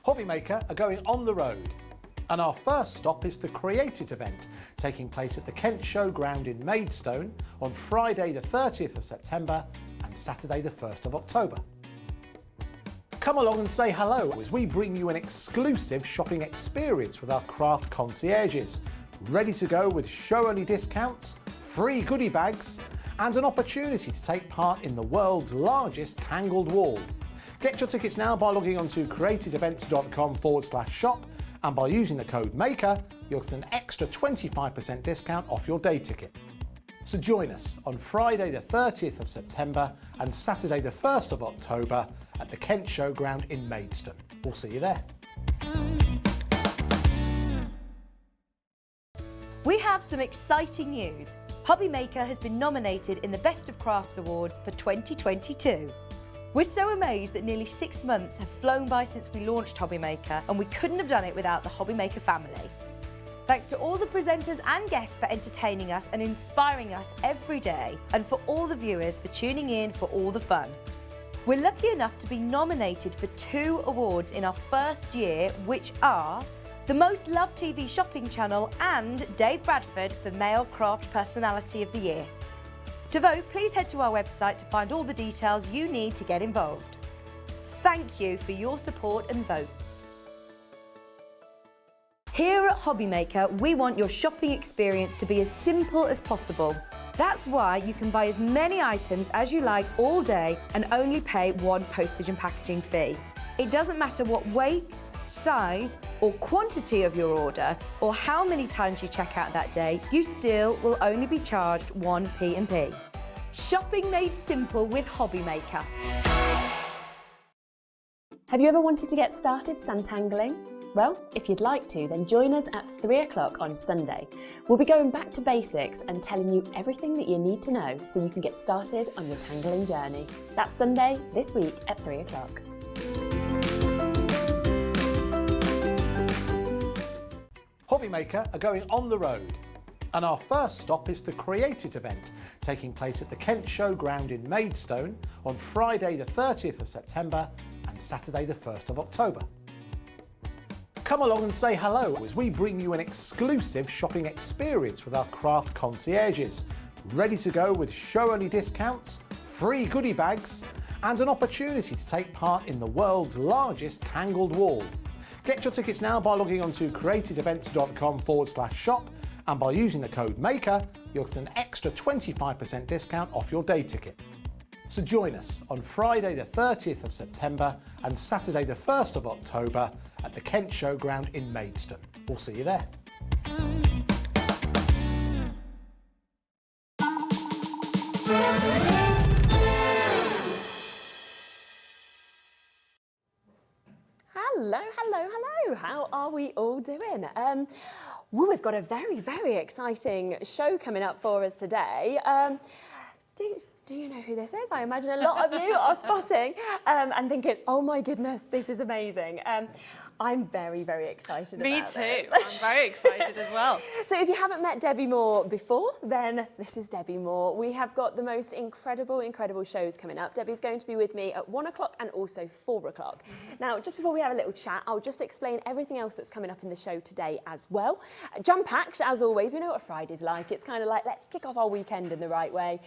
Hobbymaker are going on the road, and our first stop is the Create It event, taking place at the Kent Showground in Maidstone on Friday the 30th of September and Saturday the 1st of October. Come along and say hello as we bring you an exclusive shopping experience with our craft concierges, ready to go with show-only discounts, free goodie bags and an opportunity to take part in the world's largest tangled wall. Get your tickets now by logging on to createitevents.com/shop, and by using the code MAKER, you'll get an extra 25% discount off your day ticket. So join us on Friday the 30th of September and Saturday the 1st of October at the Kent Showground in Maidstone. We'll see you there. We have some exciting news. Hobbymaker has been nominated in the Best of Crafts Awards for 2022. We're so amazed that nearly 6 months have flown by since we launched Hobbymaker, and we couldn't have done it without the Hobbymaker family. Thanks to all the presenters and guests for entertaining us and inspiring us every day, and for all the viewers for tuning in for all the fun. We're lucky enough to be nominated for 2 awards in our first year, which are the Most Loved TV Shopping Channel and Dave Bradford for Male Craft Personality of the Year. To vote, please head to our website to find all the details you need to get involved. Thank you for your support and votes. Here at Hobbymaker, we want your shopping experience to be as simple as possible. That's why you can buy as many items as you like all day and only pay 1 postage and packaging fee. It doesn't matter what weight, size or quantity of your order or how many times you check out that day, you still will only be charged 1 P&P. Shopping made simple with Hobbymaker. Have you ever wanted to get started tangling? Well, if you'd like to, then join us at 3 o'clock on Sunday. We'll be going back to basics and telling you everything that you need to know so you can get started on your tangling journey. That's Sunday this week at 3 o'clock. Hobbymaker are going on the road, and our first stop is the Create It event, taking place at the Kent Showground in Maidstone on Friday the 30th of September and Saturday the 1st of October. Come along and say hello as we bring you an exclusive shopping experience with our craft concierges, ready to go with show-only discounts, free goodie bags and an opportunity to take part in the world's largest tangled wall. Get your tickets now by logging on to createitevents.com/shop, and by using the code MAKER, you'll get an extra 25% discount off your day ticket. So join us on Friday the 30th of September and Saturday the 1st of October at the Kent Showground in Maidstone. We'll see you there. Hello, hello, hello. How are we all doing? We've got a very, very exciting show coming up for us today. Do you know who this is? I imagine a lot of you are spotting and thinking, oh my goodness, this is amazing. I'm very, very excited about this. Me too. I'm very excited as well. So if you haven't met Debbie Moore before, then this is Debbie Moore. We have got the most incredible, incredible shows coming up. Debbie's going to be with me at 1 o'clock and also 4 o'clock. Now, just before we have a little chat, I'll just explain everything else that's coming up in the show today as well. Jam-packed, as always. We know what a Friday's like. It's kind of like, let's kick off our weekend in the right way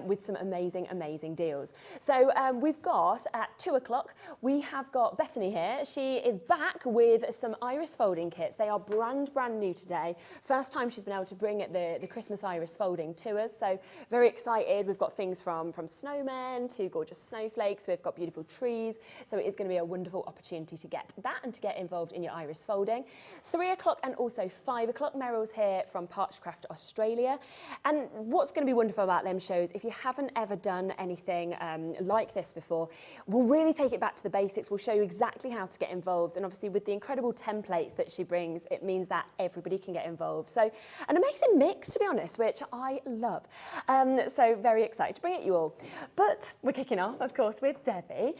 with some amazing, amazing deals. So we've got, at 2 o'clock, we have got Bethany here. She is back with some iris folding kits. They are brand new today. First time she's been able to bring the Christmas iris folding to us, so very excited. We've got things from snowmen to gorgeous snowflakes. We've got beautiful trees, so it is going to be a wonderful opportunity to get that and to get involved in your iris folding. 3 o'clock and also 5 o'clock, Meryl's here from Parchcraft Australia. And what's going to be wonderful about them shows, if you haven't ever done anything like this before, we'll really take it back to the basics. We'll show you exactly how to get involved, and obviously with the incredible templates that she brings, it means that everybody can get involved. So an amazing mix, to be honest, which I love. So very excited to bring it you all. But we're kicking off, of course, with Debbie.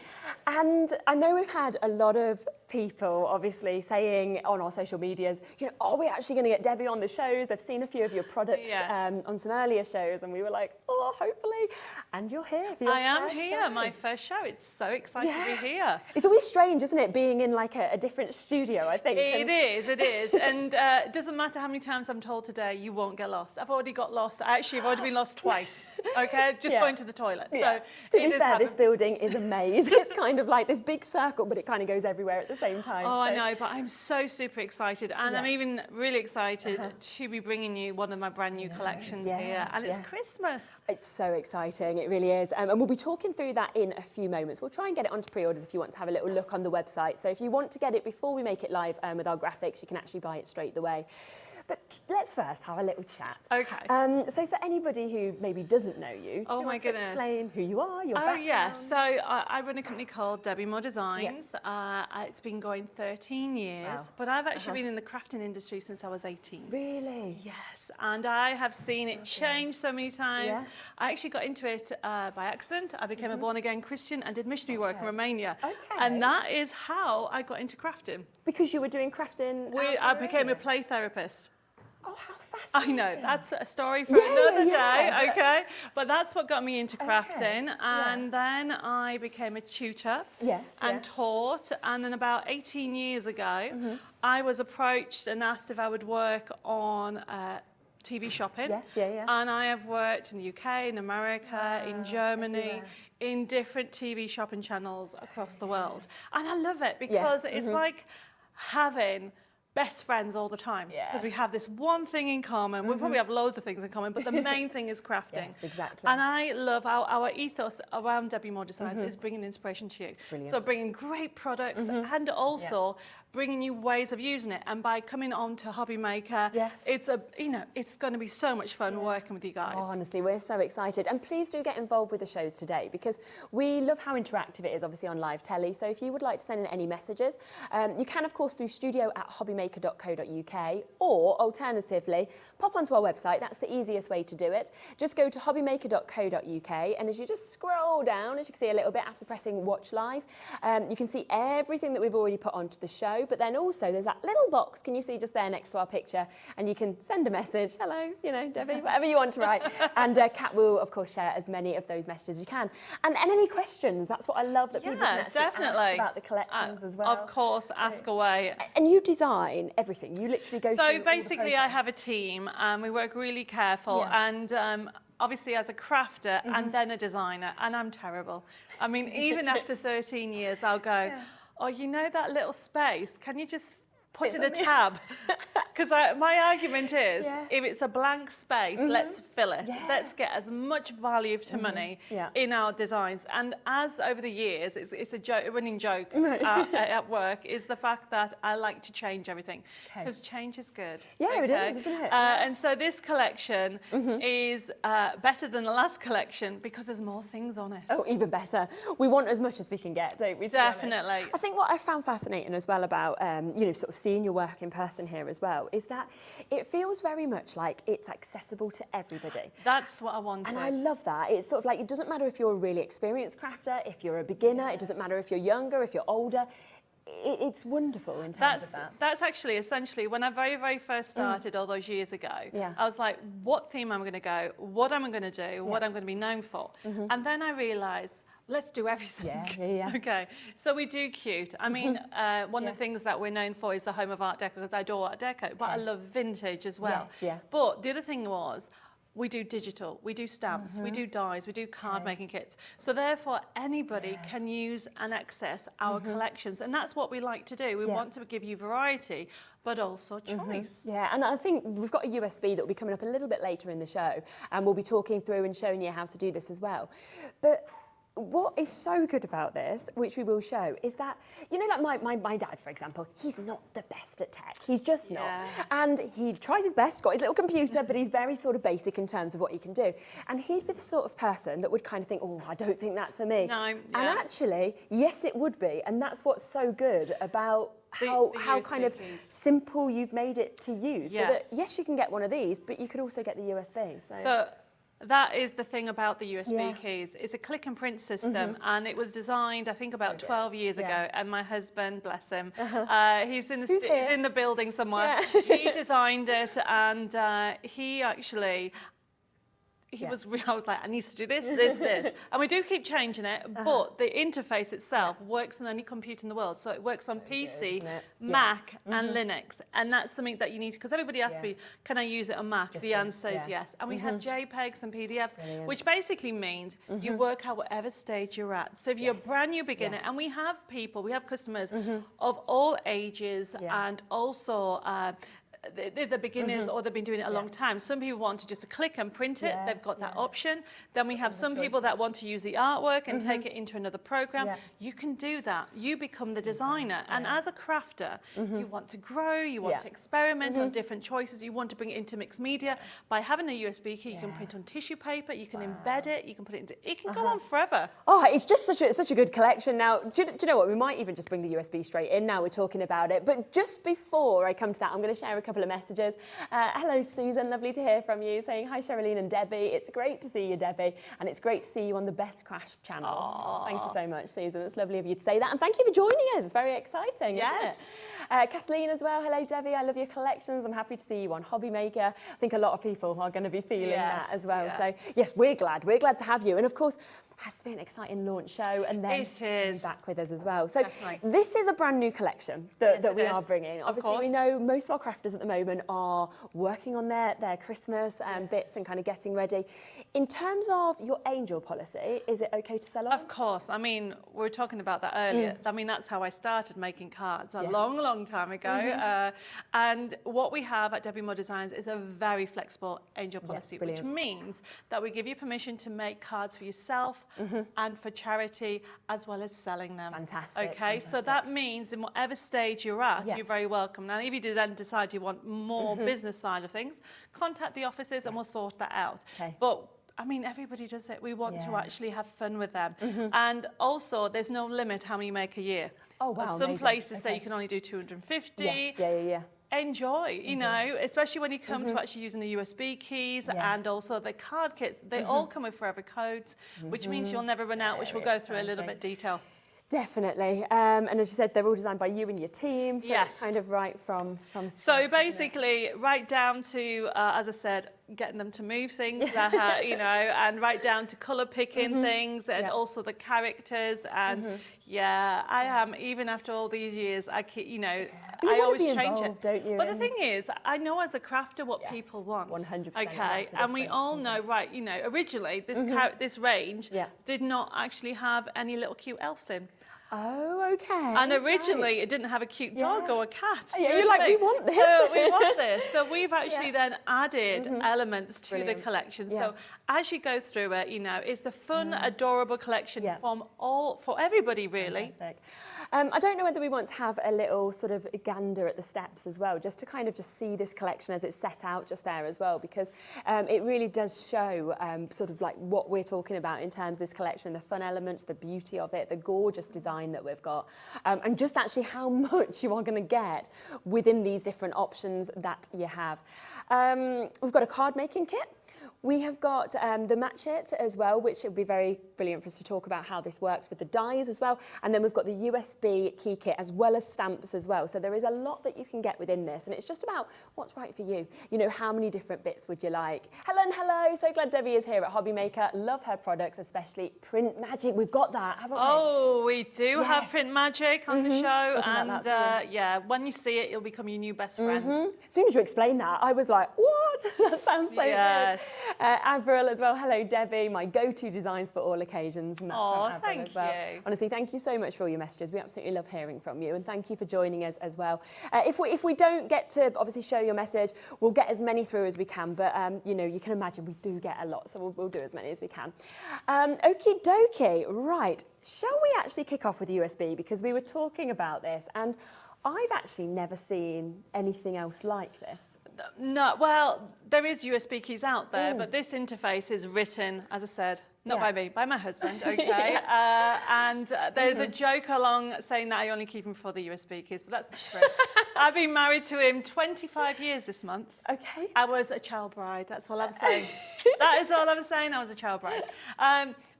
And I know we've had a lot of people obviously saying on our social medias, you know, are we actually going to get Debbie on the shows? They've seen a few of your products Yes. on some earlier shows, and we were like, oh, hopefully. And you're here for your I am first here, show. my first show. It's so exciting to Yeah. be here. It's always strange, isn't it, being in like a different studio, I think. It is. And it doesn't matter how many times I'm told today, you won't get lost. I've already got lost. Actually, I've already been lost twice, okay? Just Yeah. going to the toilet. Yeah. So To it be has fair, this happened. building is a maze. It's kind of like this big circle, but it kind of goes everywhere at the same time. Oh, I so- know, but I'm so super excited. And I'm Yeah. even really excited to be bringing you one of my brand new collections here. Yes, And it's yes. Christmas. It's so exciting, it really is. And we'll be talking through that in a few moments. We'll try and get it onto pre-orders if you want to have a little look on the website. So if you want to get it before we make it live with our graphics, you can actually buy it straight away. But let's first have a little chat. Okay. So for anybody who maybe doesn't know you, Oh do you my want goodness. to explain who you are, your Oh, background? yes. So I run a company called Debbie Moore Designs. It's been going 13 years, Wow. but I've actually been in the crafting industry since I was 18. Really? Yes, and I have seen it change so many times. Yeah. I actually got into it by accident. I became a born-again Christian and did missionary work in Romania. Okay. And that is how I got into crafting. Because you were doing crafting I out became a earlier? play therapist. Oh, how I fascinating. know, that's a story for Yeah, another yeah. day, okay? But that's what got me into crafting. yeah. And then I became a tutor Yes, and yeah. taught. And then about 18 years ago, I was approached and asked if I would work on TV shopping. Yes, yeah. And I have worked in the UK, in America, in Germany, everywhere. in different TV shopping channels across the world. And I love it because it's like having best friends all the time, Yeah. because we have this one thing in common. We probably have loads of things in common, but the main thing is crafting. Yes, exactly. And I love our ethos around Debbie Moore Designs is bringing inspiration to you. Brilliant. So bringing great products and also bringing you ways of using it. And by coming on to Hobby Maker, Yes. it's going to be so much fun working with you guys. Oh, honestly, we're so excited. And please do get involved with the shows today, because we love how interactive it is, obviously, on live telly. So if you would like to send in any messages, you can, of course, through studio@hobbymaker.co.uk, or alternatively, pop onto our website. That's the easiest way to do it. Just go to hobbymaker.co.uk, and as you just scroll down, as you can see a little bit after pressing watch live, you can see everything that we've already put onto the show. But then also there's that little box, can you see just there next to our picture, and you can send a message, hello, you know, Debbie, whatever you want to write. And Kat will, of course, share as many of those messages as you can. And any questions, that's what I love, that people can actually definitely. ask about the collections as well. Of course, ask away. And you design everything, you literally go through all So the basically, I have a process. team, and we work really careful. Yeah. And obviously, as a crafter and then a designer, and I'm terrible. I mean, even after 13 years, I'll go, oh, you know that little space? Can you just put in a tab? Because my argument is, Yes. if it's a blank space, let's fill it. Yeah. Let's get as much value to money Yeah. in our designs. And as over the years, it's a running joke at work, is the fact that I like to change everything. Okay. Because change is good. Yeah, it is, isn't it? And so this collection is better than the last collection because there's more things on it. Oh, even better. We want as much as we can get, don't we? to be honest? Definitely. I think what I found fascinating as well about, sort of seeing your work in person here as well, is that it feels very much like it's accessible to everybody. That's what I wanted. And I love that. It's sort of like, it doesn't matter if you're a really experienced crafter, if you're a beginner, it doesn't matter if you're younger, if you're older. It's wonderful in terms of that. That's actually essentially when I very, very first started all those years ago. Yeah. I was like, what theme am I going to go? What am I going to do? What I'm going to be known for? And then I realised, let's do everything. Yeah. Okay, so we do cute. I mean, one of the things that we're known for is the home of Art Deco, because I adore Art Deco, but I love vintage as well. Yes, yeah. But the other thing was, we do digital, we do stamps, we do dies, we do card making kits. So therefore, anybody can use and access our collections. And that's what we like to do. We want to give you variety, but also choice. Yeah, and I think we've got a USB that will be coming up a little bit later in the show, and we'll be talking through and showing you how to do this as well. But what is so good about this, which we will show, is that, you know, like my dad, for example, he's not the best at tech. He's just not. And he tries his best, got his little computer, but he's very sort of basic in terms of what he can do. And he'd be the sort of person that would kind of think, oh, I don't think that's for me. No, And yeah. actually, yes, it would be. And that's what's so good about how USB kind of keys. simple you've made it to use. So that, Yes. yes, you can get one of these, but you could also get the USB. So That is the thing about the USB keys. It's a click and print system, and it was designed, I think, about 12 years ago. And my husband, bless him, he's in the building somewhere. He designed it, and he actually. I was like, I need to do this. And we do keep changing it, but the interface itself works on any computer in the world. So it works on PC, Mac, and Linux. And that's something that you need, because everybody asks me, can I use it on Mac? The answer is yes. And we have JPEGs and PDFs, which basically means you work out whatever stage you're at. So if you're a brand new beginner, and we have customers of all ages, and also they're the beginners or they've been doing it a long time. Some people want to just click and print it. They've got that option. Then we have some people that want to use the artwork and take it into another program. You can do that. You become the designer. And as a crafter, you want to grow, you want to experiment on different choices. You want to bring it into mixed media. By having a USB key, you can print on tissue paper, you can embed it, you can put it into, it can go on forever. Oh, it's just such a good collection. Now, do you know what? We might even just bring the USB straight in now we're talking about it. But just before I come to that, I'm going to share a couple of messages. Hello, Susan. Lovely to hear from you. Saying hi, Sherilyn and Debbie. It's great to see you, Debbie. And it's great to see you on the Best Craft channel. Aww. Thank you so much, Susan. It's lovely of you to say that. And thank you for joining us. It's very exciting, isn't it? Kathleen as well. Hello, Debbie. I love your collections. I'm happy to see you on Hobby Maker. I think a lot of people are going to be feeling that as well. So, yes, we're glad. We're glad to have you. And, of course, it has to be an exciting launch show, and then be back with us as well. So this is a brand new collection that we are bringing. Obviously, we know most of our crafters at the moment are working on their Christmas bits and kind of getting ready. In terms of your angel policy, is it okay to sell on? Of course. I mean, we were talking about that earlier. I mean, that's how I started making cards a long time ago. And what we have at Debbie Moore Designs is a very flexible angel policy, which means that we give you permission to make cards for yourself and for charity, as well as selling them. Fantastic. Okay, so that means in whatever stage you're at, you're very welcome. Now, if you then decide you want more business side of things, contact the offices and we'll sort that out. But I mean, everybody does it. We want to actually have fun with them. And also, there's no limit how many you make a year. Oh, wow. Some places say you can only do 250. Yes, Enjoy, you know, especially when you come to actually using the USB keys and also the card kits. They all come with forever codes, which means you'll never run out, which we'll go through a little bit detail. Definitely. And as you said, they're all designed by you and your team. So it's kind of right from so basically, right down to, as I said, getting them to move things, you know, and right down to colour picking things, and also the characters. And I am, even after all these years, I keep, you know, I always change it. Don't you? But the thing is, I know as a crafter what people want. 100%. Okay, and we all know, right? You know, originally this range did not actually have any little cute elves in. Oh, okay. And originally it didn't have a cute dog or a cat. You're like, we want this. So we want this. So we've actually then added elements to the collection. So as you go through it, you know, it's the fun, adorable collection for everybody, really. Fantastic. I don't know whether we want to have a little sort of gander at the steps as well, just to kind of just see this collection as it's set out just there as well, because it really does show sort of like what we're talking about in terms of this collection, the fun elements, the beauty of it, the gorgeous design that we've got, and just actually how much you are going to get within these different options that you have. We've got a card making kit. We have got the match it as well, which would be very brilliant for us to talk about how this works with the dies as well. And then we've got the USB key kit as well as stamps as well. So there is a lot that you can get within this. And it's just about what's right for you. You know, how many different bits would you like? Helen, hello. So glad Debbie is here at Hobby Maker. Love her products, especially Print Magic. We've got that, haven't we? Oh, we do have Print Magic on the show. And yeah, when you see it, it'll become your new best friend. As soon as you explained that, I was like, what? That sounds so good. Avril as well. Hello, Debbie. My go-to designs for all occasions. And that's from Avril as well. You. Honestly, thank you so much for all your messages. We absolutely love hearing from you. And thank you for joining us as well. If we don't get to obviously show your message, we'll get as many through as we can. But, you know, you can imagine we do get a lot. So we'll do as many as we can. Okie dokie. Right. Shall we actually kick off with USB? Because we were talking about this and I've actually never seen anything else like this. No, well, there is USB keys out there, but this interface is written, as I said, Not by me, by my husband, okay? And there's a joke along saying that I only keep him for the USB keys, but that's the truth. I've been married to him 25 years this month. Okay. I was a child bride, that's all I'm saying. That is all I'm saying, I was a child bride.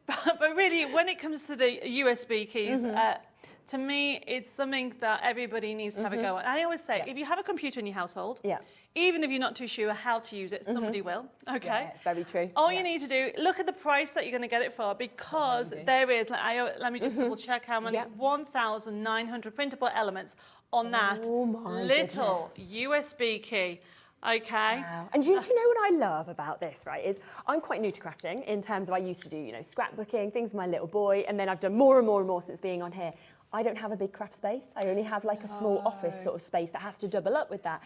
But really, when it comes to the USB keys, to me, it's something that everybody needs to have a go at. I always say, if you have a computer in your household, even if you're not too sure how to use it, somebody will, okay? Yeah, it's very true. All you need to do, look at the price that you're going to get it for, because there is, let me just double check how many, 1,900 printable elements on that little USB key. Okay. Wow. And do you know what I love about this, right, is I'm quite new to crafting in terms of I used to do, scrapbooking, things with my little boy, and then I've done more and more and more since being on here. I don't have a big craft space. I only have like a small office sort of space that has to double up with that.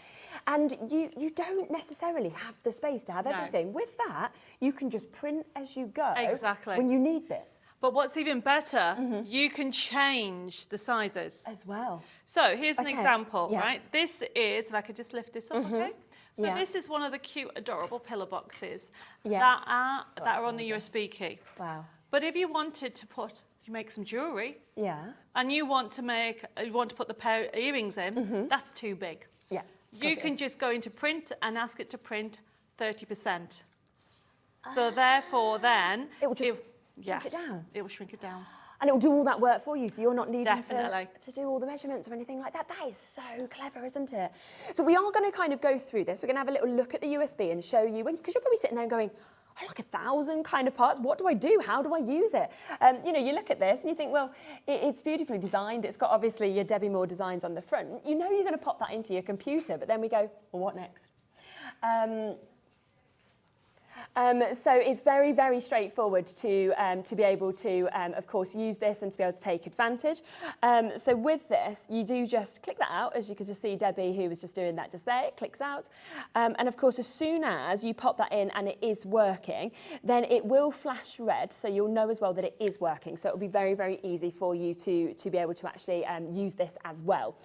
And you don't necessarily have the space to have everything. With that, you can just print as you go. Exactly. When you need bits. But what's even better, you can change the sizes. As well. So here's an example, right? This is, if I could just lift this up, okay? So this is one of the cute, adorable pillow boxes that are on the USB key. Wow. But if you wanted to make some jewellery, and you want to put the earrings in, that's too big. Yeah. You can just go into print and ask it to print 30%. So therefore then it will just shrink it down. It will shrink it down. And it will do all that work for you, so you're not needing to do all the measurements or anything like that. That is so clever, isn't it? So we are going to kind of go through this. We're going to have a little look at the USB and show you, because you're probably sitting there and going, oh, like 1,000 kind of parts. What do I do? How do I use it? You look at this and you think, well, it's beautifully designed. It's got obviously your Debbie Moore designs on the front. You know you're going to pop that into your computer, but then we go, well, what next? So it's very, very straightforward to be able to, of course, use this and to be able to take advantage. So with this, you do just click that out, as you can just see Debbie, who was just doing that just there, it clicks out. And of course, as soon as you pop that in and it is working, then it will flash red, so you'll know as well that it is working. So it'll be very, very easy for you to be able to actually use this as well.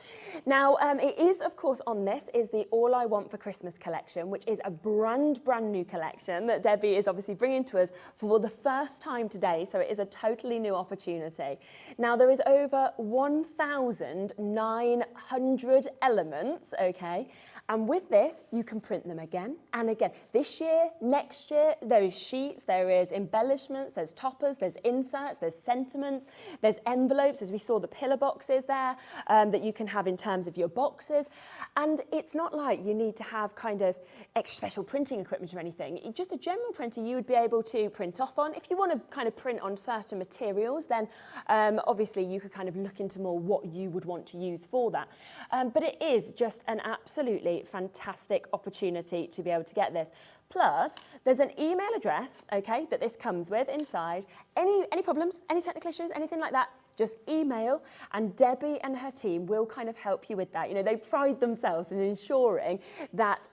Now, it is, of course, on this is the All I Want for Christmas collection, which is a brand new collection that Debbie is obviously bringing to us for the first time today, so it is a totally new opportunity. Now, there is over 1,900 elements, okay, and with this, you can print them again and again. This year, next year, there is sheets, there is embellishments, there's toppers, there's inserts, there's sentiments, there's envelopes, as we saw the pillar boxes there, that you can have in terms of your boxes. And it's not like you need to have kind of extra special printing equipment or anything. Just a general printer you would be able to print off on. If you want to kind of print on certain materials, then obviously you could kind of look into more what you would want to use for that. But it is just an absolutely fantastic opportunity to be able to get this. Plus, there's an email address, okay, that this comes with inside. Any problems, any technical issues, anything like that, just email, and Debbie and her team will kind of help you with that. They pride themselves in ensuring that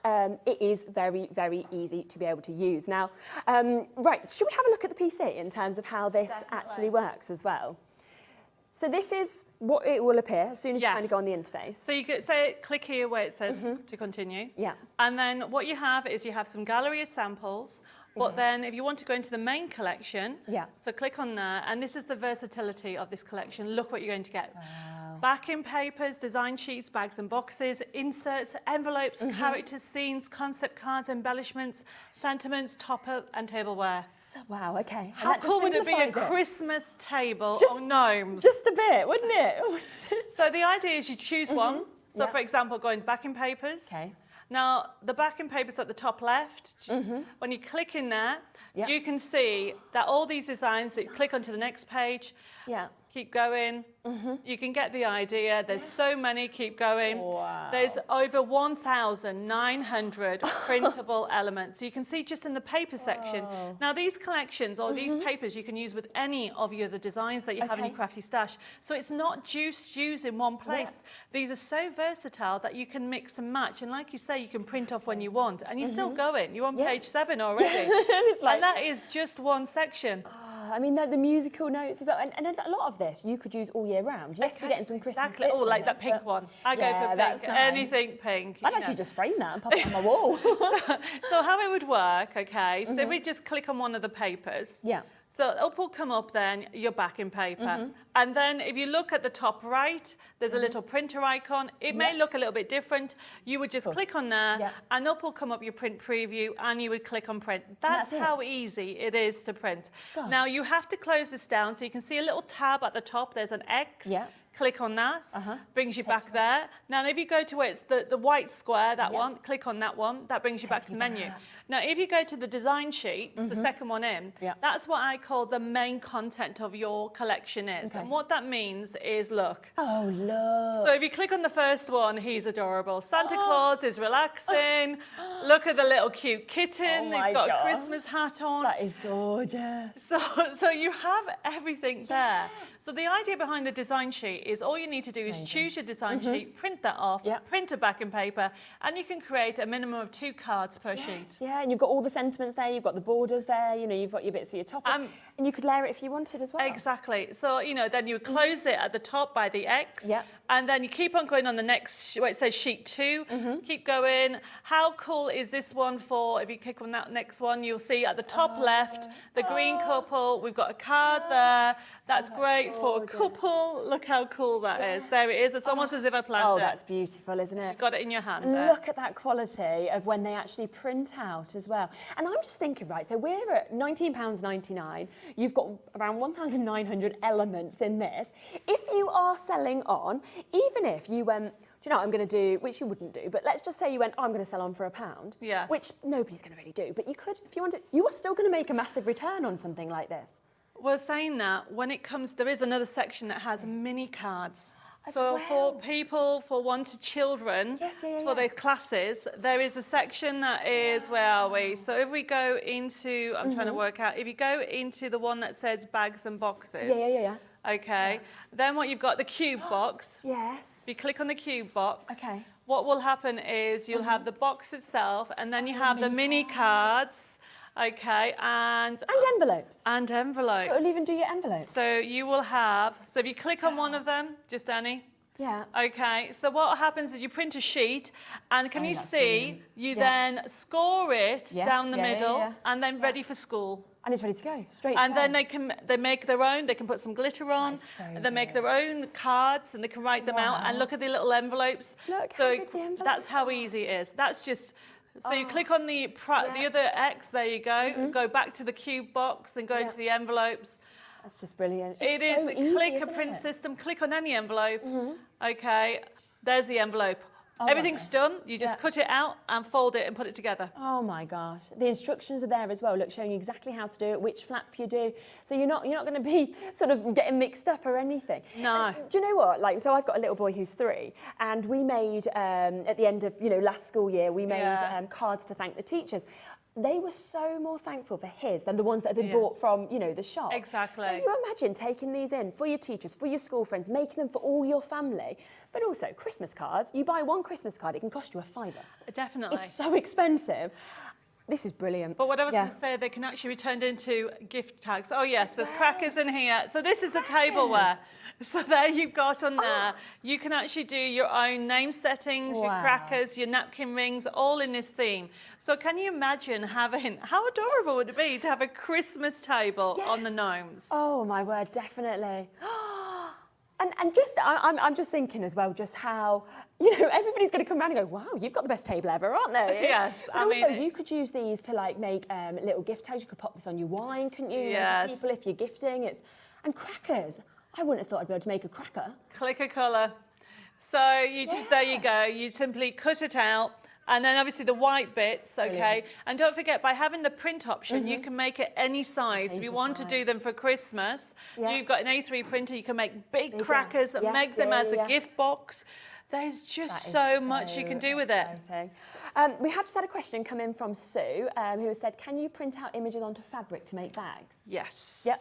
it is very, very easy to be able to use. Now, right, should we have a look at the PC in terms of how this actually works as well? So this is what it will appear as soon as you kind of go on the interface. So you could click here where it says to continue. Yeah. And then what you have is you have some gallery of samples. But then if you want to go into the main collection, so click on there, and this is the versatility of this collection. Look what you're going to get. Wow. Backing papers, design sheets, bags and boxes, inserts, envelopes, characters, scenes, concept cards, embellishments, sentiments, topper and tableware. So, wow, okay. How cool would it be a Christmas table of gnomes? Just a bit, wouldn't it? So the idea is you choose one. So for example, going backing papers. Okay. Now, the backing papers at the top left, when you click in there, you can see that all these designs, that you click onto the next page, keep going, you can get the idea. There's so many, keep going. Wow. There's over 1,900 printable elements. So you can see just in the paper section. Now, these collections or these papers you can use with any of your other designs that you have in your crafty stash. So it's not just used in one place. These are so versatile that you can mix and match. And like you say, you can print off when you want. And you're still going. You're on page 7 already. And that is just one section. I mean, the musical notes as well. And a lot of this you could use all year round. Yes, we're getting some Christmas bits. Oh, like that pink one. I go for pink. Nice. Anything pink. I'd actually just frame that and pop it on my wall. So how it would work, okay, so if we just click on one of the papers. So up will come up then your backing paper. And then if you look at the top right, there's a little printer icon. It may look a little bit different. You would just click on there and up will come up your print preview and you would click on print. That's how easy it is to print. Gosh. Now you have to close this down so you can see a little tab at the top. There's an X. Click on that, brings you back there. Now, if you go to where it's the white square, that one, click on that one, that brings you back to the menu. Now, if you go to the design sheets, the second one in, that's what I call the main content of your collection is. And what that means is, look. Oh, look. So if you click on the first one, he's adorable. Santa Claus is relaxing. Look at the little cute kitten. He's got a Christmas hat on. That is gorgeous. So you have everything there. So the idea behind the design sheet is all you need to do is choose your design sheet, print that off, print a backing paper, and you can create a minimum of 2 cards per sheet. Yeah, and you've got all the sentiments there, you've got the borders there, you know, you've got your bits for your top, and you could layer it if you wanted as well. Exactly. So, you know, then you would close it at the top by the X, and then you keep on going on the next, where it says sheet 2, keep going. How cool is this one for, if you click on that next one, you'll see at the top left, the green couple, we've got a card there. That's great for a couple. Look how cool that is. There it is. It's almost as if I planned it. Oh, that's beautiful, isn't it? You've got it in your hand And there. look at that quality of when they actually print out as well. And I'm just thinking, right, so we're at £19.99. You've got around 1,900 elements in this. If you are selling on, even if you went, do you know what I'm going to do, which you wouldn't do, but let's just say you went, oh, I'm going to sell on for £1. Yes. Which nobody's going to really do, but you could, if you wanted, you are still going to make a massive return on something like this. Well, saying that, when it comes, there is another section that has mini cards. As So well. for people, for wanted children, for their classes, there is a section that is, where are we? So if we go into, I'm trying to work out, if you go into the one that says bags and boxes. Okay, then what you've got, the cube box. Yes. If you click on the cube box, Okay. what will happen is you'll have the box itself, and then you have the mini cards. Okay, and envelopes. And envelopes. So it'll even do your envelopes. So you will have, so if you click on one of them, just Annie. Yeah. Okay, so what happens is you print a sheet, and can you see, you then score it down the middle, and then ready for school. And it's ready to go, straight And away. then they make their own, they can put some glitter on, they make their own cards, and they can write them out, and look at the little envelopes. Look So how good the envelopes that's how easy it is. That's just, so you click on the other X, there you go, go back to the cube box, and go into the envelopes. That's just brilliant. It It's is so easy, click a isn't print it? system, click on any envelope. Okay, there's the envelope. Everything's done. You just cut it out and fold it and put it together. Oh my gosh. The instructions are there as well, look, showing you exactly how to do it, which flap you do. So you're not going to be sort of getting mixed up or anything. No. Do you know what? Like, so I've got a little boy who's 3, and we made, at the end of, last school year, we made cards to thank the teachers. They were so more thankful for his than the ones that had been bought from, the shop. Exactly. So you imagine taking these in for your teachers, for your school friends, making them for all your family. But also, Christmas cards, you buy one Christmas card, it can cost you £5. Definitely. It's so expensive. This is brilliant. But what I was going to say, they can actually be turned into gift tags. Oh yes, there's crackers in here. So this is the tableware. So there you've got on there. You can actually do your own name settings, your crackers, your napkin rings, all in this theme. So can you imagine having, how adorable would it be to have a Christmas table on the gnomes? Oh my word, definitely. And just, I'm just thinking as well, just how, everybody's going to come around and go, wow, you've got the best table ever, aren't they? Yes. But also, you could use these to like make little gift tags. You could pop this on your wine, couldn't you? Yes. For people, if you're gifting, and crackers. I wouldn't have thought I'd be able to make a cracker. Click a colour. So you just, there you go. You simply cut it out. And then obviously the white bits, okay? Brilliant. And don't forget, by having the print option, you can make it any size. Change If you the want to do them for Christmas, you've got an A3 printer, you can make big crackers and make them as a gift box. There's just so much you can do with it. We have just had a question come in from Sue, who has said, can you print out images onto fabric to make bags? Yes. Yep.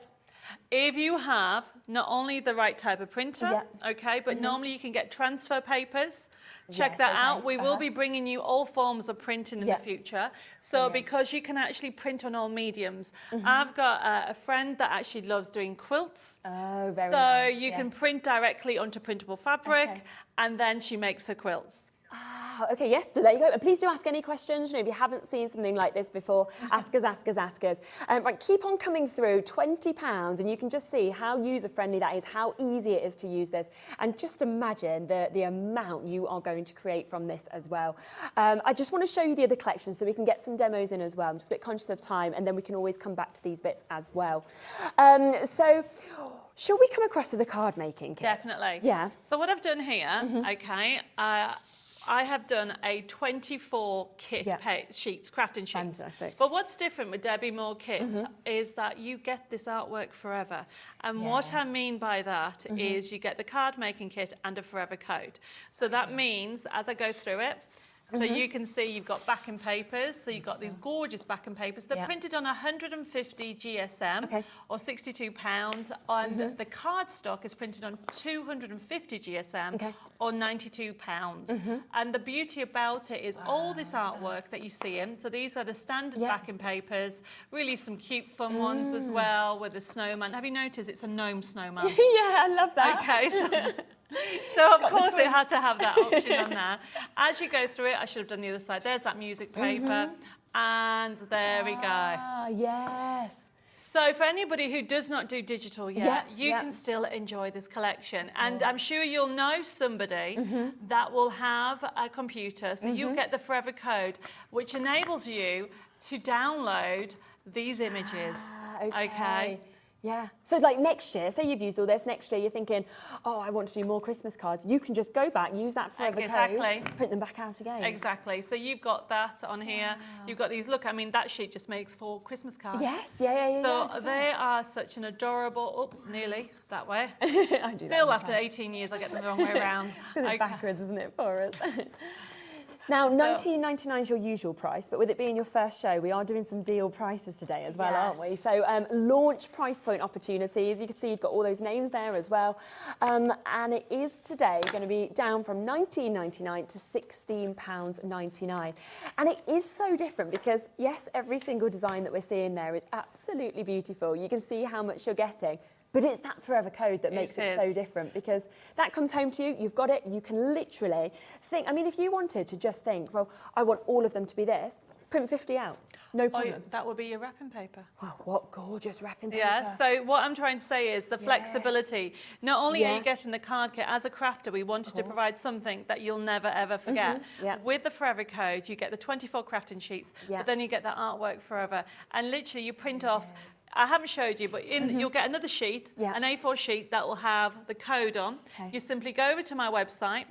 If you have not only the right type of printer, okay, but normally you can get transfer papers. Check that out. We will be bringing you all forms of printing in the future. So because you can actually print on all mediums. I've got a friend that actually loves doing quilts. Oh, very so nice. you can print directly onto printable fabric, and then she makes her quilts. Ah, Wow, okay, yeah, so there you go. And please do ask any questions. You know, if you haven't seen something like this before, ask us, ask us, ask us. Right, keep on coming through, £20, and you can just see how user-friendly that is, how easy it is to use this, and just imagine the amount you are going to create from this as well. I just want to show you the other collections so we can get some demos in as well. I'm just a bit conscious of time, and then we can always come back to these bits as well. So, shall we come across to the card making kit? Definitely. Yeah. So what I've done here, okay, I have done a 24 kit sheets, crafting sheets. Fantastic. But what's different with Debbie Moore kits is that you get this artwork forever. And what I mean by that is you get the card making kit and a forever code. So that means as I go through it, so you can see you've got backing papers. So you've got these gorgeous backing papers. They're printed on 150 GSM or £62, and the cardstock is printed on 250 GSM or £92. And the beauty about it is all this artwork that you see in. So these are the standard backing papers. Really some cute fun ones as well with the snowman. Have you noticed it's a gnome snowman? Yeah, I love that. Okay. So of course it had to have that option on there. As you go through it, I should have done the other side. There's that music paper, and there we go. Ah, yes. So for anybody who does not do digital yet, you can still enjoy this collection. And I'm sure you'll know somebody that will have a computer, so you'll get the forever code, which enables you to download these images. Okay. Yeah. So like next year, say you've used all this, next year you're thinking, oh, I want to do more Christmas cards. You can just go back, use that forever code, print them back out again. Exactly. So you've got that on here. You've got these, look, I mean, that sheet just makes 4 Christmas cards. Yes, yeah. So they are such an adorable, nearly that way. I do Still that after 18 years, I get them the wrong way around. It's because it's backwards, isn't it, for us? Now, $19.99 is your usual price, but with it being your first show, we are doing some deal prices today as well, aren't we? So launch price point opportunities. You can see you've got all those names there as well. And it is today going to be down from $19.99 to £16.99. And it is so different because, yes, every single design that we're seeing there is absolutely beautiful. You can see how much you're getting. But it's that forever code that makes it so different, because that comes home to you, you've got it, you can literally think, I mean, if you wanted to just think, well, I want all of them to be this, print 50 out, no problem. That would be your wrapping paper. Wow, what gorgeous wrapping paper. Yeah, so what I'm trying to say is the flexibility. Not only are you getting the card kit, as a crafter, we wanted to provide something that you'll never, ever forget. With the forever code, you get the 24 crafting sheets, but then you get that artwork forever. And literally, you print off, I haven't showed you, but you'll get another sheet, an A4 sheet that will have the code on. You simply go over to my website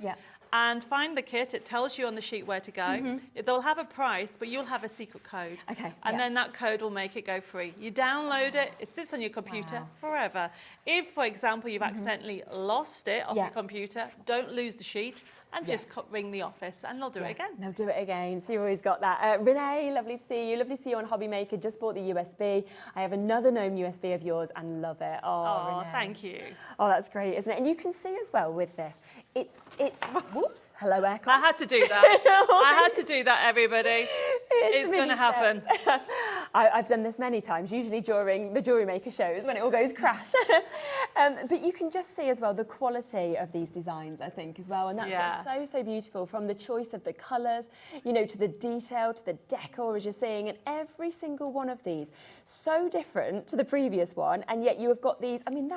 and find the kit. It tells you on the sheet where to go. They'll have a price, but you'll have a secret code. And then that code will make it go free. You download it, it sits on your computer forever. If, for example, you've accidentally lost it off your computer, don't lose the sheet. And just ring the office and they'll do it again. They'll do it again. So you've always got that. Renee, lovely to see you. Lovely to see you on Hobby Maker. Just bought the USB. I have another gnome USB of yours and love it. Oh, Renee. Thank you. Oh, that's great, isn't it? And you can see as well with this, it's whoops, hello aircon. I had to do that. I had to do that, everybody. It's going to happen. I've done this many times, usually during the Jewellery Maker shows when it all goes crash. But you can just see as well the quality of these designs, I think, as well. And that's what's so beautiful, from the choice of the colours, you know, to the detail, to the decor, as you're seeing. And every single one of these, so different to the previous one. And yet you have got these, I mean,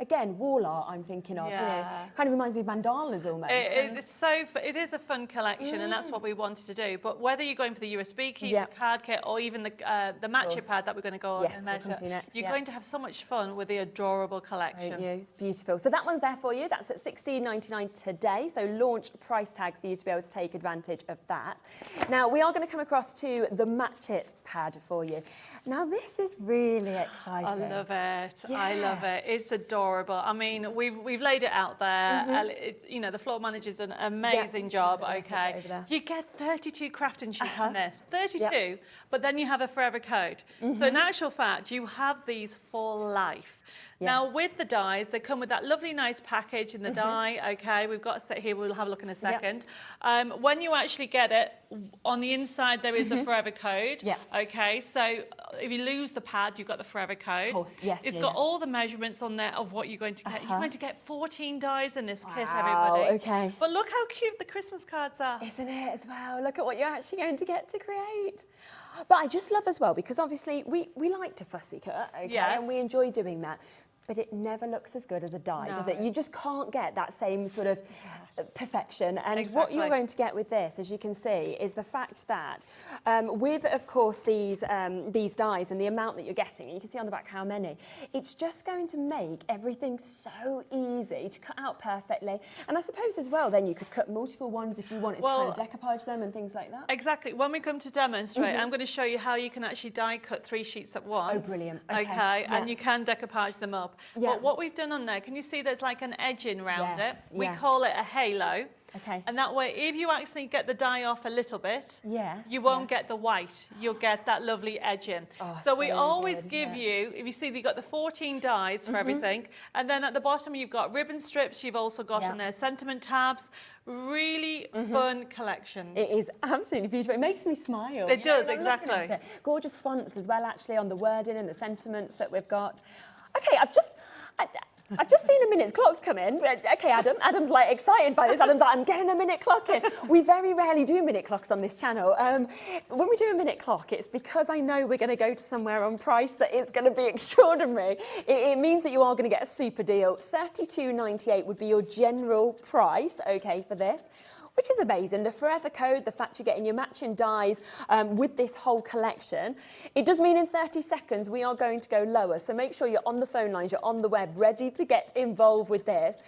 again, wall art I'm thinking of, you know, kind of reminds me of mandalas almost. It is a fun collection, and that's what we wanted to do. But whether you're going for the USB key, the card kit, or even the matcha pad that we're going to go on and measure, you're going to have so much fun with the adorable collection. It's beautiful. So that one's there for you. That's at $16.99 today. So launch price tag for you to be able to take advantage of that. Now we are going to come across to the Match It pad for you. Now this is really exciting. I love it. I love it. It's adorable. I mean, we've laid it out there. You know, the floor manager's done an amazing job. Okay, you get 32 crafting sheets in this. 32, but then you have a forever code. So in actual fact, you have these for life. Now with the dies, they come with that lovely nice package in the die. Okay, we've got a set here, we'll have a look in a second. When you actually get it, on the inside there is a forever code. Okay, so if you lose the pad, you've got the forever code. Of course, yes. It's got all the measurements on there of what you're going to get. You're going to get 14 dies in this kit, everybody. Okay. But look how cute the Christmas cards are. Isn't it as well? Look at what you're actually going to get to create. But I just love as well, because obviously we like to fussy cut, okay, and we enjoy doing that. But it never looks as good as a die, does it? You just can't get that same sort of perfection. And what you're going to get with this, as you can see, is the fact that with, of course, these dies and the amount that you're getting, and you can see on the back how many, it's just going to make everything so easy to cut out perfectly. And I suppose as well, then you could cut multiple ones if you wanted to kind of decoupage them and things like that. Exactly. When we come to demonstrate, I'm going to show you how you can actually die cut 3 sheets at once. Oh, brilliant. Okay, and you can decoupage them up. But what we've done on there, can you see there's like an edging around it? We call it a halo. Okay. And that way, if you actually get the die off a little bit, you won't get the white. You'll get that lovely edging. So we always give you, if you see, you've got the 14 dies for everything. And then at the bottom, you've got ribbon strips. You've also got on there sentiment tabs. Really fun collections. It is absolutely beautiful. It makes me smile. It does, exactly. Gorgeous fonts as well, actually, on the wording and the sentiments that we've got. Okay, I've just seen a minute's clocks come in. Okay, Adam's like excited by this. Adam's like, I'm getting a minute clock in. We very rarely do minute clocks on this channel. When we do a minute clock, it's because I know we're going to go to somewhere on price that is going to be extraordinary. It means that you are going to get a super deal. $32.98 would be your general price, okay, for this, which is amazing. The forever code, the fact you're getting your matching dies with this whole collection. It does mean in 30 seconds we are going to go lower, so make sure you're on the phone lines, you're on the web, ready to get involved with this.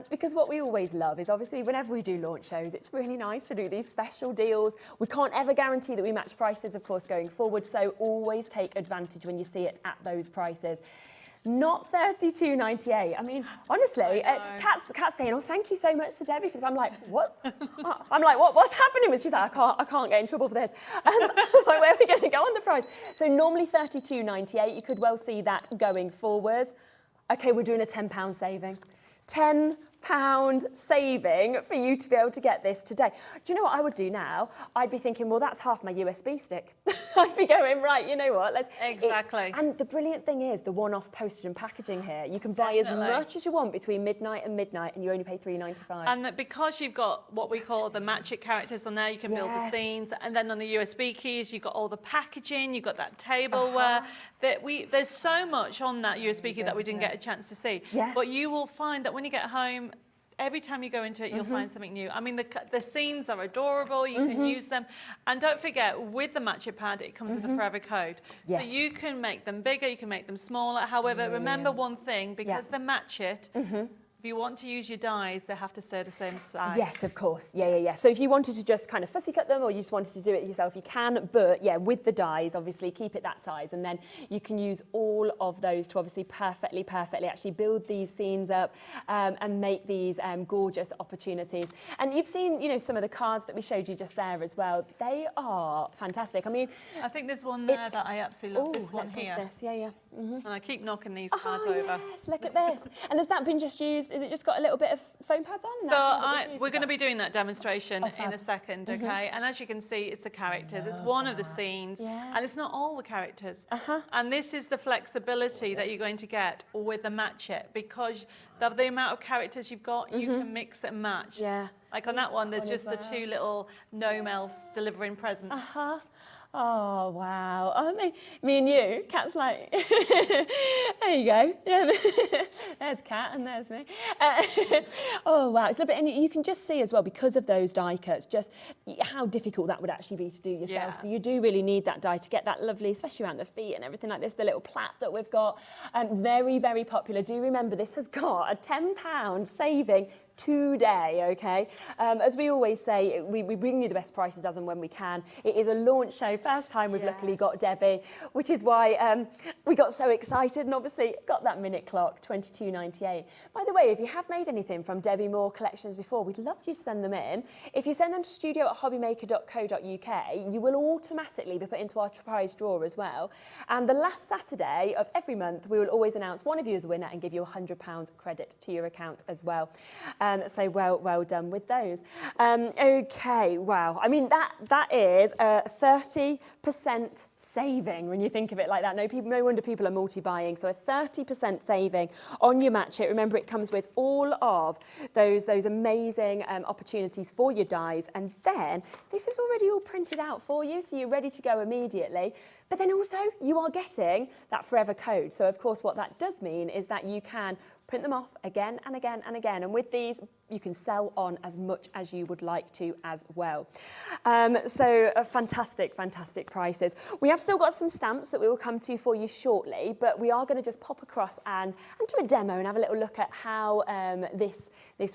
Because what we always love is, obviously, whenever we do launch shows, it's really nice to do these special deals. We can't ever guarantee that we match prices, of course, going forward, so always take advantage when you see it at those prices. Not $32.98. I mean, honestly, Kat's saying, "Oh, thank you so much to Debbie for this." I'm like, "What?" I'm like, "What's happening?" She's like, "I can't get in trouble for this." Like, where are we going to go on the price? So normally $32.98. You could well see that going forward. Okay, we're doing a £10 saving. £10 saving for you to be able to get this today. Do you know what I would do now? I'd be thinking, well, that's half my USB stick. I'd be going, right, you know what, let's... Exactly. And the brilliant thing is the one-off postage and packaging here. You can buy as much as you want between midnight and midnight, and you only pay $3.95. And because you've got what we call the match it characters on there, you can build the scenes, and then on the USB keys, you've got all the packaging, you've got that tableware. There's so much on that USB key that we didn't get a chance to see. But you will find that when you get home, every time you go into it, you'll find something new. I mean, the scenes are adorable. You can use them. And don't forget, with the Match It pad, it comes with a forever code. So you can make them bigger, you can make them smaller. However, remember one thing, because the Match It, if you want to use your dies, they have to stay the same size. Yes, of course. Yeah. So if you wanted to just kind of fussy cut them, or you just wanted to do it yourself, you can. But yeah, with the dies, obviously keep it that size, and then you can use all of those to obviously perfectly actually build these scenes up and make these gorgeous opportunities. And you've seen, you know, some of the cards that we showed you just there as well. They are fantastic. I mean, I think there's one there that I absolutely love. This one let's here. go to this. Yeah. And I keep knocking these cards over. Yes, look at this. And has that been just used? Is it just got a little bit of foam pads on? So we're going to be doing that demonstration in a second, okay? And as you can see, it's the characters. It's one of the scenes, and it's not all the characters. And this is the flexibility that you're going to get with the Match It, because of the amount of characters you've got, you can mix and match. Like on that one, there's just the two little gnome elves delivering presents. Oh, wow. Aren't they? Me and you, Kat's like, there you go. Yeah. There's Kat and there's me. Oh, wow. It's lovely. And you can just see as well, because of those die cuts, just how difficult that would actually be to do yourself. So you do really need that die to get that lovely, especially around the feet and everything like this, the little plait that we've got. Very, very popular. Do remember, this has got a £10 saving today, okay? As we always say, we bring you the best prices as and when we can. It is a launch show, first time we've luckily got Debbie, which is why we got so excited and obviously got that minute clock, $22.98. By the way, if you have made anything from Debbie Moore collections before, we'd love you to send them in. If you send them to studio@hobbymaker.co.uk, you will automatically be put into our prize draw as well. And the last Saturday of every month, we will always announce one of you as a winner and give you £100 credit to your account as well. So well done with those. Okay, wow. I mean, that is a 30% saving when you think of it like that. No wonder people are multi-buying. So a 30% saving on your match it. Remember, it comes with all of those amazing opportunities for your dies. And then this is already all printed out for you, so you're ready to go immediately. But then also you are getting that forever code. So of course what that does mean is that you can print them off again and again and again. And with these, you can sell on as much as you would like to as well. So fantastic, fantastic prices. We have still got some stamps that we will come to for you shortly, but we are going to just pop across and do a demo and have a little look at how this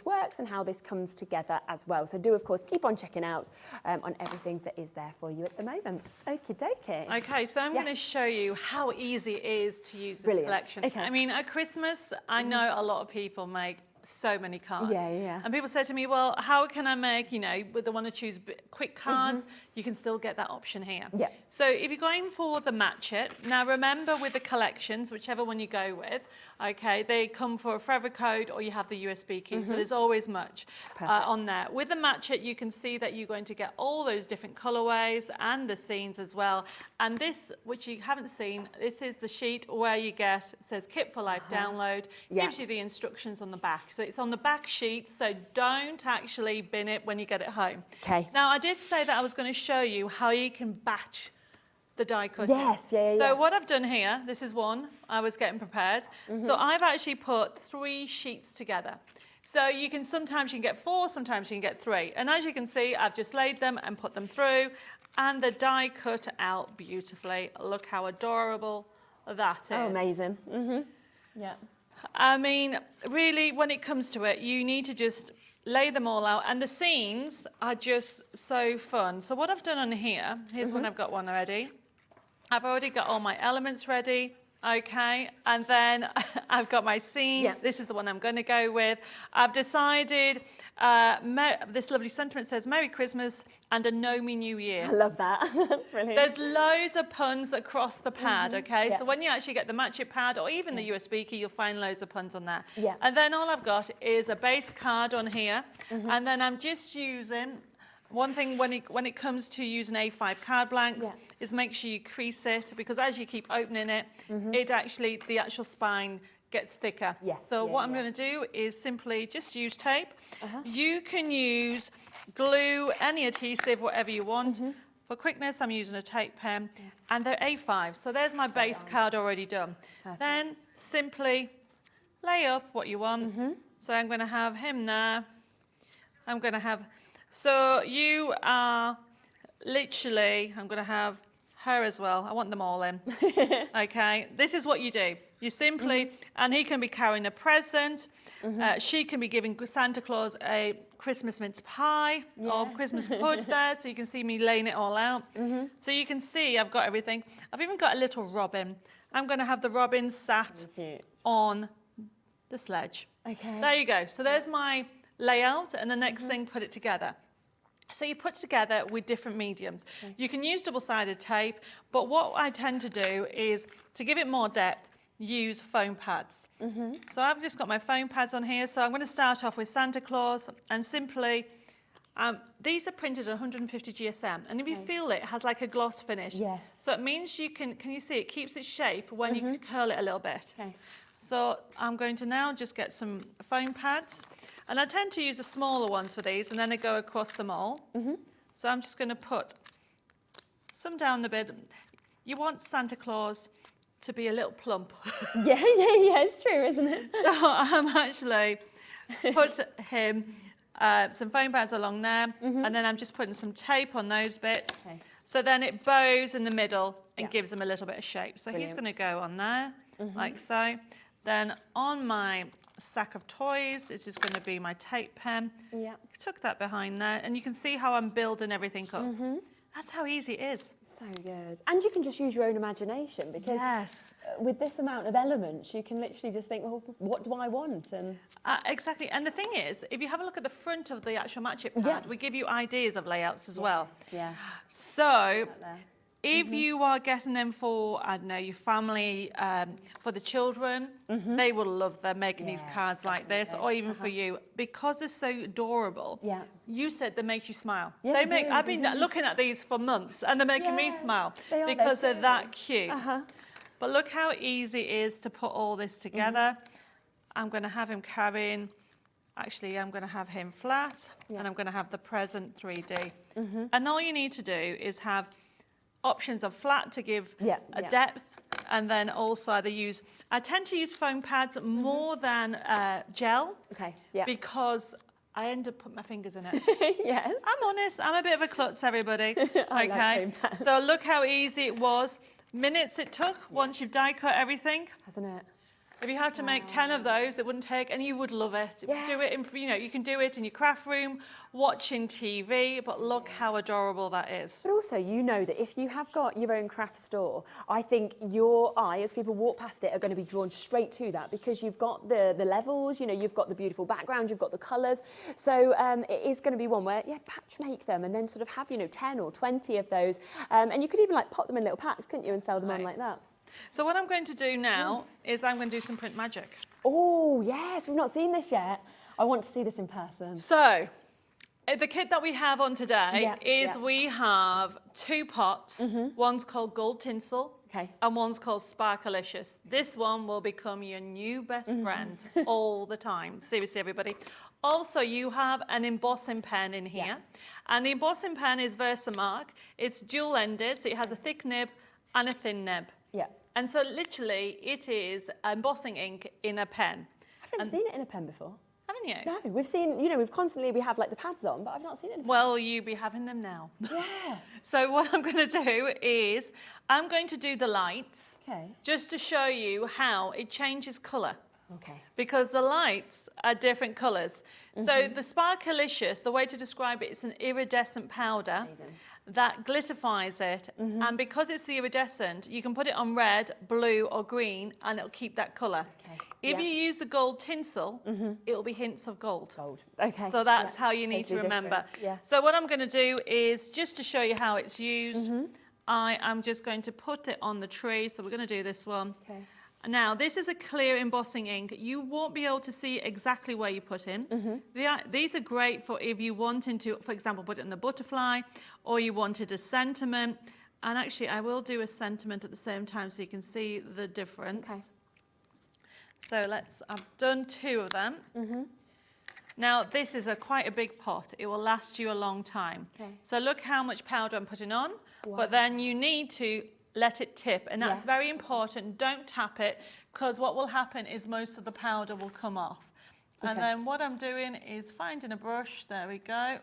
works and how this comes together as well. So do, of course, keep on checking out on everything that is there for you at the moment. Okie dokie. Okay, so I'm going to show you how easy it is to use this collection. Okay. I mean, at Christmas, I know a lot of people make so many cards. Yeah. And people say to me, well, how can I make, would they want to choose quick cards? You can still get that option here. Yeah. So if you're going for the match it, now remember with the collections, whichever one you go with, okay, they come for a forever code or you have the USB key. So there's always much on there. With the match it, you can see that you're going to get all those different colorways and the scenes as well. And this, which you haven't seen, this is the sheet where you get, it says Kit for Life download, gives you the instructions on the back. So it's on the back sheet, so don't actually bin it when you get it home. Okay. Now, I did say that I was going to show you how you can batch the die cutting. Yes, yeah. So what I've done here, this is one, I was getting prepared. So I've actually put 3 sheets together. So sometimes you can get 4, sometimes you can get 3. And as you can see, I've just laid them and put them through, and the die cut out beautifully. Look how adorable that is. Oh, amazing. Yeah. I mean, really, when it comes to it, you need to just lay them all out. And the scenes are just so fun. So what I've done on here, here's when I've got one ready. I've already got all my elements ready. Okay, and then I've got my scene. Yeah. This is the one I'm going to go with. I've decided, this lovely sentiment says, Merry Christmas and a Know Me New Year. I love that. That's brilliant. There's loads of puns across the pad, okay? Yeah. So when you actually get the Match It pad or even the USB key, you'll find loads of puns on there. Yeah. And then all I've got is a base card on here. And then I'm just using... One thing when it comes to using A5 card blanks is make sure you crease it, because as you keep opening it, the actual spine gets thicker. Yes. So what I'm going to do is simply just use tape. You can use glue, any adhesive, whatever you want. For quickness, I'm using a tape pen, and they're A5. So there's my base card already done. Perfect. Then simply lay up what you want. So I'm going to have him there. I'm going to have... So you are literally, I'm going to have her as well. I want them all in. Okay, this is what you do. You simply, and he can be carrying a present. She can be giving Santa Claus a Christmas mince pie or Christmas pud there. So you can see me laying it all out. So you can see I've got everything. I've even got a little robin. I'm going to have the robin sat on the sledge. Okay. There you go. So there's my layout, and the next thing, put it together. So you put together with different mediums. You can use double-sided tape, but what I tend to do is, to give it more depth, use foam pads. So I've just got my foam pads on here. So I'm going to start off with Santa Claus, and simply, these are printed at 150 GSM, and if you feel it has like a gloss finish. Yes. So it means you can you see it keeps its shape when you curl it a little bit. Okay. So I'm going to now just get some foam pads. And I tend to use the smaller ones for these, and then I go across them all. So I'm just going to put some down the bed. You want Santa Claus to be a little plump. Yeah, it's true, isn't it? So I'm actually put him some foam pads along there, and then I'm just putting some tape on those bits. Okay. So then it bows in the middle and gives them a little bit of shape. So he's Brilliant. going to go on there, like so. Then on my sack of toys, it's just going to be my tape pen. Yeah. Tuck that behind there, and you can see how I'm building everything up. That's how easy it is. So good. And you can just use your own imagination because Yes. with this amount of elements, you can literally just think, well, what do I want? And Exactly. And the thing is, if you have a look at the front of the actual match it pad, Yeah. we give you ideas of layouts as well. Yeah. So There. if you are getting them for, I don't know, your family, for the children, they will love them making these Yeah, cards like this, or even for you. Because they're so adorable, Yeah. you said they make you smile. Yeah, they they make. do, I've they been do. looking at these for months, and they're making me Yeah, smile they are, because they're they're that cute. Uh-huh. But look how easy it is to put all this together. I'm going to have him carrying. Actually, I'm going to have him flat, and I'm going to have the present 3D. And all you need to do is have options of flat to give a depth, and then also either use, I tend to use foam pads more than gel, Okay. Yeah. because I end up putting my fingers in it. Yes. I'm honest, I'm a bit of a klutz, everybody. I like Okay, foam pads. so look how easy it was. Minutes it took once you've die cut everything. Hasn't it? If you had to make 10 of those, it wouldn't take, and you would love it. Yeah. Do it in, you can do it in your craft room, watching TV, but look how adorable that is. But also, you know that if you have got your own craft store, I think your eye, as people walk past it, are going to be drawn straight to that because you've got the levels, you've got the beautiful background, you've got the colours. So it is going to be one where, patch make them and then sort of have, 10 or 20 of those. And you could even pop them in little packs, couldn't you, and sell them on like that. So what I'm going to do now is I'm going to do some print magic. Oh, yes, we've not seen this yet. I want to see this in person. So the kit that we have on today is Yeah. we have 2 pots. One's called Gold Tinsel. Okay. And one's called Sparkalicious. This one will become your new best friend all the time. Seriously, everybody. Also, you have an embossing pen in here. And the embossing pen is Versamark. It's dual-ended, so it has a thick nib and a thin nib. Yeah. And so literally it is embossing ink in a pen. I've never seen it in a pen before. Haven't you? No, we've seen, we have the pads on, but I've not seen it in a pen. Well, you be having them now. Yeah. So what I'm going to do is I'm going to do the lights Okay. just to show you how it changes colour. Okay. Because the lights are different colours. So the Sparkalicious, the way to describe it, it's an iridescent powder. Amazing. That glitterifies it, and because it's the iridescent, you can put it on red, blue or green and it'll keep that colour. Okay. If you use the gold tinsel, it'll be hints of gold. Gold. Okay. So that's how you need to Totally remember. different. Yeah. So what I'm going to do is, just to show you how it's used, I am just going to put it on the tree. So we're going to do this one. Okay. Now, this is a clear embossing ink. You won't be able to see exactly where you put in. These are great for if you wanted to, for example, put it in a butterfly, or you wanted a sentiment. And actually, I will do a sentiment at the same time so you can see the difference. Okay. So I've done 2 of them. Now, this is quite a big pot. It will last you a long time. Okay. So look how much powder I'm putting on, but then you need to let it tip, and that's very important. Don't tap it, because what will happen is most of the powder will come off. And then what I'm doing is finding a brush. There we go.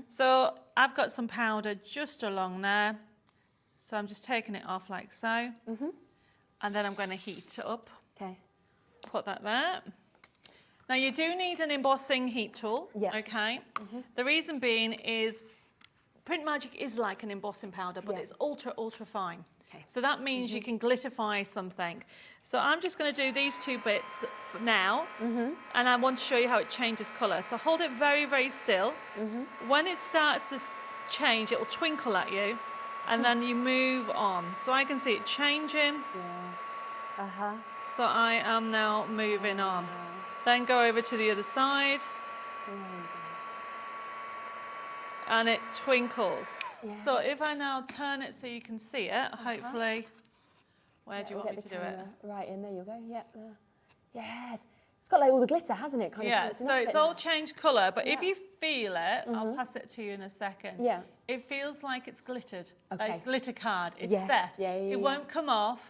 So I've got some powder just along there. So I'm just taking it off like so. And then I'm going to heat it up. Okay. Put that there. Now you do need an embossing heat tool, okay? The reason being is Print Magic is like an embossing powder, but it's ultra, ultra fine. Okay. So that means you can glitterify something. So I'm just going to do these 2 bits now, and I want to show you how it changes colour. So hold it very, very still. When it starts to change, it will twinkle at you, and then you move on. So I can see it changing. Yeah. So I am now moving on. Then go over to the other side. And it twinkles. Yeah. So if I now turn it so you can see it, hopefully, where do you want me to do it? Right in there you go. Yep. Yes. It's got all the glitter, hasn't it? Yeah, so it's all changed colour, but if you feel it, I'll pass it to you in a second. Yeah. It feels like it's glittered, Okay. a glitter card. It's Yes. set. Yeah. It won't come off,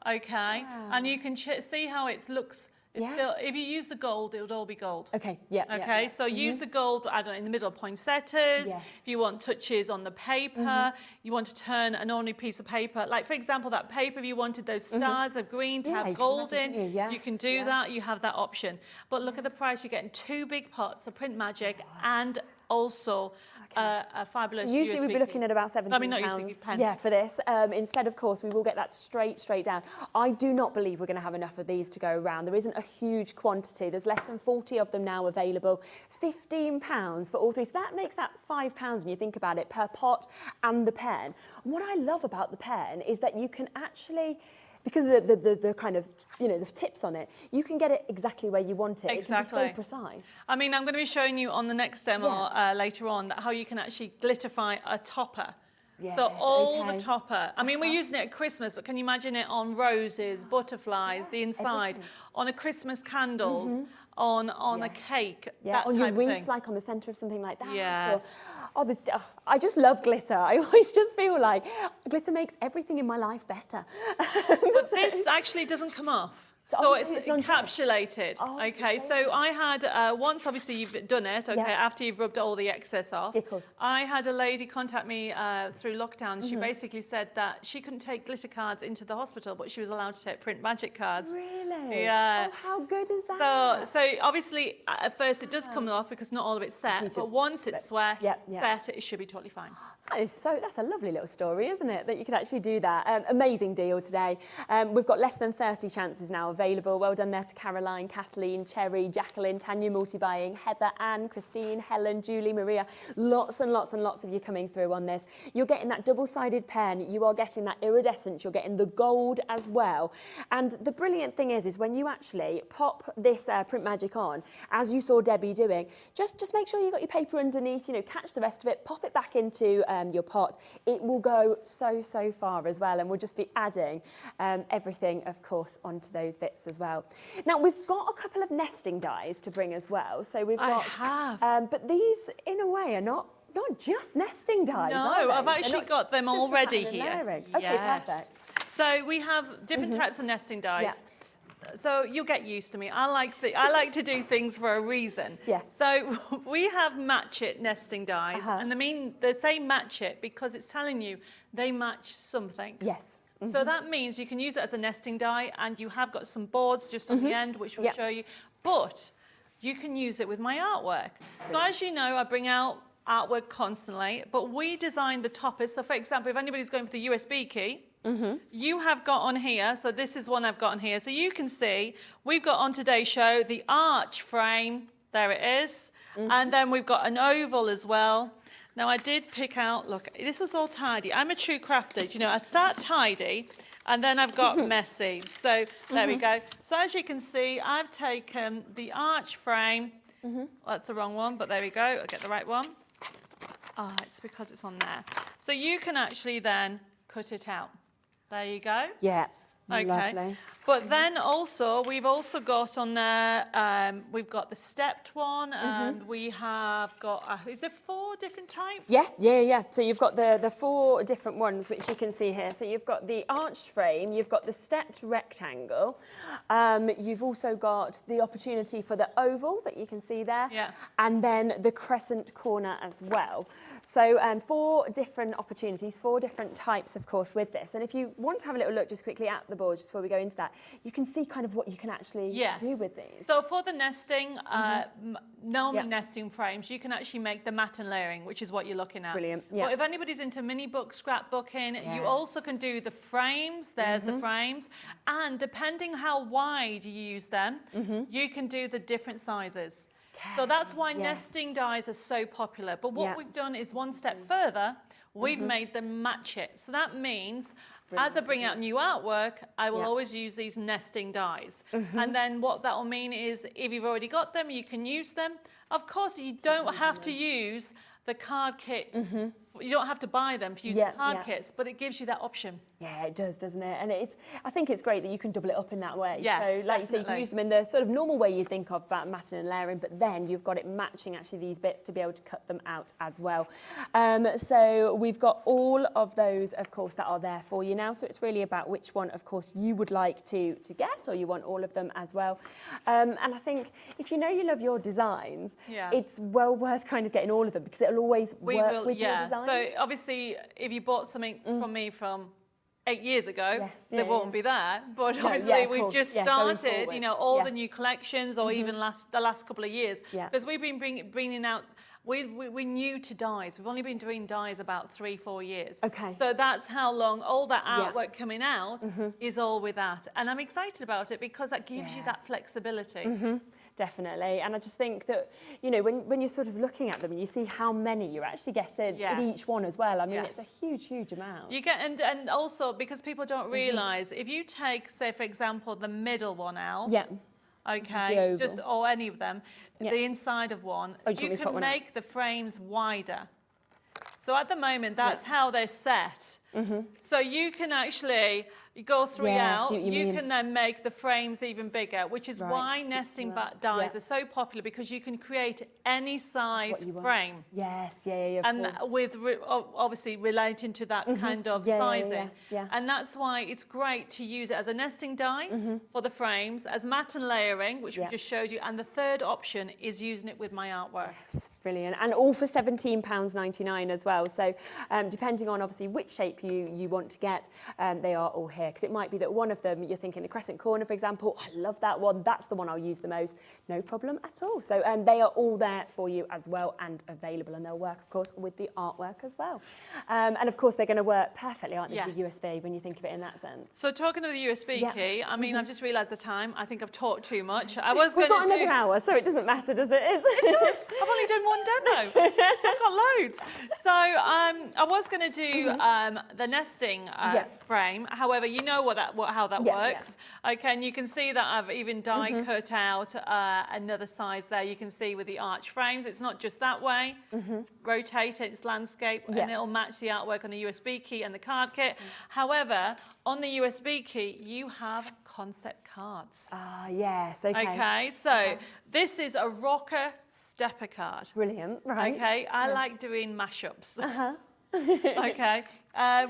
okay? Wow. And you can see how it looks It's still, if you use the gold, it would all be gold. Okay, yeah. Okay, so use the gold, I don't know, in the middle of poinsettias. Yes. If you want touches on the paper, you want to turn an ordinary piece of paper, like for example, that paper, if you wanted those stars of green to Yeah, you have can gold imagine, in, yes, you can do that, you have that option. But look at the price, you're getting 2 big pots of Print Magic and also a fabulous So usually USB we'd be looking key. at about £17. I mean, not USB key, pen. Yeah, for this. Instead, of course, we will get that straight down. I do not believe we're going to have enough of these to go around. There isn't a huge quantity. There's less than 40 of them now available. £15 for all 3. So that makes that £5 when you think about it, per pot and the pen. And what I love about the pen is that you can actually, because of the kind of, you know, the tips on it, you can get it exactly where you want it. Exactly. It can be so precise. I mean, I'm going to be showing you on the next demo later on how you can actually glitterify a topper. Yes, So all the okay. topper. I mean, we're using it at Christmas, but can you imagine it on roses, butterflies, the inside, everything. on a Christmas candles, on a cake, Yeah, that on your type of wreath, thing. like on the centre of something like that. Yes. I just love glitter. I always just feel like glitter makes everything in my life better. But this actually doesn't come off. So it's non-stick. encapsulated. Oh, it's Okay, the so same. I had, once obviously you've done it, okay, Yeah. after you've rubbed all the excess off. Yeah, of course. I had a lady contact me through lockdown. She basically said that she couldn't take glitter cards into the hospital, but she was allowed to take Print Magic cards. Really? Yeah. Oh, how good is that? So obviously at first it does come off because not all of it's need set, to but once it's set, it should be totally fine. That's a lovely little story, isn't it? That you can actually do that. Amazing deal today. We've got less than 30 chances now available. Well done there to Caroline, Kathleen, Cherry, Jacqueline, Tanya multi-buying, Heather, Anne, Christine, Helen, Julie, Maria. Lots and lots and lots of you coming through on this. You're getting that double-sided pen. You are getting that iridescent. You're getting the gold as well. And the brilliant thing is when you actually pop this Print Magic on, as you saw Debbie doing, just make sure you've got your paper underneath, you know, catch the rest of it, pop it back into your pot. It will go so far as well, and we'll just be adding everything, of course, onto those bits as well. Now, we've got a couple of nesting dies to bring as well. So we've got, but these, in a way, are not just nesting dies. No, I've actually got them already here. Okay, yes. perfect. So we have different types of nesting dies. Yeah. So you'll get used to me. I like to do things for a reason. Yeah. So we have match it nesting dies, and they say match it because it's telling you they match something. Yes. So that means you can use it as a nesting die, and you have got some boards just on the end, which we'll show you. But you can use it with my artwork. So as you know, I bring out artwork constantly, but we designed the toppers. So for example, if anybody's going for the USB key, you have got on here, so this is one I've got on here. So you can see we've got on today's show the arch frame, there it is. And then we've got an oval as well. Now I did pick out, look, this was all tidy. I'm a true crafter, you know, I start tidy and then I've got messy. So there we go. So as you can see, I've taken the arch frame. That's the wrong one, but there we go, I'll get the right one. Oh, it's because it's on there. So you can actually then cut it out. There you go. Yeah. Okay. Lovely. But then also, we've also got on there, we've got the stepped one, and we have got, is there 4 different types? Yeah. So you've got the 4 different ones, which you can see here. So you've got the arched frame, you've got the stepped rectangle, you've also got the opportunity for the oval that you can see there, and then the crescent corner as well. So 4 different opportunities, 4 different types, of course, with this. And if you want to have a little look just quickly at the board, just before we go into that, you can see kind of what you can actually do with these. So for the nesting, normally nesting frames, you can actually make the mat and layering, which is what you're looking at. Brilliant. But if anybody's into mini book, scrapbooking, you also can do the frames. There's the frames. And depending how wide you use them, you can do the different sizes. So that's why nesting dies are so popular. But what we've done is one step further, we've made them match it. So that means as I bring out new artwork, I will always use these nesting dies. And then what that will mean is if you've already got them, you can use them. Of course, you don't have to use the card kits you don't have to buy them for using card kits, but it gives you that option. Yeah, it does, doesn't it? And I think it's great that you can double it up in that way. Yes, so like you say, you can use them in the sort of normal way you think of that matting and layering, but then you've got it matching actually these bits to be able to cut them out as well. So we've got all of those, of course, that are there for you now. So it's really about which one, of course, you would like to get, or you want all of them as well. And I think if you know you love your designs, it's well worth kind of getting all of them, because it'll always work with your designs. So obviously, if you bought something from me from 8 years ago, they won't be there. But obviously, we've just started, you know, all the new collections, or even the last couple of years, because we've been bringing out. We're new to dyes. We've only been doing dyes about 3-4 years. Okay. So that's how long all that artwork coming out is all with that. And I'm excited about it because that gives you that flexibility. Definitely. And I just think that, you know, when you're sort of looking at them and you see how many you're actually getting in each one as well, I mean, it's a huge, huge amount. You get, and also because people don't realise, if you take, say, for example, the middle one out, okay, just, or any of them, the inside of one, you can make the frames wider. So at the moment, that's how they're set. So you can actually go 3 out, you can then make the frames even bigger, which is why nesting dies are so popular, because you can create any size frame. And with obviously relating to that kind of sizing. And that's why it's great to use it as a nesting die for the frames, as matte and layering, which we just showed you. And the third option is using it with my artwork. Yes, brilliant. And all for £17.99 as well. So depending on obviously which shape you want to get, they are all here. Because it might be that one of them, you're thinking the crescent corner, for example, I love that one, that's the one I'll use the most. No problem at all. So they are all there for you as well, and available, and they'll work, of course, with the artwork as well. And of course, they're going to work perfectly, aren't they, with USB, when you think of it in that sense. So talking of the USB key, I mean, I've just realised the time. I think I've talked too much. I was going to We've got another hour, so it doesn't matter, does it? It does. I've only done one demo. I've got loads. So I was going to do the nesting frame. However, you know how that works. Okay, and you can see that I've even die cut out another size there. You can see with the arch frames, it's not just that way. Rotate it, it's landscape, and it'll match the artwork on the USB key and the card kit. However, on the USB key, you have concept cards. Ah, yes, okay. Okay, so this is a rocker stepper card. Brilliant, right. Okay, I like doing mashups. Okay,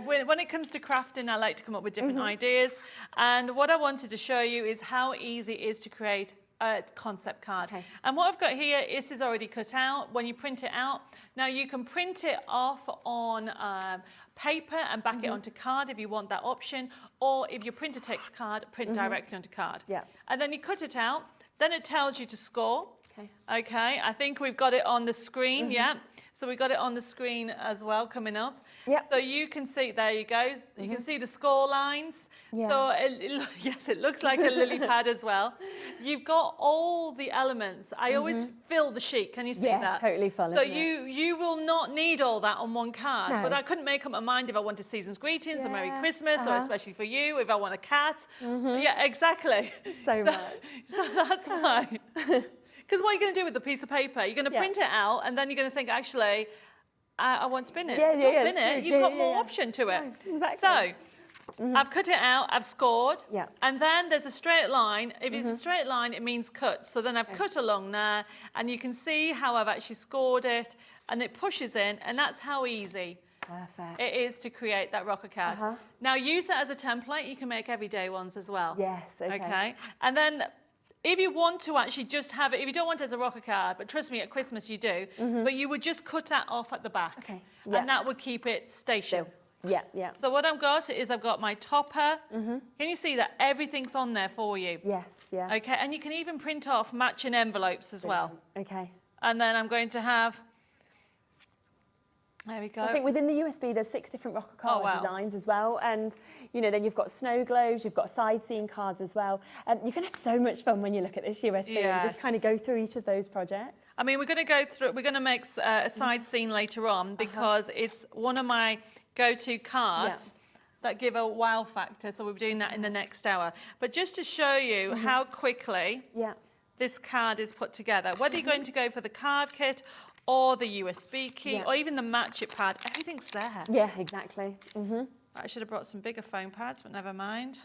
when it comes to crafting, I like to come up with different ideas, and what I wanted to show you is how easy it is to create a concept card. And what I've got here is already cut out. When you print it out, now you can print it off on paper and back it onto card if you want that option, or if your printer takes card, print directly onto card. And then you cut it out, then it tells you to score. Okay, I think we've got it on the screen, so we got it on the screen as well coming up. So you can see, there you go, you can see the score lines. So yes, it looks like a lily pad as well. You've got all the elements. I always fill the sheet, can you see that? Yeah, totally full. So you will not need all that on one card, but I couldn't make up my mind if I wanted season's greetings or Merry Christmas, or especially for you, if I want a cat. Yeah, exactly. So much. So that's why. Because what are you going to do with the piece of paper? You're going to print it out, and then you're going to think, actually, I want to spin it. Don't spin it. You've got more option to it. No, exactly. So I've cut it out, I've scored, and then there's a straight line. If it's a straight line, it means cut. So then I've cut along there, and you can see how I've actually scored it, and it pushes in, and that's how easy it is to create that rocker card. Now, use it as a template. You can make everyday ones as well. Yes, okay. And then if you want to actually just have it, if you don't want it as a rocker card, but trust me, at Christmas you do, but you would just cut that off at the back. And that would keep it stationary. So what I've got is I've got my topper. Can you see that everything's on there for you? Yes, Okay, and you can even print off matching envelopes as well. Okay. And then I'm going to have, there we go. I think within the USB there's 6 different rocker card designs as well, and you know, then you've got snow globes, you've got side scene cards as well. You can have so much fun when you look at this USB and just kind of go through each of those projects. I mean, we're going to go through, we're going to make a side scene later on, because it's one of my go-to cards that give a wow factor, so we'll be doing that in the next hour. But just to show you how quickly this card is put together, whether you're going to go for the card kit or the USB key, or even the match it pad. Everything's there. Yeah, exactly. I should have brought some bigger foam pads, but never mind.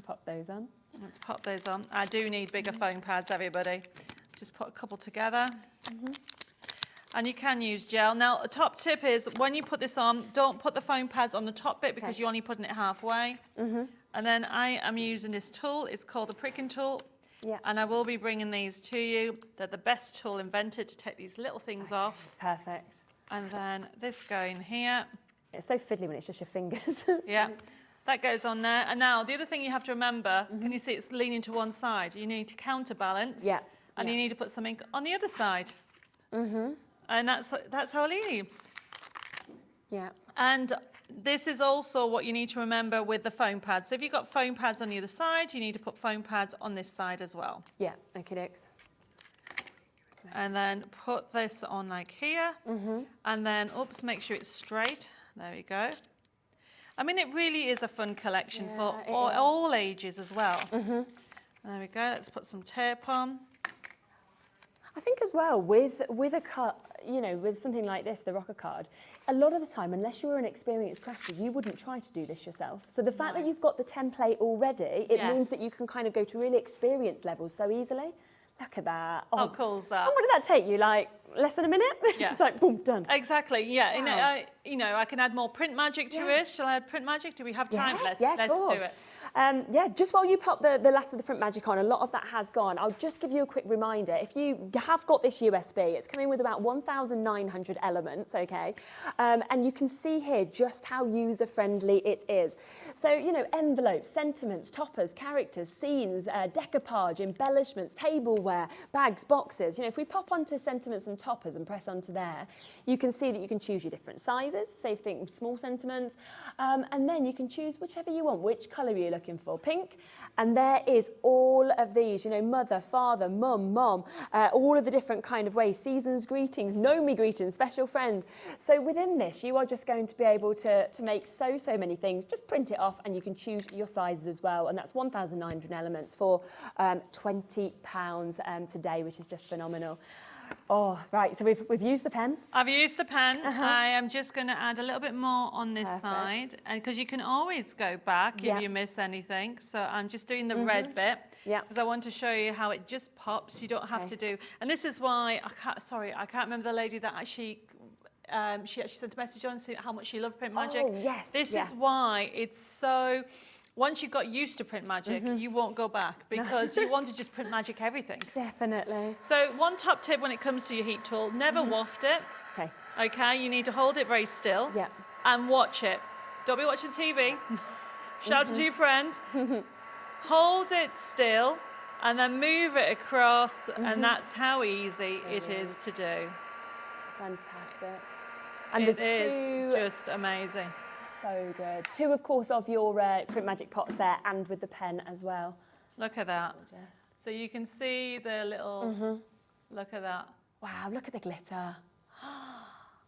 Pop those on. Let's pop those on. I do need bigger foam pads, everybody. Just put a couple together. And you can use gel. Now, a top tip is when you put this on, don't put the foam pads on the top bit because you're only putting it halfway. And then I am using this tool. It's called a pricking tool. Yeah. And I will be bringing these to you. They're the best tool invented to take these little things off. Perfect. And then this going here. It's so fiddly when it's just your fingers. Yeah. That goes on there. And now the other thing you have to remember, can you see it's leaning to one side? You need to counterbalance. Yeah. And you need to put something on the other side. And that's how easy. Yeah. And this is also what you need to remember with the foam pads. So if you've got foam pads on the other side, you need to put foam pads on this side as well. Yeah, okay, dokes. And then put this on like here. And then, oops, make sure it's straight. There we go. I mean, it really is a fun collection for all ages as well. There we go. Let's put some tape on. I think as well, with a cut, you know, with something like this, the rocker card, a lot of the time, unless you're an experienced crafter, you wouldn't try to do this yourself. So the fact that you've got the template already, it means that you can kind of go to really experienced levels so easily. Look at that. How cool is that? And what did that take you, like, less than a minute? Just like, boom, done. Exactly, yeah. Wow. I can add more print magic to it. Shall I add print magic? Do we have time? Yes, Let's do it. Just while you pop the last of the print magic on, a lot of that has gone. I'll just give you a quick reminder. If you have got this USB, it's coming with about 1,900 elements, okay? And you can see here just how user-friendly it is. So, you know, envelopes, sentiments, toppers, characters, scenes, decoupage, embellishments, tableware, bags, boxes. You know, if we pop onto sentiments and toppers and press onto there, you can see that you can choose your different sizes. Say, think small sentiments. And then you can choose whichever you want, which colour you're looking for, pink. And there is all of these, you know, mother, father, mum, mom, all of the different kind of ways, seasons greetings, know me greetings, special friend. So within this, you are just going to be able to make so many things. Just print it off and you can choose your sizes as well. And that's 1,900 elements for £20 today, which is just phenomenal. Oh, right, so we've used the pen. I've used the pen. I am just going to add a little bit more on this side, and because you can always go back if you miss anything. So I'm just doing the red bit because I want to show you how it just pops. You don't have to do, and this is why I can't remember the lady that actually. She actually sent a message on saying how much she loved print magic. Oh, yes. This is why it's so. Once you've got used to print magic, you won't go back because you want to just print magic everything. Definitely. So one top tip when it comes to your heat tool, never waft it. Okay. Okay, you need to hold it very still and watch it. Don't be watching TV. Shout to your friends. Hold it still and then move it across and that's how easy it is to do. It's fantastic. And It there's is just amazing. So good. Two, of course, of your print magic pots there and with the pen as well. Look at that. Gorgeous. So you can see the little, look at that. Wow, look at the glitter.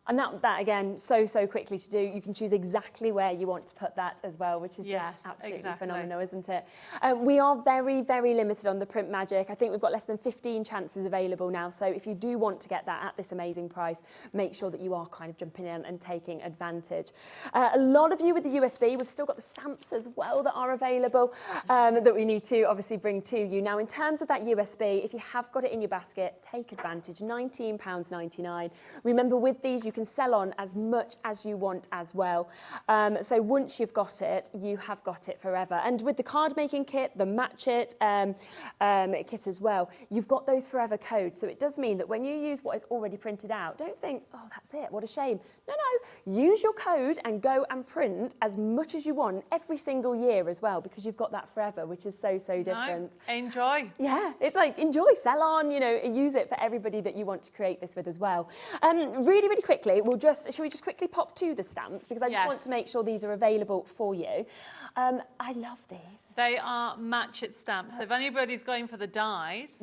And that again, so quickly to do. You can choose exactly where you want to put that as well, which is just absolutely phenomenal, isn't it? We are very limited on the print magic. I think we've got less than 15 chances available now. So if you do want to get that at this amazing price, make sure that you are kind of jumping in and taking advantage. A lot of you with the USB, we've still got the stamps as well that are available that we need to obviously bring to you. Now, in terms of that USB, if you have got it in your basket, take advantage, £19.99. Remember, with these, you can sell on as much as you want as well. So once you've got it, you have got it forever. And with the card making kit, the match it kit as well, you've got those forever codes. So it does mean that when you use what is already printed out, don't think, oh, that's it, what a shame. No, use your code and go and print as much as you want every single year as well, because you've got that forever, which is so different. No, enjoy. Yeah, it's like enjoy, sell on, you know, use it for everybody that you want to create this with as well. Really quickly, shall we just quickly pop to the stamps, because I just want to make sure these are available for you. I love these. They are match it stamps. So if anybody's going for the dies,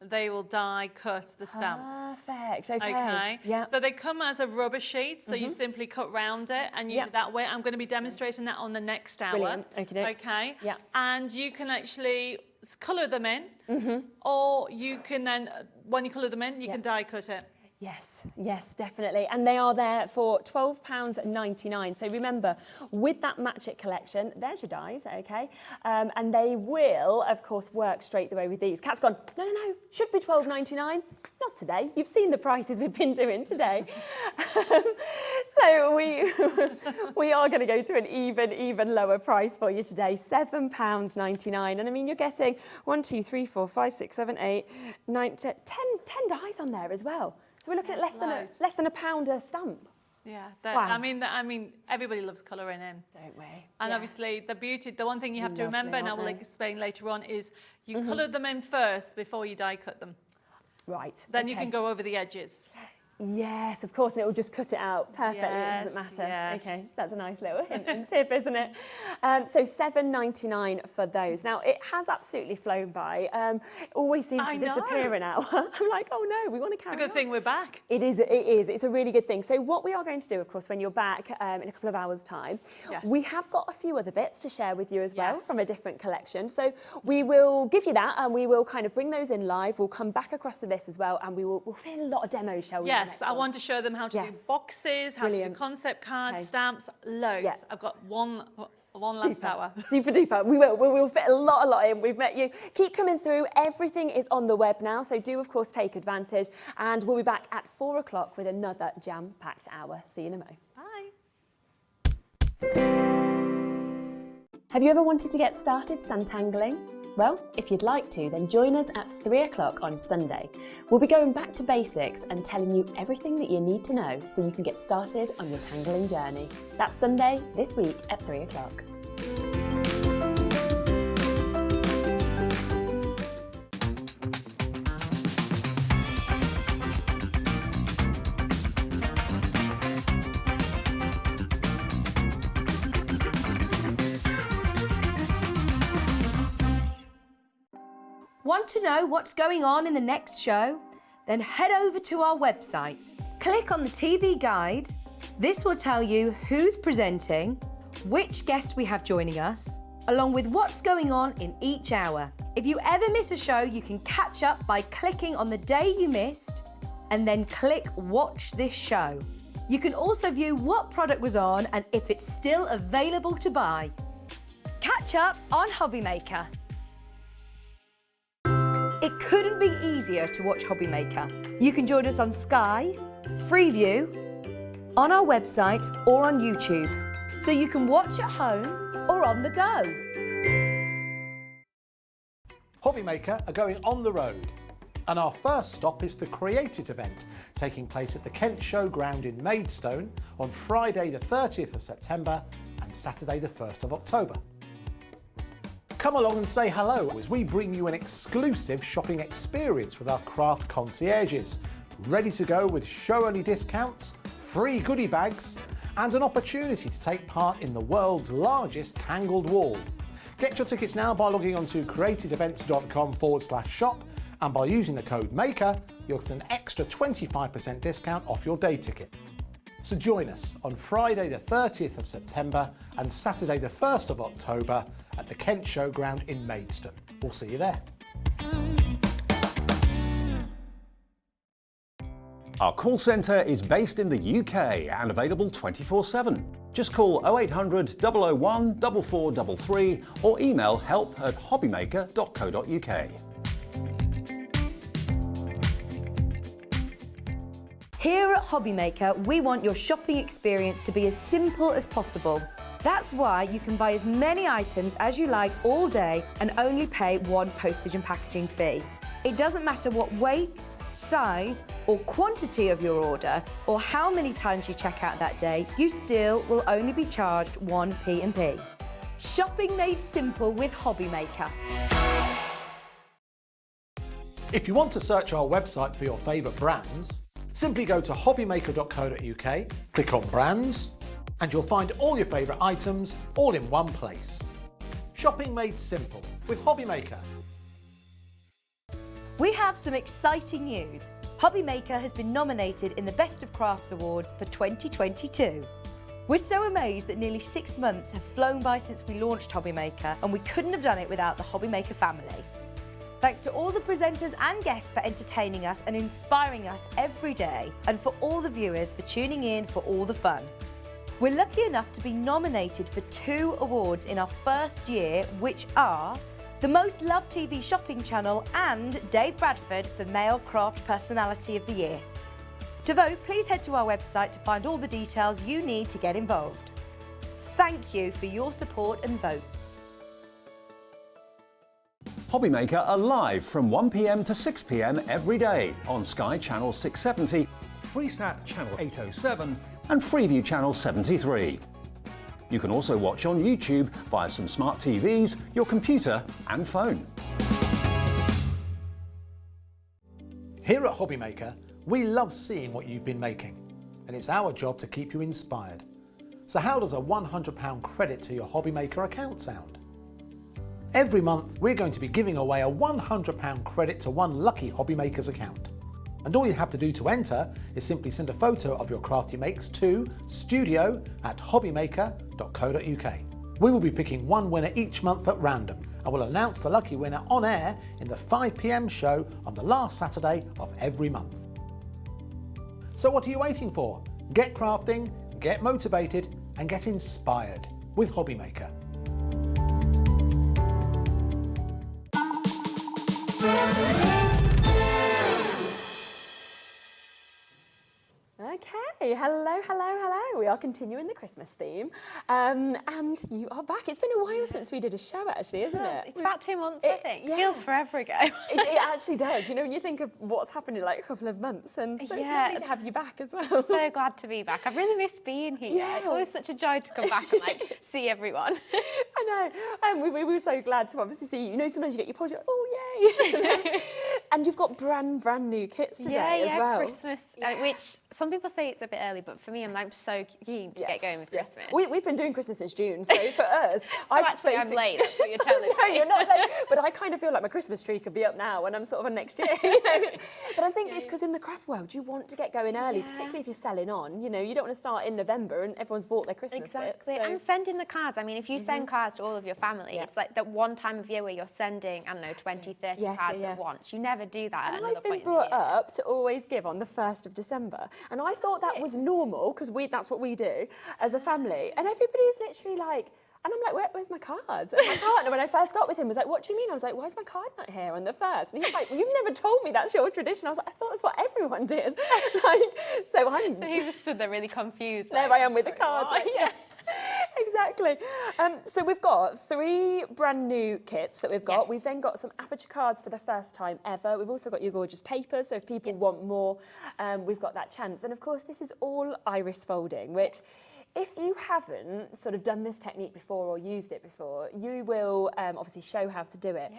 they will die cut the stamps. Perfect. Okay. Yeah. So they come as a rubber sheet, so you simply cut round it and use it that way. I'm going to be demonstrating that on the next hour. Brilliant. Okay. Yeah. And you can actually colour them in, or you can then, when you colour them in, you can die cut it. Yes, yes, definitely. And they are there for £12.99. So remember, with that Match It collection, there's your dies, okay? And they will, of course, work straight the way with these. Kat's gone, no, should be £12.99. Not today. You've seen the prices we've been doing today. So we are going to go to an even lower price for you today, £7.99. And I mean, you're getting 1, 2, 3, 4, 5, 6, 7, 8, 9, 10 dies on there as well. So we're looking at less than a £1 a stamp. Yeah, Wow. I mean, everybody loves colouring in, don't we? and Yes. obviously the one thing you have to Lovely, remember, and I aren't will they? explain later on, is you colour them in first before you die cut them. Right. Then you okay. can go over the edges. Yes, of course, and it will just cut it out perfectly. Yes, It doesn't matter. yes. Okay, that's a nice little hint and tip, isn't it? So £7.99 for those. Now, it has absolutely flown by. It always seems I to disappear know. an hour. I'm like, oh no, we want to carry It's a good on. thing we're back. It is. It's a really good thing. So what we are going to do, of course, when you're back in a couple of hours' time, Yes. we have got a few other bits to share with you as well Yes. from a different collection. So we will give you that, and we will kind of bring those in live. We'll come back across to this as well, and we'll fit a lot of demos, shall we? in the Yes, next I one? want to show them how to do Yes. boxes, how to Brilliant. do concept cards, Okay. stamps, loads. Yeah. I've got one last hour. Super duper. We will fit a lot in. We've met you. Keep coming through. Everything is on the web now, so do, of course, take advantage. And we'll be back at 4 o'clock with another jam-packed hour. See you in a mo. Bye. Have you ever wanted to get started tangling? Well, if you'd like to, then join us at 3 o'clock on Sunday. We'll be going back to basics and telling you everything that you need to know so you can get started on your tangling journey. That's Sunday this week at 3 o'clock. Want to know what's going on in the next show? Then head over to our website. Click on the TV guide. This will tell you who's presenting, which guest we have joining us, along with what's going on in each hour. If you ever miss a show, you can catch up by clicking on the day you missed and then click Watch This Show. You can also view what product was on and if it's still available to buy. Catch up on Hobby Maker. It couldn't be easier to watch Hobby Maker. You can join us on Sky, Freeview, on our website or on YouTube, so you can watch at home or on the go. Hobby Maker are going on the road, and our first stop is the Create It event, taking place at the Kent Showground in Maidstone on Friday the 30th of September and Saturday the 1st of October. Come along and say hello as we bring you an exclusive shopping experience with our craft concierges, ready to go with show-only discounts, free goodie bags and an opportunity to take part in the world's largest tangled wall. Get your tickets now by logging on to creativeevents.com/shop, and by using the code MAKER you'll get an extra 25% discount off your day ticket. So join us on Friday the 30th of September and Saturday the 1st of October at the Kent Showground in Maidstone. We'll see you there. Our call centre is based in the UK and available 24/7. Just call 0800 001 4433 or email help@hobbymaker.co.uk. Here at Hobby Maker, we want your shopping experience to be as simple as possible. That's why you can buy as many items as you like all day and only pay one postage and packaging fee. It doesn't matter what weight, size or quantity of your order or how many times you check out that day, you still will only be charged one P&P. Shopping made simple with Hobby Maker. If you want to search our website for your favourite brands, simply go to hobbymaker.co.uk, click on brands, and you'll find all your favourite items all in one place. Shopping made simple with Hobby Maker. We have some exciting news. Hobby Maker has been nominated in the Best of Crafts Awards for 2022. We're so amazed that nearly 6 months have flown by since we launched Hobby Maker, and we couldn't have done it without the Hobby Maker family. Thanks to all the presenters and guests for entertaining us and inspiring us every day, and for all the viewers for tuning in for all the fun. We're lucky enough to be nominated for 2 awards in our first year, which are the Most Loved TV Shopping Channel and Dave Bradford for Male Craft Personality of the Year. To vote, please head to our website to find all the details you need to get involved. Thank you for your support and votes. Hobbymaker are live from 1 p.m. to 6 p.m. every day on Sky Channel 670, Freesat Channel 807, and Freeview Channel 73. You can also watch on YouTube via some smart TVs, your computer and phone. Here at Hobbymaker, we love seeing what you've been making, and it's our job to keep you inspired. So how does a £100 credit to your Hobbymaker account sound? Every month, we're going to be giving away a £100 credit to one lucky Hobbymaker's account. And all you have to do to enter is simply send a photo of your craft you makes to studio@hobbymaker.co.uk. We will be picking one winner each month at random, and we'll announce the lucky winner on air in the 5 p.m. show on the last Saturday of every month. So what are you waiting for? Get crafting, get motivated, and get inspired with Hobbymaker. Okay, hello. We are continuing the Christmas theme, and you are back. It's been a while since we did a show, actually, isn't it? It's about 2 months, I think. Yeah. Feels forever ago. It actually does. You know, when you think of what's happened in like a couple of months, and so it's lovely to have you back as well. So glad to be back. I've really missed being here. Yeah. It's always such a joy to come back and like see everyone. I know, and we were so glad to obviously see you. You know, sometimes you get your pods, you're like, oh yay! And you've got brand new kits today as well. Christmas, which some people say it's a bit early, but for me, I'm so keen to get going with Christmas. We've been doing Christmas since June, so for us, I'm late. That's what you're telling me. No, you're not late. But I kind of feel like my Christmas tree could be up now, and I'm sort of on next year. You know? But I think it's because in the craft world, you want to get going early, particularly if you're selling on. You know, you don't want to start in November and everyone's bought their Christmas Exactly. bits, so. And sending the cards. I mean, if you send cards to all of your family, it's like that one time of year where you're sending, I don't know, 20, 30 cards at once. You never do that at another point in the year. I've been brought up to always give on the 1st of December, and I thought that was normal because that's what we do as a family. And everybody's literally like, and I'm like, where's my cards? And my partner, when I first got with him, was like, what do you mean? I was like, why is my card not here on the 1st? And he was like, well, you've never told me that's your tradition. I was like, I thought that's what everyone did. So he was stood there really confused. There I am with the cards. Yeah. Exactly. So we've got 3 brand new kits that we've got. Yes. We've then got some Aperture cards for the first time ever. We've also got your gorgeous papers, so if people want more, we've got that chance. And of course, this is all iris folding, which if you haven't sort of done this technique before or used it before, you will obviously show how to do it.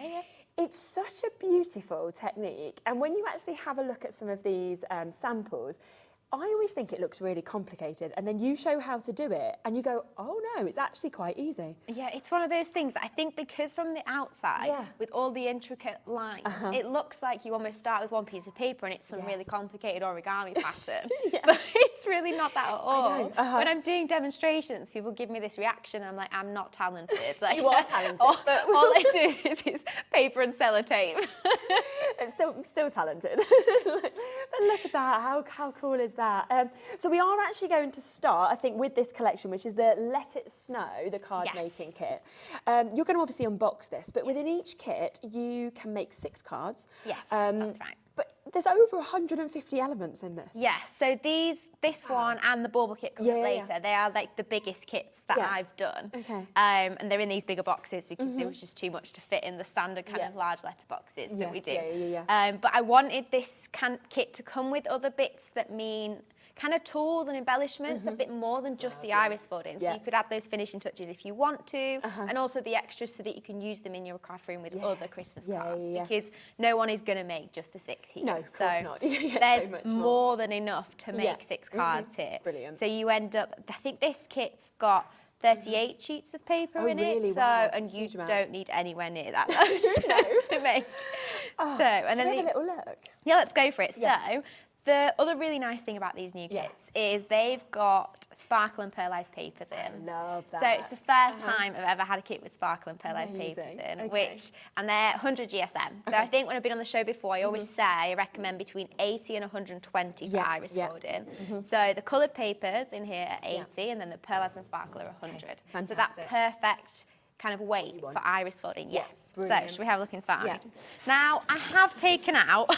It's such a beautiful technique. And when you actually have a look at some of these samples, I always think it looks really complicated, and then you show how to do it and you go, oh no, it's actually quite easy. Yeah, it's one of those things that I think because from the outside, with all the intricate lines, it looks like you almost start with one piece of paper and it's some really complicated origami pattern. But it's really not that at all. When I'm doing demonstrations, people give me this reaction, I'm like, I'm not talented. Like, you are talented. all I do is paper and sellotape. It's still talented. But look at that, how cool is that? So we are actually going to start, I think, with this collection, which is the Let It Snow, the card making kit. You're going to obviously unbox this, but within each kit, you can make 6 cards. Yes, that's right. But there's over 150 elements in this. Yes, so this one and the Bauble kit coming up later, they are like the biggest kits that I've done. Okay. And they're in these bigger boxes because there was just too much to fit in the standard kind of large letter boxes that we do. But I wanted this kit to come with other bits that mean kind of tools and embellishments, a bit more than just the iris folding. So you could add those finishing touches if you want to, and also the extras so that you can use them in your craft room with other Christmas cards, because no one is going to make just the 6 here. No, of course not. There's more than enough to make 6 cards here. Brilliant. So you end up, I think this kit's got 38 sheets of paper in it, so and you don't need anywhere near that much to make. And and then have a little look. let's go for it. Yes. So The other really nice thing about these new kits is they've got sparkle and pearlized papers in. I love that. So it's the first time I've ever had a kit with sparkle and pearlized papers in, and they're 100 GSM. So I think when I've been on the show before, I always say I recommend between 80 and 120 for iris folding. So the coloured papers in here are 80, and then the pearlized and sparkle are 100. Fantastic. So that's perfect kind of weight for iris folding, yes. So should we have a look inside? Yeah. Now, I have taken out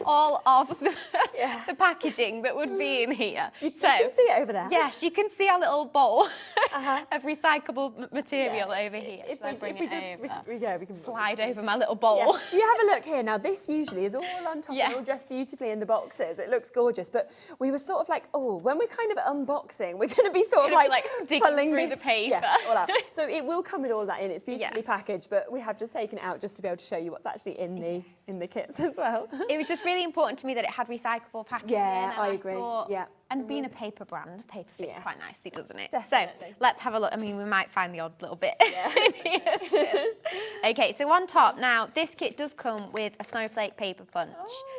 all of the packaging that would be in here. You can see it over there. Yes, you can see our little bowl of recyclable material over here. Should I bring it over? We can slide over my little bowl. You have a look here. Now, this usually is all on top and all dressed beautifully in the boxes. It looks gorgeous. But we were sort of like, oh, when we're kind of unboxing, we're going to be sort of like digging pulling through the paper. All out. So it will come with all that in. It's beautifully packaged, but we have just taken it out just to be able to show you what's actually in the kits as well. It was just really important to me that it had recyclable packaging. Yeah, and I agree. And being a paper brand, paper fits quite nicely, doesn't it? Definitely. So let's have a look. I mean, we might find the odd little bit in here still. Okay, so on top, now this kit does come with a snowflake paper punch,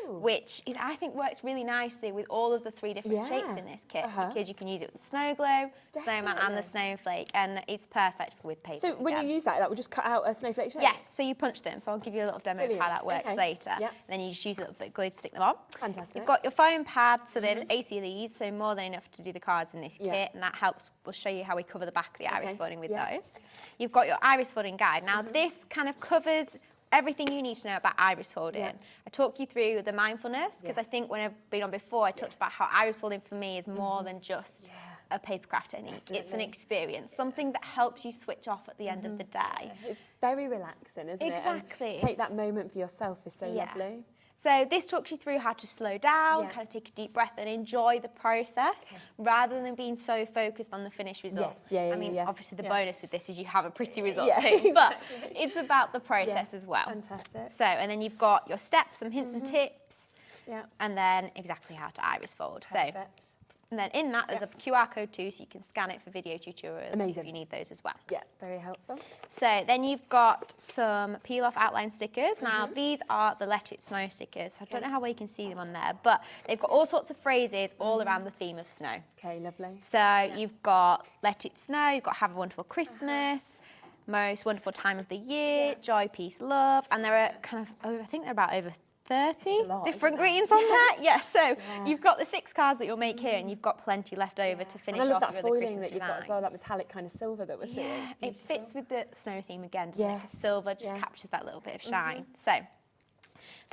which is, I think, works really nicely with all of the 3 different shapes in this kit, because you can use it with the snow globe, snowman and the snowflake, and it's perfect with paper. So when you use that will just cut out a snowflake shape? Yes, so you punch them. So I'll give you a little demo of how that works later. And then you just use a little bit of glue to stick them on. Fantastic. You've got your foam pad, so there's 80 of these, so more than enough to do the cards in this kit, and that helps. We'll show you how we cover the back of the iris folding with those. You've got your iris folding guide. Now this kind of covers everything you need to know about iris folding. I talk you through the mindfulness, because I think when I've been on before, I talked about how iris folding for me is more than just a papercraft technique. It's an experience, something that helps you switch off at the end of the day. It's very relaxing, isn't it? Exactly. And to take that moment for yourself is so lovely. So this talks you through how to slow down, kind of take a deep breath and enjoy the process rather than being so focused on the finished result. I mean, obviously the bonus with this is you have a pretty result too, but it's about the process as well. Fantastic. So, and then you've got your steps, some hints and tips, and then exactly how to iris fold. Perfect. So, and then in that, there's a QR code too, so you can scan it for video tutorials if you need those as well. Yeah, very helpful. So then you've got some peel-off outline stickers. Now, these are the Let It Snow stickers. I don't know how well you can see them on there, but they've got all sorts of phrases all around the theme of snow. Okay, lovely. So you've got Let It Snow, you've got Have a Wonderful Christmas, Most Wonderful Time of the Year, Joy, Peace, Love, and there are kind of, I think there are about over 30 different greetings on there. So you've got the 6 cards that you'll make here, and you've got plenty left over to finish off with the Christmas that you've got as well, that metallic kind of silver that we're seeing. Yeah, it fits with the snow theme again, doesn't it? Silver just captures that little bit of shine. So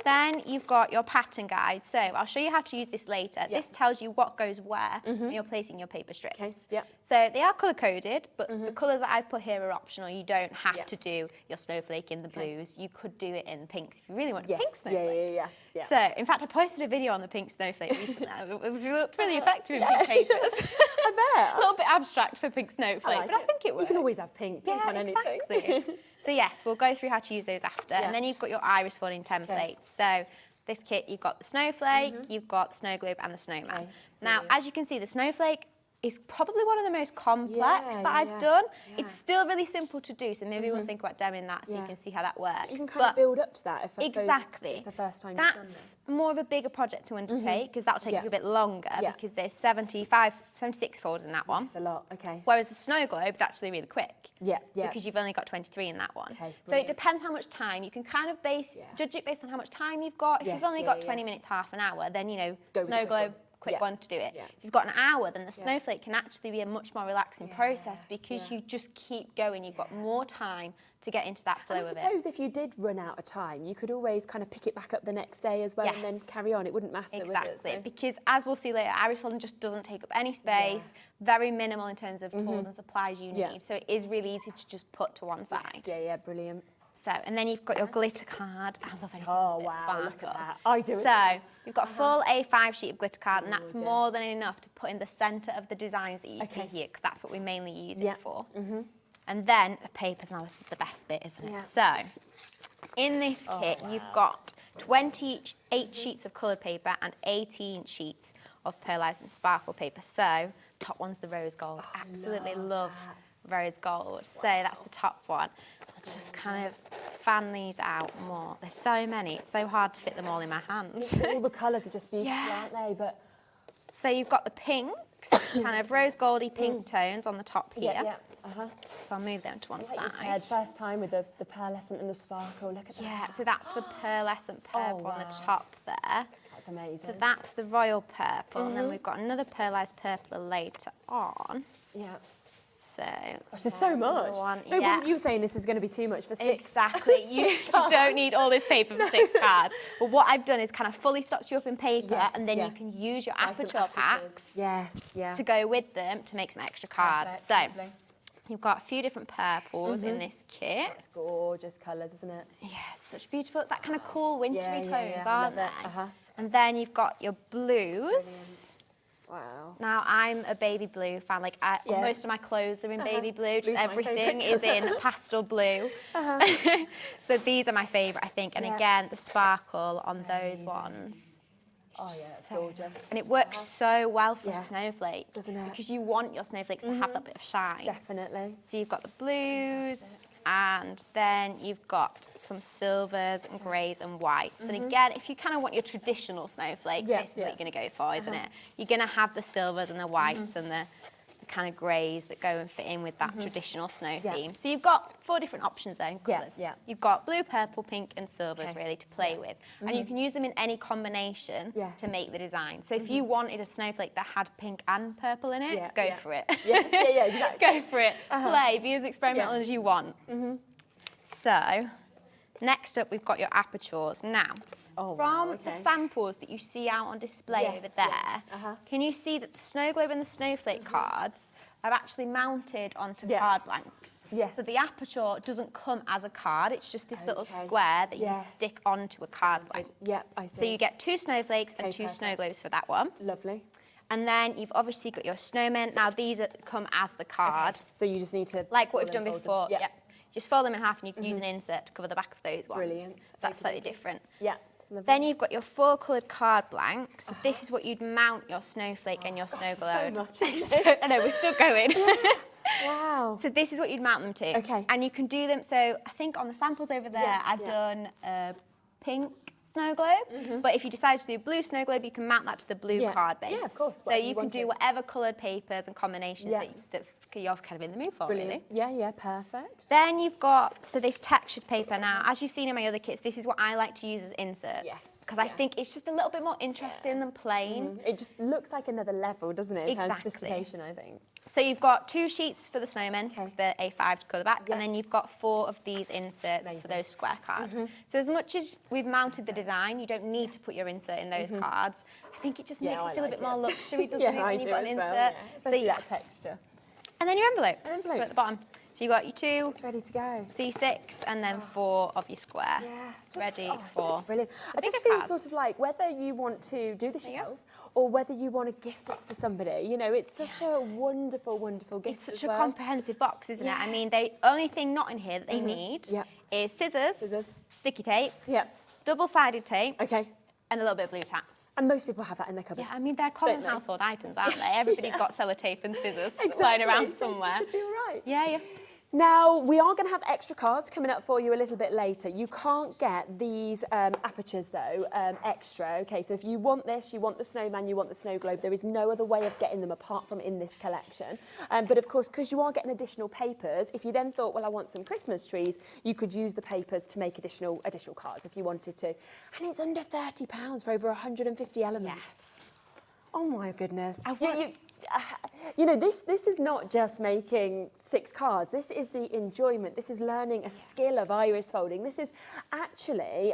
then you've got your pattern guide. So I'll show you how to use this later. This tells you what goes where when you're placing your paper strips. So they are colour-coded, but the colours that I've put here are optional. You don't have to do your snowflake in the blues. You could do it in pinks if you really want a pink snowflake. So, in fact, I posted a video on the pink snowflake recently. It was really effective in pink papers. I bet. A little bit abstract for pink snowflake, but I think it works. You can always have pink on anything. Exactly. So yes, we'll go through how to use those after. And then you've got your iris folding templates. So this kit, you've got the snowflake, you've got the snow globe and the snowman. Now, as you can see, the snowflake is probably one of the most complex that I've done. It's still really simple to do, so maybe we'll think about demoing that so you can see how that works. You can kind of build up to that if I suppose it's the first time you've done this. That's more of a bigger project to undertake, because that'll take you a bit longer, because there's 76 folds in that one. That's a lot, Whereas the snow globe is actually really quick. Because you've only got 23 in that one. So brilliant. it depends how much time. You can kind of judge it based on how much time you've got. If you've only got 20 minutes, half an hour, then, you know, snow globe, quick one to do it. If you've got an hour, then the snowflake can actually be a much more relaxing process, because you just keep going. You've got more time to get into that flow of it. I suppose if you did run out of time, you could always kind of pick it back up the next day as well and then carry on. It wouldn't matter, would it? So. Because as we'll see later, iris folding just doesn't take up any space, very minimal in terms of tools and supplies you need. So it is really easy to just put to one side. Brilliant. So, and then you've got your glitter card. I love anything with a bit of sparkle. Look at that. I do it. So, you've got a full A5 sheet of glitter card, and that's more than enough to put in the centre of the designs that you see here, because that's what we mainly use it for. And then the papers. Now, this is the best bit, isn't it? So, in this kit, you've got 28 sheets of coloured paper and 18 sheets of pearlized and sparkle paper. So, top one's the rose gold. Absolutely love rose gold. So that's the top one. I'll just kind of fan these out more. There's so many. It's so hard to fit them all in my hand. All the colours are just beautiful, aren't they? But so you've got the pinks, kind of rose goldy pink tones on the top here. yeah. So I'll move them to one Like side. you said, first time with the pearlescent and the sparkle. Look at that. Yeah, so that's the pearlescent purple on the top there. That's amazing. So that's the royal purple, and then we've got another pearlised purple later on. Yeah. So Gosh, there's so much. No wonder you were saying this is going to be too much for 6. Exactly. You don't need all this paper for 6 cards. But what I've done is kind of fully stocked you up in paper, and then you can use your aperture packs to go with them to make some extra cards. Perfect, so lovely. you've got a few different purples in this kit. It's gorgeous colours, isn't it? Yeah, such beautiful, that kind of cool wintry tones, Love aren't they? it. And then you've got your blues. Wow. Now, I'm a baby blue fan. Like, most of my clothes are in baby blue. Just Blue's my everything favourite is in pastel blue. So these are my favourite, I think. And again, the sparkle on those ones. Oh, yeah, it's gorgeous. And it works so well for snowflakes. Doesn't it? Because you want your snowflakes to have that bit of shine. Definitely. So you've got the blues, and then you've got some silvers and greys and whites. And again, if you kind of want your traditional snowflake, this is what you're going to go for, isn't it? You're going to have the silvers and the whites and the kind of greys that go and fit in with that traditional snow theme. So you've got 4 different options there in colours. You've got blue, purple, pink and silvers really to play with. And you can use them in any combination to make the design. So if you wanted a snowflake that had pink and purple in it, go for it. Exactly. Go for it. Play, be as experimental as you want. So next up we've got your apertures. Now, from the samples that you see out on display over there, can you see that the snow globe and the snowflake cards are actually mounted onto card blanks? Yes. So the aperture doesn't come as a card, it's just this little square that you stick onto a card blank. Yep, I see. So you get 2 snowflakes and 2 snow globes for that one. Lovely. And then you've obviously got your snowmen. Now these come as the card. So you just need to... Like what we've done fold them. before. Yep. Just fold them in half and you can use an insert to cover the back of those ones. Brilliant. So that's slightly different. Yeah. Lovely. Then you've got your 4 coloured card blanks. So this is what you'd mount your snowflake and your snow globe. So much. I know, we're still going. Wow. So this is what you'd mount them to. Okay. And you can do them, so I think on the samples over there, I've done a pink snow globe, but if you decide to do a blue snow globe, you can mount that to the blue card base. Yeah, of course. So you can do whatever coloured papers and combinations that you're kind of in the mood for, Brilliant. really. Yeah, perfect. Then you've got, so this textured paper now, as you've seen in my other kits, this is what I like to use as inserts. Yes. Because I think it's just a little bit more interesting than plain. It just looks like another level, doesn't it? In terms of Exactly. sophistication, I think. So you've got 2 sheets for the snowmen, the A5 to colour back, and then you've got 4 of these inserts for those square cards. So as much as we've mounted the design, you don't need to put your insert in those cards. I think it just makes it feel a bit more luxury, doesn't it, when you've got an insert? So that texture. And then your envelopes. So at the bottom. So you've got your 2, It's ready to go. C6, and then 4 of your square. Yeah, it's ready it's for brilliant. I just bigger feel cards. sort of like whether you want to do this yourself or whether you want to gift this to somebody. You know, it's such a wonderful, wonderful gift. It's such as a well. comprehensive box, isn't it? I mean, the only thing not in here that they need is scissors, sticky tape, double-sided tape, and a little bit of blue tack. And most people have that in their cupboard. Yeah, I mean, they're common household items, aren't they? Everybody's got sellotape and scissors lying around somewhere. Should be all right. Yeah. Now, we are going to have extra cards coming up for you a little bit later. You can't get these apertures, though, extra. OK, so if you want this, you want the snowman, you want the snow globe, there is no other way of getting them apart from in this collection. But, of course, because you are getting additional papers, if you then thought, well, I want some Christmas trees, you could use the papers to make additional cards if you wanted to. And it's under £30 for over 150 elements. Yes. Oh, my goodness. You know, this is not just making 6 cards. This is the enjoyment. This is learning a skill of iris folding. This is actually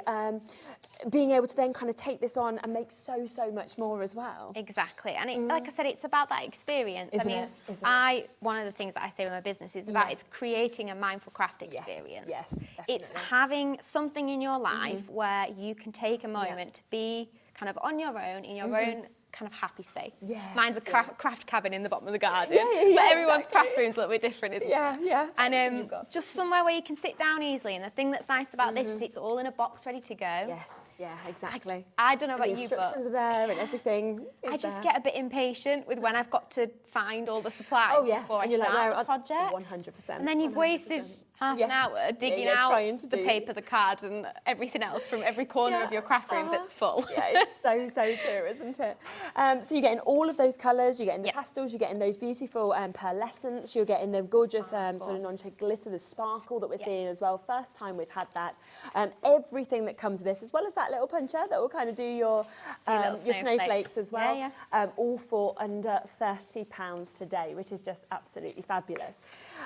being able to then kind of take this on and make so much more as well. Exactly. And it, like I said, it's about that experience. Isn't I mean, it? one of the things that I say with my business is about it's creating a mindful craft experience. Yes, It's definitely. having something in your life where you can take a moment to be kind of on your own, in your own kind of happy space. Yes, Mine's a craft cabin in the bottom of the garden. Yeah, but everyone's exactly. craft room's a little bit different, isn't it? Yeah. And just somewhere where you can sit down easily. And the thing that's nice about this is it's all in a box ready to go. Yes, yeah, exactly. I don't know about the you, but instructions are there and everything is I just there. get a bit impatient with when I've got to find all the supplies before I and you're like, start where the project. 100%. And then you've wasted half an hour digging out trying to the do- paper, the card, and everything else from every corner of your craft room that's full. Yeah, it's so true, isn't it? So you're getting all of those colours, you're getting the Yep. pastels, you're getting those beautiful pearlescents, you're getting the gorgeous sort of non-shade glitter, the sparkle that we're seeing as well. First time we've had that. Everything that comes with this, as well as that little puncher that will kind of do your snowflakes as well. Yeah. All for under £30 today, which is just absolutely fabulous.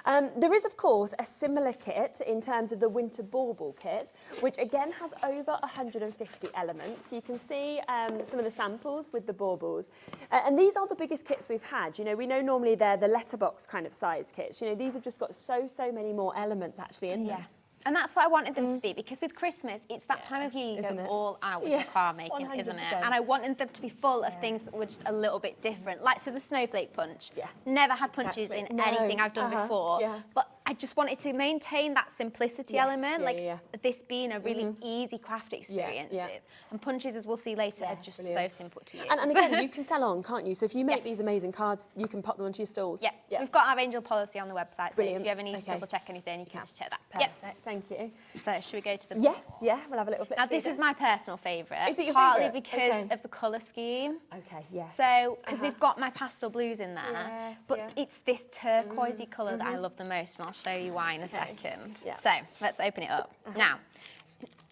There is, of course, a similar kit in terms of the winter bauble kit, which again has over 150 elements. You can see some of the samples with the baubles. And these are the biggest kits we've had. You know, we know normally they're the letterbox kind of size kits. You know, these have just got so many more elements actually in them. And that's what I wanted them to be, because with Christmas, it's that time of year you Isn't go it? all out with the card making, isn't it? 100%. And I wanted them to be full of things that were just a little bit different. Like, so the snowflake punch. Yeah. Never had punches Exactly. in No. anything I've done before. Yeah. But I just wanted to maintain that simplicity Yes, element, yeah, like yeah. this being a really easy craft experience. yeah. And punches, as we'll see later, Yeah, are just brilliant. so simple to use. And again, you can sell on, can't you? So if you make Yeah. these amazing cards, you can pop them onto your stalls. Yeah. We've got our angel policy on the website, so Brilliant. if you ever need to Okay. double check anything, you can just check that. Perfect, thank you. So should we go to the Yes, yeah, we'll have a little flip. Now, through this is my personal favourite. Is it your partly favourite? because Okay. of the colour scheme. Okay, yes. So, because we've got my pastel blues in there, Yes, but yeah. it's this turquoisey colour that I love the most, and I'll show you why in a second. Yeah. So, let's open it up. Now,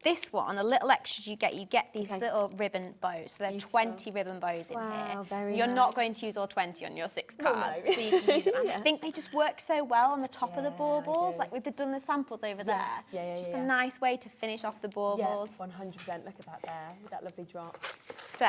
this one, the little extras you get these Okay. little ribbon bows. So there are Beautiful. 20 ribbon bows in Wow, here. very You're not nice. going to use all 20 on your 6 Well, cards, no. so you can use it. And Yeah. I think they just work so well on the top of the Yeah, I baubles, do. like we've done the samples over there. yeah, Just yeah. a nice way to finish off the Yeah, baubles. 100%. Look at that there, with that lovely drop. So,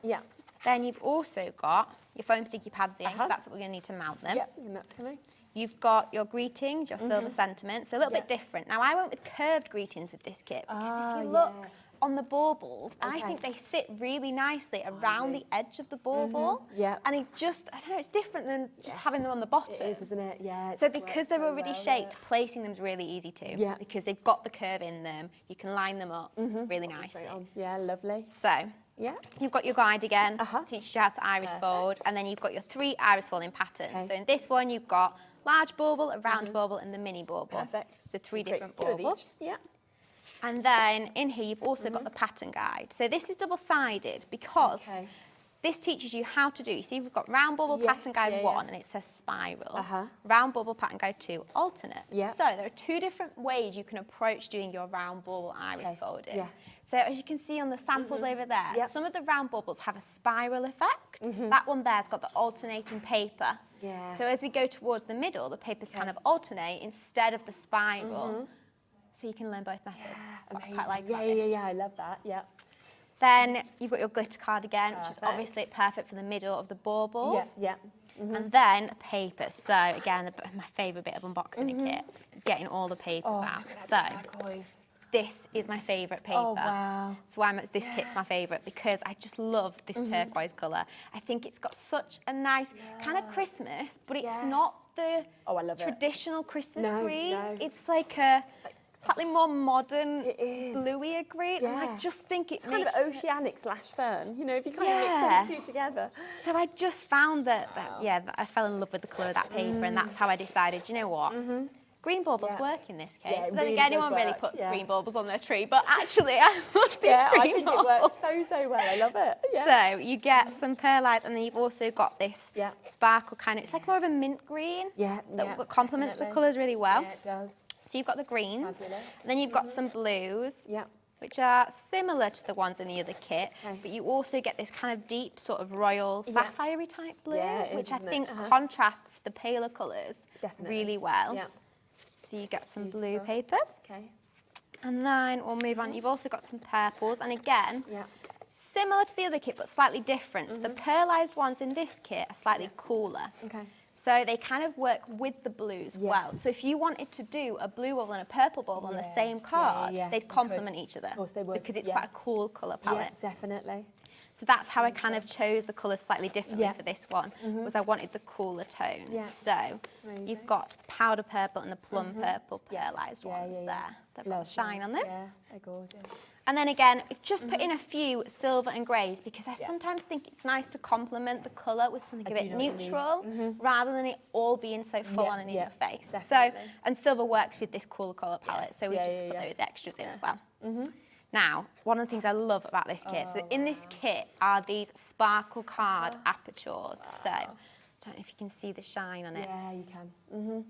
Yeah. then you've also got your foam sticky pads in, 'cause that's what we're going to need to mount them. Yeah, and that's coming. You've got your greetings, your silver sentiment, so a little bit different. Now, I went with curved greetings with this kit, because if you look on the baubles, I Okay. think they sit really nicely around the edge of the bauble. Yeah. And it just, I don't know, it's different than just having them on the bottom. It is, isn't it? Yeah. it So just because works they're so already well, shaped, yeah. placing them's really easy too. Yeah. Because they've got the curve in them. You can line them up really nicely. Straight on. Yeah, lovely. So, Yeah. you've got your guide again, Uh-huh. teaches you how to iris fold, and then you've got your 3 iris folding patterns. Okay. So in this one, you've got large bauble, a round bauble, and the mini bauble. Perfect. So 3 Great. different 2 of each. baubles. Yeah. And then in here, you've also got the pattern guide. So this is double-sided because Okay. this teaches you how to do. You see, we've got round bauble Yes, pattern guide yeah, 1, yeah. and it says spiral. Uh-huh. Round bauble pattern guide 2, alternate. Yeah. So there are 2 different ways you can approach doing your round bauble iris Okay, folding. yes. So as you can see on the samples over there, Yep. some of the round baubles have a spiral effect. That one there's got the alternating paper. Yes. So as we go towards the middle, the papers kind of alternate instead of the spiral. So you can learn both methods. That's what I quite like about this. Yeah, I love that. Yeah. Then you've got your glitter card again, which is Perfect. obviously perfect for the middle of the baubles. Yeah. And then paper. So again, my favourite bit of unboxing a kit is getting all the papers out. So this is my favourite paper. Oh, wow. That's why this kit's my favourite, because I just love this turquoise colour. I think it's got such a nice kind of Christmas, but it's not the Oh, I love it. traditional Christmas No, green. no. It's like a slightly more modern, It is. bluier green. And I Yeah. just think It's kind of oceanic / fern, you know, if you kind Yeah. of mix those 2 together. So I just found that that I fell in love with the colour of that paper, and that's how I decided, you know what? Green baubles Yeah. work in this case. Yeah, it I don't really think does anyone really work, puts yeah. green baubles on their tree, but actually I love these Yeah, green I think baubles. it works so well. I love it. Yeah. So you get some pearlites, and then you've also got this Yeah. sparkle kind of, it's like more of a mint green Yeah, that complements the definitely. colours really well. Yeah, it does. So you've got the greens, Fabulous. and then you've got some blues, Yeah. which are similar to the ones in the other kit, Okay. but you also get this kind of deep sort of royal sapphire type blue, Yeah, it is, which I isn't it? think contrasts the paler colours Definitely. really well. Yeah. So you get some blue Beautiful. papers, Okay. and then we'll move on. You've also got some purples, and again, Yeah. similar to the other kit, but slightly different. So the pearlised ones in this kit are slightly cooler. Okay. So they kind of work with the blues well. So if you wanted to do a blue bauble and a purple bauble on the same Yes, yeah, card, yeah, they'd you complement could. each other. Of course they would, Because it's yeah. quite a cool colour palette. Yeah, definitely. So that's how I kind of chose the colours slightly differently for this one, was I wanted the cooler tones. So you've got the powder purple and the plum purple pearlised ones there. They've got a shine on them. Yeah, they're gorgeous. And then again, we've just put in a few silver and greys because I sometimes think it's nice to complement the colour with something a bit neutral rather than it all being so full on and in your face. Definitely. So, and silver works with this cooler colour palette, so we just put those extras in as well. Now, one of the things I love about this kit, so in this kit are these sparkle card apertures. So, I don't know if you can see the shine on it. Yeah, you can.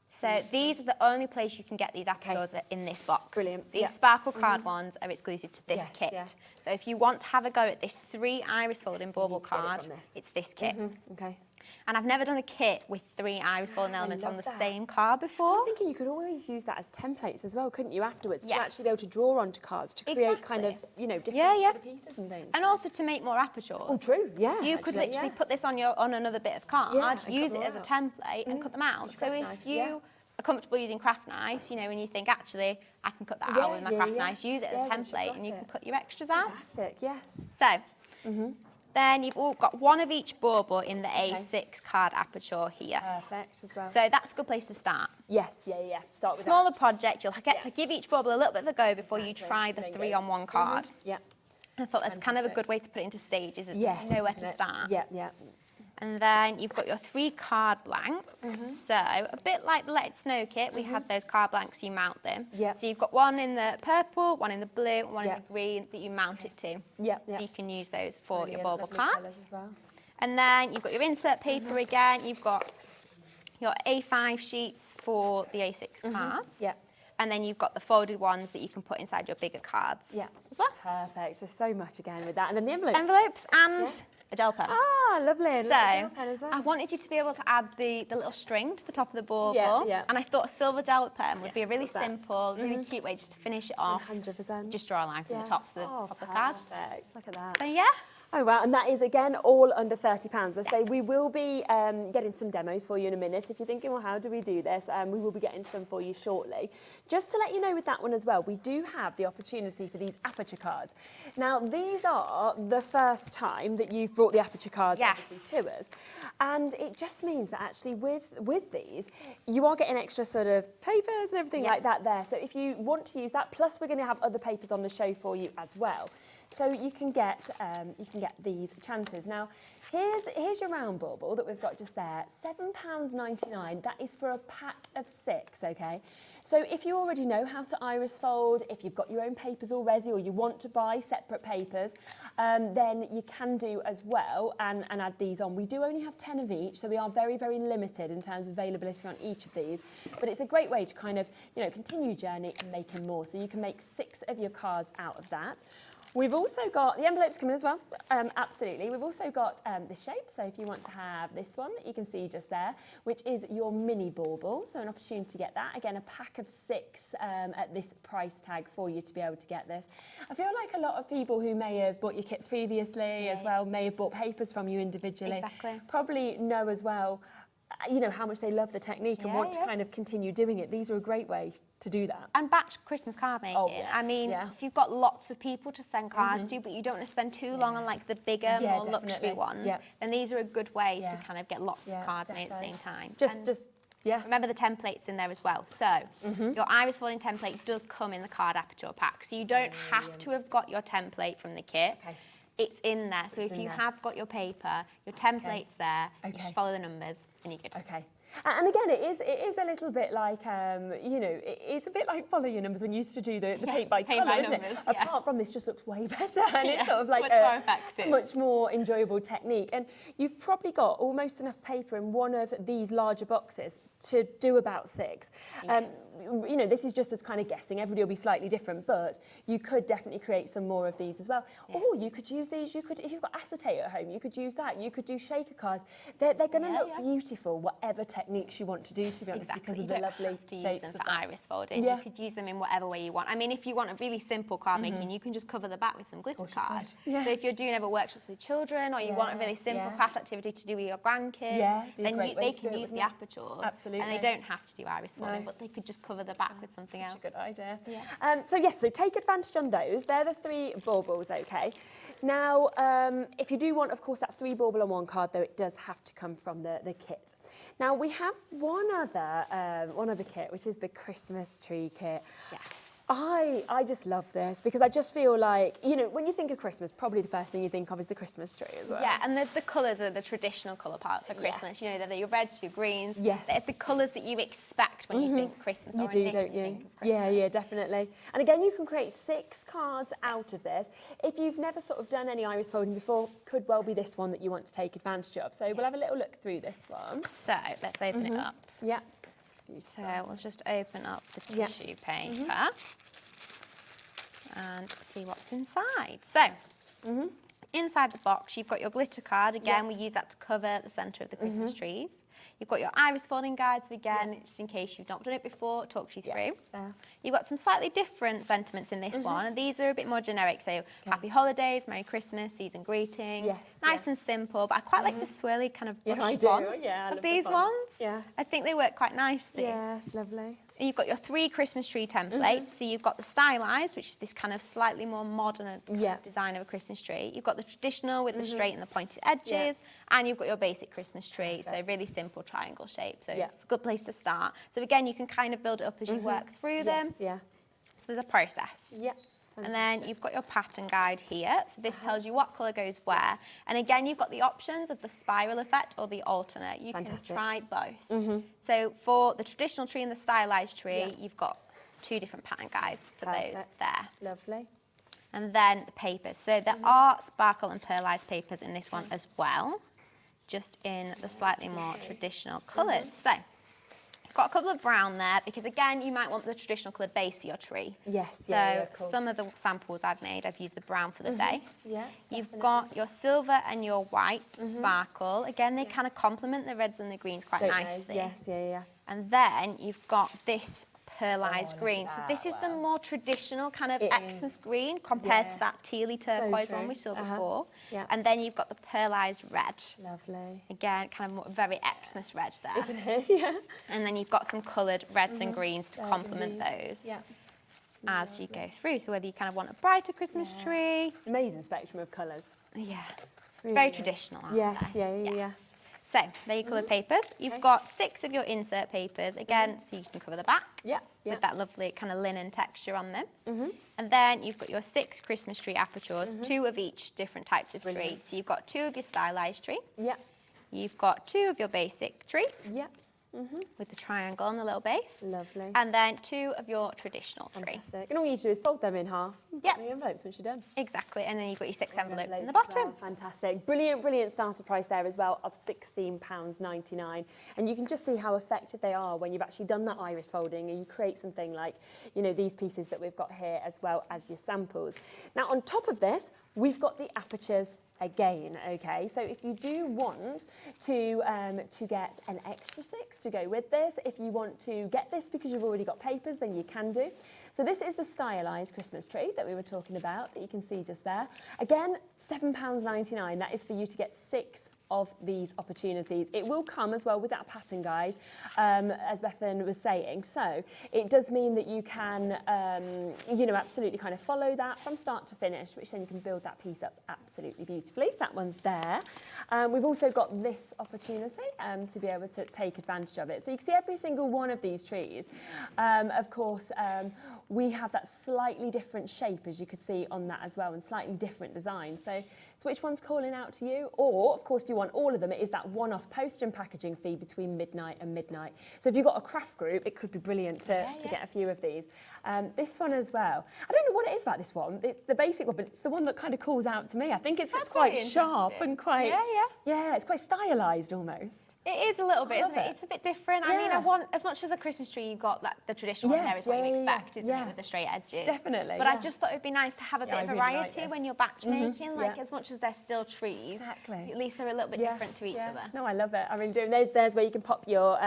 So these are the only place you can get these apertures in this box. Brilliant. These sparkle card ones are exclusive to this kit. So if you want to have a go at this 3 iris folding bauble card, it's this kit. Okay. And I've never done a kit with 3 iris folding elements on the same card before. I'm thinking you could always use that as templates as well, couldn't you, afterwards, to actually be able to draw onto cards, to create kind of, you know, different sort of pieces and things. And also to make more apertures. Oh, true, yeah. You could literally put this on another bit of card, use it as a template and cut them out. So if you are comfortable using craft knives, you know, and you think, actually, I can cut that out with my craft knives, use it as a template and you can cut your extras out. Fantastic, yes. So, then you've all got one of each bauble in the A6 card aperture here. Perfect as well. So that's a good place to start. Yes, Start with Smaller project, you'll get to give each bauble a little bit of a go before you try the 3 on 1 card. Yeah. I thought that's kind of a good way to put it into stages, is know where to start. Yeah. And then you've got your 3 card blanks. So a bit like the Let It Snow kit, we had those card blanks, you mount them. So you've got one in the purple, one in the blue, one in the green that you mount it to. So you can use those for your bauble cards. As well. And then you've got your insert paper again. You've got your A5 sheets for the A6 cards. And then you've got the folded ones that you can put inside your bigger cards as well. Perfect. So much again with that. And then the envelopes. Envelopes and a gel pen. Ah, lovely. And So, a gel pen as well. I wanted you to be able to add the little string to the top of the bauble. And I thought a silver gel pen would be a really simple, really cute way just to finish it off. 100%. Just draw a line from the top to the top of the card. Perfect. Look at that. So, yeah. Oh, wow. And that is, again, all under £30. I say we will be getting some demos for you in a minute. If you're thinking, well, how do we do this? We will be getting to them for you shortly. Just to let you know with that one as well, we do have the opportunity for these aperture cards. Now, these are the first time that you've brought the aperture cards obviously to us. And it just means that actually with these, you are getting extra sort of papers and everything like that there. So if you want to use that, plus we're going to have other papers on the show for you as well. So you can get these chances. Now, here's your round bauble that we've got just there. £7.99. That is for a pack of 6. Okay. So if you already know how to iris fold, if you've got your own papers already, or you want to buy separate papers, then you can do as well and add these on. We do only have 10 of each, so we are very, very limited in terms of availability on each of these. But it's a great way to kind of, you know, continue your journey and making more. So you can make 6 of your cards out of that. We've also got the envelopes coming as well, absolutely. We've also got the shape, so if you want to have this one that you can see just there, which is your mini bauble, so an opportunity to get that. Again, a pack of 6 at this price tag for you to be able to get this. I feel like a lot of people who may have bought your kits previously as well, may have bought papers from you individually, probably know as well, you know, how much they love the technique and want to kind of continue doing it. These are a great way to do that. And batch Christmas card making. I mean, if you've got lots of people to send cards to, but you don't want to spend too long on like the bigger, more luxury ones, then these are a good way to kind of get lots of cards made at the same time. Remember the templates in there as well. So your iris folding template does come in the card aperture pack. So you don't have to have got your template from the kit. It's in there. So if you have got your paper, your template's there, you just follow the numbers and you're good. And again, it is a little bit like, you know, it's a bit like follow your numbers when you used to do the paint by colour, isn't it? Apart from this, just looks way better, and it's sort of like a much more enjoyable technique. And you've probably got almost enough paper in one of these larger boxes to do about 6. You know, this is just as kind of guessing. Everybody will be slightly different, but you could definitely create some more of these as well. Or you could use these. You could, if you've got acetate at home, you could use that. You could do shaker cards. They're going to look beautiful, whatever techniques you want to do, to be honest, because of the lovely shapes. You don't have to use them for iris folding. You could use them in whatever way you want. I mean, if you want a really simple card making, you can just cover the back with some glitter cards. So if you're doing ever workshops with children, or you want a really simple craft activity to do with your grandkids, then they can use the apertures. Absolutely. And they don't have to do iris folding, but they could just cover the back with something else. Such a good idea. So take advantage on those. They're the 3 baubles, okay? Now, if you do want, of course, that 3 bauble on 1 card, though, it does have to come from the kit. Now, we have one other kit, which is the Christmas tree kit. Yes. I just love this because I just feel like, you know, when you think of Christmas, probably the first thing you think of is the Christmas tree as well. Yeah, and the colours are the traditional colour palette for Christmas. You know, they're your reds, your greens. Yes. It's the colours that you expect when you think Christmas. You or do, initially don't you? think of Christmas. Yeah, definitely. And again, you can create 6 cards out of this. If you've never sort of done any iris folding before, could well be this one that you want to take advantage of. So we'll have a little look through this one. So let's open it up. Yeah. So we'll just open up the tissue paper and see what's inside. So inside the box, you've got your glitter card. Again, we use that to cover the centre of the Christmas trees. You've got your iris folding guide, so again, just in case you've not done it before, it talks you through. You've got some slightly different sentiments in this one, and these are a bit more generic. So happy holidays, Merry Christmas, season greetings. Nice and simple, but I quite like the swirly kind of brush font of these ones. I think they work quite nicely. Yes, lovely. You've got your 3 Christmas tree templates. So you've got the stylized, which is this kind of slightly more modern design of a Christmas tree. You've got the traditional with the straight and the pointed edges. And you've got your basic Christmas tree. So really simple triangle shape. So it's a good place to start. So again, you can kind of build it up as you work through them. So there's a process. And then you've got your pattern guide here. So this tells you what colour goes where. And again, you've got the options of the spiral effect or the alternate. You can try both. So for the traditional tree and the stylised tree, you've got 2 different pattern guides for those there. Lovely. And then the papers. So there are sparkle and pearlised papers in this one as well, just in the slightly more traditional colours. So got a couple of brown there because again you might want the traditional coloured base for your tree. So of course. Some of the samples I've made, I've used the brown for the base. You've got your silver and your white sparkle. Again, they kind of complement the reds and the greens quite nicely. And then you've got this pearlised green. So this is the more traditional kind of Xmas green compared to that tealy turquoise one we saw before. And then you've got the pearlised red. Lovely. Again, kind of more, very Xmas red there. Isn't it? And then you've got some coloured reds and greens to complement those as you go through. So whether you kind of want a brighter Christmas tree. Amazing spectrum of colours. Very traditional, aren't they? Yes. So, they're your coloured papers. You've got 6 of your insert papers, again, so you can cover the back with that lovely kind of linen texture on them. And then you've got your 6 Christmas tree apertures, 2 of each different types of tree. So you've got 2 of your stylised tree. You've got 2 of your basic tree. With the triangle and the little base. Lovely. And then 2 of your traditional tree. Fantastic. And all you need to do is fold them in half. Put the envelopes once you're done. Exactly. And then you've got your 6 envelopes in the bottom. Well. Fantastic. Brilliant starter price there as well of £16.99. And you can just see how effective they are when you've actually done that iris folding and you create something like, you know, these pieces that we've got here as well as your samples. Now, on top of this, we've got the apertures again, okay? So if you do want to get an extra 6 to go with this, if you want to get this because you've already got papers, then you can do. So this is the stylised Christmas tree that we were talking about, that you can see just there. Again, £7.99. That is for you to get 6 of these opportunities. It will come as well with that pattern guide, as Bethan was saying. So it does mean that you can, you know, absolutely kind of follow that from start to finish, which then you can build that piece up absolutely beautifully. So that one's there. We've also got this opportunity to be able to take advantage of it. So you can see every single one of these trees. Of course, we have that slightly different shape, as you could see on that as well, and slightly different design. So which one's calling out to you? Or, of course, if you want all of them, it is that one-off postage and packaging fee between midnight and midnight. So if you've got a craft group, it could be brilliant to get a few of these. This one as well. I don't know what it is about this one. It's the basic one, but it's the one that kind of calls out to me. I think it's quite sharp and quite... Yeah, it's quite stylised almost. It is a little bit, isn't it? It's a bit different. I mean, I want, as much as a Christmas tree, you've got that, the traditional one there is what you expect, isn't it, with the straight edges. Definitely. But I just thought it would be nice to have a bit of variety when you're batch making, like as much as they're still trees, at least they're a little bit different to each other. No, I love it. I really do. And there's where you can pop your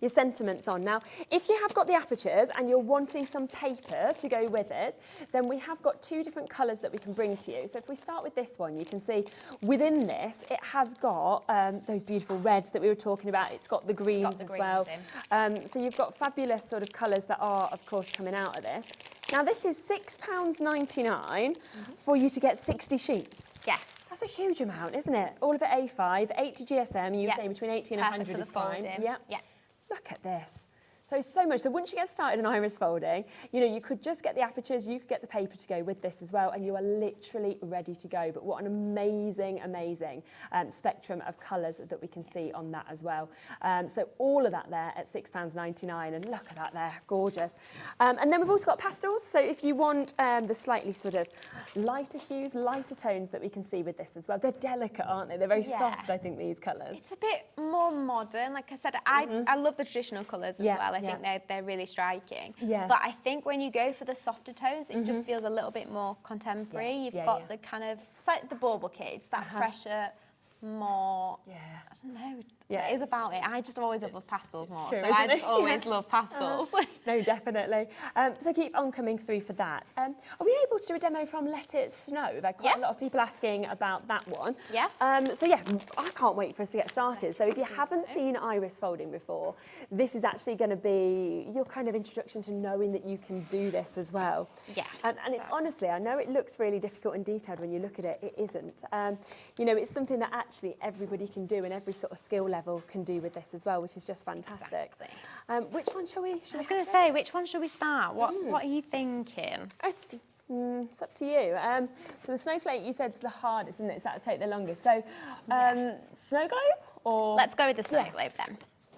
sentiments on. Now, if you have got the apertures and you're wanting some paper to go with it, then we have got 2 different colours that we can bring to you. So if we start with this one, you can see within this, it has got those beautiful reds that we were talking about. It's got the greens as well. So you've got fabulous sort of colours that are, of course, coming out of this. Now this is £6.99 for you to get 60 sheets. Yes. That's a huge amount, isn't it? All of it A5, 80 GSM, you were saying between 80 and Perfect 100 for is the fine. folding. Yeah. Yeah. Look at this. So much. So once you get started in iris folding, you know, you could just get the apertures, you could get the paper to go with this as well, and you are literally ready to go. But what an amazing, amazing spectrum of colours that we can see on that as well. So all of that there at £6.99, and look at that there, gorgeous. And then we've also got pastels. So if you want the slightly sort of lighter hues, lighter tones that we can see with this as well. They're delicate, aren't they? They're very soft, I think, these colours. It's a bit more modern. Like I said, I love the traditional colours as well. I think they're really striking. Yeah. But I think when you go for the softer tones, it just feels a little bit more contemporary. Yes, You've got the kind of, it's like the Bauble kids, that fresher, more, I don't know, Yeah, it is about it. I just always love pastels more, true, so I isn't just it? always love pastels. No, definitely. So keep on coming through for that. Are we able to do a demo from Let It Snow? We've had quite a lot of people asking about that one. Yes. So yeah, I can't wait for us to get started. So if you haven't seen iris folding before, this is actually going to be your kind of introduction to knowing that you can do this as well. Yes. And it's honestly, I know it looks really difficult and detailed when you look at it. It isn't. You know, it's something that actually everybody can do, and every sort of skill level can do with this as well, which is just fantastic. Exactly. Which one shall we? I was going to say, which one should we start? What are you thinking? It's up to you. So the snowflake, you said, is the hardest, isn't it? So that'll take the longest. So snow globe or? Let's go with the snow globe then.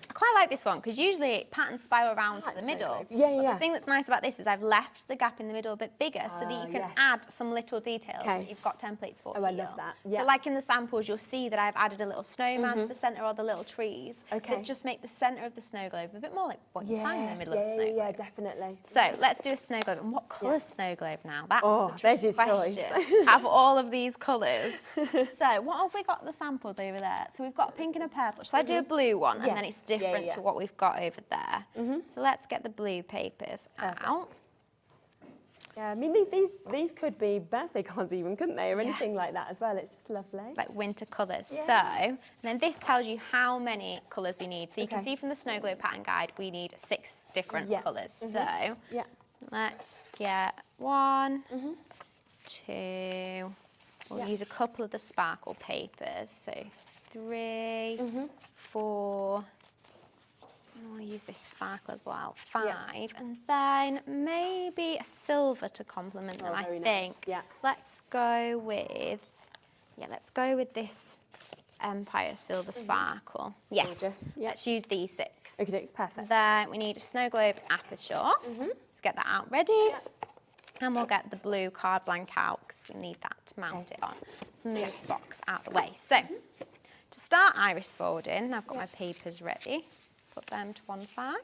I quite like this one because usually patterns spiral around to the middle. Yeah. The thing that's nice about this is I've left the gap in the middle a bit bigger so that you can add some little details that you've got templates for. Oh, I love that. Yeah. So like in the samples, you'll see that I've added a little snowman to the centre or the little trees that just make the centre of the snow globe a bit more like what you find in the middle of the snow globe. Yeah, definitely. So let's do a snow globe. And what colour snow globe now? That's there's your question. choice. Have all of these colours. So what have we got the samples over there? So we've got a pink and a purple. Shall I do a blue one? And then it's different to what we've got over there. So let's get the blue papers out. Yeah, I mean, these could be birthday cards even, couldn't they? Or anything like that as well. It's just lovely. Like winter colours. So, and then this tells you how many colours we need. So you can see from the snow globe pattern guide, we need 6 different colours. So let's get 1, 2, we'll use a couple of the sparkle papers. So 3, 4, I'll use this sparkle as well, 5, and then maybe a silver to complement them, I think. Yeah. Let's go with this Empire Silver Sparkle. Yes, let's use these 6. Okay, it's perfect. Then we need a snow globe aperture. Let's get that out ready. And we'll get the blue card blank out because we need that to mount it on. Smooth box out the way. So, to start iris folding, I've got my papers ready. Put them to one side.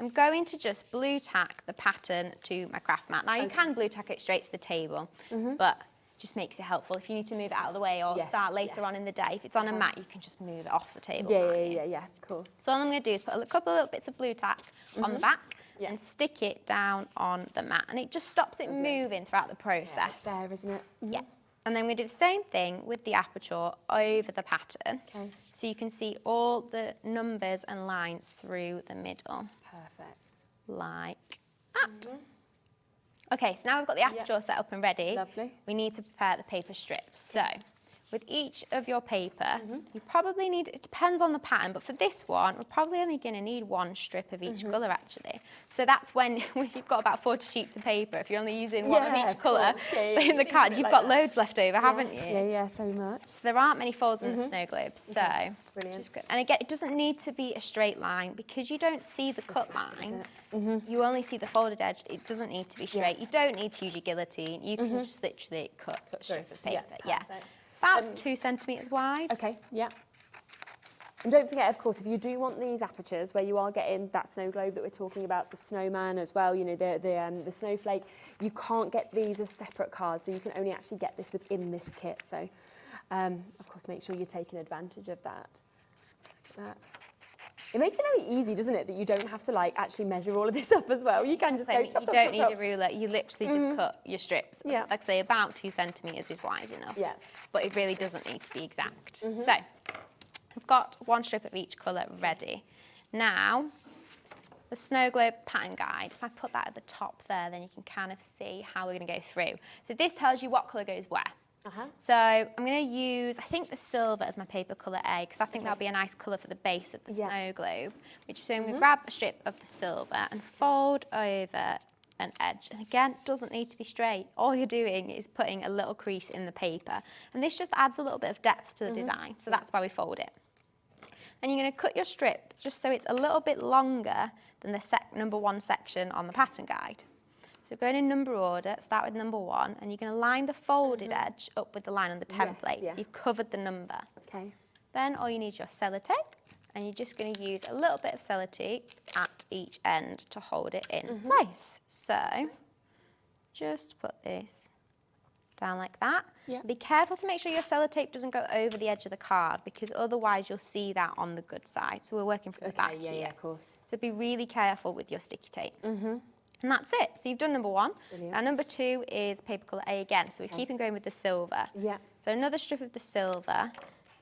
I'm going to just blue tack the pattern to my craft mat. Now you can blue tack it straight to the table, but it just makes it helpful if you need to move it out of the way or start later on in the day. If it's on a mat, you can just move it off the table. Yeah, of course. So all I'm going to do is put a couple of little bits of blue tack on the back and stick it down on the mat, and it just stops it moving throughout the process. Yeah, it's there, isn't it? Yeah. And then we do the same thing with the aperture over the pattern. Okay. So you can see all the numbers and lines through the middle. Perfect. Like that. Okay, so now we've got the aperture set up and ready. Lovely. We need to prepare the paper strips. So with each of your paper, you probably need, it depends on the pattern, but for this one, we're probably only going to need 1 strip of each colour actually. So that's when you've got about 40 sheets of paper, if you're only using one of each colour in the card, you've got loads left over, haven't you? Yeah, so much. So there aren't many folds in the snow globe, so Brilliant. just good. And again, it doesn't need to be a straight line because you don't see the cut line. You only see the folded edge. It doesn't need to be straight. You don't need to use your guillotine. You can just literally cut a strip of paper. Yeah. About 2 centimetres wide. Okay, yeah. And don't forget, of course, if you do want these apertures where you are getting that snow globe that we're talking about, the snowman as well, you know, the snowflake, you can't get these as separate cards, so you can only actually get this within this kit. So, of course, make sure you're taking advantage of that. It makes it very easy, doesn't it, that you don't have to like actually measure all of this up as well. You can just go. You don't need a ruler. You literally just cut your strips. Yeah. Like I say, about 2 centimetres is wide enough. Yeah. But it really doesn't need to be exact. So I've got 1 strip of each colour ready. Now, the the snow globe pattern guide, if I put that at the top there, then you can kind of see how we're going to go through. So this tells you what colour goes where. So I'm going to use, I think, the silver as my paper colour A, because I think that'll be a nice colour for the base of the snow globe. So I'm going to grab a strip of the silver and fold over an edge. And again, it doesn't need to be straight. All you're doing is putting a little crease in the paper. And this just adds a little bit of depth to the design. So that's why we fold it. Then you're going to cut your strip just so it's a little bit longer than the number 1 section on the pattern guide. So going in number order, start with number 1, and you're going to line the folded edge up with the line on the template. So you've covered the number. Okay. Then all you need is your sellotape, and you're just going to use a little bit of sellotape at each end to hold it in place. So just put this down like that. Be careful to make sure your sellotape doesn't go over the edge of the card, because otherwise you'll see that on the good side. So we're working from the back here. Yeah, of course. So be really careful with your sticky tape. And that's it. So you've done number 1. Brilliant. Now number 2 is paper colour A again. So we're keeping going with the silver. Yeah. So another strip of the silver,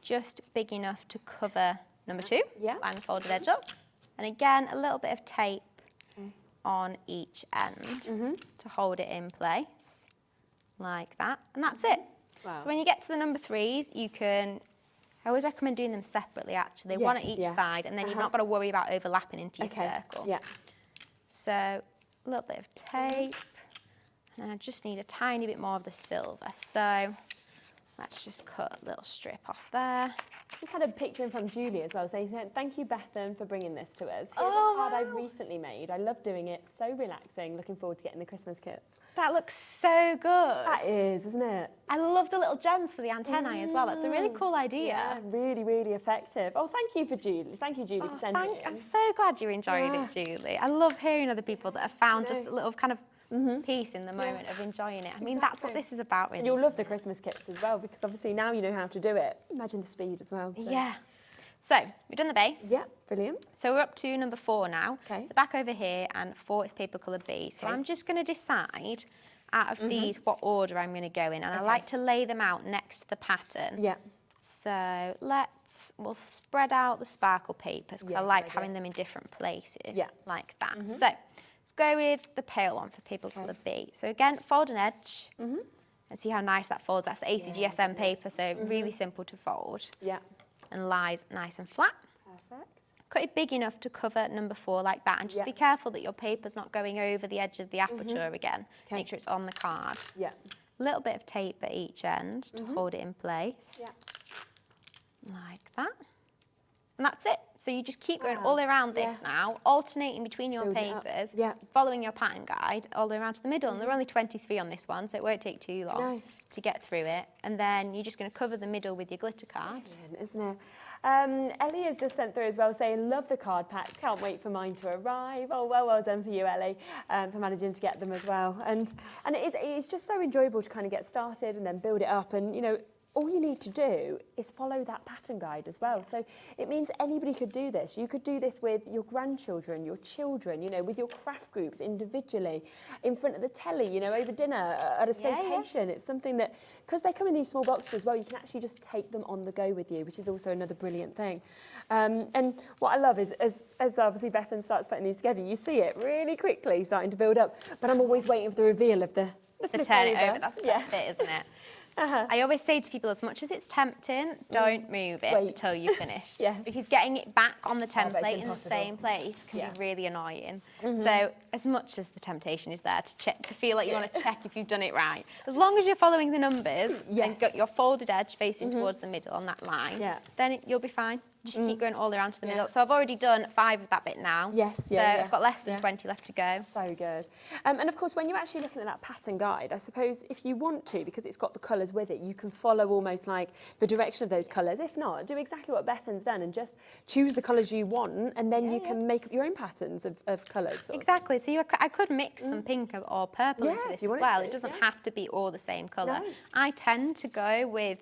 just big enough to cover number 2. Yeah. Line the folded edge up. And again, a little bit of tape on each end to hold it in place, like that. And that's it. Wow. So when you get to the number 3s, you can, I always recommend doing them separately actually, one at each side, and then you've not got to worry about overlapping into your circle. Yeah. So a little bit of tape, and then I just need a tiny bit more of the silver. So let's just cut a little strip off there. Just had a picture in from Julie as well, saying thank you, Bethan, for bringing this to us. Here's a card I've recently made. I love doing it. So relaxing. Looking forward to getting the Christmas kits. That looks so good. That is, isn't it? I love the little gems for the antennae as well. That's a really cool idea. Yeah, really, really effective. Oh, thank you for Julie. Thank you, Julie, for sending it in. I'm so glad you're enjoying it, Julie. I love hearing other people that have found just a little kind of peace in the moment of enjoying it. I mean, that's what this is about, really. And you'll love the Christmas kits as well, because obviously now you know how to do it. Imagine the speed as well. So. Yeah. So we've done the base. Yeah, brilliant. So we're up to number 4 now. Okay. So back over here, and 4 is paper colour B. So I'm just going to decide out of these what order I'm going to go in, and I like to lay them out next to the pattern. Yeah. So we'll spread out the sparkle papers, because I like having them in different places, like that. So let's go with the pale one for paper colour B. So again, fold an edge, and see how nice that folds. That's the ACGSM paper, so really simple to fold. Yeah. And lies nice and flat. Perfect. Cut it big enough to cover number 4 like that, and just be careful that your paper's not going over the edge of the aperture again. Make sure it's on the card. Yeah. A little bit of tape at each end to hold it in place. Yeah. Like that. And that's it. So you just keep going all around this now, alternating between your papers, following your pattern guide all the way around to the middle. And there are only 23 on this one, so it won't take too long to get through it. And then you're just going to cover the middle with your glitter card. Brilliant, isn't it? Ellie has just sent through as well, saying, love the card pack, can't wait for mine to arrive. Oh, well done for you, Ellie, for managing to get them as well. And it's just so enjoyable to kind of get started and then build it up. And, you know, all you need to do is follow that pattern guide as well. So it means anybody could do this. You could do this with your grandchildren, your children, you know, with your craft groups individually, in front of the telly, you know, over dinner, at a staycation. It's something that, because they come in these small boxes as well, you can actually just take them on the go with you, which is also another brilliant thing. And what I love is, as obviously Bethan starts putting these together, you see it really quickly starting to build up. But I'm always waiting for the reveal of the turn it over. That's the best bit, isn't it? I always say to people, as much as it's tempting, don't move it until you've finished. Because getting it back on the template in the same place can be really annoying. So as much as the temptation is there to check, to feel like you want to check if you've done it right, as long as you're following the numbers and got your folded edge facing towards the middle on that line, then you'll be fine. Just keep going all around to the middle. So I've already done 5 of that bit now. So I've got less than 20 left to go. So good. And of course, when you're actually looking at that pattern guide, I suppose if you want to, because it's got the colours with it, you can follow almost like the direction of those colours. If not, do exactly what Bethan's done and just choose the colours you want, and then you can make up your own patterns of colours. Exactly. So I could mix some pink or purple into this as well. It doesn't have to be all the same colour. I tend to go with,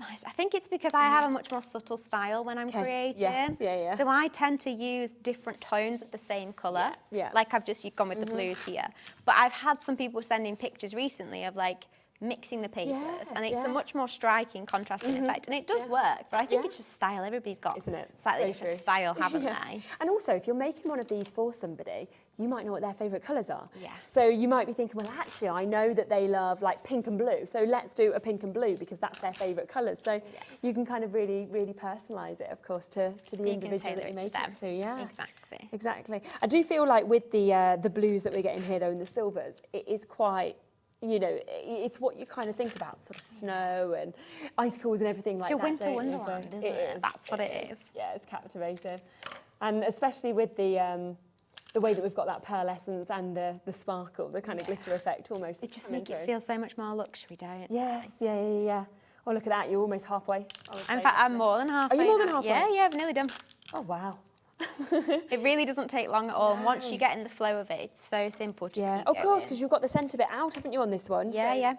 I think it's because I have a much more subtle style when I'm creating. So I tend to use different tones of the same colour. Like you've gone with the blues here. But I've had some people sending pictures recently of like mixing the papers, and it's a much more striking, contrasting effect, and it does work, but I think it's just style. Everybody's got slightly different style, haven't they? And also, if you're making one of these for somebody, you might know what their favourite colours are. Yeah. So you might be thinking, well, actually, I know that they love like pink and blue, so let's do a pink and blue because that's their favourite colours. So you can kind of really, really personalise it, of course, to the individual that you make it to. Yeah, exactly. Exactly. I do feel like with the blues that we're getting here, though, and the silvers, it is quite, you know, it's what you kind of think about, sort of snow and icicles and everything like that. It's your winter don't you? wonderland, So isn't it? That's what it is. Yeah, it's captivating. And especially with the way that we've got that pearlescence and the sparkle, the kind of glitter effect almost. It just makes it feel so much more luxury, don't it? Yes, yeah. Oh, look at that, you're almost halfway. In fact, I'm more than halfway. Are you more than now. halfway? Yeah, I've nearly done. Oh, wow. It really doesn't take long at all. And once you get in the flow of it, it's so simple to keep of course, going. because you've got the centre bit out, haven't you, on this one? Yeah.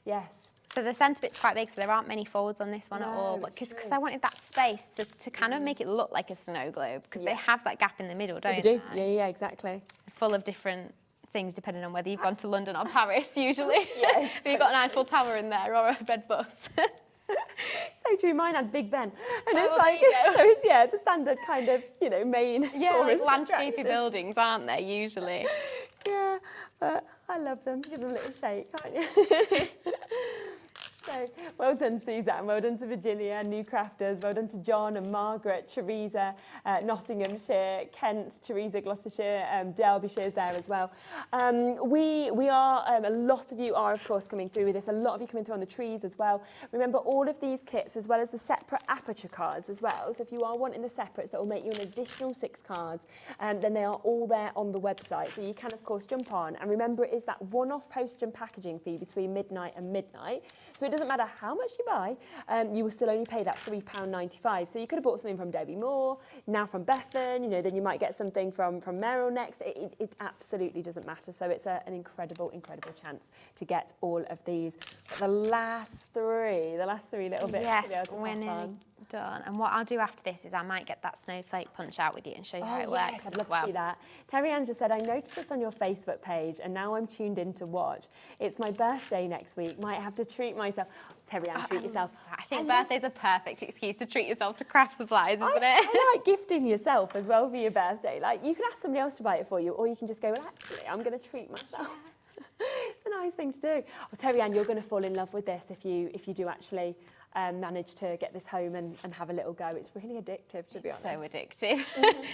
Yes. So the centre bit's quite big, so there aren't many folds on this one at all. But because I wanted that space to kind of make it look like a snow globe, because they have that gap in the middle, don't They they? do. Yeah, exactly. Full of different things depending on whether you've gone to London or Paris, usually. Yes. You've got an Eiffel Tower in there or a red bus. So true, mine had Big Ben. And it's well, like, there you go. so it's, the standard kind of, main Yeah, like tourist landscapey attraction. buildings, aren't they, usually? Yeah, but I love them. Give them a little shake, can't you? So, well done, Suzanne. Well done to Virginia, New Crafters. Well done to John and Margaret, Teresa, Nottinghamshire, Kent, Teresa, Gloucestershire, Derbyshire's there as well. We are, a lot of you are, of course, coming through with this. A lot of you coming through on the trees as well. Remember, all of these kits, as well as the separate aperture cards as well. So if you are wanting the separates, that will make you an additional 6 cards, then they are all there on the website. So you can, of course, jump on. And remember, it is that one-off postage and packaging fee between midnight and midnight. So it doesn't matter how much you buy, you will still only pay that £3.95. So you could have bought something from Debbie Moore, now from Bethan, then you might get something from Merrill next. It absolutely doesn't matter. So it's an incredible, incredible chance to get all of these. The last three little bits to be able to we're pop nearly on. done. And what I'll do after this is I might get that snowflake punch out with you and show you how it works I'd as love well. to see that. Terry Ann's just said, I noticed this on your Facebook page and now I'm tuned in to watch. It's my birthday next week. Might have to treat myself. Terry Ann, treat yourself. I think birthday's a perfect excuse to treat yourself to craft supplies, isn't it? I like gifting yourself as well for your birthday. Like, you can ask somebody else to buy it for you, or you can just go, well, actually, I'm going to treat myself. It's a nice thing to do. Oh, Terry Ann, you're going to fall in love with this if you do actually manage to get this home and have a little go. It's really addictive, to be honest. So addictive.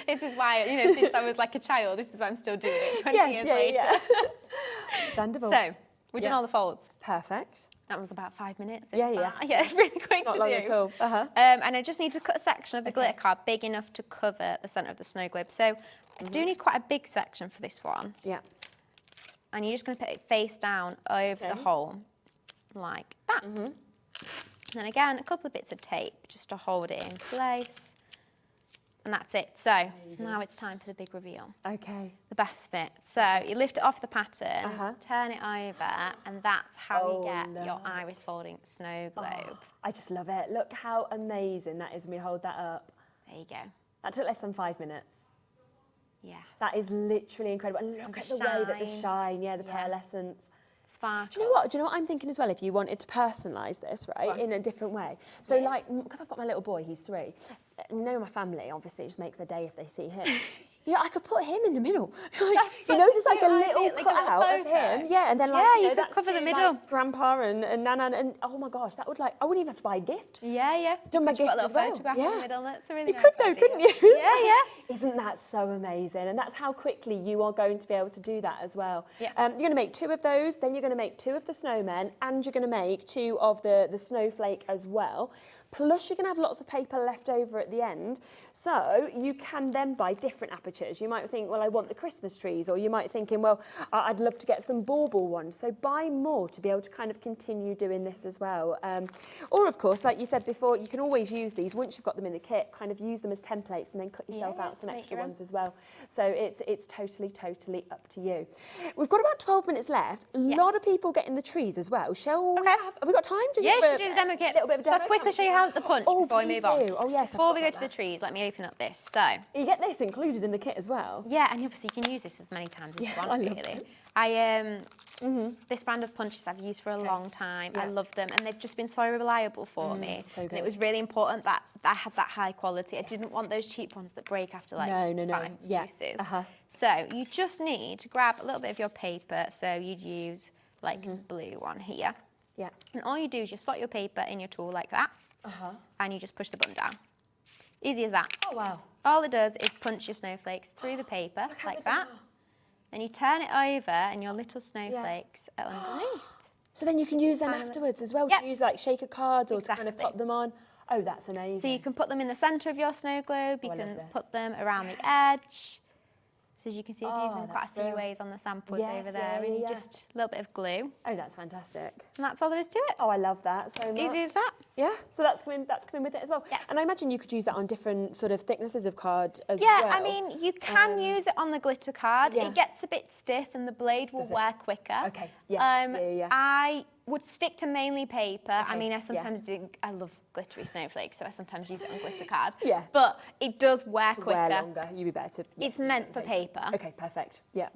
This is why, since I was like a child, this is why I'm still doing it 20 years later. Yeah. Understandable. So, we've done all the folds. Perfect. That was about 5 minutes. Yeah. Yeah, really quick Not to long do. at all. And I just need to cut a section of the glitter card big enough to cover the centre of the snow globe. So I do need quite a big section for this one. Yeah. And you're just going to put it face down over the hole, like that. And then again, a couple of bits of tape just to hold it in place. And that's it. So now it's time for the big reveal. Okay. The best bit. So you lift it off the pattern, turn it over, and that's how you get your iris folding snow globe. Oh, I just love it. Look how amazing that is when we hold that up. There you go. That took less than 5 minutes. Yeah. That is literally incredible. And look at the way that the shine, the pearlescence. Sparkle. Do you know what I'm thinking as well, if you wanted to personalise this, right, in a different way? So like, because I've got my little boy, he's 3, my family obviously just makes their day if they see him. Yeah, I could put him in the middle. That's such just like a cute little idea, like a little cutout of photo. him. Yeah, and then like, you could that's cover the to, middle. Like, Grandpa and Nana, and oh my gosh, that would I wouldn't even have to buy a gift. Yeah. It's done my Just put gift a little as well. photograph in the middle. That's a really You nice could though, idea. couldn't you? Yeah. Isn't that so amazing? And that's how quickly you are going to be able to do that as well. Yeah. You're going to make 2 of those, then you're going to make 2 of the snowmen, and you're going to make 2 of the snowflake as well. Plus, you're going to have lots of paper left over at the end. So you can then buy different apertures. You might think, well, I want the Christmas trees, or you might thinking, well, I'd love to get some bauble ones. So buy more to be able to kind of continue doing this as well. Or, of course, like you said before, you can always use these once you've got them in the kit, kind of use them as templates and then cut yourself out some extra ones as well. So it's totally up to you. We've got about 12 minutes left. A lot of people getting the trees as well. Shall we have we got time? Yeah, should we do the demo kit? A little bit of demo. So I'll quickly show you how the punch before we move on. Oh, yes. Before we go to the trees, let me open up this. So you get this included in the kit as well. Yeah, and obviously you can use this as many times as you want, I love really. this. This brand of punches I've used for a long time. Yeah. I love them, and they've just been so reliable for me. So And good. it was really important that I had that high quality. I didn't want those cheap ones that break after like No. 5 Yeah. uses. Uh-huh. So you just need to grab a little bit of your paper. So you'd use like blue one here. Yeah. And all you do is you slot your paper in your tool like that, and you just push the button down. Easy as that. Oh, wow. All it does is punch your snowflakes through the paper like that. Then you turn it over and your little snowflakes are underneath. So then you can use them afterwards as well, Yep. to use like shaker cards or to kind of Exactly. pop them on. Oh, that's amazing. So you can put them in the centre of your snow globe, you I love can this. put them around the edge. So as you can see, I've used them quite that's a few brilliant. ways on the samples Yes, over there. yeah, And yeah. just a little bit of glue. Oh, that's fantastic. And that's all there is to it. Oh, I love that so much. Easy as that. Yeah, so that's coming with it as well. Yeah. And I imagine you could use that on different sort of thicknesses of card as Yeah, well. I mean, you can use it on the glitter card. yeah. It gets a bit stiff and the blade will Does it? wear quicker. Okay, yes, yeah. I would stick to mainly paper. I Okay, mean, I yeah. sometimes do, I love glittery snowflakes, so I sometimes use it on glitter card. Yeah. But it does wear to quicker. wear longer, you'd be better to... It's meant for paper. Okay, perfect. Yeah.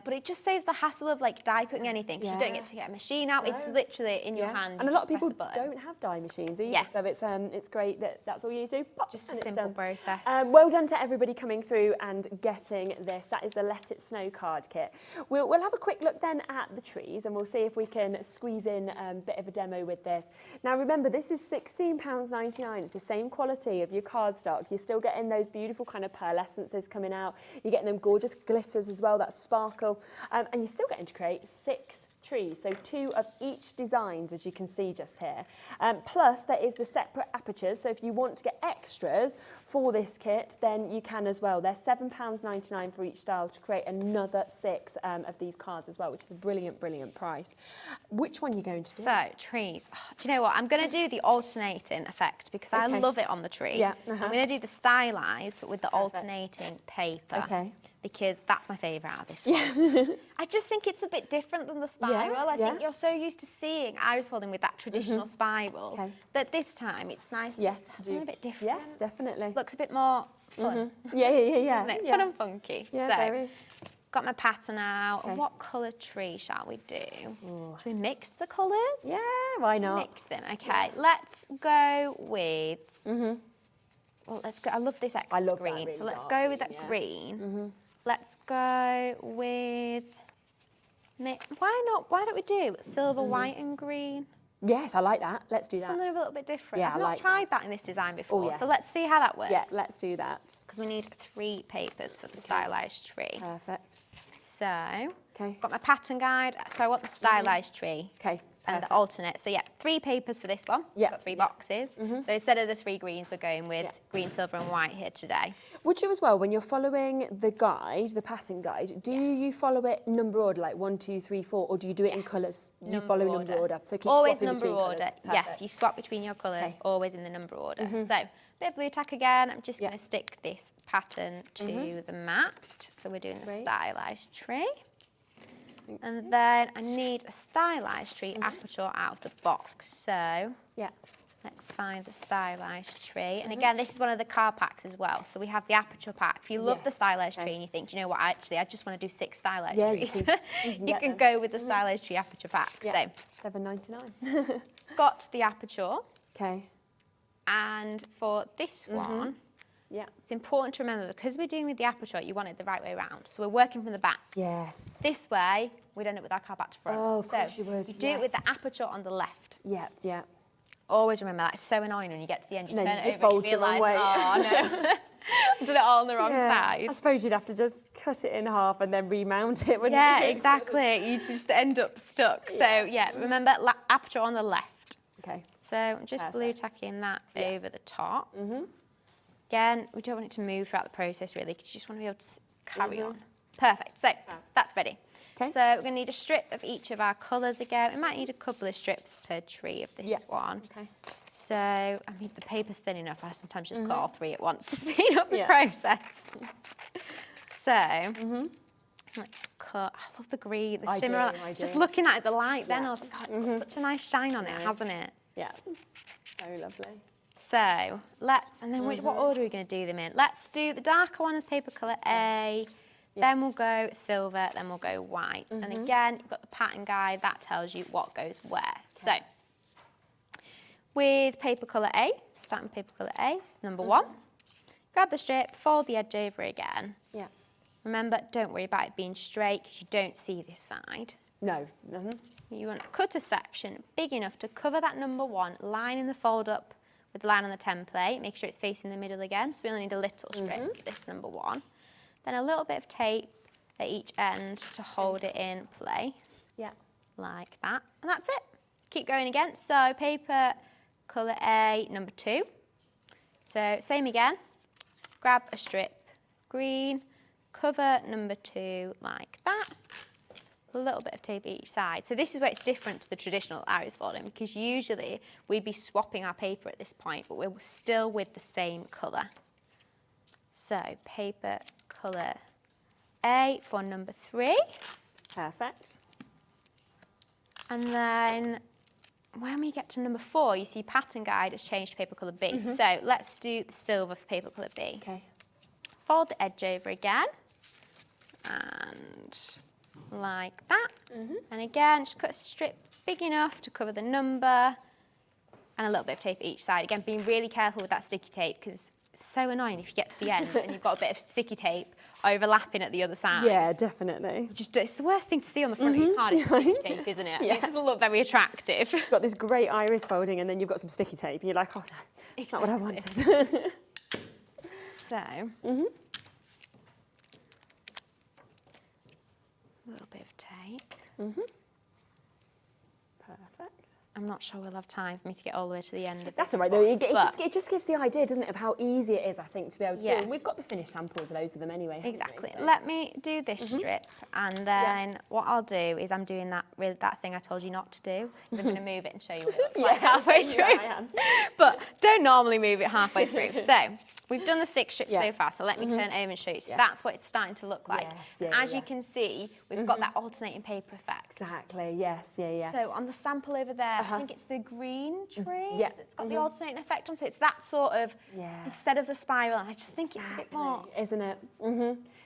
But it just saves the hassle of like die cutting anything, because you don't Yeah. get to get a machine out. It's literally in your hand. And you a lot of just people press a button. don't have die machines either, Yeah. so it's great that that's all you need to do. Pop, Just and a it's simple done. process. Well done to everybody coming through and getting this. That is the Let It Snow card kit. We'll have a quick look then at the trees and we'll see if we can squeeze in a bit of a demo with this. Now remember, this is £16.99. It's the same quality of your cardstock. You're still getting those beautiful kind of pearlescences coming out. You're getting them gorgeous glitters as well, that sparkle. And you're still getting to create 6 trees, so 2 of each designs, as you can see just here. Plus there is the separate apertures, so if you want to get extras for this kit, then you can as well. They're £7.99 for each style to create another 6 of these cards as well, which is a brilliant, brilliant price. Which one are you going to do? So, trees. Oh, do you know what? I'm going to do the alternating effect because I Okay. love it on the tree. Yeah, I'm going to do the stylised, but with the alternating paper. Okay. Because that's my favourite out of this one. I just think it's a bit different than the spiral. I think you're so used to seeing iris folding with that traditional spiral Okay. that this time it's nice just to have something a bit different. Yes, definitely. Looks a bit more fun, Yeah. isn't it? Yeah. Fun and funky. Yeah, so, very. got my pattern out. Okay. What colour tree shall we do? Should we mix the colours? Yeah, why not? Mix them. Okay, let's go with. Well, let's go. I love this excess I love that green, really so let's dark go with green, that yeah. green. Let's go with. Why not? Why don't we do silver, white, and green? Yes, I like that. Let's do that. Something a little bit different. Yeah, I've I not like tried that in this design before, yes. so let's see how that works. Yeah, let's do that. Because we need 3 papers for the stylised tree. Perfect. So, Okay. got my pattern guide. So I want the stylised tree. Okay. And perfect. the alternate. So yeah, 3 papers for this one. Yeah. Got 3 boxes. So instead of the 3 greens, we're going with green, silver and white here today. Would you as well, when you're following the guide, the pattern guide, do you follow it number order, like 1, 2, 3, 4, or do you do it in colours? You follow number order. So keep Always swapping number between order. colours. Yes, Perfect. you swap between your colours, Okay. always in the number order. So, bit of blue tack again. I'm just Yeah. going to stick this pattern to the mat. So we're doing the Great. stylised tree. And then I need a stylised tree aperture out of the box. So Yeah. let's find the stylised tree. And again, this is one of the card packs as well. So we have the aperture pack. If you love the Yes, stylised okay. tree and you think, do you know what, actually, I just want to do 6 stylised Yeah, you trees. can- you can You get can them. go with the stylised tree aperture pack. Yeah. So £7.99. got the aperture. Okay. And for this one, Yeah. it's important to remember, because we're doing with the aperture, you want it the right way around. So we're working from the back. Yes. This way, we'd end up with our card back to front. Oh, of so course you would, do it with the yes. aperture on the left. Yeah. Yeah. Always remember that. It's so annoying when you get to the end, you No, turn it it over and folds you the wrong realise, way. oh no, I've done it all on the wrong I side. suppose you'd have to just cut it in half and then remount it, wouldn't Yeah, you? exactly. You just end up stuck. So yeah, remember aperture on the left. Okay. So I'm just blue tacking that over the top. Again, we don't want it to move throughout the process really, because you just want to be able to carry on. Perfect. So that's ready. Okay. So we're going to need a strip of each of our colours again. We might need a couple of strips per tree of this one. Okay. So, I mean, the paper's thin enough. I sometimes just cut all 3 at once to speed up the Yeah. process. So, let's cut. I love the green, the I shimmer. do, I Just do. looking at the light then, I was like, oh, it's got such a nice shine on it, hasn't it? Yeah. Very lovely. So let's, and then what order are we going to do them in? Let's do the darker one as paper colour A, then we'll go silver, then we'll go white. And again, you've got the pattern guide, that tells you what goes where. So with paper colour A, starting with paper colour A, number 1, grab the strip, fold the edge over again. Yeah. Remember, don't worry about it being straight because you don't see this side. No. You want to cut a section big enough to cover that number 1, lining the fold up with the line on the template, make sure it's facing the middle again, so we only need a little strip for this number 1. Then a little bit of tape at each end to hold it in place. Yeah. Like that, and that's it. Keep going again, so paper colour A, number 2. So same again, grab a strip, green, cover number 2 like that. A little bit of tape each side. So this is where it's different to the traditional iris folding, because usually we'd be swapping our paper at this point, but we're still with the same colour. So paper colour A for number 3. Perfect. And then when we get to number 4, you see pattern guide has changed to paper colour B. So let's do the silver for paper colour B. Okay. Fold the edge over again, and like that. And again, just cut a strip big enough to cover the number, and a little bit of tape each side. Again, being really careful with that sticky tape, because it's so annoying if you get to the end and you've got a bit of sticky tape overlapping at the other side. Yeah, definitely. It's the worst thing to see on the front of your card is sticky tape, isn't it? It doesn't look very attractive. You've got this great iris folding and then you've got some sticky tape and you're like, oh no, it's not what I wanted. So, a little bit of tape. Perfect. I'm not sure we'll have time for me to get all the way to the end of this. That's all right, though. It just gives the idea, doesn't it, of how easy it is, I think, to be able to do. And we've got the finished samples, loads of them anyway. Exactly. So. Let me do this strip, and then what I'll do is I'm doing that thing I told you not to do. I'm going to move it and show you what it looks like halfway through. But don't normally move it halfway through. So we've done the 6 strips so far, so let me turn over and show you. So that's what it's starting to look like. As you can see, we've got that alternating paper effect. Exactly, yes, yeah. So on the sample over there, I think it's the green tree that's got the alternating effect on. So it's that sort of, instead of the spiral, and I just think it's a bit more... Isn't it?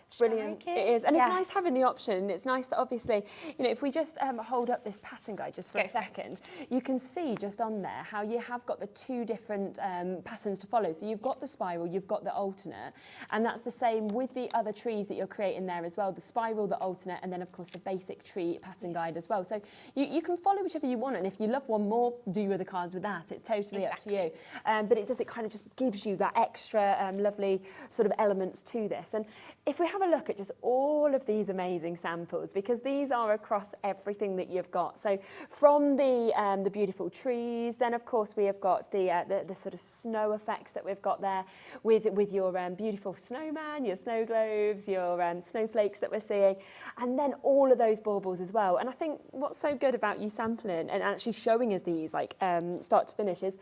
It's brilliant. It is. And it's nice having the option. It's nice that obviously, you know, if we just hold up this pattern guide just for a second, you can see just on there how you have got the 2 different patterns to follow. So you've got the spiral, you've got the alternate, and that's the same with the other trees that you're creating there as well, the spiral, the alternate, and then of course the basic tree pattern guide as well. So you can follow whichever you want, and if you love one more, do your other cards with that. It's totally up to you. But it kind of just gives you that extra lovely sort of elements to this. And if we have a look at just all of these amazing samples, because these are across everything that you've got. So from the beautiful trees, then of course we have got the sort of snow effects that we've got there with your beautiful snowman, your snow globes, your snowflakes that we're seeing, and then all of those baubles as well. And I think what's so good about you sampling and actually showing us these like start to finish is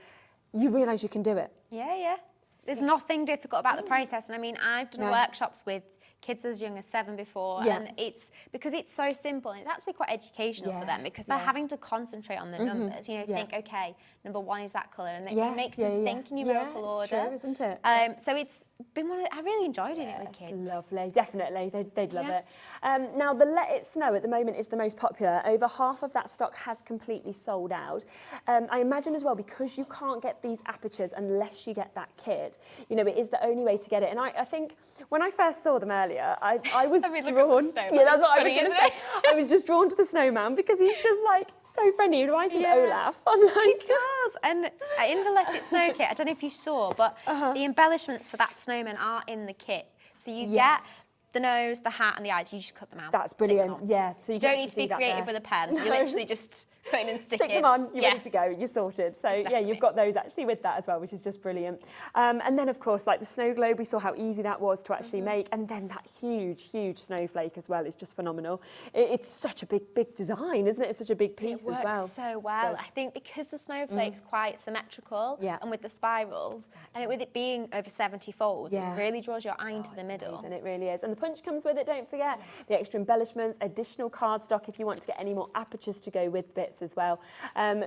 you realise you can do it. Yeah. There's nothing difficult about the process. And I mean, I've done workshops with kids as young as 7 before, and it's because it's so simple, and it's actually quite educational for them, because they're having to concentrate on the numbers. You know, think, okay, number 1 is that colour, and it makes them think in numerical order. It's true, isn't it? So it's been I really enjoyed doing it with kids. It's lovely, definitely. They'd love it. Now, the Let It Snow at the moment is the most popular. Over half of that stock has completely sold out. I imagine as well, because you can't get these apertures unless you get that kit, you know, it is the only way to get it. And I think when I first saw them earlier, I was drawn. Yeah, that's what I was going to say. I was just drawn to the snowman because he's just like so friendly. He reminds me of Olaf. It does. And in the Let It Snow kit, I don't know if you saw, but the embellishments for that snowman are in the kit. So you get the nose, the hat, and the eyes. You just cut them out. That's brilliant. Yeah. So you don't need to be creative with a pen. You literally just put in and stick them on. You're ready to go. You're sorted. So you've got those actually with that as well, which is just brilliant. And then of course, like the snow globe, we saw how easy that was to actually make, and then that huge snowflake as well is just phenomenal. It's such a big design, isn't it? It's such a big piece as well. It works so well. I think because the snowflake's quite symmetrical, and with the spirals, and with it being over 70 folds, it really draws your eye into the middle. And it really is. And the punch comes with it, don't forget. The extra embellishments, additional cardstock if you want to get any more apertures to go with bits. favourites as well.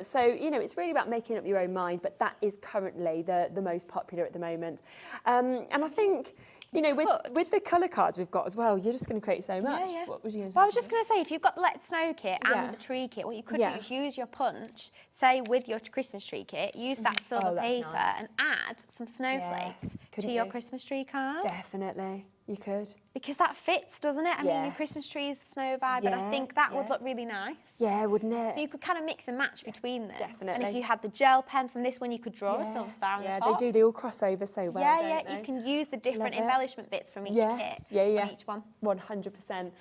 So, you know, it's really about making up your own mind, but that is currently the most popular at the moment. And I think, you know, with the colour cards we've got as well, you're just going to create so much. Yeah. What was you going to say? Well, I was just going to say, if you've got the Let Snow kit and the tree kit, what you could do is use your punch, say with your Christmas tree kit, use that silver paper and add some snowflakes to your Christmas tree card. Definitely, you could. Because that fits, doesn't it? I mean, your Christmas tree is snow vibe, and I think that would look really nice. Yeah, wouldn't it? So you could kind of mix and match between them. Definitely. And if you had the gel pen from this one, you could draw a silver star on the top. Yeah, they do. They all cross over so well, don't they? You can use the different embellishment bits from each kit on each one. 100%.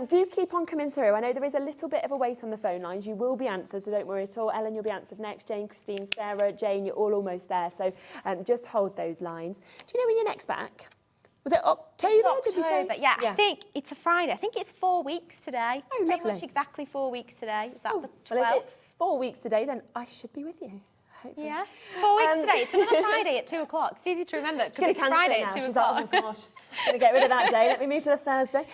Do keep on coming through. I know there is a little bit of a wait on the phone lines. You will be answered, so don't worry at all. Ellen, you'll be answered next. Jane, Christine, Sarah, Jane, you're all almost there. So just hold those lines. Do you know when you're next back? Was it October? Did you say? Yeah, I think it's a Friday. I think it's 4 weeks today. It's pretty much exactly 4 weeks today. Is that the 12th? Well, if it's 4 weeks today, then I should be with you. Hopefully. Yeah, 4 weeks today. It's another Friday at 2 o'clock. It's easy to remember because it's Friday at 2 o'clock. Like, oh gosh, I'm going to get rid of that day. Let me move to the Thursday.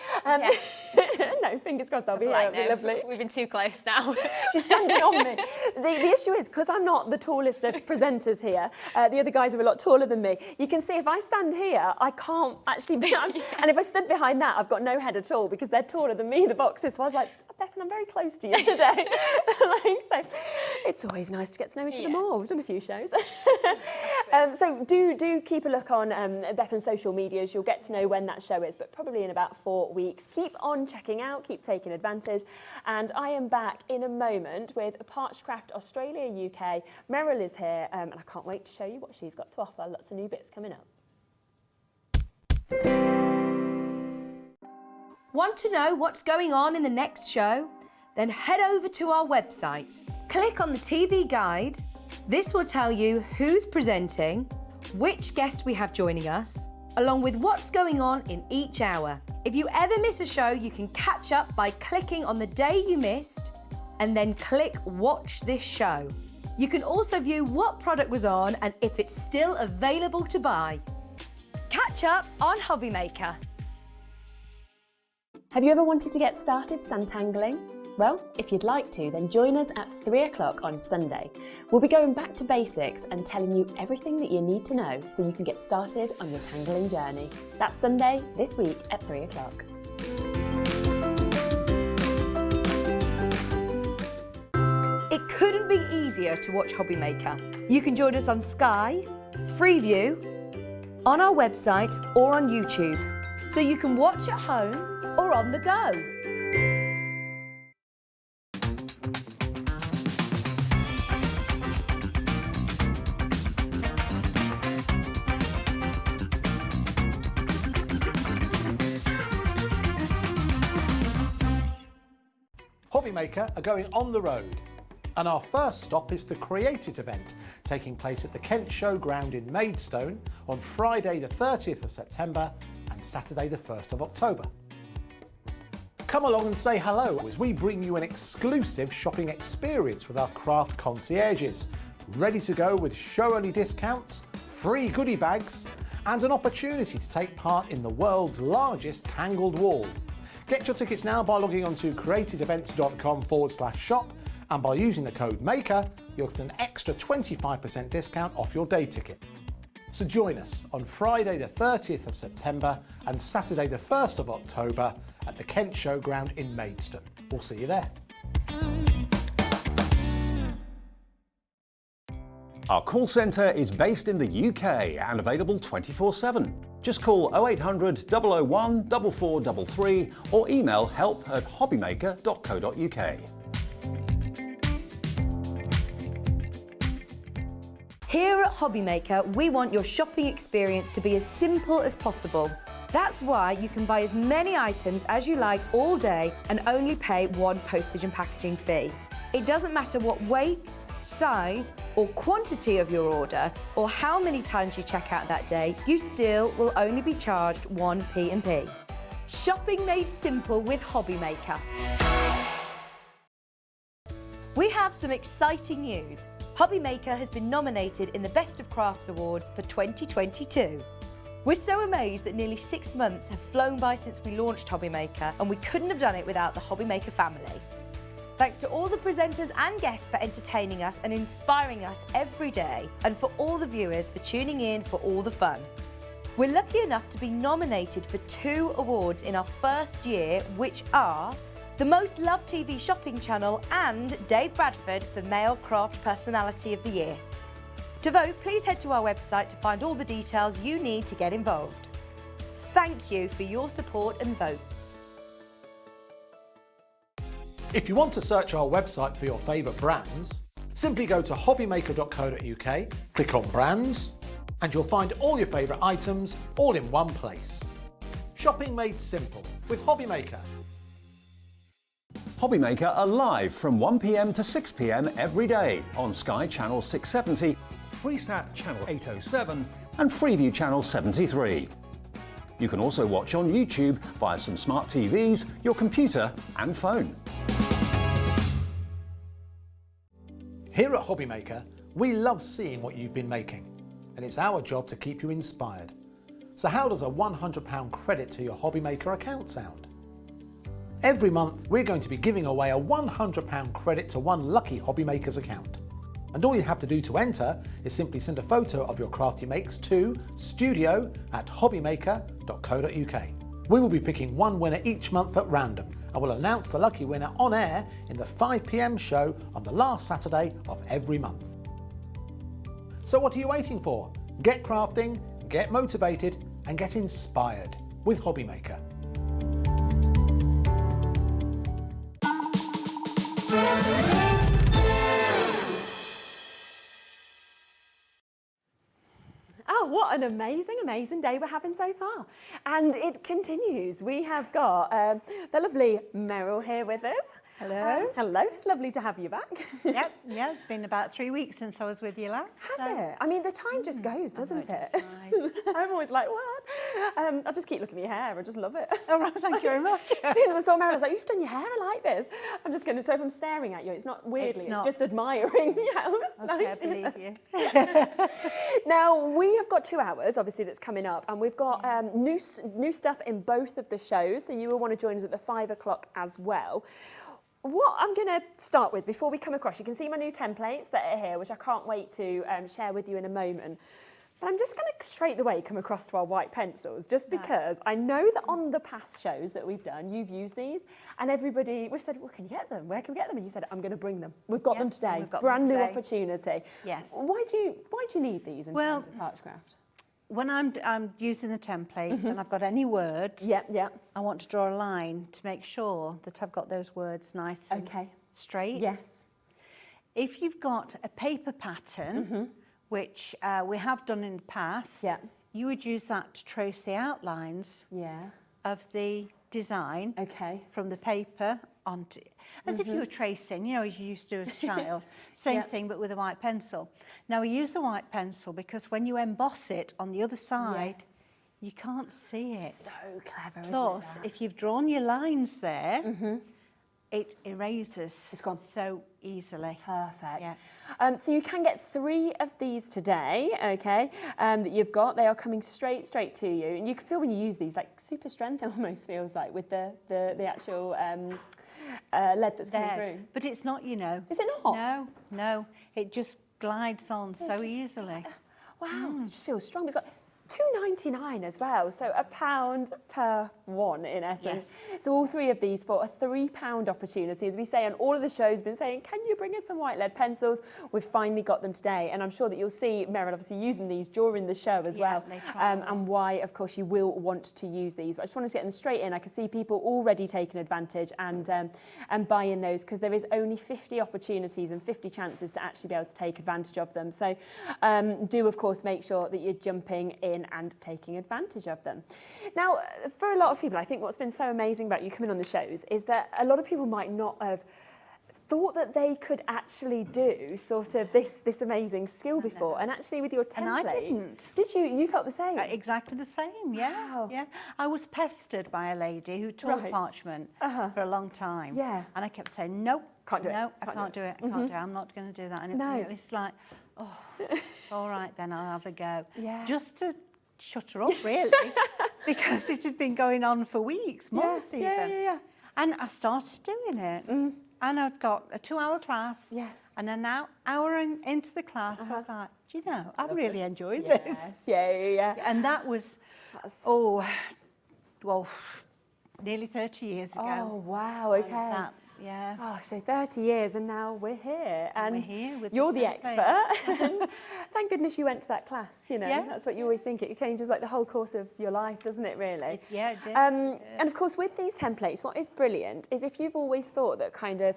No, fingers crossed I'll be here. It'll be lovely. We've been too close now. She's standing on me. The issue is, because I'm not the tallest of presenters here, the other guys are a lot taller than me. You can see if I stand here, I can't actually be... And if I stood behind that, I've got no head at all because they're taller than me, the boxes. So I was like, Bethan, I'm very close to you today. So it's always nice to get to know each other more. We've done a few shows. So do keep a look on Bethan's social medias. You'll get to know when that show is, but probably in about 4 weeks. Keep on checking out, keep taking advantage. And I am back in a moment with Parchcraft Australia, UK. Meryl is here, and I can't wait to show you what she's got to offer. Lots of new bits coming up. Want to know what's going on in the next show? Then head over to our website. Click on the TV guide. This will tell you who's presenting, which guest we have joining us, along with what's going on in each hour. If you ever miss a show, you can catch up by clicking on the day you missed and then click Watch This Show. You can also view what product was on and if it's still available to buy. Catch up on Hobby Maker. Have you ever wanted to get started tangling? Well, if you'd like to, then join us at 3 o'clock on Sunday. We'll be going back to basics and telling you everything that you need to know so you can get started on your tangling journey. That's Sunday this week at 3 o'clock. It couldn't be easier to watch Hobby Maker. You can join us on Sky, Freeview, on our website or on YouTube, so you can watch at home or on the go. Hobby Maker are going on the road, and our first stop is the Create It event, taking place at the Kent Showground in Maidstone on Friday the 30th of September and Saturday the 1st of October. Come along and say hello as we bring you an exclusive shopping experience with our craft concierges, ready to go with show-only discounts, free goodie bags and an opportunity to take part in the world's largest tangled wall. Get your tickets now by logging on to creativeevents.com/shop, and by using the code MAKER, you'll get an extra 25% discount off your day ticket. So join us on Friday the 30th of September and Saturday the 1st of October at the Kent Showground in Maidstone. We'll see you there. Our call centre is based in the UK and available 24/7. Just call 0800 001 4433 or email help@hobbymaker.co.uk. Here at Hobby Maker, we want your shopping experience to be as simple as possible. That's why you can buy as many items as you like all day and only pay one postage and packaging fee. It doesn't matter what weight, size or quantity of your order or how many times you check out that day, you still will only be charged one P&P. Shopping made simple with Hobby Maker. We have some exciting news. Hobby Maker has been nominated in the Best of Crafts Awards for 2022. We're so amazed that nearly 6 months have flown by since we launched Hobby Maker, and we couldn't have done it without the Hobby Maker family. Thanks to all the presenters and guests for entertaining us and inspiring us every day, and for all the viewers for tuning in for all the fun. We're lucky enough to be nominated for 2 awards in our first year, which are the Most Loved TV Shopping Channel and Dave Bradford for Male Craft Personality of the Year. To vote, please head to our website to find all the details you need to get involved. Thank you for your support and votes. If you want to search our website for your favourite brands, simply go to hobbymaker.co.uk, click on Brands, and you'll find all your favourite items all in one place. Shopping made simple with Hobbymaker. Hobbymaker are live from 1 p.m. to 6 p.m. every day on Sky Channel 670 Freesat Channel 807 and Freeview Channel 73. You can also watch on YouTube via some smart TVs, your computer and phone. Here at Hobbymaker, we love seeing what you've been making, and it's our job to keep you inspired. So how does a £100 credit to your Hobbymaker account sound? Every month, we're going to be giving away a £100 credit to one lucky Hobbymaker's account. And all you have to do to enter is simply send a photo of your craft you makes to studio@hobbymaker.co.uk. We will be picking one winner each month at random, and we'll announce the lucky winner on air in the 5 p.m. show on the last Saturday of every month. So what are you waiting for? Get crafting, get motivated, and get inspired with Hobbymaker. Oh, what an amazing day we're having so far. And it continues. We have got the lovely Meryl here with us. Hello. Hello, it's lovely to have you back. Yep, yeah, it's been about 3 weeks since I was with you last. Has it? I mean, the time just goes, doesn't it? I'm always like, what? I just keep looking at your hair. I just love it. All right, thank you very much. As soon as I saw Meryl, I was like, you've done your hair like this. I'm just going to, so if I'm staring at you, it's not weirdly, it's just admiring how Okay, nice I believe you. Now, we have got 2 hours, obviously, that's coming up, and we've got new stuff in both of the shows, so you will want to join us at the 5 o'clock as well. What I'm going to start with, before we come across, you can see my new templates that are here, which I can't wait to share with you in a moment. But I'm just going to straight away come across to our white pencils, just because I know that on the past shows that we've done, you've used these, and we've said, well, can you get them? Where can we get them? And you said, I'm going to bring them. We've got them today. Brand new opportunity. Yes. Why do you need these in terms of Parchcraft? When I'm using the templates and I've got any words, I want to draw a line to make sure that I've got those words nice and straight. Yes. If you've got a paper pattern, which we have done in the past, you would use that to trace the outlines of the design from the paper onto, as if you were tracing, you know, as you used to do as a child. Same thing, but with a white pencil. Now, we use the white pencil because when you emboss it on the other side, you can't see it. So clever, Plus, isn't it? if you've drawn your lines there, it erases It's gone so easily. Perfect. Yeah. So you can get 3 of these today, that you've got. They are coming straight to you. And you can feel when you use these, like super strength, it almost feels like, with the actual lead that's coming through. But it's not, you know. Is it not? No. It just glides on so easily. Wow, it just feels strong. It's got £2.99 as well, so £1 per one in essence. So all 3 of these for a £3 opportunity. As we say on all of the shows, been saying, can you bring us some white lead pencils? We've finally got them today, and I'm sure that you'll see Meryl obviously using these during the show as well, and why, of course, you will want to use these. But I just wanted to get them straight in. I can see people already taking advantage and buying those, because there is only 50 opportunities and 50 chances to actually be able to take advantage of them. So do, of course, make sure that you're jumping in and taking advantage of them. Now, for a lot of people, I think what's been so amazing about you coming on the shows is that a lot of people might not have thought that they could actually do sort of this amazing skill before. And actually with your templates... And I didn't. Did you? You felt the same? Exactly the same, Wow. yeah. I was pestered by a lady who taught Parchment for a long time. Yeah. And I kept saying, nope, can't do it. I can't do it. I can't do it. I'm not going to do that. And it was like, oh, all right, then I'll have a go. Yeah. Just to shut her up, really, because it had been going on for weeks, months even. Yeah. And I started doing it. And I'd got a 2-hour class. Yes. And then now, hour into the class, I was like, do you know, I'm really enjoying Yes. this. Yeah. And that was, nearly 30 years ago. Oh, wow, okay. That, yeah. Oh, so 30 years and now we're here. And we're here with you're the the templates. expert. And thank goodness you went to that class, you know. Yeah. That's what you always think. It changes like the whole course of your life, doesn't it, really? Yeah, it did. And of course, with these templates, what is brilliant is if you've always thought that kind of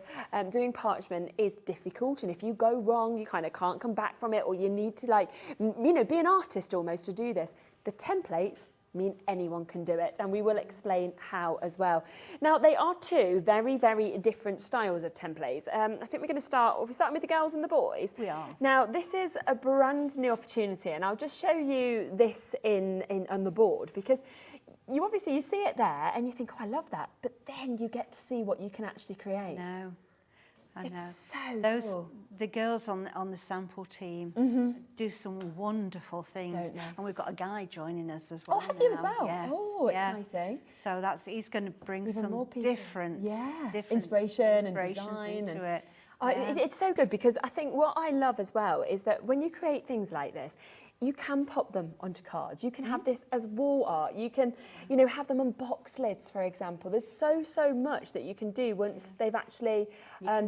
doing parchment is difficult, and if you go wrong, you kind of can't come back from it, or you need to like, you know, be an artist almost to do this, the templates mean anyone can do it, and we will explain how as well. Now, they are two very, very different styles of templates. I think we're going to start with the girls and the boys. We are. Now, this is a brand new opportunity, and I'll just show you this on the board, because you see it there and you think, oh, I love that, but then you get to see what you can actually create. I know. It's so cool. The girls on the sample team do some wonderful things. Don't they? And we've got a guy joining us as well. Oh, have you as now. well? Yes, Oh, yeah. exciting. So he's going to bring Even some more people. different Inspiration and inspirations design into it. It's so good, because I think what I love as well is that when you create things like this, you can pop them onto cards. You can have this as wall art. You can, have them on box lids, for example. There's so much that you can do once they've actually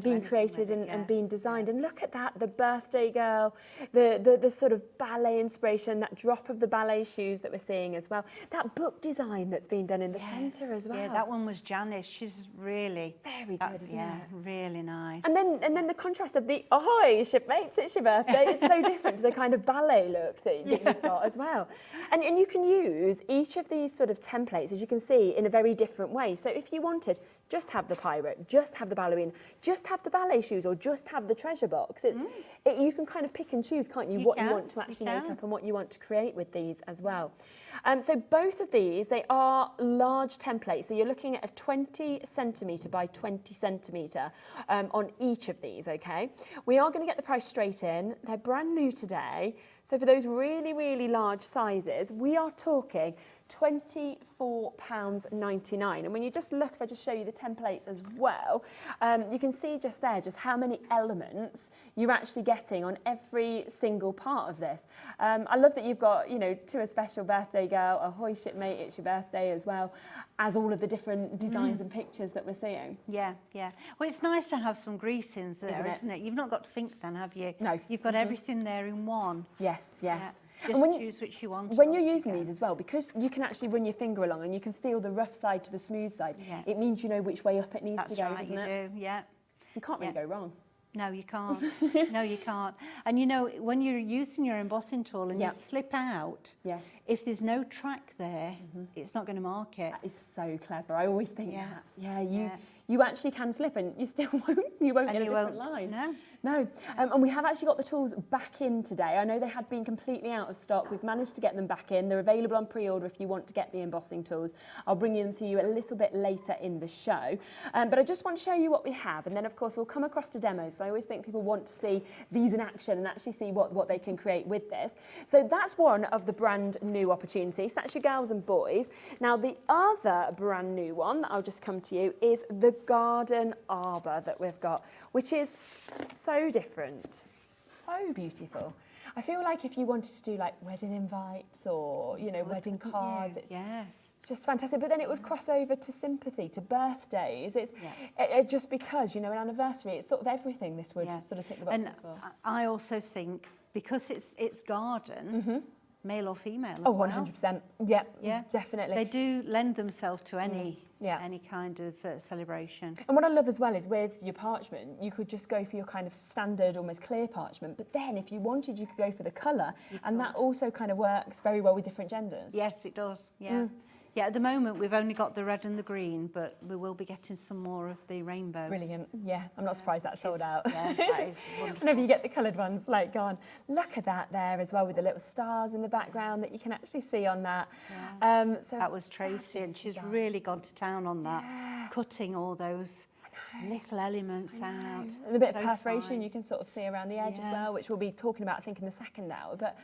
been created and been designed. And look at that, the birthday girl, the sort of ballet inspiration, that drop of the ballet shoes that we're seeing as well. That book design that's been done in the centre as well. Yeah, that one was Janice. She's really... Very good, isn't it? Really nice. And then the contrast of the, ahoy, shipmates, it's your birthday. It's so different to the kind of ballet look that you've got as well. And you can use each of these sort of templates, as you can see, in a very different way. So if you wanted, just have the pirate, just have the ballerina, just have the ballet shoes, or just have the treasure box. You can kind of pick and choose, can't you, what you want to actually make up and what you want to create with these as well. So both of these, they are large templates. So you're looking at a 20 centimetre by 20 centimetre on each of these, okay? We are going to get the price straight in. They're brand new today. So for those really, really large sizes, we are talking £24.99. And when you just look, if I just show you the templates as well, you can see just there just how many elements you're actually getting on every single part of this. I love that you've got, to a special birthday girl, ahoy shipmate, it's your birthday as well, as all of the different designs and pictures that we're seeing. Yeah. Well, it's nice to have some greetings there, isn't it? You've not got to think then, have you? No. You've got everything there in one. Yes, yeah. Just choose which you want. When you're using these as well, because you can actually run your finger along and you can feel the rough side to the smooth side, it means you know which way up it needs to go, doesn't it? That's right, you do, yeah. So you can't really go wrong. No, you can't. No, you can't. And when you're using your embossing tool and you slip out, if there's no track there, it's not going to mark it. That is so clever. I always think that. Yeah, you actually can slip and you still won't get a different line. No. And we have actually got the tools back in today. I know they had been completely out of stock. We've managed to get them back in. They're available on pre-order if you want to get the embossing tools. I'll bring them to you a little bit later in the show. But I just want to show you what we have. And then, of course, we'll come across to demos. So I always think people want to see these in action and actually see what they can create with this. So that's one of the brand new opportunities. That's your girls and boys. Now, the other brand new one that I'll just come to you is the garden arbor that we've got, which is so different, so beautiful. I feel like if you wanted to do like wedding invites or, wedding cards, it's just fantastic. But then it would cross over to sympathy, to birthdays. It just because, an anniversary, it's sort of everything this would sort of tick the boxes for. I also think because it's garden, male or female as well. 100%. Yeah, definitely. They do lend themselves to any kind of celebration. And what I love as well is with your parchment, you could just go for your kind of standard, almost clear parchment. But then if you wanted, you could go for the colour. And that also kind of works very well with different genders. Yes, it does. Yeah. Yeah, at the moment, we've only got the red and the green, but we will be getting some more of the rainbow. Brilliant. Yeah, I'm not surprised that's sold out. Yeah, that is wonderful. Whenever you get the coloured ones, go on. Look at that there as well with the little stars in the background that you can actually see on that. Yeah. So that was Tracy, and she's really gone to town on that, cutting all those little elements out. And a bit of perforation you can sort of see around the edge as well, which we'll be talking about, I think, in the second hour. But,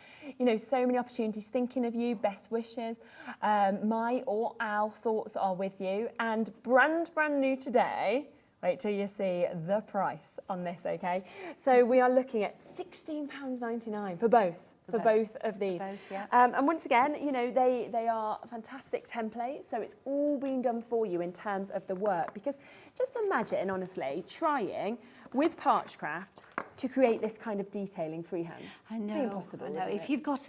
so many opportunities, thinking of you, best wishes. My or our thoughts are with you. And brand new today, Wait till you see the price on this, okay? So we are looking at £16.99 for both. For both of these. both, yeah. And once again, you know, they are fantastic templates, so it's all been done for you in terms of the work. Because just imagine, honestly, trying with Parchcraft to create this kind of detailing freehand. I know. It'd be impossible, I know. wouldn't If it? you've got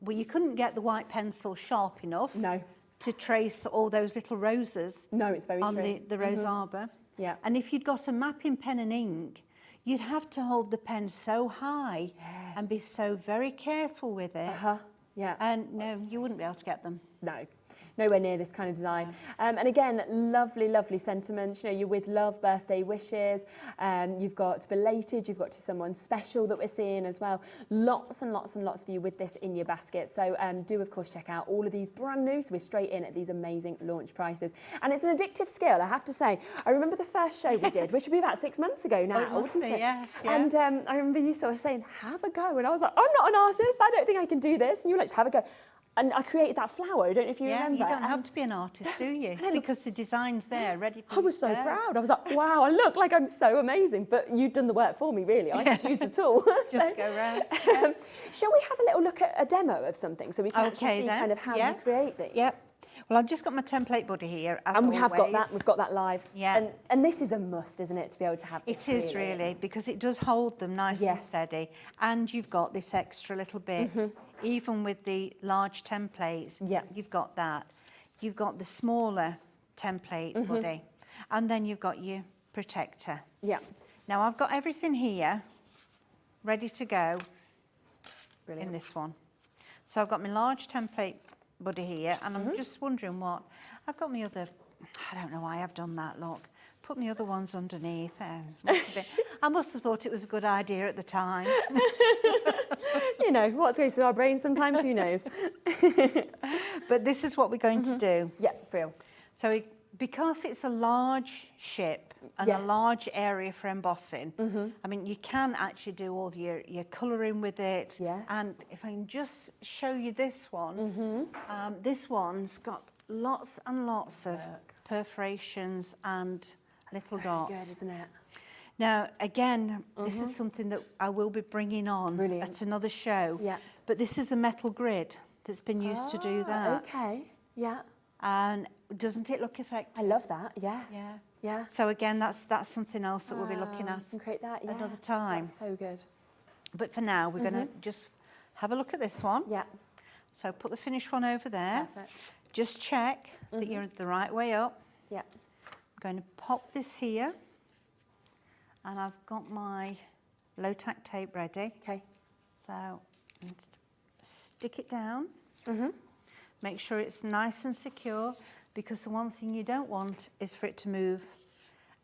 well, you couldn't get the white pencil sharp enough. No. To trace all those little roses. No, it's very on true. the rose arbor. Yeah. And if you'd got a mapping pen and ink, you'd have to hold the pen so high and be so very careful with it. Yeah. And no, you wouldn't be able to get them. No, nowhere near this kind of design. And again, lovely, lovely sentiments. You know, you're with love, birthday wishes. You've got belated, you've got to someone special that we're seeing as well. Lots and lots and lots of you with this in your basket. So do, of course, check out all of these brand new. So we're straight in at these amazing launch prices. And it's an addictive skill, I have to say. I remember the first show we did, which would be about 6 months ago now, it must wasn't be, it? yes, yeah. And I remember you sort of saying, have a go. And I was like, I'm not an artist. I don't think I can do this. And you were like, just have a go. And I created that flower. I don't know if you remember. You don't have to be an artist, do you? Because the design's there, ready for you. I was so proud. I was like, wow, I look like I'm so amazing. But you've done the work for me, really. I just used the tool. Just go round. Shall we have a little look at a demo of something so we can actually see then. kind of how you create these? Yep. Well, I've just got my template buddy here, as And we have got always. that. We've got that live. Yeah. And this is a must, isn't it, to be able to have this? It is really, because it does hold them nice and steady. And you've got this extra little bit. Even with the large templates, you've got that. You've got the smaller template buddy. And then you've got your protector. Yeah. Now, I've got everything here ready to go Brilliant. in this one. So I've got my large template buddy here, and I'm just wondering what... I've got my other... I don't know why I've done that, look. Put my other ones underneath. I must have thought it was a good idea at the time. You know, what goes through our brains sometimes, who knows? But this is what we're going to do. Yeah, real. So because it's a large ship and a large area for embossing, I mean, you can actually do all your colouring with it. Yes. And if I can just show you this one, this one's got lots and lots of perforations and little dots. Good, isn't it? Now, again, this is something that I will be bringing on at another show. Yeah. But this is a metal grid that's been used to do that. Okay, yeah. And doesn't it look effective? I love that, yes. Yeah. So again, that's something else that we'll be looking at And create that, another time. That's so good. But for now, we're going to just have a look at this one. Yeah. So put the finished one over there. Perfect. Just check that you're the right way up. Yeah. I'm going to pop this here. And I've got my low-tack tape ready. Okay. So just stick it down. Make sure it's nice and secure, because the one thing you don't want is for it to move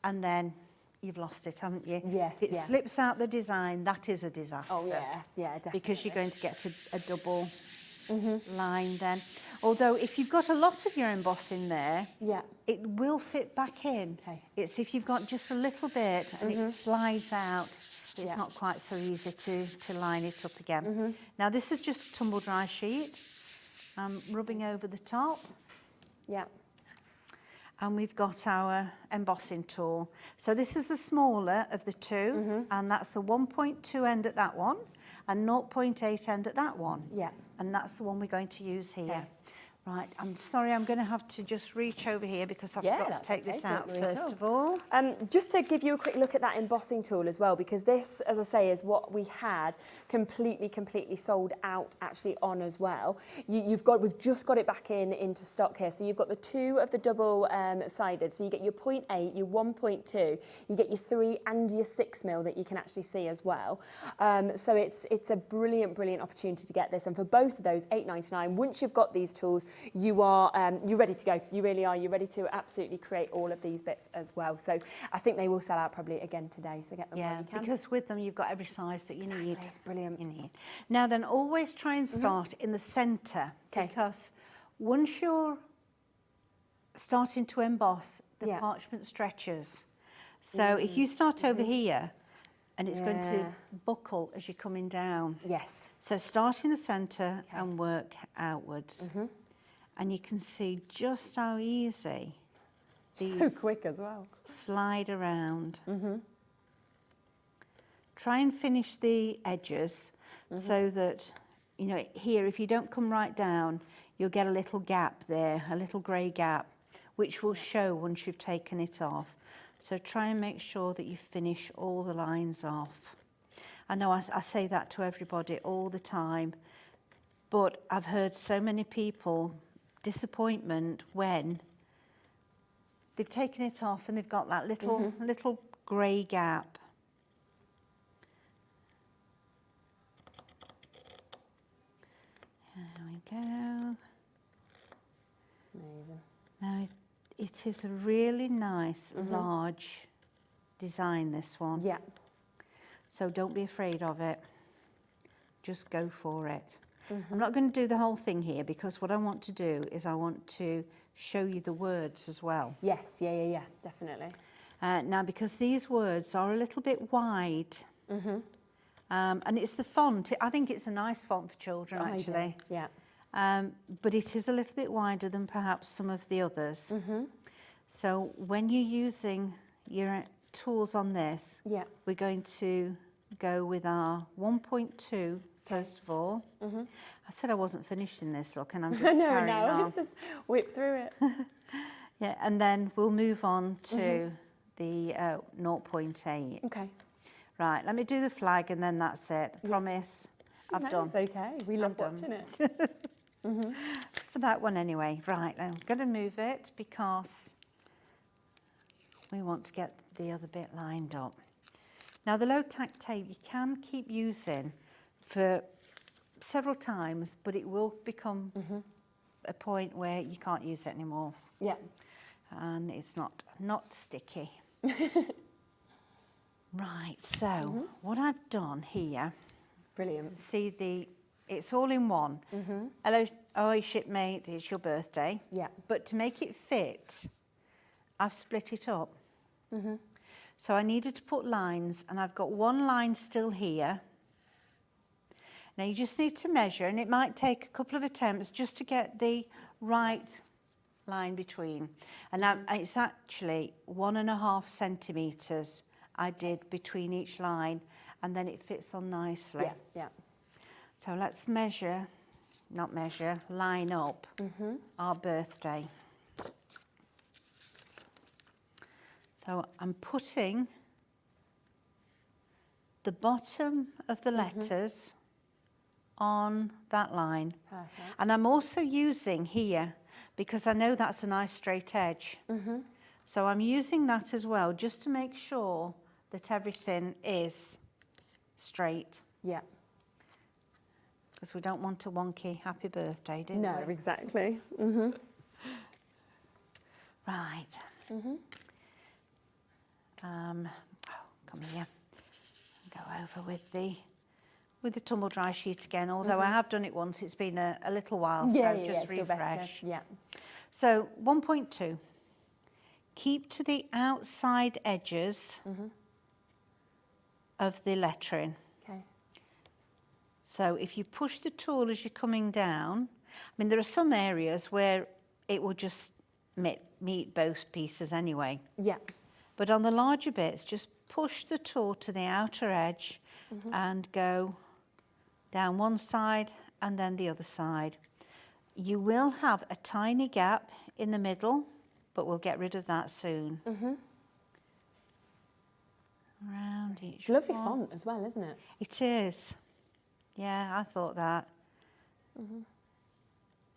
and then you've lost it, haven't you? Yes, If it slips out the design, that is a disaster. Oh, yeah, definitely. Because you're going to get a double line then. Although if you've got a lot of your embossing there, it will fit back in. Okay. It's if you've got just a little bit and it slides out, it's not quite so easy to line it up again. Now this is just a tumble dry sheet. I'm rubbing over the top. Yeah. And we've got our embossing tool. So this is the smaller of the two, and that's the 1.2 end at that one, and 0.8 end at that one. Yeah. And that's the one we're going to use here. Right, I'm sorry, I'm going to have to just reach over here because I've got to take this out first of all. Just to give you a quick look at that embossing tool as well, because this, as I say, is what we had completely sold out actually on as well. We've just got it back into stock here. So you've got the 2 of the double sided. So you get your 0.8, your 1.2, you get your 3 and your 6 mil that you can actually see as well. So it's a brilliant opportunity to get this. And for both of those, £8.99. Once you've got these tools, you're ready to go. You really are. You're ready to absolutely create all of these bits as well. So I think they will sell out probably again today. So get them while you can. Because with them you've got every size that you need. It's brilliant. You need. Now then, always try and start in the centre, because once you're starting to emboss, the parchment stretches. So if you start over here, and it's going to buckle as you're coming down. Yes. So start in the centre and work outwards. And you can see just how easy these So quick as well. slide around. Try and finish the edges so that, you know, here, if you don't come right down, you'll get a little gap there, a little grey gap, which will show once you've taken it off. So try and make sure that you finish all the lines off. I know I say that to everybody all the time, but I've heard so many people disappointment when they've taken it off and they've got that little grey gap. There we go. Amazing. Now it is a really nice large design, this one. Yeah. So don't be afraid of it. Just go for it. I'm not going to do the whole thing here because what I want to do is I want to show you the words as well. Yes, yeah, definitely. Now, because these words are a little bit wide, and it's the font. I think it's a nice font for children, actually. Yeah. But it is a little bit wider than perhaps some of the others. So when you're using your tools on this, we're going to go with our 1.2 first of all. I said I wasn't finishing this, look, and I'm just carrying on. Just whip through it. Yeah, and then we'll move on to the 0.8. Okay. Right, let me do the flag and then that's it. Promise, I've done. It's okay. We love watching it. For that one anyway. Right, I'm going to move it because we want to get the other bit lined up. Now, the low-tack tape you can keep using for several times, but it will become a point where you can't use it anymore. Yeah. And it's not sticky. Right, so what I've done here, Brilliant. see it's all in one. Hello, shipmate, it's your birthday. Yeah. But to make it fit, I've split it up. So I needed to put lines, and I've got one line still here. Now you just need to measure, and it might take a couple of attempts just to get the right line between. And it's actually 1.5 centimetres I did between each line, and then it fits on nicely. Yeah, yeah. So let's line up our birthday. So I'm putting the bottom of the letters on that line. Perfect. And I'm also using here, because I know that's a nice straight edge. So I'm using that as well, just to make sure that everything is straight. Yeah. Because we don't want a wonky happy birthday, do we? No, exactly. Right. Come here. Go over with the tumble dry sheet again. Although I have done it once, it's been a little while, so just refresh. Yeah. So 1.2. Keep to the outside edges of the lettering. Okay. So if you push the tool as you're coming down, I mean, there are some areas where it will just meet both pieces anyway. Yeah. But on the larger bits, just push the tool to the outer edge and go down one side and then the other side. You will have a tiny gap in the middle, but we'll get rid of that soon. Around each Lovely one. font as well, isn't it? It is. Yeah, I thought that. And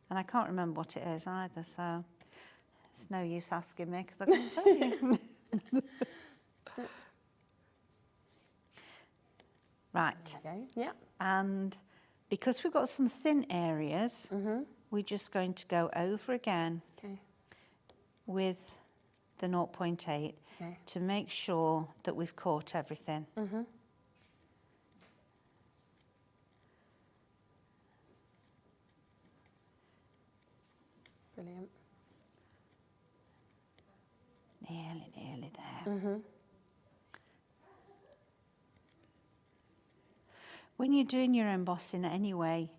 I can't remember what it is either, so it's no use asking me because I couldn't tell you. Right. Okay. Yeah. And because we've got some thin areas, we're just going to go over again with the 0.8 to make sure that we've caught everything. Brilliant. Nearly there. When you're doing your embossing anyway,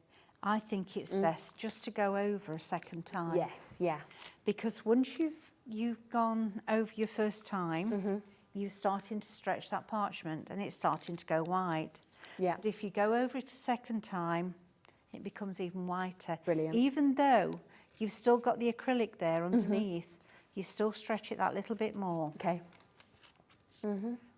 I think it's best just to go over a second time. Yes, yeah. Because once you've you've gone over your first time, you're starting to stretch that parchment and it's starting to go white. Yeah. But if you go over it a second time, it becomes even whiter. Brilliant. Even though you've still got the acrylic there underneath, you still stretch it that little bit more. Okay.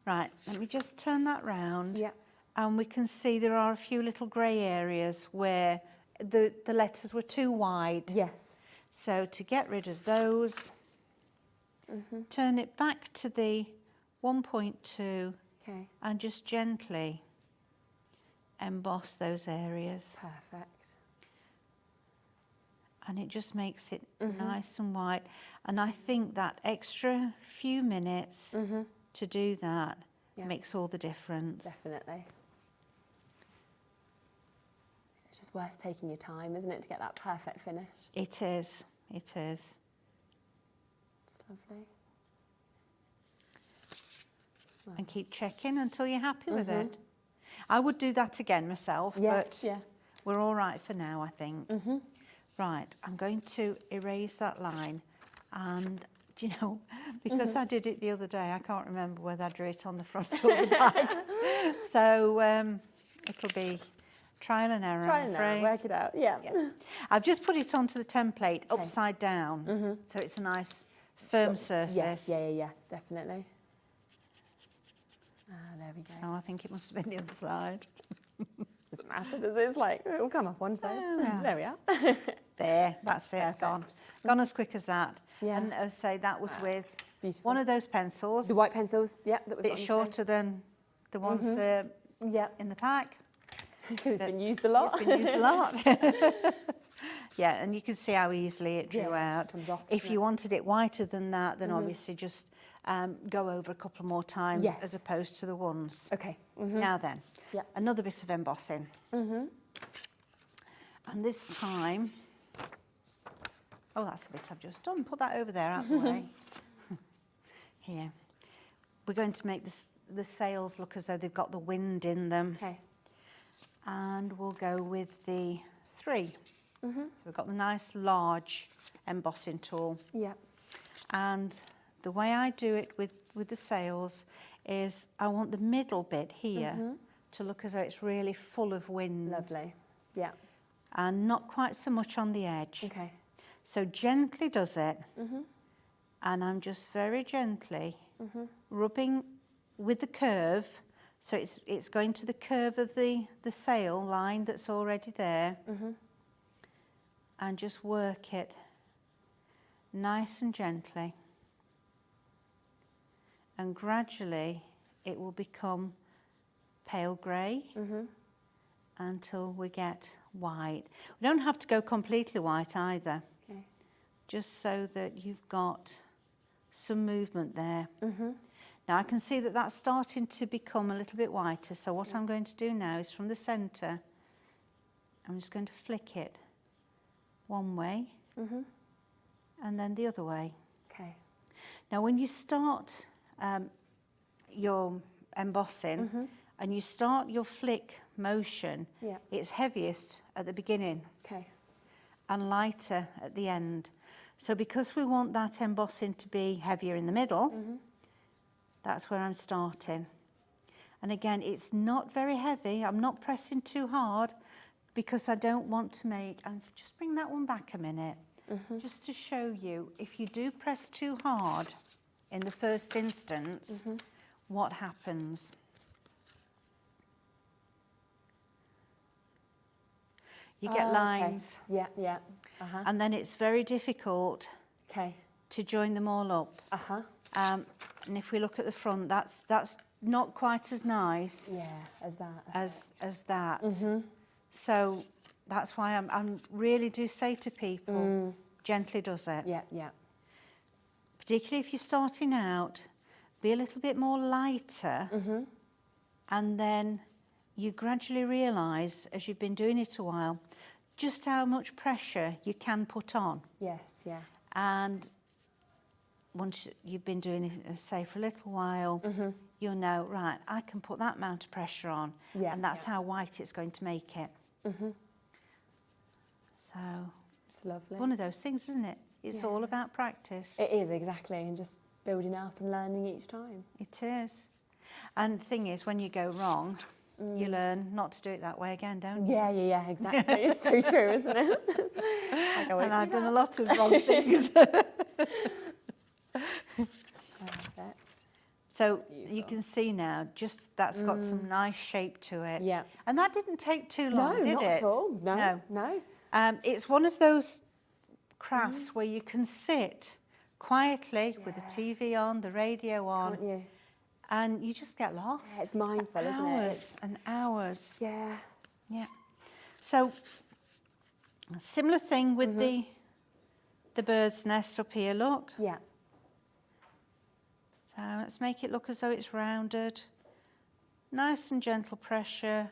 Right, let me just turn that round. Yeah. And we can see there are a few little grey areas where the letters were too wide. Yes. So to get rid of those, turn it back to the 1.2 Okay. and just gently emboss those areas. Perfect. And it just makes it nice and white. And I think that extra few minutes to do that makes all the difference. Definitely. It's just worth taking your time, isn't it, to get that perfect finish? It is, it is. It's lovely. And keep checking until you're happy with it. I would do that again myself, but we're all right for now, I think. Right, I'm going to erase that line. And, do you know, because I did it the other day, I can't remember whether I drew it on the front or the back. So it'll be trial and error, Try I'm and afraid. work it out, yeah. I've just put it onto the template upside down, so it's a nice firm surface. Yes, yeah, definitely. Ah, there we go. Oh, I think it must have been the other side. Doesn't matter, does it? It's like, it'll come off one side. There we are. There, that's it, Perfect. gone as quick as that. Yeah. And as I say, that was with Beautiful. one of those pencils, The white pencils, that a we've bit got on the shorter than the ones in the pack. It's been used a lot. It's been used a lot. Yeah, and you can see how easily it drew out. Comes off, If doesn't you it? wanted it whiter than that, then obviously just go over a couple more times Yes. as opposed to the ones. Okay. Now then, Yeah. another bit of embossing. And this time, oh, that's the bit I've just done. Put that over there out of the way. Here. We're going to make the sails look as though they've got the wind in them. Okay. And we'll go with the 3. So we've got the nice large embossing tool. Yeah. And the way I do it with the sails is I want the middle bit here to look as though it's really full of wind. Lovely. Yeah. And not quite so much on the edge. Okay. So gently does it. And I'm just very gently rubbing with the curve. So it's going to the curve of the sail line that's already there. And just work it nice and gently. And gradually it will become pale grey until we get white. We don't have to go completely white either. Okay. Just so that you've got some movement there. Now I can see that that's starting to become a little bit whiter, so what I'm going to do now is from the centre, I'm just going to flick it one way and then the other way. Okay. Now when you start your embossing and you start your flick motion, it's heaviest at the beginning Okay. and lighter at the end. So because we want that embossing to be heavier in the middle, that's where I'm starting. And again, it's not very heavy. I'm not pressing too hard because I don't want to make, and just bring that one back a minute, just to show you, if you do press too hard in the first instance, what happens. You get lines. Okay. Yeah. And then it's very difficult Okay. to join them all up. And if we look at the front, that's not quite as nice As that. as that. So that's why I'm really do say to people, gently does it. Yeah. Particularly if you're starting out, be a little bit more lighter, and then you gradually realise, as you've been doing it a while, just how much pressure you can put on. Yes, yeah. And once you've been doing it, say, for a little while, you'll know, right, I can put that amount of pressure on, and that's how white it's going to make it. So It's lovely. one of those things, isn't it? It's all about practice. It is, exactly, and just building up and learning each time. It is. And the thing is, when you go wrong, you learn not to do it that way again, don't you? Yeah, exactly. It's so true, isn't it? And I've done a lot of wrong things. Perfect. So you can see now, just that's got some nice shape to it. Yeah. And that didn't take too long, did not it? at all. No. It's one of those crafts where you can sit quietly with the TV on, the radio on, Can't you? and you just get lost. Yeah, it's mindful, isn't it? Hours and hours. Yeah. Yeah. So, a similar thing with the bird's nest up here, look. Yeah. So let's make it look as though it's rounded. Nice and gentle pressure.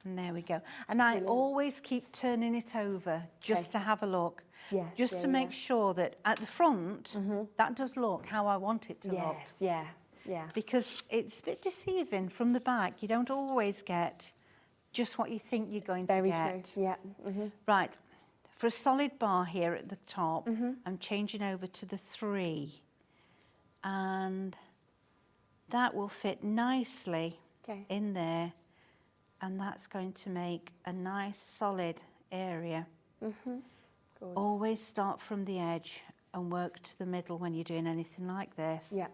And there we go. And I always keep turning it over just to have a look. Yes, just to make sure that at the front, that does look how I want it to look. Yes, yeah. Because it's a bit deceiving from the back. You don't always get just what you think you're going to get. Very true, yeah. Right, for a solid bar here at the top, I'm changing over to the 3. And that will fit nicely in there. And that's going to make a nice solid area. Always start from the edge and work to the middle when you're doing anything like this. Yeah.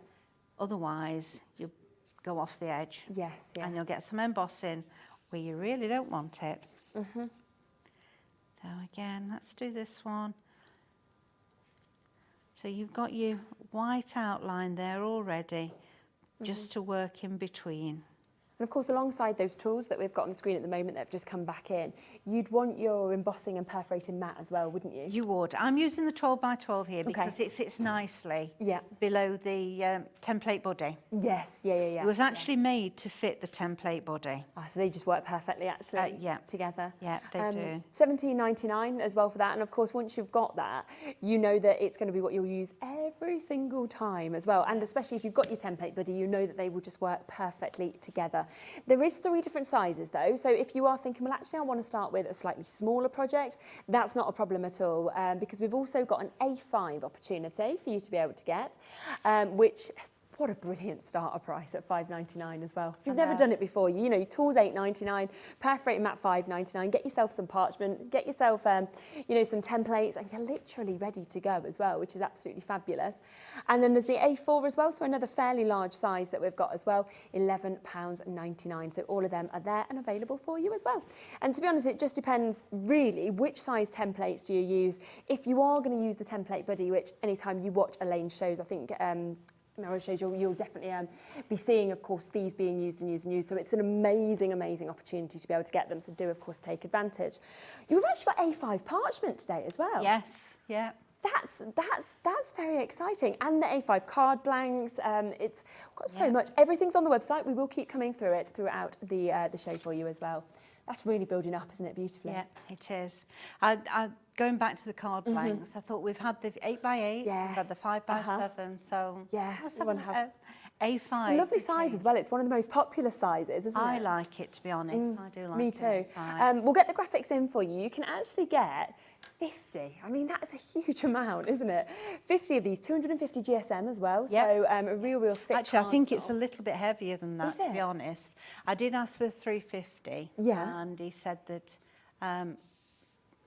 Otherwise, you'll go off the edge. Yes, yeah. And you'll get some embossing where you really don't want it. So again, let's do this one. So you've got your white outline there already, just to work in between. And of course, alongside those tools that we've got on the screen at the moment that have just come back in, you'd want your embossing and perforating mat as well, wouldn't you? You would. I'm using the 12 by 12 here because it fits nicely below the template body. Yes, yeah. It was actually made to fit the template body. So they just work perfectly, actually, together. Yeah, they do. $17.99 as well for that. And of course, once you've got that, you know that it's going to be what you'll use every single time as well. And especially if you've got your template buddy, you know that they will just work perfectly together. There is 3 different sizes though, so if you are thinking, well actually I want to start with a slightly smaller project, that's not a problem at all, because we've also got an A5 opportunity for you to be able to get, which, what a brilliant starter price at $5.99 as well. If you've never done it before, you know, tools $8.99, perforating mat $5.99, get yourself some parchment, get yourself, you know, some templates, and you're literally ready to go as well, which is absolutely fabulous. And then there's the A4 as well, so another fairly large size that we've got as well, £11.99. So all of them are there and available for you as well. And to be honest, it just depends really which size templates do you use. If you are going to use the template buddy, which anytime you watch Elaine's shows, I think Roadshows, you'll definitely be seeing, of course, these being used and used and used. So it's an amazing, amazing opportunity to be able to get them. So do, of course, take advantage. You've actually got A5 parchment today as well. Yes, yeah. That's very exciting. And the A5 card blanks. It's got so much. Everything's on the website. We will keep coming through it throughout the show for you as well. That's really building up, isn't it, beautifully? Yeah, it is. Going back to the card blanks, I thought we've had the 8x8, we've had the 5x7, so what's A5. It's a lovely size as well. It's one of the most popular sizes, isn't it? I like it, to be honest. I do like it. Me too. We'll get the graphics in for you. You can actually get 50. I mean, that's a huge amount, isn't it? 50 of these, 250 GSM as well. So a real thick. Actually, I think it's a little bit heavier than that, to be honest. I did ask for 350. Yeah. And he said that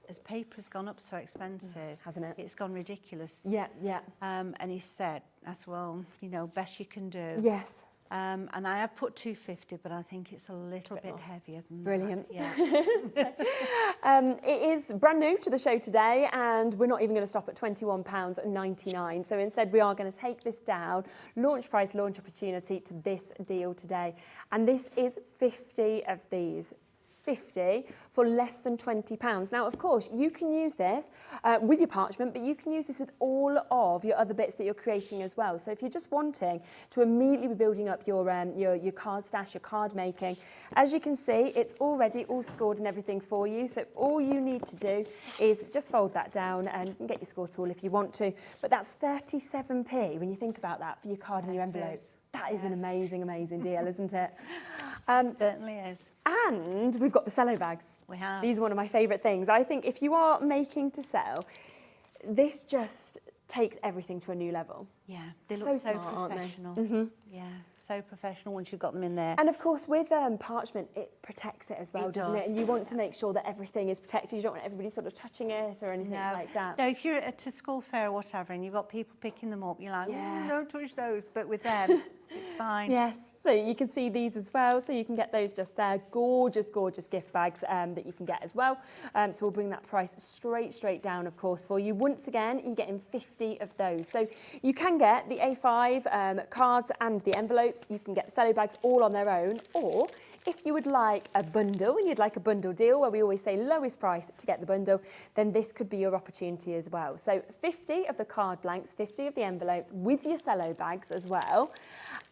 as paper's gone up so expensive, hasn't it? It's gone ridiculous. Yeah. And he said, as well, you know, best you can do. Yes. And I have put 250, but I think it's a little bit heavier than Brilliant. that. Yeah. It is brand new to the show today, and we're not even going to stop at £21.99. So instead, we are going to take this down, launch price, launch opportunity to this deal today. And this is 50 of these. 50 for less than £20. Now, of course, you can use this with your parchment, but you can use this with all of your other bits that you're creating as well. So if you're just wanting to immediately be building up your card stash, your card making, as you can see, it's already all scored and everything for you. So all you need to do is just fold that down, and you can get your score tool if you want to. But that's 37p when you think about that for your card and your envelope. That is an amazing, amazing deal, isn't it? Certainly is. And we've got the cello bags. We have. These are one of my favourite things. I think if you are making to sell, this just takes everything to a new level. Yeah, they So look so smart, aren't they? professional. Yeah, so professional once you've got them in there. And of course, with parchment, it protects it as well, It doesn't it? does. And you want to make sure that everything is protected. You don't want everybody sort of touching it or anything like that. No, if you're at a school fair or whatever and you've got people picking them up, you're like, Yeah. don't touch those. But with them, it's fine. Yes, so you can see these as well. So you can get those just there. Gorgeous, gorgeous gift bags that you can get as well. So we'll bring that price straight down, of course, for you. Once again, you're getting 50 of those. So you can get the A5 cards and the envelopes. You can get the cello bags all on their own. Or if you would like a bundle and you'd like a bundle deal where we always say lowest price to get the bundle, then this could be your opportunity as well. So 50 of the card blanks, 50 of the envelopes with your cello bags as well.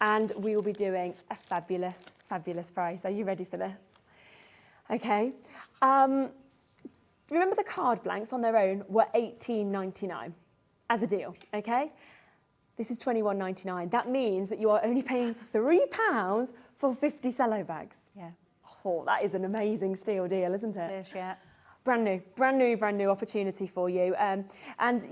And we will be doing a fabulous, fabulous price. Are you ready for this? Okay. Remember the card blanks on their own were $18.99 as a deal, okay? This is $21.99. That means that you are only paying £3 for 50 cello bags. Yeah. Oh, that is an amazing steal deal, isn't it? It is, yeah. Brand new opportunity for you. And,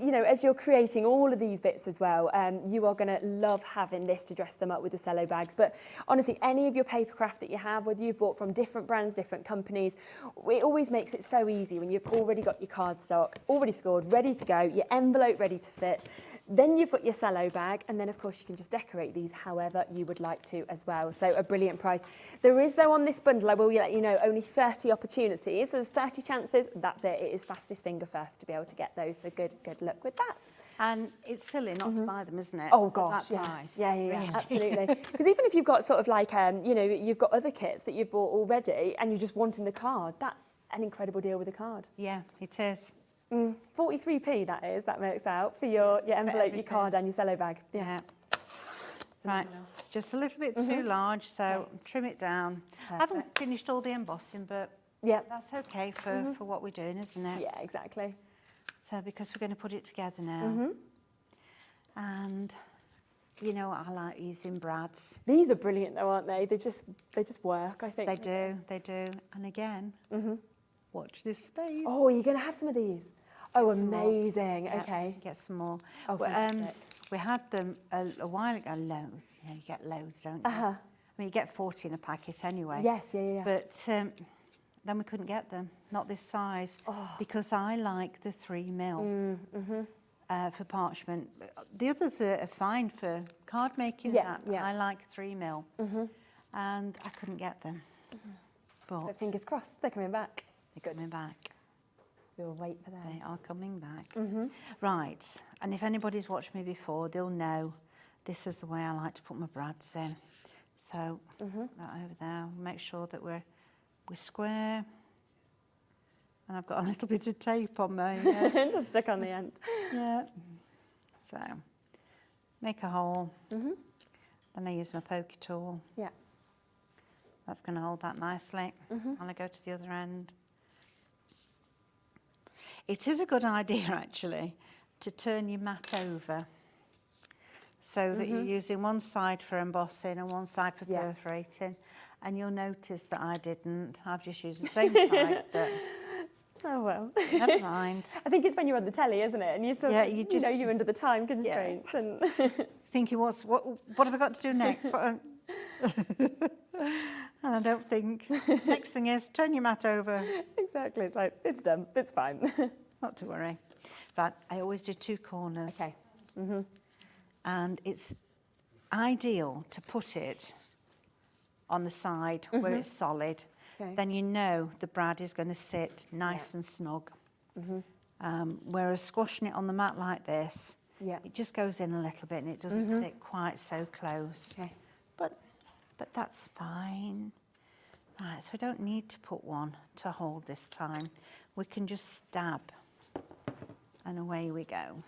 you know, as you're creating all of these bits as well, you are going to love having this to dress them up with the cello bags. But honestly, any of your paper craft that you have, whether you've bought from different brands, different companies, it always makes it so easy when you've already got your cardstock, already scored, ready to go, your envelope ready to fit. Then you've got your cello bag, and then of course you can just decorate these however you would like to as well. So a brilliant price. There is, though, on this bundle, I will let you know, only 30 opportunities. So there's 30 chances. That's it. It is fastest finger first to be able to get those. So good luck with that. And it's silly not to buy them, isn't it? Oh At gosh, that yeah. price. Yeah, Really. absolutely. Because even if you've got sort of like, you know, you've got other kits that you've bought already and you're just wanting the card, that's an incredible deal with a card. Yeah, it is. 43p that works out for your envelope, your everything. card and your cello bag. Yeah. Right, it's just a little bit too large, so trim it down. I haven't finished all the embossing, but Yeah. that's okay for what we're doing, isn't it? Yeah, exactly. So because we're going to put it together now. And you know, I like using brads. These are brilliant though, aren't they? They just work, I think. They do. And again, watch this space. Oh, you're going to have some of these? Oh, Some more. amazing. Yeah, Okay. get some more. Oh, Well, fantastic. we had them a while ago, loads. You know, you get loads, don't you? I mean, you get 40 in a packet anyway. Yes, yeah. But then we couldn't get them, not this size, because I like the 3mm for parchment. The others are fine for card making, Yeah, but yeah. I like 3mm, and I couldn't get them. But But fingers crossed, they're coming back. they're coming back. We'll wait for them. They are coming back. Right, and if anybody's watched me before, they'll know this is the way I like to put my brads in. So that over there, make sure that we're square. And I've got a little bit of tape on my Just stuck on the end. yeah. So make a hole. Then I use my pokey tool. Yeah. That's going to hold that nicely. And I go to the other end. It is a good idea, actually, to turn your mat over so that you're using one side for embossing and one side for perforating. And you'll notice that I didn't. I've just used the same side, but Oh, well. never mind. I think it's when you're on the telly, isn't it? And you sort of, you you know, you're under the time constraints. And Thinking, what have I got to do next? And I don't think. Next thing is, turn your mat over. exactly. It's like, it's done. It's fine. Not to worry. But I always do 2 corners. Okay. And it's ideal to put it on the side where it's solid. Okay. Then you know the brad is going to sit nice and snug. Whereas squashing it on the mat like this, it just goes in a little bit and it doesn't sit quite so close. Okay. But that's fine. Right, so we don't need to put one to hold this time. We can just stab and away we go.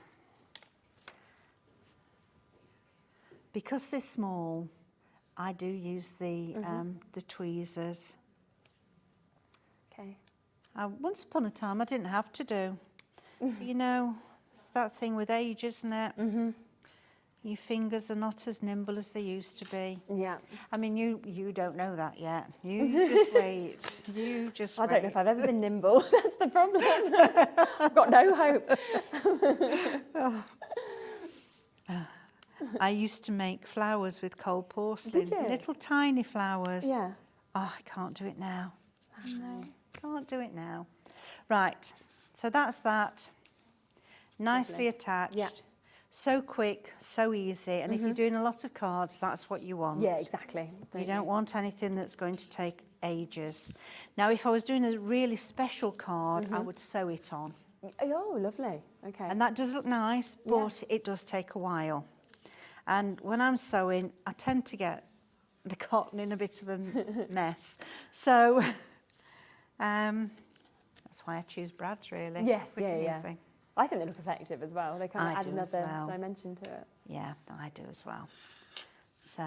Because they're small, I do use the tweezers. Okay. Once upon a time, I didn't have to do. You know, it's that thing with age, isn't it? your fingers are not as nimble as they used to be. Yeah. I mean, you don't know that yet. You just wait. You just I don't know if I've ever been nimble. That's the problem. I've got no hope. I used to make flowers with cold porcelain. Did you? Little tiny flowers. Yeah. Oh, I can't do it now. No, can't do it now. Right, so that's that. Nicely attached. Yeah. So quick, so easy. And if you're doing a lot of cards, that's what you want. Yeah, exactly. You don't want anything that's going to take ages. Now, if I was doing a really special card, I would sew it on. Oh, lovely. Okay. And that does look nice, but it does take a while. And when I'm sewing, I tend to get the cotton in a bit of a mess. So that's why I choose Brad's, really. Yes, Quick and yeah. easy. I think they look effective as well. They kind of I add do as another well. dimension to it. Yeah, I do as well. So,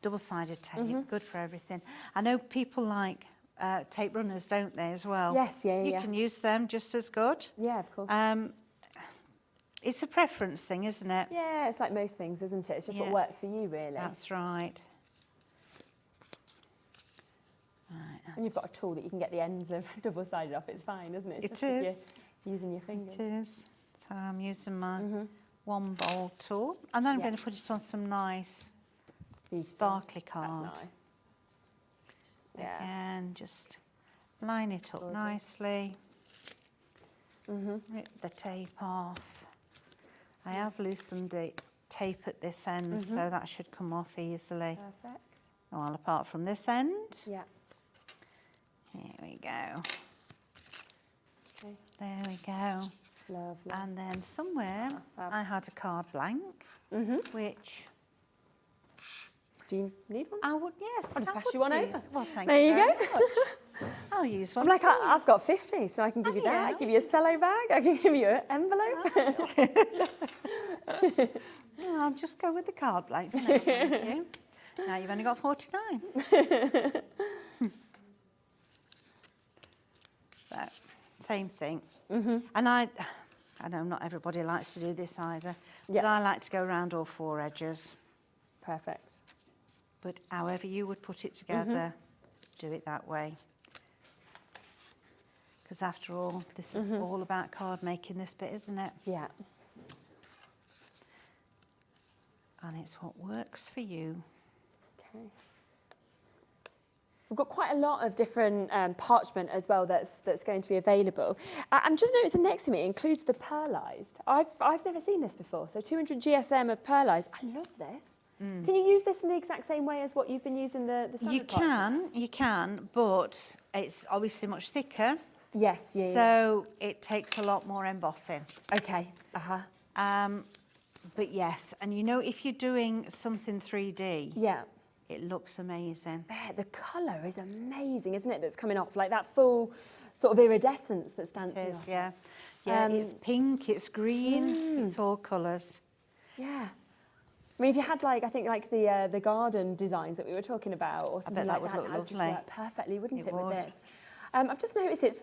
double-sided tape, good for everything. I know people like tape runners, don't they, as well? Yes, yeah. You can use them just as good. Yeah, of course. It's a preference thing, isn't it? Yeah, it's like most things, isn't it? It's just what works for you, really. That's right. And you've got a tool that you can get the ends of double-sided off. It's fine, isn't it? It's It just is. Using your fingers. It is. So I'm using my one bowl tool, and then I'm going to put it on some nice sparkly card. That's nice. Yeah. Again, just line it up nicely. Rip the tape off. I have loosened the tape at this end, so that should come off easily. Perfect. Well, apart from this end. Yeah. Here we go. Okay. There we go. Lovely. And then somewhere fab. I had a card blank, which Do you need one? I would, yes. I'll just I pass would you one over. use. Well, thank There you very go. much. I'll use one. I'm like, please. I've got 50, so I can give you that. Yeah. I can give you a cello bag. I can give you an envelope. Oh, I'll just go with the card blank for now, thank you. Now you've only got 49. So, same thing. And I know not everybody likes to do this either, but I like to go around all four edges. Perfect. But however you would put it together, do it that way. Because after all, this is all about card making, this bit, isn't it? Yeah. And it's what works for you. Okay. We've got quite a lot of different parchment as well that's going to be available. I'm just noticing next to me it includes the pearlised. I've never seen this before. So 200 GSM of pearlised. I love this. Can you use this in the exact same way as what you've been using the standard parchment? You can, but it's obviously much thicker. Yes, yeah. So it takes a lot more embossing. Okay. But yes, and you know, if you're doing something 3D, Yeah. it looks amazing. The colour is amazing, isn't it? That's coming off like that full sort of iridescence that's dancing It is, off. yeah. Yeah, it's pink, it's green, it's all colours. Yeah. I mean, if you had like, I think like the garden designs that we were talking about or something that like would that, look that would just lovely. work perfectly, wouldn't it, It would. with this? I've just noticed it's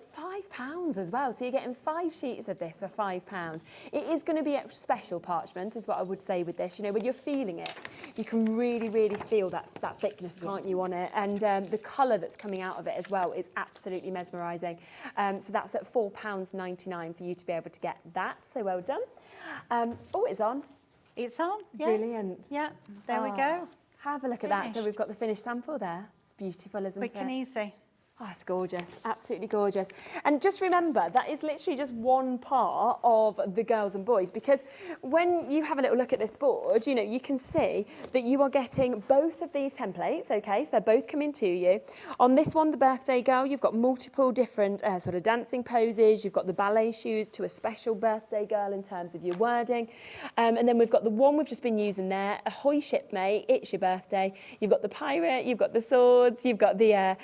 £5 as well, so you're getting 5 sheets of this for £5. It is going to be extra special parchment, is what I would say with this. You know, when you're feeling it, you can really, really feel that thickness, can't you, on it? And the colour that's coming out of it as well is absolutely mesmerising. So that's at £4.99 for you to be able to get that. So well done. Oh, it's on. It's on, yes. Brilliant. Yeah, there we go. Have a look at that. So Finished. we've got the finished sample there. It's beautiful, isn't it? Quick and easy. Oh, it's gorgeous, absolutely gorgeous. And just remember, that is literally just one part of the girls and boys, because when you have a little look at this board, you know, you can see that you are getting both of these templates, okay, so they're both coming to you. On this one, the birthday girl, you've got multiple different sort of dancing poses, you've got the ballet shoes to a special birthday girl in terms of your wording. And then we've got the one we've just been using there, Ahoy Shipmate, it's your birthday. You've got the pirate, you've got the swords, you've got the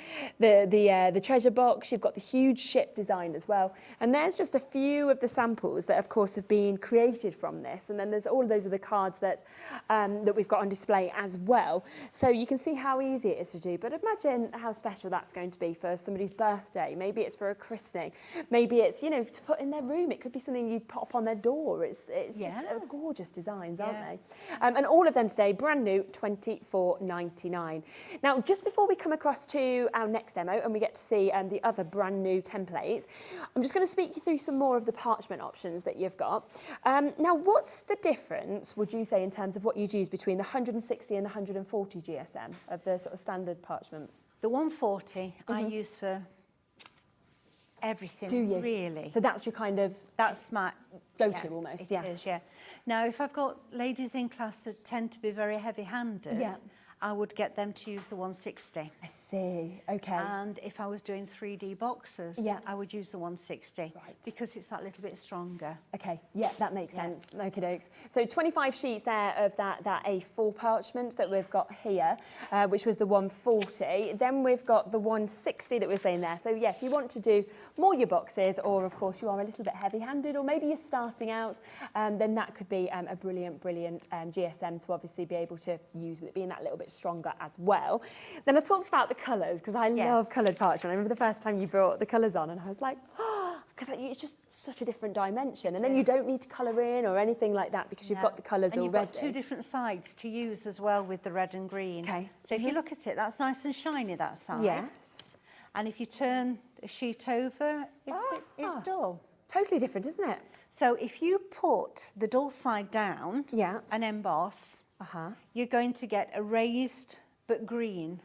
the treasure box, you've got the huge ship design as well. And there's just a few of the samples that, of course, have been created from this. And then there's all of those other cards that, that we've got on display as well. So you can see how easy it is to do. But imagine how special that's going to be for somebody's birthday. Maybe it's for a christening. Maybe it's, you know, to put in their room. It could be something you pop on their door. It's just gorgeous designs, aren't they? And all of them today, brand new, $24.99. Now, just before we come across to our next demo and we get to see the other brand new templates, I'm just going to speak you through some more of the parchment options that you've got. Now, what's the difference, would you say, in terms of what you'd use between the 160 and the 140 GSM of the sort of standard parchment? The 140 I use for everything, Do you? really. So that's your kind of That's my go-to almost, It is, yeah. Now, if I've got ladies in class that tend to be very heavy-handed, I would get them to use the 160. I see, okay. And if I was doing 3D boxes, I would use the 160 because it's that little bit stronger. Okay, yeah, that makes sense. Okie dokes. So 25 sheets there of that A4 parchment that we've got here, which was the 140. Then we've got the 160 that we're saying there. So yeah, if you want to do more your boxes, or of course you are a little bit heavy-handed, or maybe you're starting out, then that could be a brilliant GSM to obviously be able to use, with it being that little bit stronger as well. Then I talked about the colours, because I love coloured parchment. I remember the first time you brought the colours on and I was like, oh, because it's just such a different dimension. And then you don't need to colour in or anything like that because you've got the colours already. And you've got two different sides to use as well with the red and green. Okay. So if you look at it, that's nice and shiny, that side. Yes. And if you turn a sheet over, it's dull. Totally different, isn't it? So if you put the dull side down and emboss, you're going to get a raised but green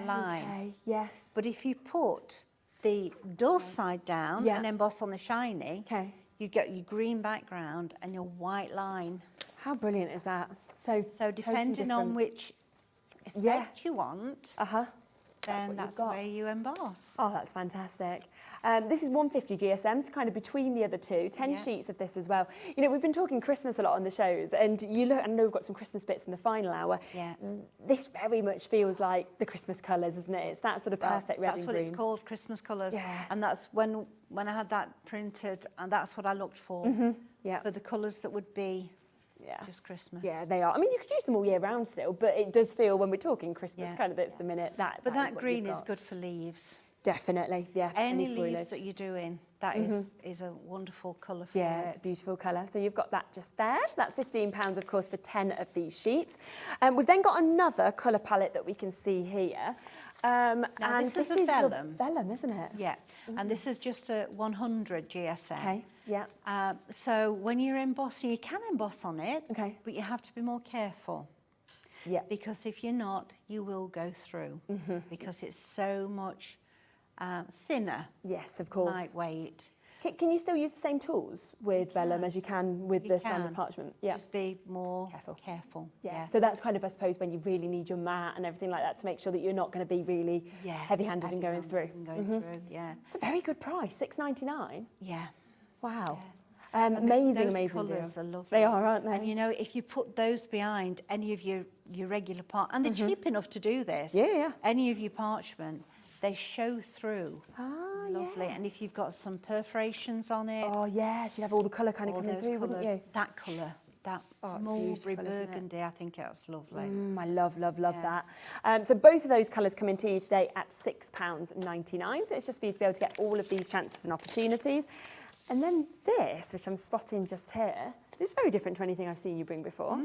line. Okay, yes. But if you put the dull side down and emboss on the shiny, you get your green background and your white line. How brilliant is that? So depending on which effect you want, then that's where you emboss. Oh, that's fantastic. This is 150 GSMs, kind of between the other two, 10 sheets of this as well. You know, we've been talking Christmas a lot on the shows, and you look, I know we've got some Christmas bits in the final hour. Yeah. This very much feels like the Christmas colours, isn't it? It's that sort of perfect red and green. That's what it's called, Christmas colours. Yeah. And that's when I had that printed, and that's what I looked for. For the colours that would be just Christmas. Yeah, they are. I mean, you could use them all year round still, but it does feel, when we're talking Christmas, kind of it's the minute that. But that green is good for leaves. Definitely, yeah. Any leaves that you're doing, that is a wonderful colour for it. Yeah, it's a beautiful colour. So you've got that just there. So that's £15, of course, for 10 of these sheets. We've then got another colour palette that we can see here. Now and this is vellum. Vellum, isn't it? Yeah, and this is just a 100 GSM. Okay, yeah. So when you're embossing, you can emboss on it, but you have to be more careful. Yeah. Because if you're not, you will go through, because it's so much thinner. Yes, of course. Lightweight. Can you still use the same tools with vellum as you can with the standard parchment? Yeah. Just be more careful. Yeah. So that's kind of, I suppose, when you really need your mat and everything like that to make sure that you're not going to be really heavy-handed and going through. It's a very good price, $6.99. Yeah. Wow. Yeah. Amazing colours deal. are lovely. They are, aren't they? And you know, if you put those behind any of your regular and they're cheap enough to do this. Yeah. Any of your parchment, they show through. Ah, lovely. And if you've got some perforations on it. Oh yes, you'd have all the colour kind of coming through, wouldn't you? That colour. That mulberry burgundy, I think that's lovely. I love that. So both of those colours come into you today at £6.99. So it's just for you to be able to get all of these chances and opportunities. And then this, which I'm spotting just here, this is very different to anything I've seen you bring before.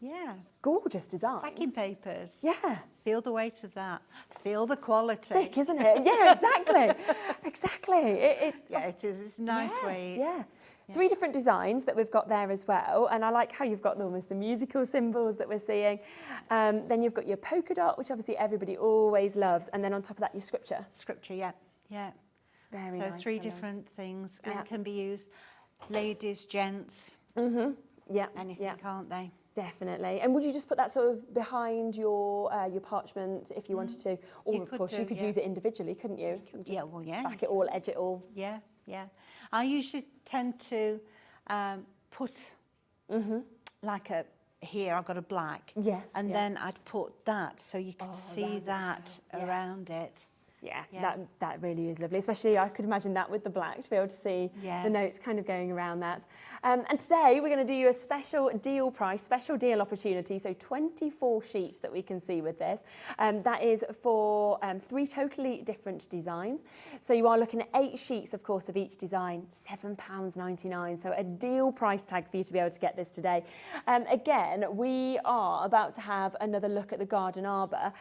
Yeah. Gorgeous design. Packing papers. Yeah. Feel the weight of that. Feel the quality. Thick, isn't it? Yeah, exactly. Exactly. It is. It's a nice weight. Yeah. 3 different designs that we've got there as well, and I like how you've got almost the musical symbols that we're seeing. Then you've got your polka dot, which obviously everybody always loves, and then on top of that your scripture. Scripture, yeah. Very so nice 3 colours. different things and can be used, ladies, gents, anything, can't they? Definitely. And would you just put that sort of behind your parchment if you wanted to? Or of course you could use it individually, couldn't you? Back it all, edge it all. Yeah. I usually tend to put like here I've got a black. Yes. And then I'd put that so you could see that around it. Yeah, that really is lovely. Especially, I could imagine that with the black, to be able to see the notes kind of going around that. And today we're going to do you a special deal price, special deal opportunity. So 24 sheets that we can see with this. That is for 3 totally different designs. So you are looking at 8 sheets, of course, of each design, £7.99. So a deal price tag for you to be able to get this today. Again, we are about to have another look at the garden arbour.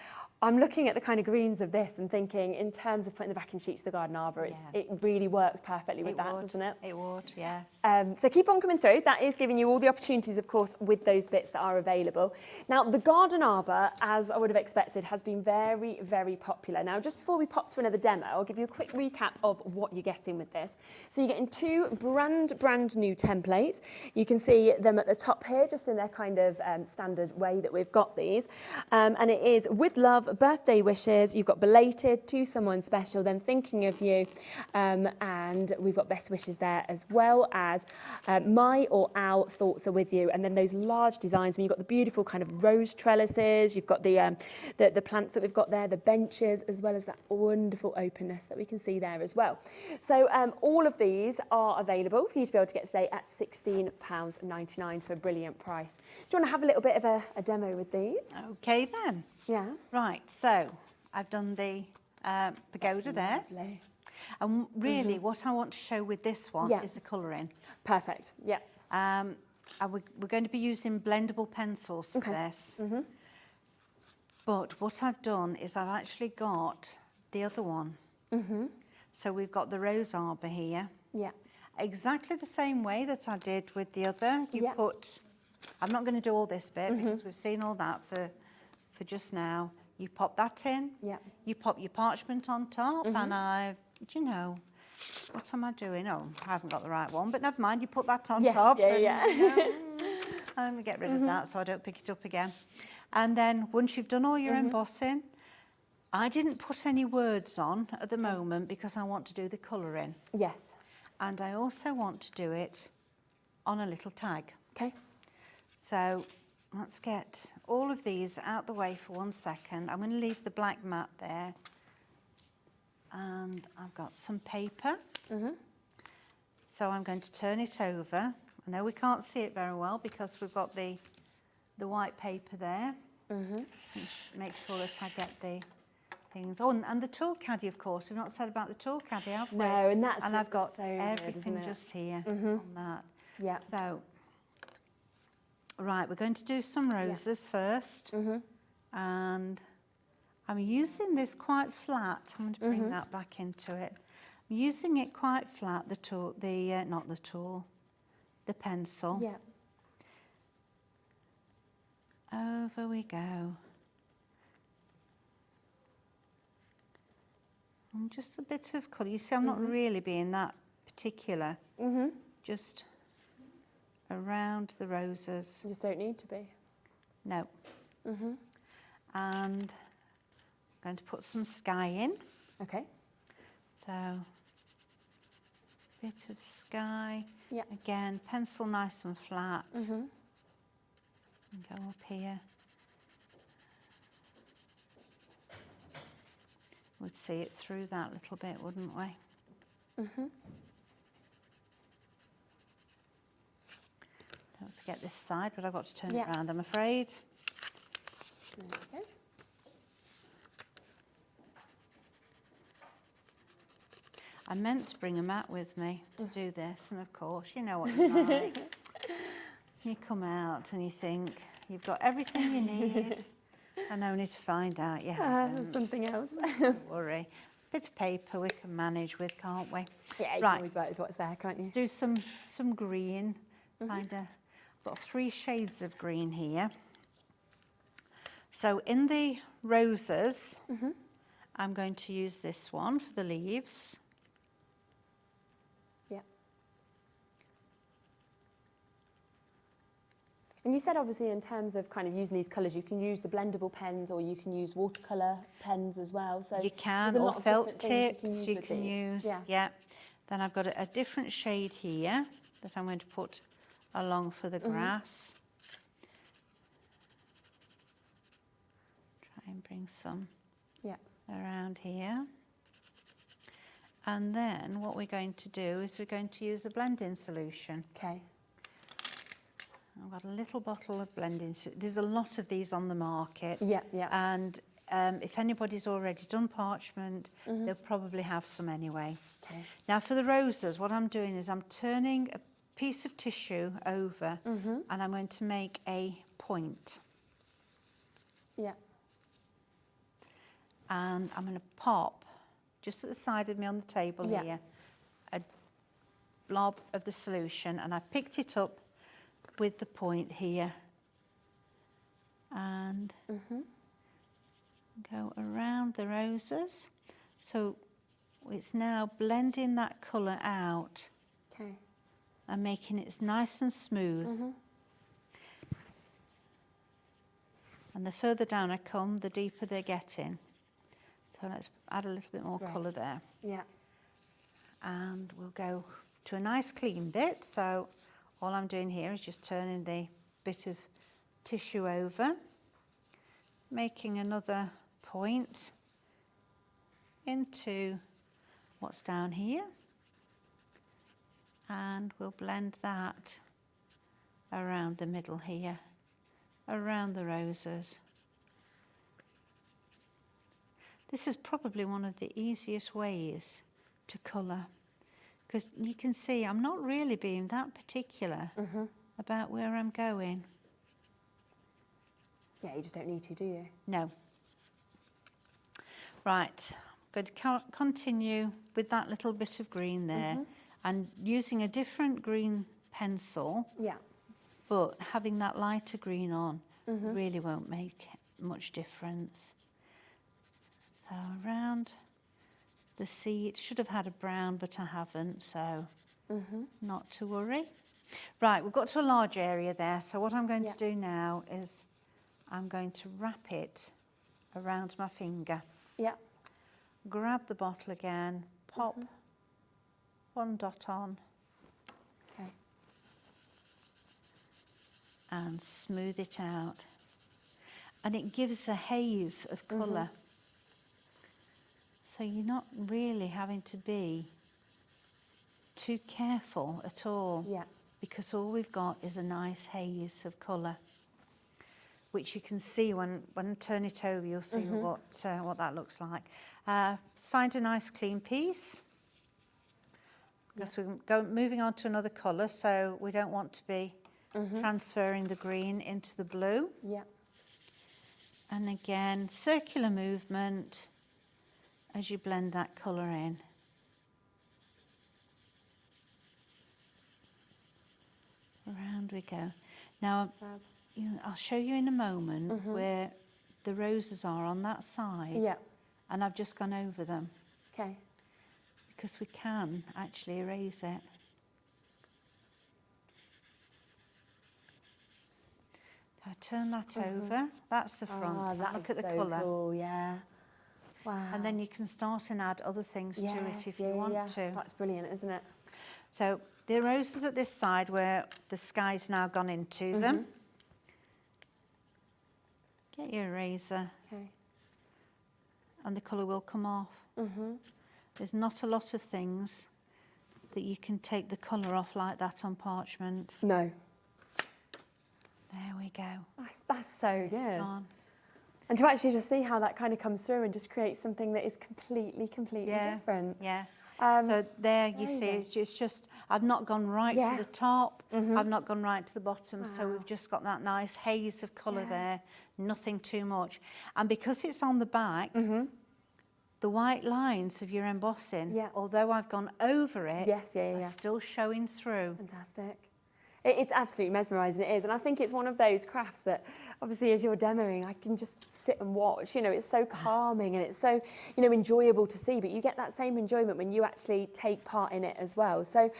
I'm looking at the kind of greens of this and thinking, in terms of putting the backing sheets to the garden arbour, it really works perfectly with that, doesn't it? It would, yes. So keep on coming through. That is giving you all the opportunities, of course, with those bits that are available. Now, the garden arbour, as I would have expected, has been very, very popular. Now, just before we pop to another demo, I'll give you a quick recap of what you're getting with this. So you're getting 2 brand new templates. You can see them at the top here, just in their kind of standard way that we've got these. And it is with love, birthday wishes, you've got belated, to someone special, then thinking of you, and we've got best wishes there, as well as my or our thoughts are with you, and then those large designs. And you've got the beautiful kind of rose trellises, you've got the plants that we've got there, the benches, as well as that wonderful openness that we can see there as well. So all of these are available for you to be able to get today at £16.99 for a brilliant price. Do you want to have a little bit of a demo with these? Okay then. Yeah. Right, so I've done the pagoda there. Lovely. And really what I want to show with this one is the colouring. Perfect, yeah. And we're going to be using blendable pencils for this. But what I've done is I've actually got the other one. So we've got the rose arbour here. Yeah. Exactly the same way that I did with the other. You put, I'm not going to do all this bit because we've seen all that for just now. You pop that in, you pop your parchment on top, and I've, you know, what am I doing? Oh, I haven't got the right one, but never mind, you put that on top. And, let me get rid of that so I don't pick it up again. And then once you've done all your embossing, I didn't put any words on at the moment because I want to do the colouring. Yes. And I also want to do it on a little tag. Okay. So let's get all of these out the way for 1 second. I'm going to leave the black mat there. And I've got some paper. So I'm going to turn it over. I know we can't see it very well because we've got the white paper there. Make sure that I get the things. Oh, and the tool caddy, of course. We've not said about the tool caddy, have we? No, and that's and I've got so everything good, just here on that. Yeah. So, right, we're going to do some roses first. And I'm using this quite flat. I'm going to bring that back into it. I'm using it quite flat, the tool, not the tool, the pencil. Yeah. Over we go. And just a bit of colour. You see, I'm not really being that particular. Just around the roses. You just don't need to be. No. And I'm going to put some sky in. Okay. So, bit of sky. Yeah. Again, pencil nice and flat. And go up here. We'd see it through that little bit, wouldn't we? Don't forget this side, but I've got to turn it around, I'm afraid. There we go. I meant to bring a mat with me to do this, and of course, you know what you're like. You come out and you think you've got everything you need, and only to find out you haven't. Something else. Don't worry. Bit of paper we can manage with, can't we? Yeah, you can always work with what's there, can't you? Let's do some green. Kind of. I've got 3 shades of green here. So in the roses, I'm going to use this one for the leaves. And you said, obviously, in terms of kind of using these colours, you can use the blendable pens or you can use watercolour pens as well. So you can, or felt tips you can use. Yeah. Then I've got a different shade here that I'm going to put along for the grass. Try and bring some around here. And then what we're going to do is we're going to use a blending solution. Okay. I've got a little bottle of blending. There's a lot of these on the market. Yeah, yeah. And if anybody's already done parchment, they'll probably have some anyway. Okay. Now for the roses, what I'm doing is I'm turning a piece of tissue over and I'm going to make a point. Yeah. And I'm going to pop, just at the side of me on the table here, a blob of the solution, and I picked it up with the point here. And go around the roses. So it's now blending that colour out. Okay. And making it nice and smooth. And the further down I come, the deeper they're getting. So let's add a little bit more colour there. Yeah. And we'll go to a nice clean bit. So all I'm doing here is just turning the bit of tissue over, making another point into what's down here. And we'll blend that around the middle here, around the roses. This is probably one of the easiest ways to colour, because you can see I'm not really being that particular about where I'm going. Yeah, you just don't need to, do you? No. Right, I'm going to continue with that little bit of green there. And using a different green pencil, but having that lighter green on really won't make much difference. So around the seed, should have had a brown, but I haven't, so not to worry. Right, we've got to a large area there, so what I'm going to do now is I'm going to wrap it around my finger. Yeah. Grab the bottle again, pop one dot on. Okay. And smooth it out. And it gives a haze of colour. So you're not really having to be too careful at all. Yeah. Because all we've got is a nice haze of colour, which you can see when I turn it over, you'll see what that looks like. Let's find a nice clean piece. Because we're moving on to another colour, so we don't want to be transferring the green into the blue. Yeah. And again, circular movement as you blend that colour in. Around we go. Now, I'll show you in a moment where the roses are on that side. Yeah. And I've just gone over them. Okay. Because we can actually erase it. So I turn that over. That's the front. Oh, that Look is at the so colour. cool, yeah. Wow. And then you can start and add other things to it if you want to. That's brilliant, isn't it? So the roses at this side where the sky's now gone into them. Get your eraser. Okay. And the colour will come off. There's not a lot of things that you can take the colour off like that on parchment. No. There we go. That's so good. On. And to actually just see how that kind of comes through and just create something that is completely different. Yeah. So there you see, amazing. it's just, I've not gone right to the top, I've not gone right to the bottom, so we've just got that nice haze of colour there, nothing too much. And because it's on the back, the white lines of your embossing, although I've gone over it, are still showing through. Fantastic. It's absolutely mesmerising, it is. And I think it's one of those crafts that, obviously, as you're demoing, I can just sit and watch. You know, it's so calming and it's so, you know, enjoyable to see. But you get that same enjoyment when you actually take part in it as well. So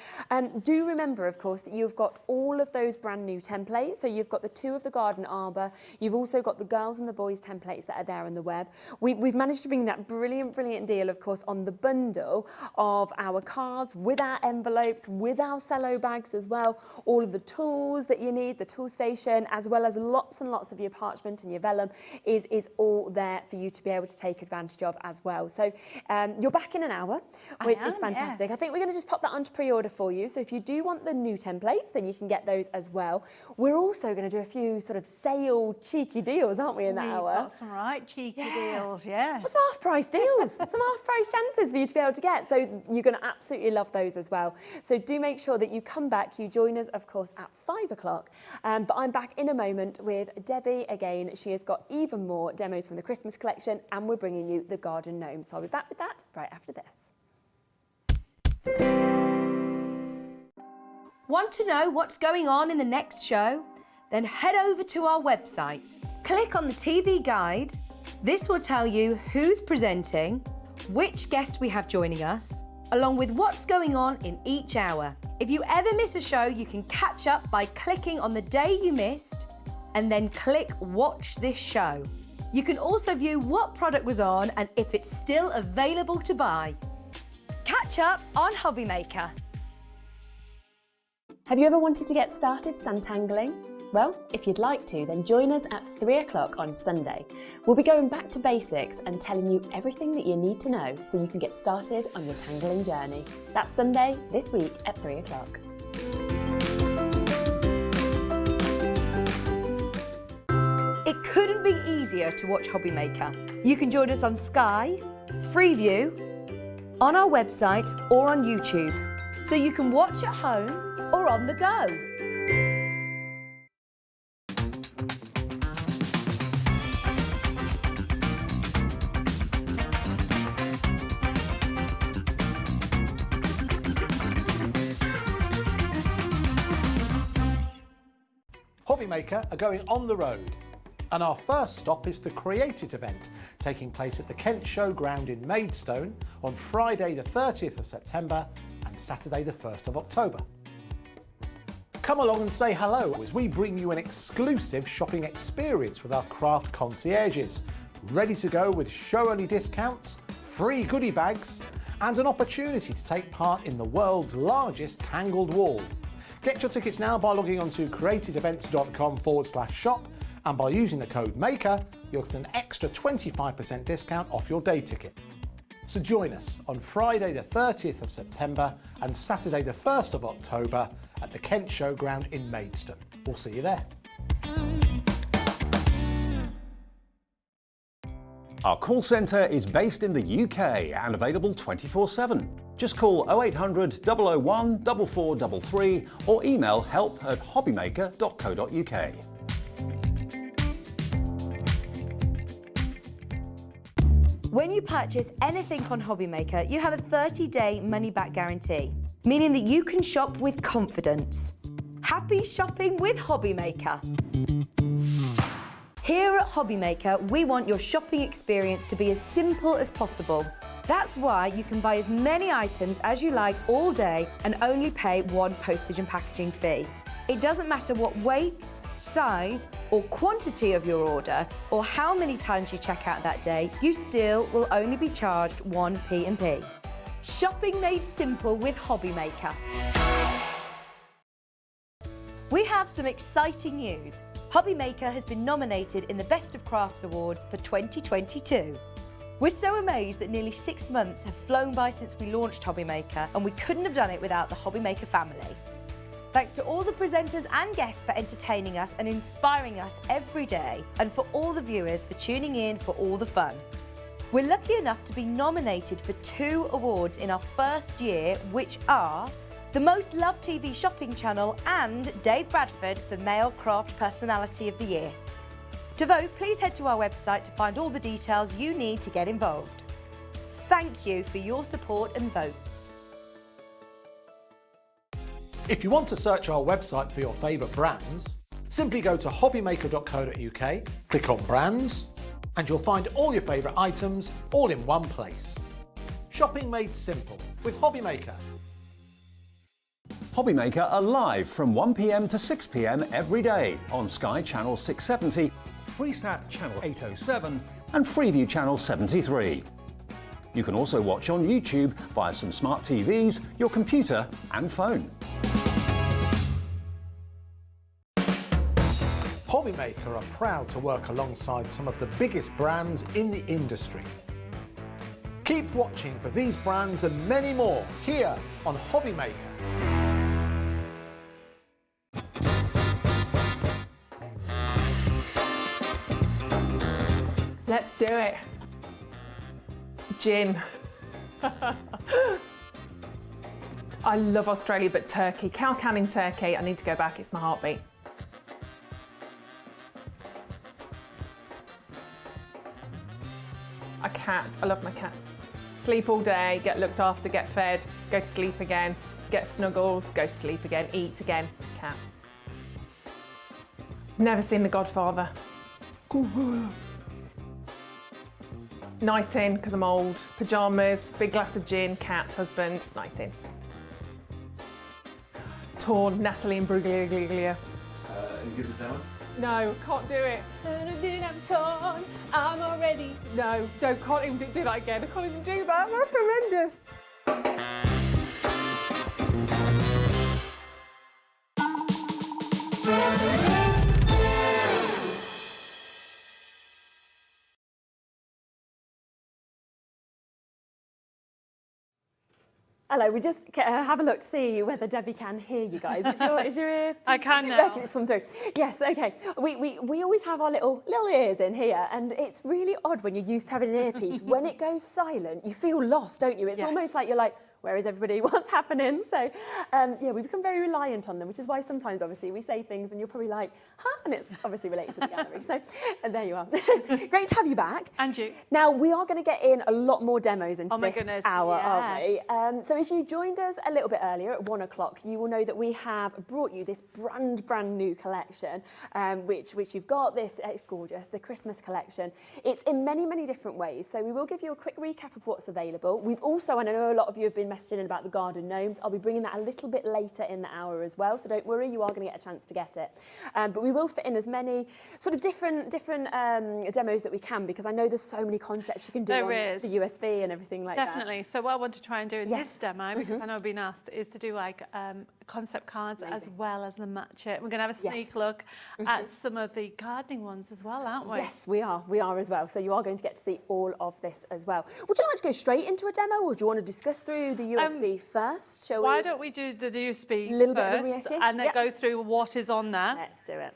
do remember, of course, that you've got all of those brand new templates. So you've got the 2 of the garden arbour. You've also got the girls and the boys templates that are there on the web. We've managed to bring that brilliant deal, of course, on the bundle of our cards with our envelopes, with our cello bags as well. All of of the tools that you need, the tool station, as well as lots and lots of your parchment and your vellum is all there for you to be able to take advantage of as well. So you're back in an hour, which is fantastic. Yes. I think we're going to just pop that onto pre-order for you. So if you do want the new templates, then you can get those as well. We're also going to do a few sort of sale cheeky deals, aren't we, in that hour? Got some right cheeky deals, yes. Some half-price deals, some half-price chances for you to be able to get. So you're going to absolutely love those as well. So do make sure that you come back. You join us, of course, at 5 o'clock. But I'm back in a moment with Debbie again. She has got even more demos from the Christmas collection, and we're bringing you the garden gnome. So I'll be back with that right after this. Want to know what's going on in the next show? Then head over to our website. Click on the TV guide. This will tell you who's presenting, which guest we have joining us, along with what's going on in each hour. If you ever miss a show, you can catch up by clicking on the day you missed and then click Watch This Show. You can also view what product was on and if it's still available to buy. Catch up on Hobby Maker. Have you ever wanted to get started tangling? Well, if you'd like to, then join us at 3 o'clock on Sunday. We'll be going back to basics and telling you everything that you need to know so you can get started on your tangling journey. That's Sunday this week at 3 o'clock. It couldn't be easier to watch Hobby Maker. You can join us on Sky, Freeview, on our website or on YouTube, so you can watch at home or on the go. Hobby Maker are going on the road, and our first stop is the Create It event, taking place at the Kent Showground in Maidstone on Friday the 30th of September and Saturday the 1st of October. Come along and say hello as we bring you an exclusive shopping experience with our craft concierges, ready to go with show-only discounts, free goodie bags and an opportunity to take part in the world's largest tangled wall. Get your tickets now by logging on to creativeevents.com/shop, and by using the code MAKER, you'll get an extra 25% discount off your day ticket. So join us on Friday the 30th of September and Saturday the 1st of October at the Kent Showground in Maidstone. We'll see you there. Our call centre is based in the UK and available 24/7. Just call 0800 001 4433 or email help@hobbymaker.co.uk. When you purchase anything on Hobby Maker, you have a 30-day money-back guarantee, meaning that you can shop with confidence. Happy shopping with Hobby Maker. Here at Hobby Maker, we want your shopping experience to be as simple as possible. That's why you can buy as many items as you like all day and only pay one postage and packaging fee. It doesn't matter what weight, size or quantity of your order or how many times you check out that day, you still will only be charged one P&P. Shopping made simple with Hobby Maker. We have some exciting news. Hobby Maker has been nominated in the Best of Crafts Awards for 2022. We're so amazed that nearly 6 months have flown by since we launched Hobby Maker, and we couldn't have done it without the Hobby Maker family. Thanks to all the presenters and guests for entertaining us and inspiring us every day, and for all the viewers for tuning in for all the fun. We're lucky enough to be nominated for 2 awards in our first year, which are the Most Loved TV Shopping Channel and Dave Bradford for Male Craft Personality of the Year. To vote, please head to our website to find all the details you need to get involved. Thank you for your support and votes. If you want to search our website for your favourite brands, simply go to hobbymaker.co.uk, click on Brands, and you'll find all your favourite items all in one place. Shopping made simple with Hobby Maker. Hobby Maker are live from 1 p.m. to 6 p.m. every day on Sky Channel 670 Freesat Channel 807 and Freeview Channel 73. You can also watch on YouTube via some smart TVs, your computer and phone. Hobbymaker are proud to work alongside some of the biggest brands in the industry. Keep watching for these brands and many more here on Hobbymaker. Let's do it. Gin. I love Australia, but Turkey. Cow canning turkey. I need to go back. It's my heartbeat. A cat. I love my cats. Sleep all day, get looked after, get fed, go to sleep again, get snuggles, go to sleep again, eat again. Cat. Never seen The Godfather. Night in, because I'm old. Pyjamas, big glass of gin, cats, husband, night in. Torn, Natalie and Bruglia. You give us that one? No, can't do it. I'm torn, I'm already. No, can't even do that again. I can't even do that. That's horrendous. Hello, we just have a look to see whether Debbie can hear you guys. Is your ear? I can now. Working? It's come through. Yes, okay. We always have our little ears in here, and it's really odd when you're used to having an earpiece. When it goes silent, you feel lost, don't you? It's almost like you're like, where is everybody? What's happening? So, yeah, we become very reliant on them, which is why sometimes, obviously, we say things and you're probably like, huh? And it's obviously related to the gallery. So, there you are. Great to have you back. And you. Now, we are going to get in a lot more demos into my this goodness, hour, yes. aren't we? So if you joined us a little bit earlier at 1 o'clock, you will know that we have brought you this brand new collection, which you've got. It's gorgeous, the Christmas collection. It's in many different ways. So we will give you a quick recap of what's available. We've also, and I know a lot of you have been messaging in about the garden gnomes. I'll be bringing that a little bit later in the hour as well. So don't worry, you are going to get a chance to get it. But we will fit in as many sort of different demos that we can, because I know there's so many concepts you can do on the USB and everything like that. Definitely. So what I want to try and do in this demo, because I know I've been asked, is to do like concept cards as well as the match it. We're going to have a sneak look at some of the gardening ones as well, aren't we? Yes, we are as well. So you are going to get to see all of this as well. Would you like to go straight into a demo, or do you want to discuss through the USB first? Shall we? Why don't we do the USB first and then go through what is on there? Let's do it.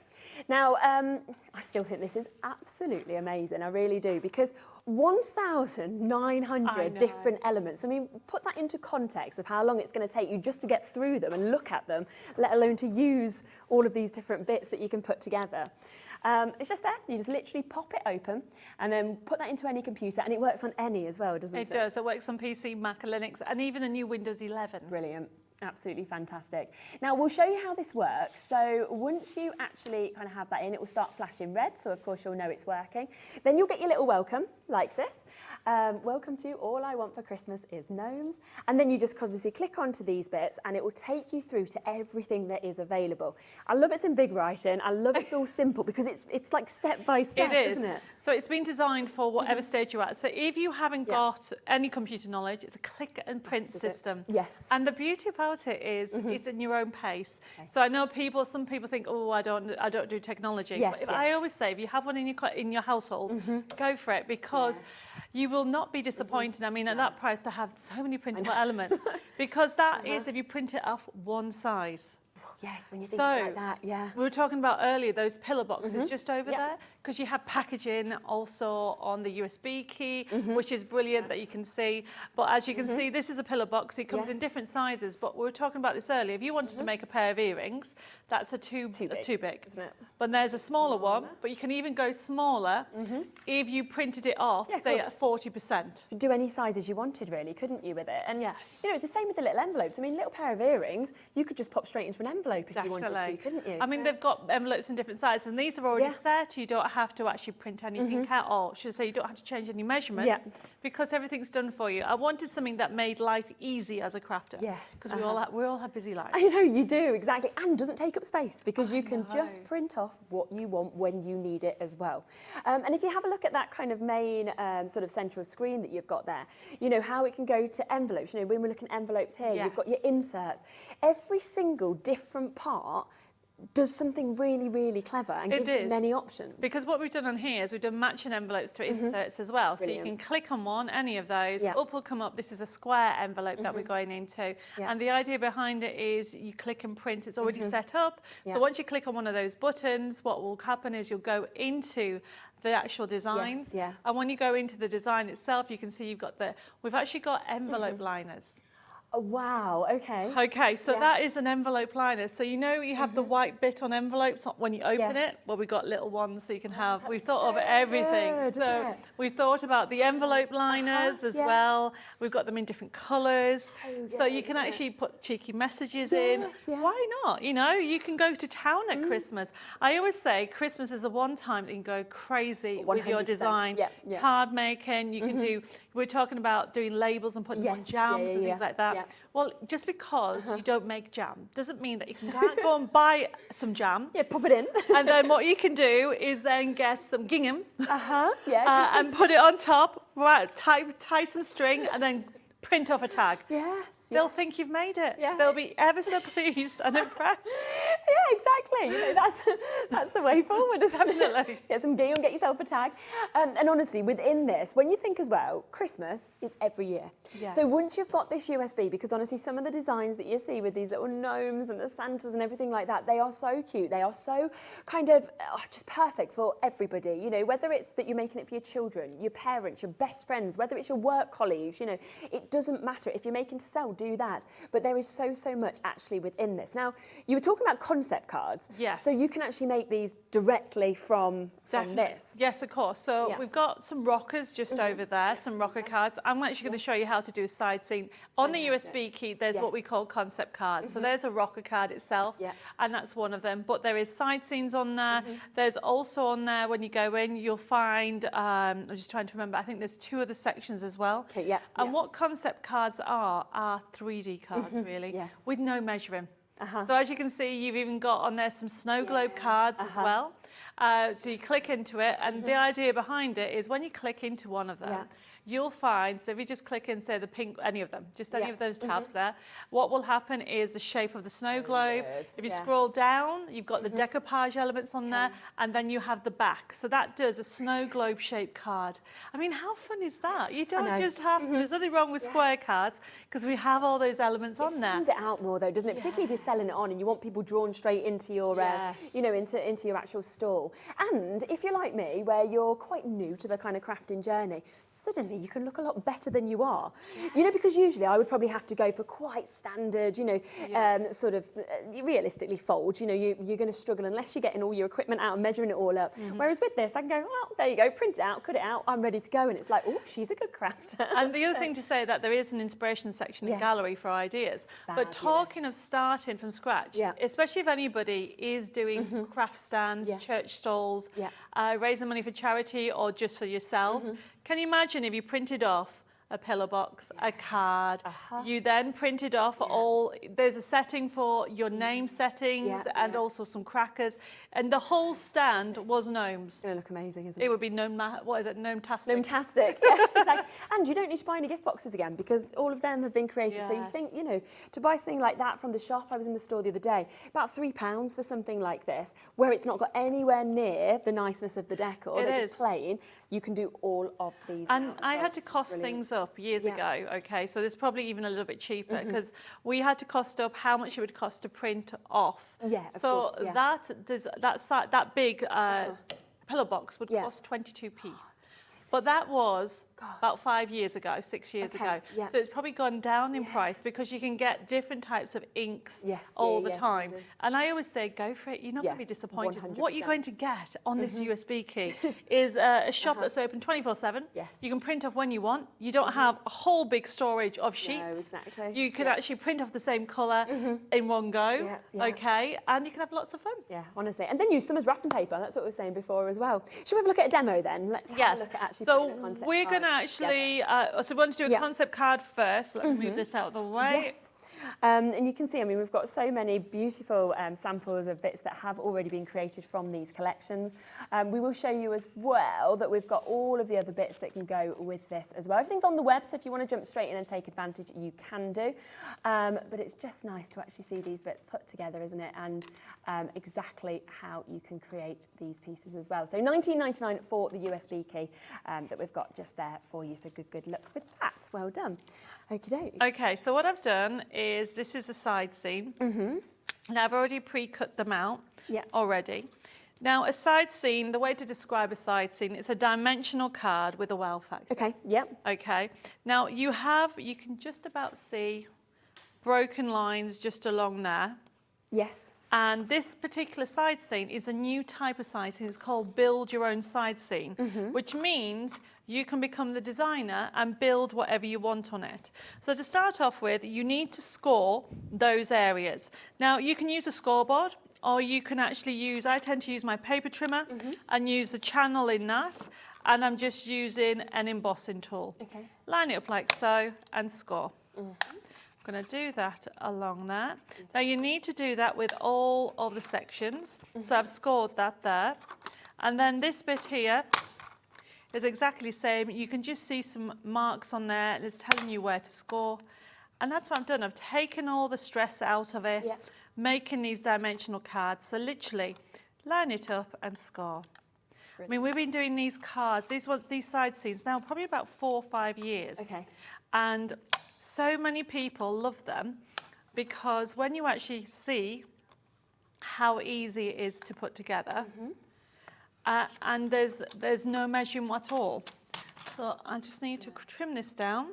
Now, I still think this is absolutely amazing. I really do, because 1,900 different elements. I mean, put that into context of how long it's going to take you just to get through them and look at them, let alone to use all of these different bits that you can put together. It's just there. You just literally pop it open and then put that into any computer, and it works on any as well, doesn't it? It does. It works on PC, Mac, Linux, and even the new Windows 11. Brilliant. Absolutely fantastic. Now, we'll show you how this works. So once you actually kind of have that in, it will start flashing red. So, of course, you'll know it's working. Then you'll get your little welcome like this. Welcome to All I Want for Christmas is Gnomes. And then you just obviously click onto these bits and it will take you through to everything that is available. I love it's in big writing. I love it's all simple, because it's like step by step, isn't it? So it's been designed for whatever stage you're at. So if you haven't got any computer knowledge, it's a click and print system. Yes. And the beauty about it is it's in your own pace. Okay. So I know some people think, oh, I don't do technology. Yes, but I always say, if you have one in your household, go for it, because you will not be disappointed. I mean, at that price, to have so many printable elements, because that is, if you print it off one size. Yes, when you think like that, we were talking about earlier those pillar boxes just over there, because you have packaging also on the USB key, which is brilliant that you can see. But as you can see, this is a pillar box. It comes in different sizes. But we were talking about this earlier. If you wanted to make a pair of earrings, that's too big, isn't it? But there's a smaller one. But you can even go smaller if you printed it off, say at 40%. You could do any sizes you wanted, really, couldn't you, with it? And yes, you know, it's the same with the little envelopes. I mean, a little pair of earrings, you could just pop straight into an envelope if you wanted to, couldn't you? I mean, they've got envelopes in different sizes, and these are already set. You don't have to actually print anything out, or should I say, you don't have to change any measurements, because everything's done for you. I wanted something that made life easy as a crafter. Yes. Because we all have busy lives. I know, you do, exactly. And doesn't take up space, because you can just print off what you want when you need it as well. And if you have a look at that kind of main sort of central screen that you've got there, you know, how it can go to envelopes. You know, when we're looking at envelopes here, you've got your inserts. Every single different part does something really, really clever and gives you many options. Because what we've done on here is we've done matching envelopes to inserts as well. Brilliant. So you can click on one, any of those, up will come up. This is a square envelope that we're going into. And the idea behind it is you click and print, it's already set up. So once you click on one of those buttons, what will happen is you'll go into the actual designs. And when you go into the design itself, you can see we've actually got envelope liners. Oh, wow, okay. Okay, so that is an envelope liner. So you know you have the white bit on envelopes when you open it? Well, we've got little ones so you can have, we've thought of everything. Good, so we've thought about the envelope liners as well. We've got them in different colours. So you can actually put cheeky messages in. Why not? You know, you can go to town at Christmas. I always say Christmas is the one time that you can go crazy with your design. Card making, you can do, we're talking about doing labels and putting them on jams and things like that. Well, just because you don't make jam doesn't mean that you can go and buy some jam. Pop it in. And then what you can do is then get some gingham and put it on top, tie some string and then print off a tag. They'll think you've made it. They'll be ever so pleased and impressed. Exactly. You know, that's the way forward. Just get some gingham, get yourself a tag. And honestly, within this, when you think as well, Christmas is every year. So once you've got this USB, because honestly, some of the designs that you see with these little gnomes and the Santas and everything like that, they are so cute. They are so kind of just perfect for everybody. You know, whether it's that you're making it for your children, your parents, your best friends, whether it's your work colleagues, you know, it doesn't matter. If you're making to sell, do that. But there is so much actually within this. Now, you were talking about concept cards. So you can actually make these directly from this. Yes, of course. So we've got some rockers just over there, some rocker cards. I'm actually going to show you how to do a side scene. On the USB key, there's what we call concept cards. So there's a rocker card itself, and that's one of them. But there is side scenes on there. There's also on there, when you go in, you'll find, I'm just trying to remember, I think there's 2 other sections as well. And what concept cards are 3D cards, really, with no measuring. So as you can see, you've even got on there some snow globe cards as well. So you click into it, and the idea behind it is when you click into one of them, you'll find, so if you just click in, say the pink, any of them, just any of those tabs there, what will happen is the shape of the snow globe. If you scroll down, you've got the decoupage elements on there, and then you have the back. So that does a snow globe shaped card. I mean, how fun is that? You don't just have to, there's nothing wrong with square cards, because we have all those elements on there. It stands it out more though, doesn't it? Particularly if you're selling it on and you want people drawn straight into your, you know, into your actual stall. And if you're like me, where you're quite new to the kind of crafting journey, suddenly you can look a lot better than you are. You know, because usually I would probably have to go for quite standard, you know, sort of realistically fold. You know, you're going to struggle unless you're getting all your equipment out and measuring it all up. Whereas with this, I can go, well, there you go, print it out, cut it out, I'm ready to go. And it's like, oh, she's a good crafter. And the other thing to say that there is an inspiration section in the gallery for ideas. But talking of starting from scratch, especially if anybody is doing craft stands, church stalls, raising money for charity or just for yourself, can you imagine if you printed off a pillar box, a card, you then printed off there's a setting for your name settings and also some crackers, and the whole stand was gnomes. It's going to look amazing, isn't it? It would be gnome-tastic. Gnome-tastic, yes, exactly. And you don't need to buy any gift boxes again because all of them have been created. So you think, you know, to buy something like that from the shop, I was in the store the other day, about £3 for something like this, where it's not got anywhere near the niceness of the decor, they're just plain, you can do all of these. And I had to cost things up years ago, okay, so there's probably even a little bit cheaper because we had to cost up how much it would cost to print off. So that big pillow box would cost 22p. But that was about 5 years ago, 6 years ago. So it's probably gone down in price because you can get different types of inks all the time. And I always say, go for it. You're not going to be disappointed. 100%. What you're going to get on this USB key is a shop that's open 24/7. You can print off when you want. You don't have a whole big storage of sheets. You can actually print off the same colour in one go, okay? And you can have lots of fun. Yeah, honestly. And then use some as wrapping paper. That's what we were saying before as well. Should we have a look at a demo then? Let's have a look at actually so putting a concept we're going to actually, so we want to do a concept card first. Let me move this out of the way. And you can see, I mean, we've got so many beautiful samples of bits that have already been created from these collections. We will show you as well that we've got all of the other bits that can go with this as well. Everything's on the web, so if you want to jump straight in and take advantage, you can do. But it's just nice to actually see these bits put together, isn't it? And exactly how you can create these pieces as well. So $19.99 for the USB key that we've got just there for you. So good luck with that. Well done. Okie doke. Okay, so what I've done is this is a side seam. Now I've already pre-cut them out already. Now a side seam, the way to describe a side seam, it's a dimensional card with a well factor. Okay, yep. Okay, now you can just about see broken lines just along there. Yes. And this particular side seam is a new type of side seam. It's called build your own side seam, which means you can become the designer and build whatever you want on it. So to start off with, you need to score those areas. Now you can use a scoreboard, or you can actually use, I tend to use my paper trimmer and use the channel in that, and I'm just using an embossing tool. Okay. Line it up like so and score. I'm going to do that along there. Now you need to do that with all of the sections. So I've scored that there. And then this bit here is exactly the same. You can just see some marks on there and it's telling you where to score. And that's what I've done. I've taken all the stress out of it, making these dimensional cards. So literally line it up and score. Brilliant. I mean, we've been doing these cards, these side seams now probably about 4 or 5 years. Okay. And so many people love them because when you actually see how easy it is to put together, and there's no measuring at all. So I just need to trim this down.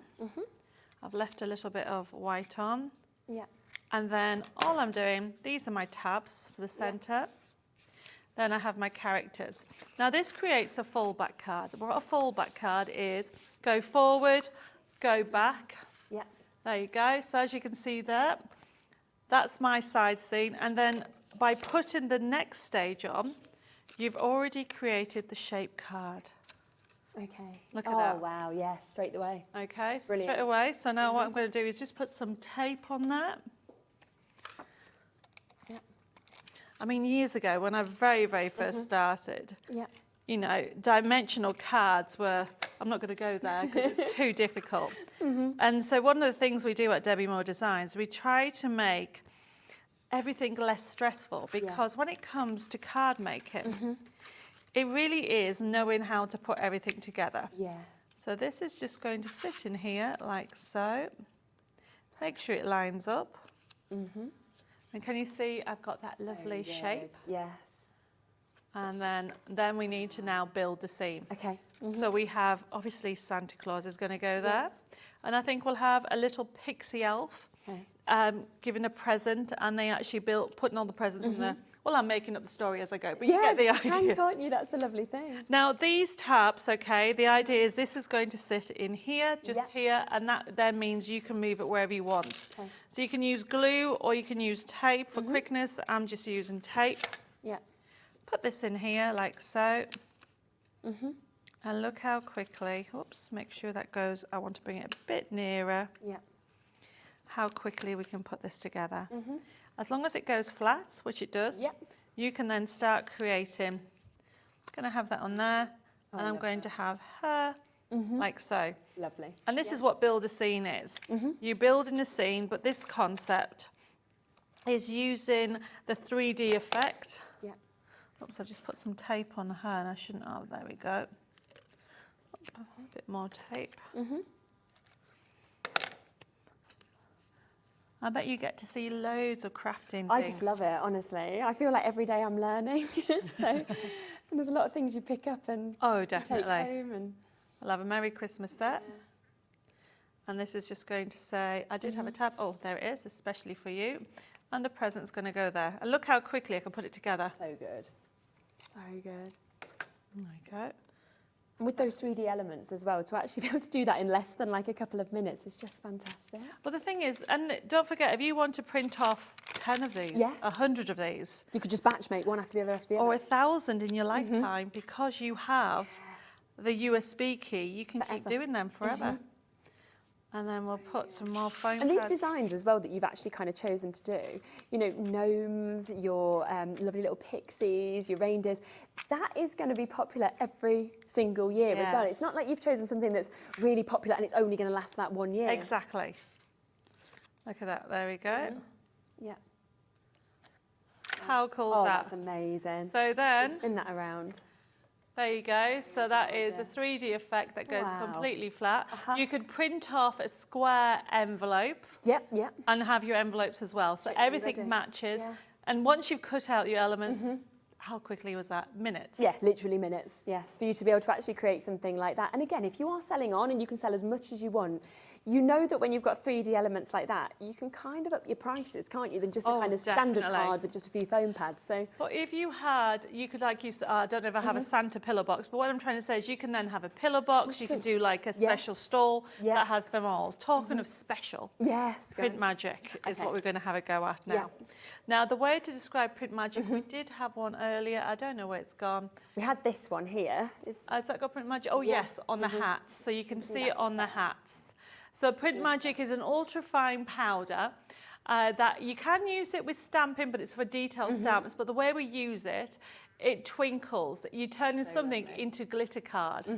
I've left a little bit of white on. Yeah. And then all I'm doing, these are my tabs for the centre. Then I have my characters. Now this creates a fallback card. What a fallback card is, go forward, go back. Yeah. There you go. So as you can see there, that's my side seam. And then by putting the next stage on, you've already created the shape card. Okay. Look at that. Oh, wow. Yeah, straight away. Okay, so Brilliant. straight away. So now what I'm going to do is just put some tape on that. Yeah. I mean, years ago, when I very, very first started, you know, dimensional cards were, I'm not going to go there because it's too difficult. And so one of the things we do at Debbie Moore Designs, we try to make everything less stressful because when it comes to card making, it really is knowing how to put everything together. Yeah. So this is just going to sit in here like so. Make sure it lines up. And can you see I've got that lovely shape? Yes. And then we need to now build the seam. Okay. So we have, obviously Santa Claus is going to go there. And I think we'll have a little pixie elf giving a present, and they actually putting all the presents in there. Well, I'm making up the story as I go, but you get the idea. Can't you? That's the lovely thing. Now, these tabs, okay, the idea is this is going to sit in here, just here, and that then means you can move it wherever you want. Okay. So you can use glue or you can use tape for quickness. I'm just using tape. Yeah. Put this in here like so. And look how quickly, oops, make sure that goes, I want to bring it a bit nearer. Yeah. How quickly we can put this together. As long as it goes flat, which it does, you can then start creating. I'm going to have that on there, and I'm going to have her like so. Lovely. And this is what build a scene is. You build in a scene, but this concept is using the 3D effect. Yeah. Oops, I've just put some tape on her, and I shouldn't. Oh, there we go. A bit more tape. I bet you get to see loads of crafting I things. just love it, honestly. I feel like every day I'm learning. So and there's a lot of things you pick up and definitely. take home. And I'll have a Merry Christmas there. And this is just going to say, I did have a tab. Oh, there it is, especially for you. And the present's going to go there. And look how quickly I can put it together. So good. So good. There you go. And with those 3D elements as well, to actually be able to do that in less than like a couple of minutes is just fantastic. Well, the thing is, and don't forget, if you want to print off 10 of these, 100 of these. You could just batch make one after the other after the other. Or 1,000 in your lifetime, because you have the USB key, you can keep doing them forever. And then we'll put some more foam And these pads. designs as well that you've actually kind of chosen to do, you know, gnomes, your lovely little pixies, your reindeers, that is going to be popular every single year as well. It's not like you've chosen something that's really popular and it's only going to last for that 1 year. Exactly. Look at that, there we go. Yeah. How cool is that? That's amazing. So then, spin that around. there you go. So that is a 3D effect that goes completely flat. You could print off a square envelope. Yep. And have your envelopes as well. So everything matches. Yeah. And once you've cut out your elements, how quickly was that? Minutes? Yeah, literally minutes, yes, for you to be able to actually create something like that. And again, if you are selling on and you can sell as much as you want, you know that when you've got 3D elements like that, you can kind of up your prices, can't you, than just a kind of standard card with just a few foam pads. So, well, if you had, you could like use, I don't know if I have a Santa pillow box, but what I'm trying to say is you can then have a pillow box, you can do like a special stall that has them all. Talking of special, Print Magic is what we're going to have a go at now. Now, the way to describe Print Magic, we did have one earlier, I don't know where it's gone. We had this one here. Has that got Print Magic? Oh yes, on the hats, so you can see it on the hats. So Print Magic is an ultra-fine powder that you can use it with stamping, but it's for detail stamps. But the way we use it, it twinkles. You turn something into glitter card.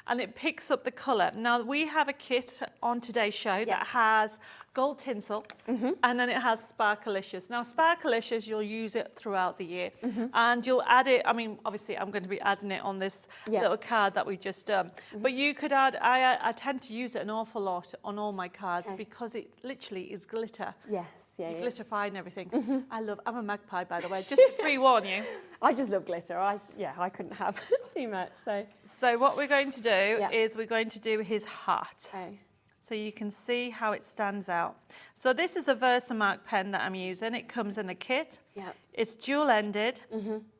And it picks up the colour. Now, we have a kit on today's show that has gold tinsel and then it has Sparkalicious. Now, Sparkalicious, you'll use it throughout the year and you'll add it. I mean, obviously, I'm going to be adding it on this little card that we've just done. But you could add, I tend to use it an awful lot on all my cards because it literally is glitter. Yes, you glitterify and everything. I'm a magpie, by the way, just to pre-warn you. I just love glitter. I couldn't have too much. So what we're going to do is we're going to do his hat. Okay. So you can see how it stands out. So this is a Versamark pen that I'm using. It comes in the kit. Yeah. It's dual-ended,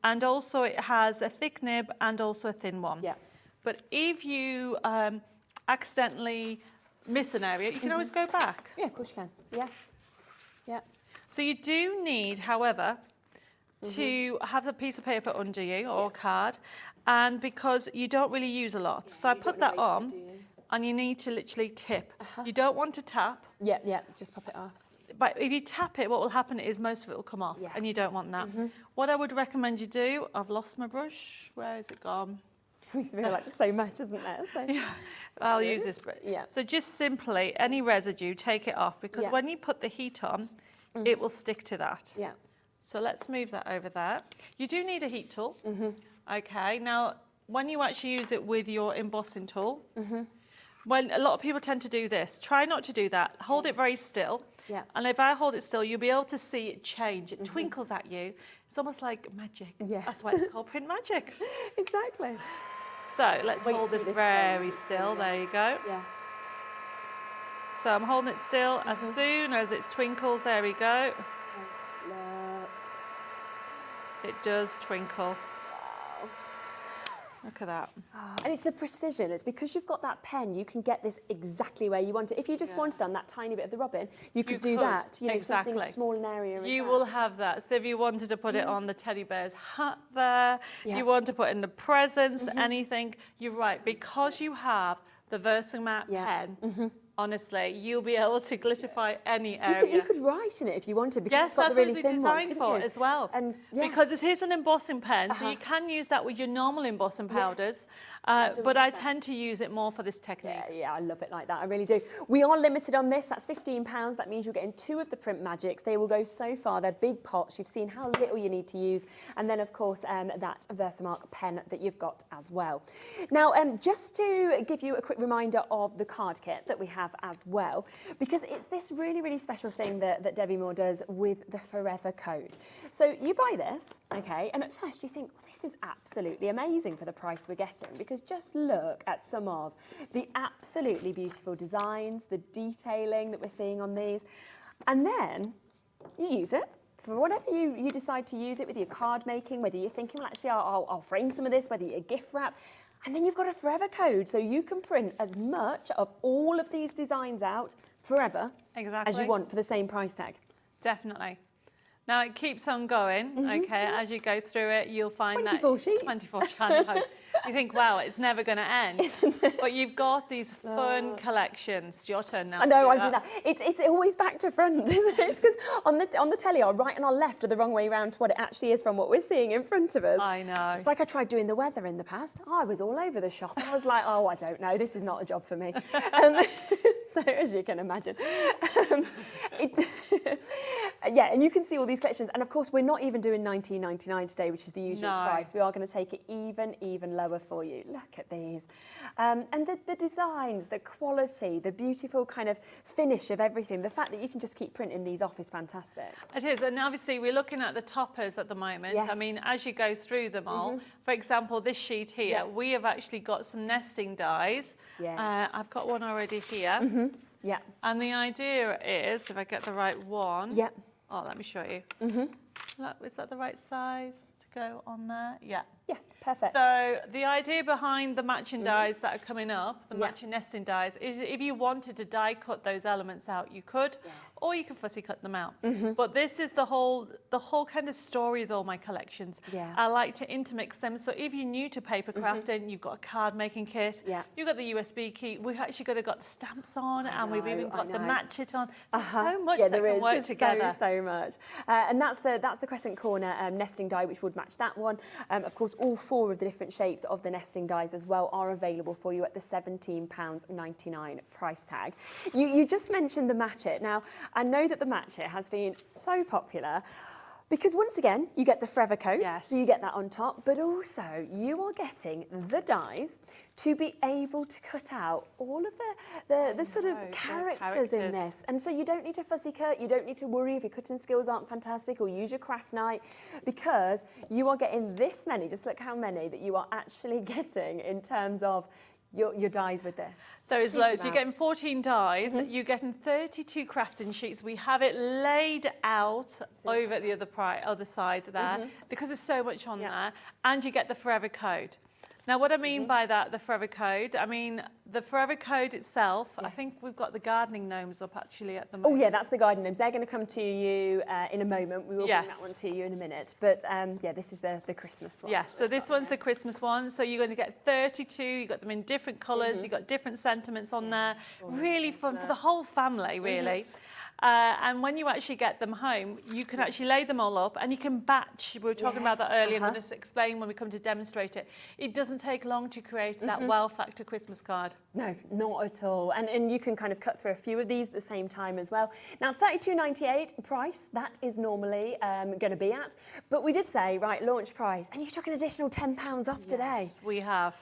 and also it has a thick nib and also a thin one. Yeah. But if you accidentally miss an area, you can always go back. Yeah, of course you can. Yes. Yeah. So you do need, however, to have a piece of paper under you or a card, and because you don't really use a lot. So I put that on, and you need to literally tip. You don't want to tap. Yeah, just pop it off. But if you tap it, what will happen is most of it will come off, and you don't want that. What I would recommend you do, I've lost my brush. Where is it gone? We used to feel like so much, isn't there? So. Yeah, I'll use this brush. Yeah. So just simply, any residue, take it off, because when you put the heat on, it will stick to that. Yeah. So let's move that over there. You do need a heat tool. Okay, now when you actually use it with your embossing tool, when a lot of people tend to do this, try not to do that. Hold it very still. Yeah. And if I hold it still, you'll be able to see it change. It twinkles at you. It's almost like magic. Yeah. That's why it's called Print Magic. Exactly. So let's hold this very still. There you go. Yes. So I'm holding it still. As soon as it twinkles, there we go. It does twinkle. Wow. Look at that. And it's the precision. It's because you've got that pen, you can get this exactly where you want it. If you just wanted on that tiny bit of the robin, you could do that. You know, something small and area. You will have that. So if you wanted to put it on the teddy bear's hat there, you want to put in the presents, anything, you're right. Because you have the Versamark pen, honestly, you'll be able to glitterify any area. You could write in it if you wanted, because yes, it's got that's the really what thin it's designed for as well. And because it is an embossing pen, so you can use that with your normal embossing powders. But I tend to use it more for this technique. Yeah, I love it like that. I really do. We are limited on this. That's £15. That means you're getting 2 of the Print Magics. They will go so far. They're big pots. You've seen how little you need to use. And then, of course, that Versamark pen that you've got as well. Now, just to give you a quick reminder of the card kit that we have as well, because it's this really, really special thing that Debbie Moore does with the Forever Code. So you buy this, okay, and at first you think, well, this is absolutely amazing for the price we're getting, because just look at some of the absolutely beautiful designs, the detailing that we're seeing on these, and then you use it for whatever you decide to use it with, your card making, whether you're thinking, well, actually, I'll frame some of this, whether you're gift wrap. And then you've got a Forever Code, so you can print as much of all of these designs out forever as you want for the same price tag. Definitely. Now it keeps on going, okay, as you go through it, you'll find 24 that... sheets. 24 sheets. You think, wow, it's never going to end. Isn't it? But you've got these fun collections. It's your turn now. I know, I do that. It's always back to front, isn't it? It's because on the telly, our right and our left are the wrong way around to what it actually is from what we're seeing in front of us. I know. It's like I tried doing the weather in the past. I was all over the shop. I was like, oh, I don't know. This is not a job for me. So, as you can imagine. Yeah, and you can see all these collections. And, of course, we're not even doing $19.99 today, which is the usual price. We are going to take it even lower for you. Look at these. And the designs, the quality, the beautiful kind of finish of everything, the fact that you can just keep printing these off is fantastic. It is, and obviously we're looking at the toppers at the moment. Yes. I mean, as you go through them all, for example, this sheet here, we have actually got some nesting dies. Yes. I've got one already here. Yeah. And the idea is, if I get the right one, oh, let me show you. Look, is that the right size to go on there? Yeah. Yeah, perfect. So the idea behind the matching dies that are coming up, the matching nesting dies, is if you wanted to die cut those elements out, you could, or you can fussy cut them out. But this is the whole kind of story with all my collections. I like to intermix them. So if you're new to paper crafting, you've got a card making kit, you've got the USB key, we've actually got the stamps on, and we've even got the match it on. There's so much that can work together. So much. And that's the crescent corner nesting die, which would match that one. Of course, all 4 of the different shapes of the nesting dies as well are available for you at the £17.99 price tag. You just mentioned the Match It. Now, I know that the Match It has been so popular because once again, you get the forever coat, so you get that on top, but also you are getting the dies to be able to cut out all of the sort of characters in this. And so you don't need to fussy cut, you don't need to worry if your cutting skills aren't fantastic or use your craft knife, because you are getting this many, just look how many that you are actually getting in terms of your dies with this. There is loads. You're getting 14 dies. You're getting 32 crafting sheets. We have it laid out over the other side there because there's so much on there. And you get the forever code. Now, what I mean by that, the forever code, I mean, the forever code itself, I think we've got the gardening gnomes up actually at the moment. Oh, yeah, that's the gardening gnomes. They're going to come to you in a moment. We will bring that one to you in a minute. But, yeah, this is the Christmas one. Yes, so this one's the Christmas one. So you're going to get 32. You've got them in different colours. You've got different sentiments on there. Really fun for the whole family, really. And when you actually get them home, you can actually lay them all up and you can batch. We were talking about that earlier, and I'm going to explain when we come to demonstrate it. It doesn't take long to create that wow factor Christmas card. No, not at all. And you can kind of cut through a few of these at the same time as well. Now, $32.98 price, that is normally going to be at. But we did say, right, launch price, and you took an additional £10 off today. Yes, we have.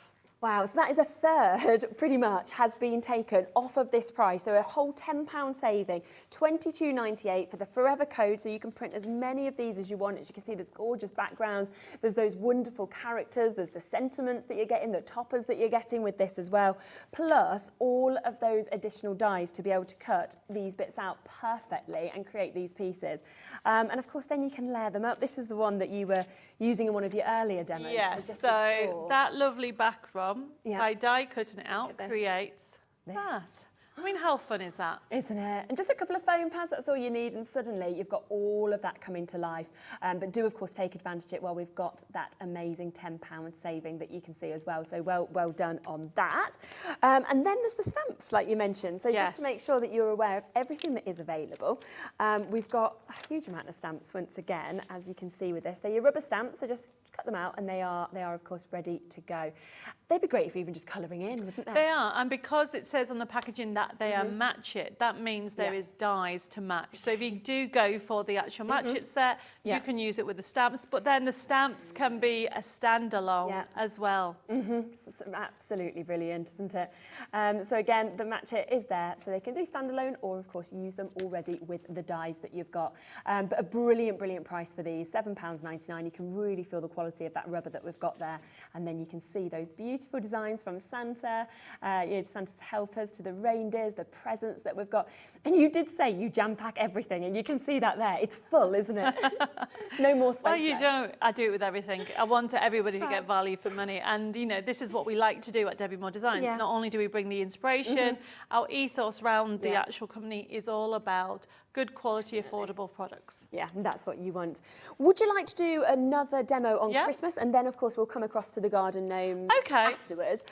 Wow, so that is a third, pretty much, has been taken off of this price. So a whole £10 saving, $22.98 for the Forever Code, so you can print as many of these as you want. As you can see, there's gorgeous backgrounds, there's those wonderful characters, there's the sentiments that you're getting, the toppers that you're getting with this as well, plus all of those additional dies to be able to cut these bits out perfectly and create these pieces. And of course, then you can layer them up. This is the one that you were using in one of your earlier demos. Yes, so that lovely backdrop, by die cutting it out, creates this. I mean, how fun is that? Isn't it? And just a couple of foam pads, that's all you need, and suddenly you've got all of that coming to life. But do, of course, take advantage of it while we've got that amazing £10 saving that you can see as well. So well done on that. And then there's the stamps, like you mentioned. So just to make sure that you're aware of everything that is available, we've got a huge amount of stamps once again, as you can see with this. They're your rubber stamps, so just cut them out, and they are, of course, ready to go. They'd be great for even just colouring in, wouldn't they? They are, and because it says on the packaging that they are match it, that means there is dies to match. So if you do go for the actual match it set, you can use it with the stamps, but then the stamps can be a standalone as well. It's absolutely brilliant, isn't it? So again, the match it is there, so they can do standalone, or of course use them already with the dies that you've got. But a brilliant price for these, £7.99. You can really feel the quality of that rubber that we've got there, and then you can see those beautiful designs from Santa, Santa's helpers to the reindeers, the presents that we've got. And you did say you jam pack everything, and you can see that there. It's full, isn't it? No more space. Well, you don't. I do it with everything. I want everybody to get value for money, and you know, this is what we like to do at Debbie Moore Designs. Not only do we bring the inspiration, our ethos around the actual company is all about good quality, affordable products. Yeah, that's what you want. Would you like to do another demo on Christmas? And then, of course, we'll come across to the garden gnomes afterwards,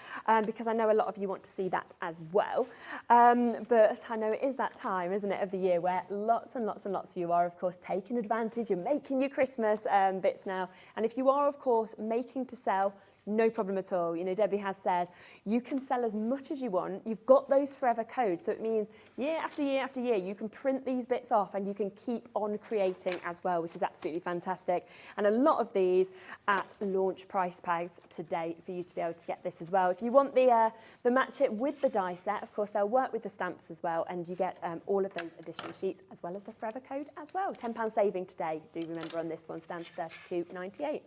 because I know a lot of you want to see that as well. But I know it is that time, isn't it, of the year where lots and lots and lots of you are, of course, taking advantage. You're making your Christmas bits now. And if you are, of course, making to sell, no problem at all. You know, Debbie has said you can sell as much as you want. You've got those forever codes. So it means year after year after year, you can print these bits off and you can keep on creating as well, which is absolutely fantastic. And a lot of these at launch price tags today for you to be able to get this as well. If you want the match it with the die set, of course, they'll work with the stamps as well. And you get all of those additional sheets as well as the forever code as well. £10 saving today. Do remember on this one, stands for £32.98.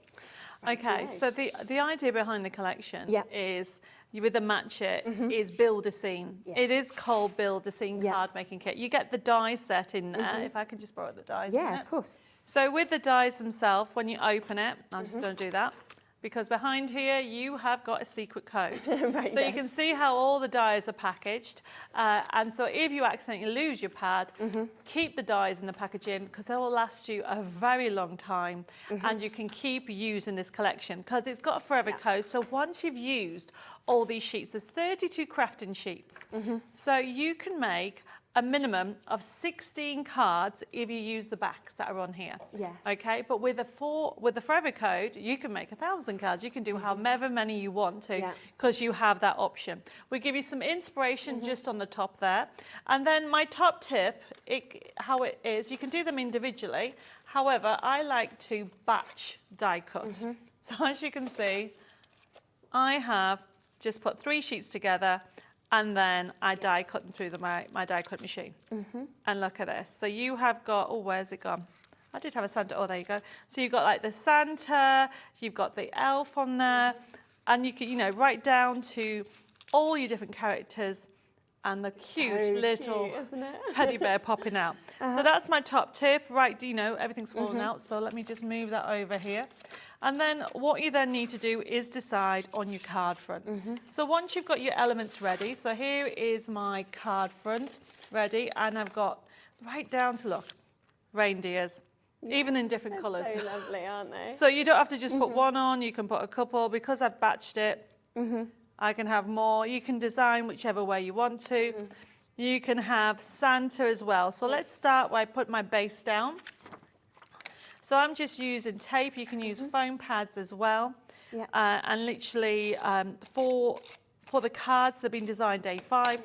Okay, so the idea behind the collection is, with the match it, is build a scene. Yes. It is called build a scene card making kit. You get the die set in there. If I can just borrow the dies. Yeah, of course. So with the dies themselves, when you open it, I'm just going to do that, because behind here you have got a secret code. So you can see how all the dies are packaged. And so if you accidentally lose your pad, keep the dies in the packaging, because they will last you a very long time. And you can keep using this collection because it's got a forever code. So once you've used all these sheets, there's 32 crafting sheets. So you can make a minimum of 16 cards if you use the backs that are on here. Yes. Okay, but with the forever code, you can make 1,000 cards. You can do however many you want to, because you have that option. We give you some inspiration just on the top there. And then my top tip, how it is, you can do them individually. However, I like to batch die cut. So as you can see, I have just put 3 sheets together, and then I die cut them through my die cut machine. And look at this. So you have got, oh, where's it gone? I did have a Santa, oh, there you go. So you've got like the Santa, you've got the elf on there, and you can, you know, write down to all your different characters and the cute little teddy bear popping out. So that's my top tip, right? You know, everything's fallen out. So let me just move that over here. And then what you then need to do is decide on your card front. So once you've got your elements ready, so here is my card front ready, and I've got right down to, look, reindeers, even in different colours. So lovely, aren't they? So you don't have to just put one on, you can put a couple. Because I've batched it, I can have more. You can design whichever way you want to. You can have Santa as well. So let's start by putting my base down. So I'm just using tape. You can use foam pads as well. And literally for the cards, they've been designed A5.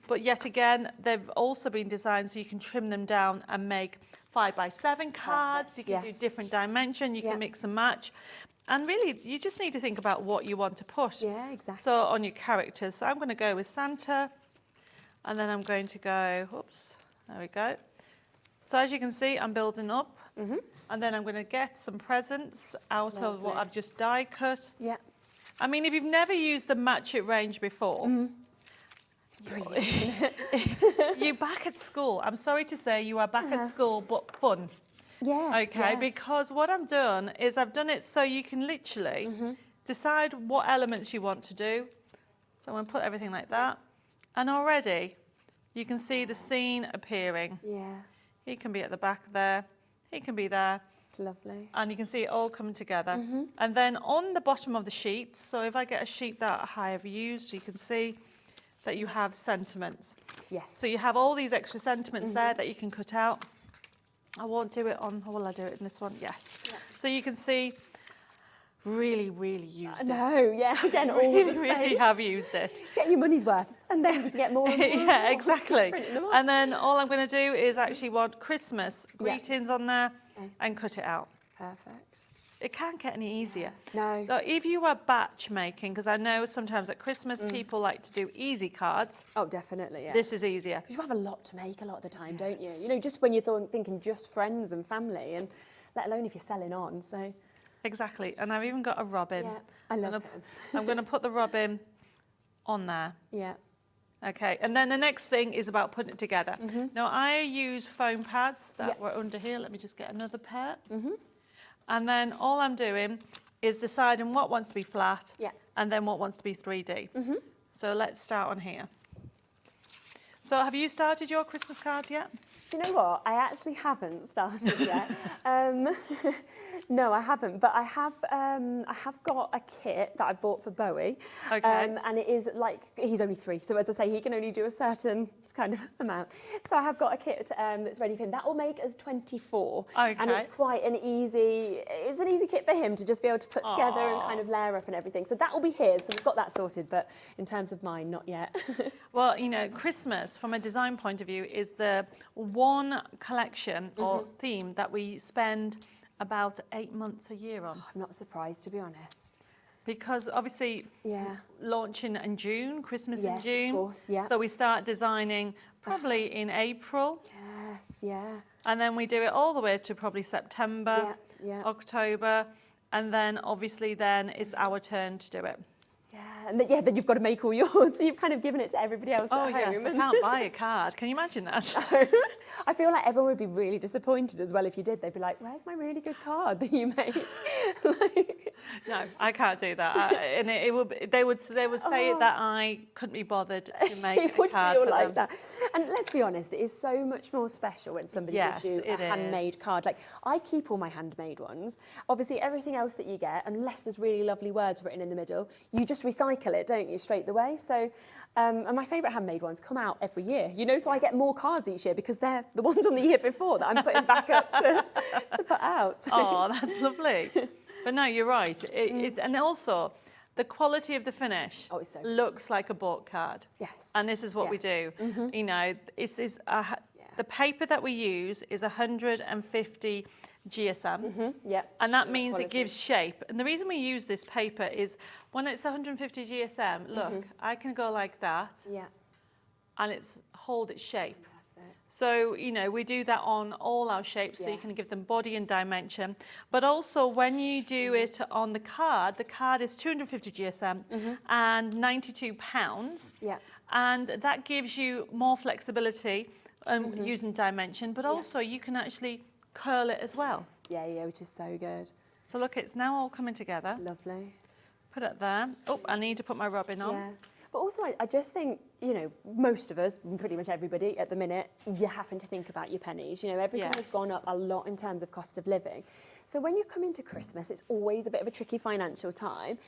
But yet again, they've also been designed so you can trim them down and make 5x7 cards. You can do different dimension. You can mix and match. And really, you just need to think about what you want to put. Yeah, exactly. So on your characters. So I'm going to go with Santa. And then I'm going to go, oops, there we go. So as you can see, I'm building up. And then I'm going to get some presents out of what I've just die cut. I mean, if you've never used the Match It range before, it's brilliant, isn't it? you're back at school. I'm sorry to say you are back at school, but fun. Okay, because what I've done is I've done it so you can literally decide what elements you want to do. So I'm going to put everything like that. And already you can see the scene appearing. He can be at the back there. He can be there. It's lovely. And you can see it all coming together. And then on the bottom of the sheet, so if I get a sheet that I have used, you can see that you have sentiments. So you have all these extra sentiments there that you can cut out. I won't do it on, or will I do it in this one? Yes. So you can see, really used it. No, again, all really have used it. Get your money's worth, and then you can get more and more. Yeah, exactly. And then all I'm going to do is actually want Christmas greetings on there and cut it out. Perfect. It can't get any easier. No. So if you are batch making, because I know sometimes at Christmas people like to do easy cards. Oh, definitely, This is easier. Because you have a lot to make a lot of the time, don't you? You know, just when you're thinking just friends and family, and let alone if you're selling on, so... Exactly, and I've even got a robin. I love him. I'm going to put the robin on there. Yeah. Okay, and then the next thing is about putting it together. Now, I use foam pads that were under here. Let me just get another pair. And then all I'm doing is deciding what wants to be flat and then what wants to be 3D. So let's start on here. So have you started your Christmas cards yet? Do you know what? I actually haven't started yet. No, I haven't, but I have got a kit that I bought for Bowie. Okay. And it is like, he's only 3, so as I say, he can only do a certain kind of amount. So I have got a kit that's ready for him. That will make us 24. Okay. And it's quite an easy kit for him to just be able to put together and kind of layer up and everything. So that will be his, so we've got that sorted, but in terms of mine, not yet. Well, you know, Christmas, from a design point of view, is the one collection or theme that we spend about 8 months a year on. I'm not surprised, to be honest. Because obviously, launching in June, Christmas in June. Of course, yeah. So we start designing probably in April. Yes, yeah. And then we do it all the way to probably September, October. And then obviously then it's our turn to do it. And then you've got to make all yours. So you've kind of given it to everybody else at home. Yes, I can't buy a card. Can you imagine that? I feel like everyone would be really disappointed as well if you did. They'd be like, where's my really good card that you made? No, I can't do that. And they would say that I couldn't be bothered to make it a would card feel for like them. that. And let's be honest, it is so much more special when somebody gives you a handmade card. Like, I keep all my handmade ones. Obviously, everything else that you get, unless there's really lovely words written in the middle, you just recycle it, don't you, straight away? So, and my favourite handmade ones come out every year, you know, so I get more cards each year because they're the ones from the year before that I'm putting back up to put out. So. Oh, that's lovely. But no, you're right. And also, the quality of the finish looks like a bought card. Yes. And this is what we do. You know, the paper that we use is 150 GSM. And that means it gives shape. And the reason we use this paper is when it's 150 GSM, look, I can go like that. And hold its shape. So, you know, we do that on all our shapes, so you can give them body and dimension. But also, when you do it on the card is 250 GSM and 92 pounds. And that gives you more flexibility using dimension, but also you can actually curl it as well. Yeah, which is so good. So look, it's now all coming together. It's lovely. Put it there. Oh, I need to put my rubbing on. Yeah. But also, I just think, you know, most of us, pretty much everybody at the minute, you're having to think about your pennies. You know, everything has gone up a lot in terms of cost of living. So when you come into Christmas, it's always a bit of a tricky financial time.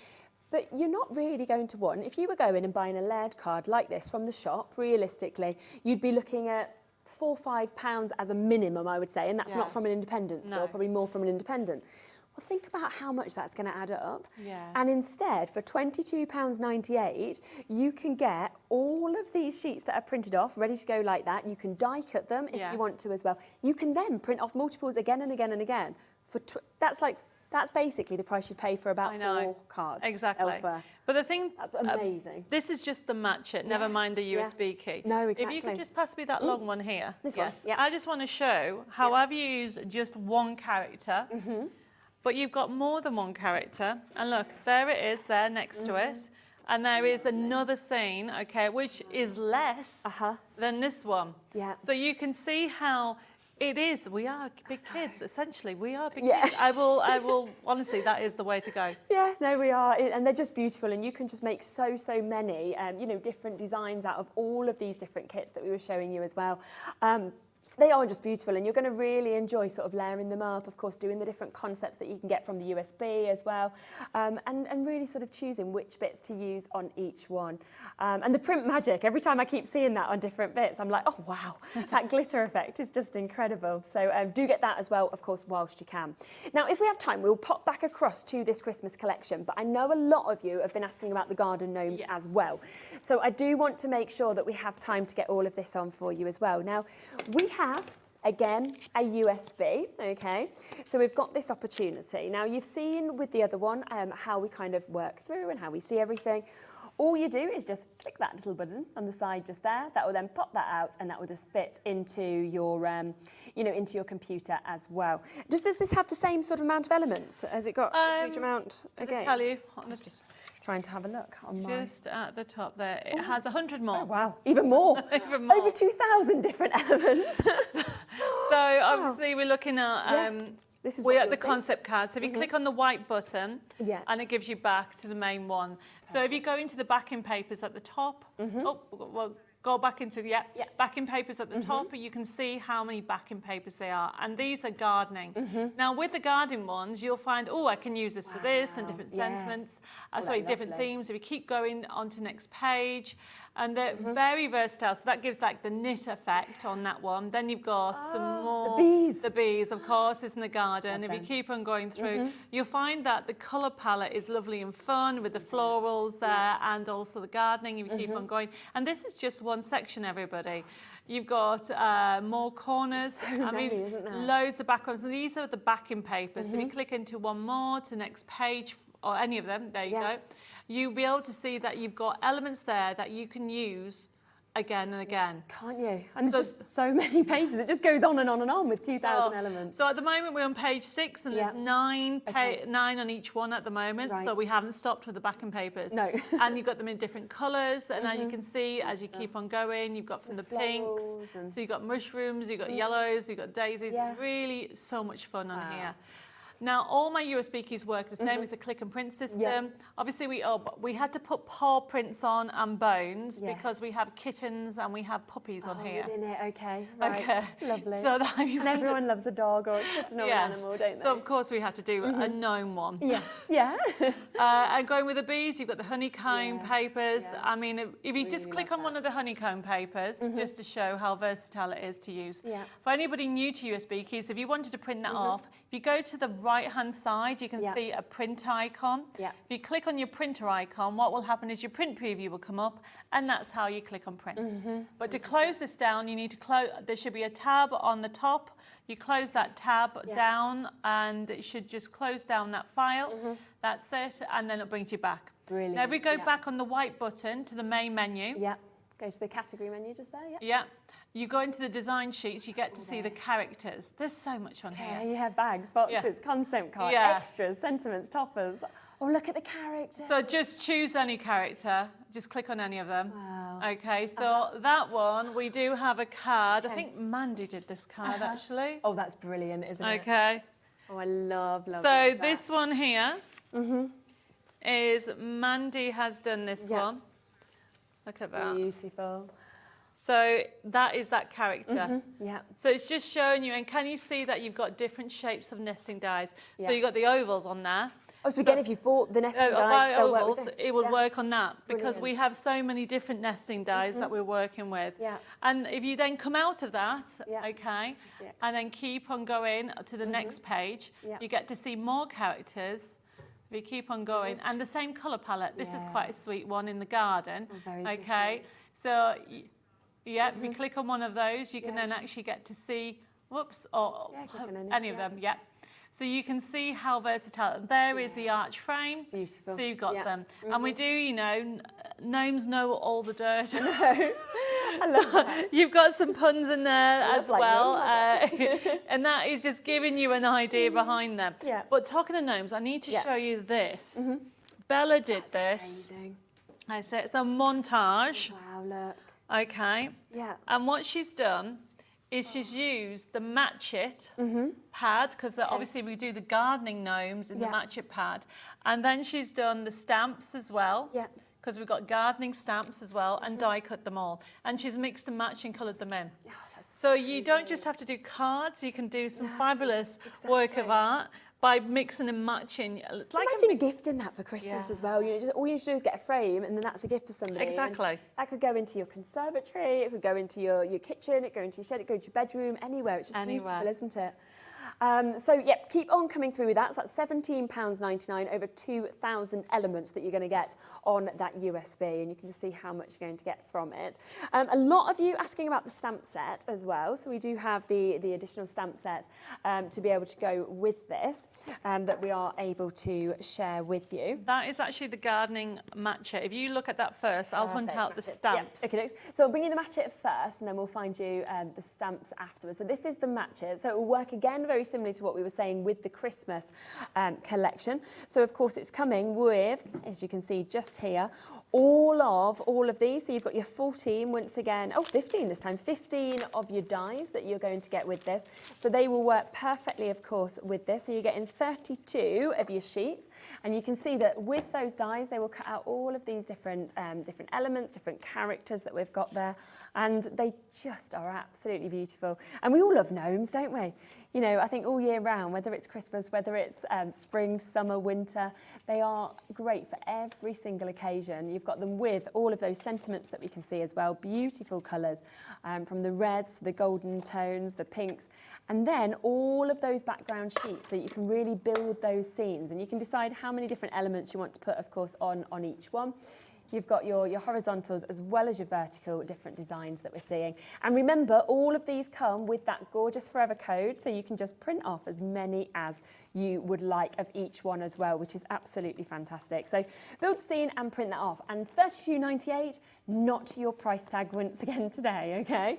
But you're not really going to want, if you were going and buying a layered card like this from the shop, realistically, you'd be looking at £4 or £5 as a minimum, I would say, and that's not from an independent store, probably more from an independent. Well, think about how much that's going to add up. And instead, for £22.98, you can get all of these sheets that are printed off, ready to go like that. You can die cut them if you want to as well. You can then print off multiples again and again and again. That's basically the price you'd pay for about 4 cards elsewhere. But the thing... That's amazing. This is just the match it, never mind the USB key. No, exactly. If you could just pass me that long one here. This one? I just want to show how I've used just one character, but you've got more than one character. And look, there it is there next to it. And there is another scene, okay, which is less than this one. So you can see how it is. We are big kids, essentially. We are big kids. I will, honestly, that is the way to go. Yeah, no, we are. And they're just beautiful. And you can just make so many, you know, different designs out of all of these different kits that we were showing you as well. They are just beautiful, and you're going to really enjoy sort of layering them up, of course, doing the different concepts that you can get from the USB as well, and really sort of choosing which bits to use on each one. And the print magic, every time I keep seeing that on different bits, I'm like, oh, wow, that glitter effect is just incredible. So do get that as well, of course, whilst you can. Now, if we have time, we'll pop back across to this Christmas collection, but I know a lot of you have been asking about the garden gnomes as well. So I do want to make sure that we have time to get all of this on for you as well. Now, we have, again, a USB, okay? So we've got this opportunity. Now, you've seen with the other one how we kind of work through and how we see everything. All you do is just click that little button on the side just there. That will then pop that out, and that will just fit into your, you know, into your computer as well. Does this have the same sort of amount of elements? Has it got a huge amount again? Does it tell you? I'm just trying to have a look on just at the top there. It has 100 more. Oh, wow. Even more. Even more. Over 2,000 different elements. So obviously we're looking at... we're at the concept card. So if you click on the white button, and it gives you back to the main one. So if you go into the backing papers at the top, oh, well, Go back into the backing papers at the top, you can see how many backing papers they are. And these are gardening. Now, with the gardening ones, you'll find, oh, I can use this for this and different sentiments. Different themes. If you keep going on to next page, and they're very versatile. So that gives like the knit effect on that one. Then you've got some more. The bees, of course, is in the garden. If you keep on going through, you'll find that the colour palette is lovely and fun with the florals there and also the gardening if you keep on going. And this is just one section, everybody. You've got more corners. So many, isn't there? Loads of backgrounds. And these are the backing papers. So if you click into one more to the next page, or any of them, there you go. You'll be able to see that you've got elements there that you can use again and again. Can't you? And there's just so many pages. It just goes on and on and on with 2,000 elements. So at the moment we're on page 6 and there's 9 on each one at the moment. So we haven't stopped with the backing papers. No. And you've got them in different colours. And as you can see, as you keep on going, you've got from the pinks. So you've got mushrooms, you've got yellows, you've got daisies. Really so much fun on here. Now, all my USB keys work the same as a click and print system. Obviously, we had to put paw prints on and bones because we have kittens and we have puppies on here. Within it, okay. Right. Okay. Lovely. So that and everyone loves a dog or a kitten or an animal, don't they? So, of course, we had to do a gnome one. Yes, yeah. And going with the bees, you've got the honeycomb papers. I mean, if you just click on one of the honeycomb papers, just to show how versatile it is to use. For anybody new to USB keys, if you wanted to print that off, if you go to the right-hand side, you can see a print icon. If you click on your printer icon, what will happen is your print preview will come up, and that's how you click on print. But to close this down, you need to close. There should be a tab on the top. You close that tab down, and it should just close down that file. That's it, and then it brings you back. Brilliant. Now, if we go back on the white button to the main menu. Go to the category menu just there. You go into the design sheets, you get to see the characters. There's so much on here. You have bags, boxes, concept cards, extras, sentiments, toppers. Oh, look at the characters. So just choose any character. Just click on any of them. Okay, so that one, we do have a card. I think Mandy did this card, actually. Oh, that's brilliant, isn't it? Okay. Oh, I love So this one here is Mandy has done this one. Look at that. Beautiful. So that is that character. So it's just showing you, and can you see that you've got different shapes of nesting dies? So you've got the ovals on there. Oh, so again, if you've bought the nesting dies, they'll work with this. It would work on that because we have so many different nesting dies that we're working with. And if you then come out of that, okay, and then keep on going to the next page, you get to see more characters. We keep on going, and the same colour palette. This is quite a sweet one in the garden. Okay, so if you click on one of those, you can then actually get to see, or any of them. So you can see how versatile. There is the arch frame. Beautiful. So you've got them, and we do, you know, gnomes know all the dirt. I love that. You've got some puns in there as well, and that is just giving you an idea behind them. But talking of gnomes, I need to show you this. Bella did this. Amazing. I say it's a montage. Wow, look. Okay. And what she's done is she's used the Match It pad, because obviously we do the gardening gnomes in the Match It pad. And then she's done the stamps as well. Because we've got gardening stamps as well, and die cut them all. And she's mixed and matched and coloured them in. So you don't just have to do cards, you can do some fabulous work of art by mixing and matching. Imagine gifting that for Christmas as well. You know, all you need to do is get a frame, and then that's a gift for somebody. Exactly. And that could go into your conservatory, it could go into your kitchen, it could go into your shed, it could go into your bedroom, anywhere. It's just beautiful, isn't it? So, keep on coming through with that. So that's £17.99, over 2,000 elements that you're going to get on that USB, and you can just see how much you're going to get from it. A lot of you asking about the stamp set as well. So we do have the additional stamp set to be able to go with this, that we are able to share with you. That is actually the gardening Match It. If you look at that first, I'll hunt out the stamps. Okay, so I'll bring you the Match It first, and then we'll find you the stamps afterwards. So this is the Match It. So it will work again very similar to what we were saying with the Christmas collection. So of course it's coming with, as you can see just here, all of these. So you've got your 14 once again, 15 this time, 15 of your dies that you're going to get with this. So they will work perfectly, of course, with this. So you're getting 32 of your sheets, and you can see that with those dies, they will cut out all of these different elements, different characters that we've got there, and they just are absolutely beautiful. And we all love gnomes, don't we? You know, I think all year round, whether it's Christmas, whether it's spring, summer, winter, they are great for every single occasion. You've got them with all of those sentiments that we can see as well, beautiful colours, from the reds to the golden tones, the pinks, and then all of those background sheets so you can really build those scenes, and you can decide how many different elements you want to put, of course, on each one. You've got your horizontals as well as your vertical different designs that we're seeing. And remember, all of these come with that gorgeous forever code, so you can just print off as many as you would like of each one as well, which is absolutely fantastic. So build the scene and print that off. And £32.98, not your price tag once again today, okay?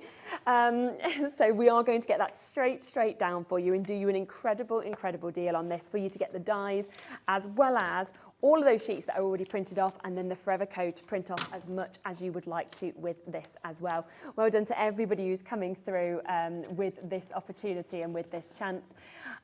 So we are going to get that straight down for you and do you an incredible deal on this for you to get the dies as well as all of those sheets that are already printed off, and then the forever code to print off as much as you would like to with this as well. Well done to everybody who's coming through with this opportunity and with this chance.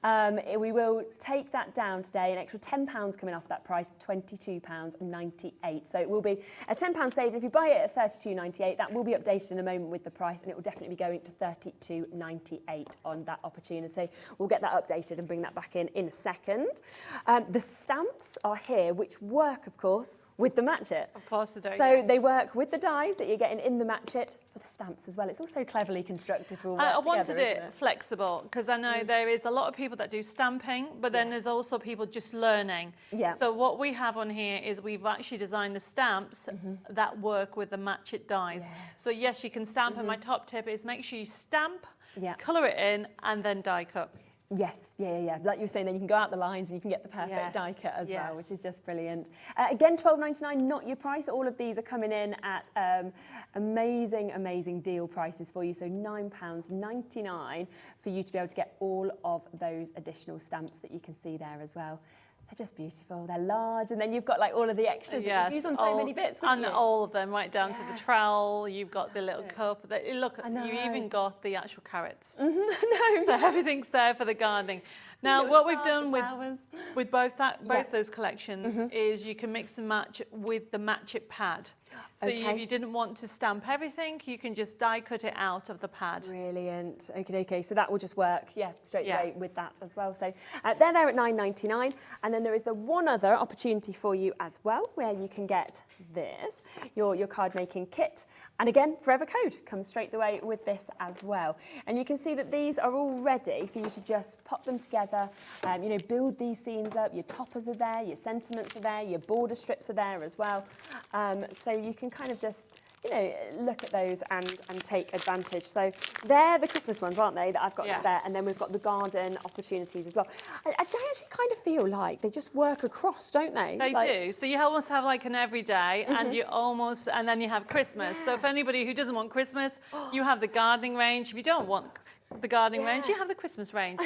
We will take that down today, an extra £10 coming off that price, £22.98. So it will be a £10 saving. If you buy it at £32.98, that will be updated in a moment with the price, and it will definitely be going to £32.98 on that opportunity. We'll get that updated and bring that back in a second. The stamps are here, which work, of course, with the match it. Of course they do. So they work with the dies that you're getting in the match it for the stamps as well. It's also cleverly constructed to all work I together, wanted isn't it flexible because I know there is a lot of people that do stamping, but then there's also people just learning. Yeah. So what we have on here is we've actually designed the stamps that work with the match it dies. Yes. So yes, you can stamp, and my top tip is make sure you stamp, Yeah. colour it in, and then die cut. Yes, yeah. Like you were saying, then you can go out the lines and you can get the perfect die cut as well, which Yes. is just brilliant. Again, £12.99, not your price. All of these are coming in at amazing deal prices for you. So £9.99 for you to be able to get all of those additional stamps that you can see there as well. They're just beautiful. They're large, and then you've got like all of the extras that you'd use on so many bits, wouldn't and you? all of them, right down to the trowel. You've got the little cup. Look, I know. you even got the actual carrots. No. So everything's there for the gardening. Now, Little what we've stars, done the flowers. with both those collections is you can mix and match with the match it pad. So if you didn't want to stamp everything, you can just die cut it out of the pad. Brilliant. Okay. So that will just work, straight away with that as well. So they're there at £9.99, and then there is the one other opportunity for you as well, where you can get this, your card making kit. And again, forever code comes straight away with this as well. And you can see that these are all ready for you to just pop them together, build these scenes up. Your toppers are there, your sentiments are there, your border strips are there as well. So you can kind of just, look at those and take advantage. So they're the Christmas ones, aren't they, that I've got there. And then we've got the garden opportunities as well. I actually kind of feel like they just work across, don't they? They do. So you almost have like an everyday, and and then you have Christmas. So if anybody who doesn't want Christmas, you have the gardening range. If you don't want the gardening range, you have the Christmas range.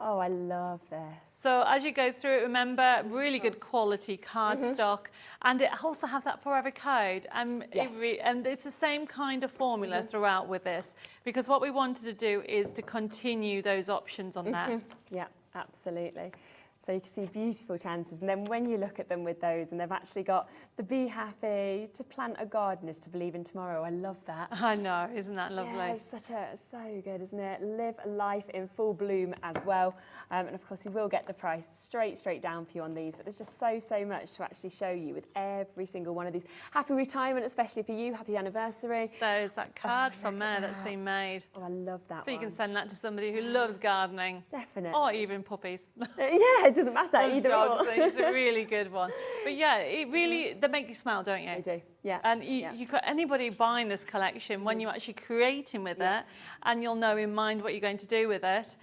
Oh, I love this. So as you go through it, remember, really good quality cardstock, and it also have that forever code. And it's the same kind of formula throughout with this, because what we wanted to do is to continue those options on that. Yeah, absolutely. So you can see beautiful chances. And then when you look at them with those, and they've actually got the be happy, to plant a garden is to believe in tomorrow. I love that. I know, isn't that lovely? Yeah, it's so good, isn't it? Live life in full bloom as well. And of course, we will get the price straight down for you on these, but there's just so much to actually show you with every single one of these. Happy retirement, especially for you. Happy anniversary. There's that card from there that's been made. Oh, I love that So one. you can send that to somebody who loves gardening. Definitely. Or even puppies. Yeah, it doesn't matter, either dogs, or. It's a really good one. But yeah, it really, they make you smile, don't you? They do, yeah. And you got anybody buying this collection, when you're actually creating with it, and you'll know in mind what you're going to do with it,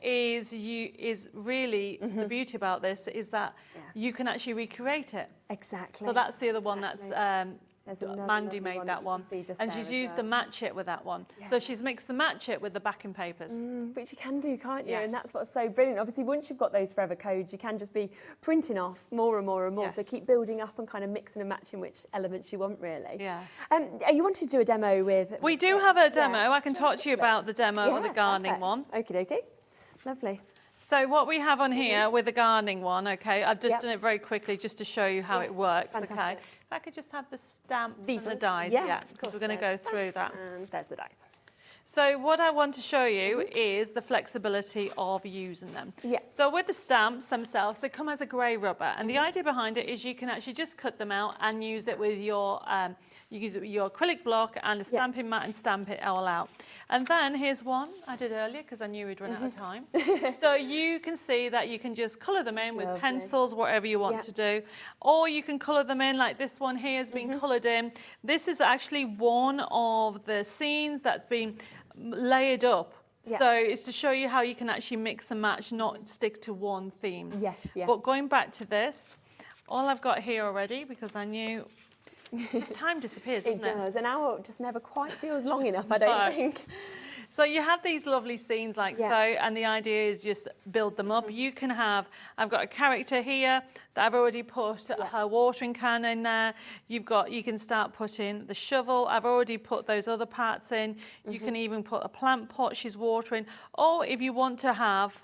is really the beauty about this is that you can actually recreate it. Exactly. So that's the other one that's Mandy made that one, and she's used to match it with that one. Yeah. So she's mixed the match it with the backing papers. Which you can do, can't you? Yes. And that's what's so brilliant. Obviously, once you've got those forever codes, you can just be printing off more and more and more. Yes. So keep building up and kind of mixing and matching which elements you want, really. Yeah. You wanted to do a demo with... We do have a demo. I can talk to you about the demo of the gardening one. Okie dokie. Lovely. So what we have on here with the gardening one, okay, I've just done it very quickly just to show you how it works, fantastic. Okay. If I could just have the stamps These and ones? the dies, because we're going to go through that. And there's the dies. So what I want to show you is the flexibility of using them. Yeah. So with the stamps themselves, they come as a grey rubber, and the idea behind it is you can actually just cut them out and use it with your acrylic block and a stamping mat and stamp it all out. And then here's one I did earlier because I knew we'd run out of time. So you can see that you can just colour them in with pencils, whatever you want to do, or you can colour them in like this one here has been coloured in. This is actually one of the scenes that's been layered up. Yeah. So it's to show you how you can actually mix and match, not stick to one theme. Yes, yeah. But going back to this, all I've got here already, because I knew, just time disappears, doesn't it? It does. An hour just never quite feels long enough, I don't think. So you have these lovely scenes like so, and the idea is just build them up. You can have, I've got a character here that I've already put her watering can in there. You can start putting the shovel. I've already put those other parts in. You can even put a plant pot she's watering. Or if you want to have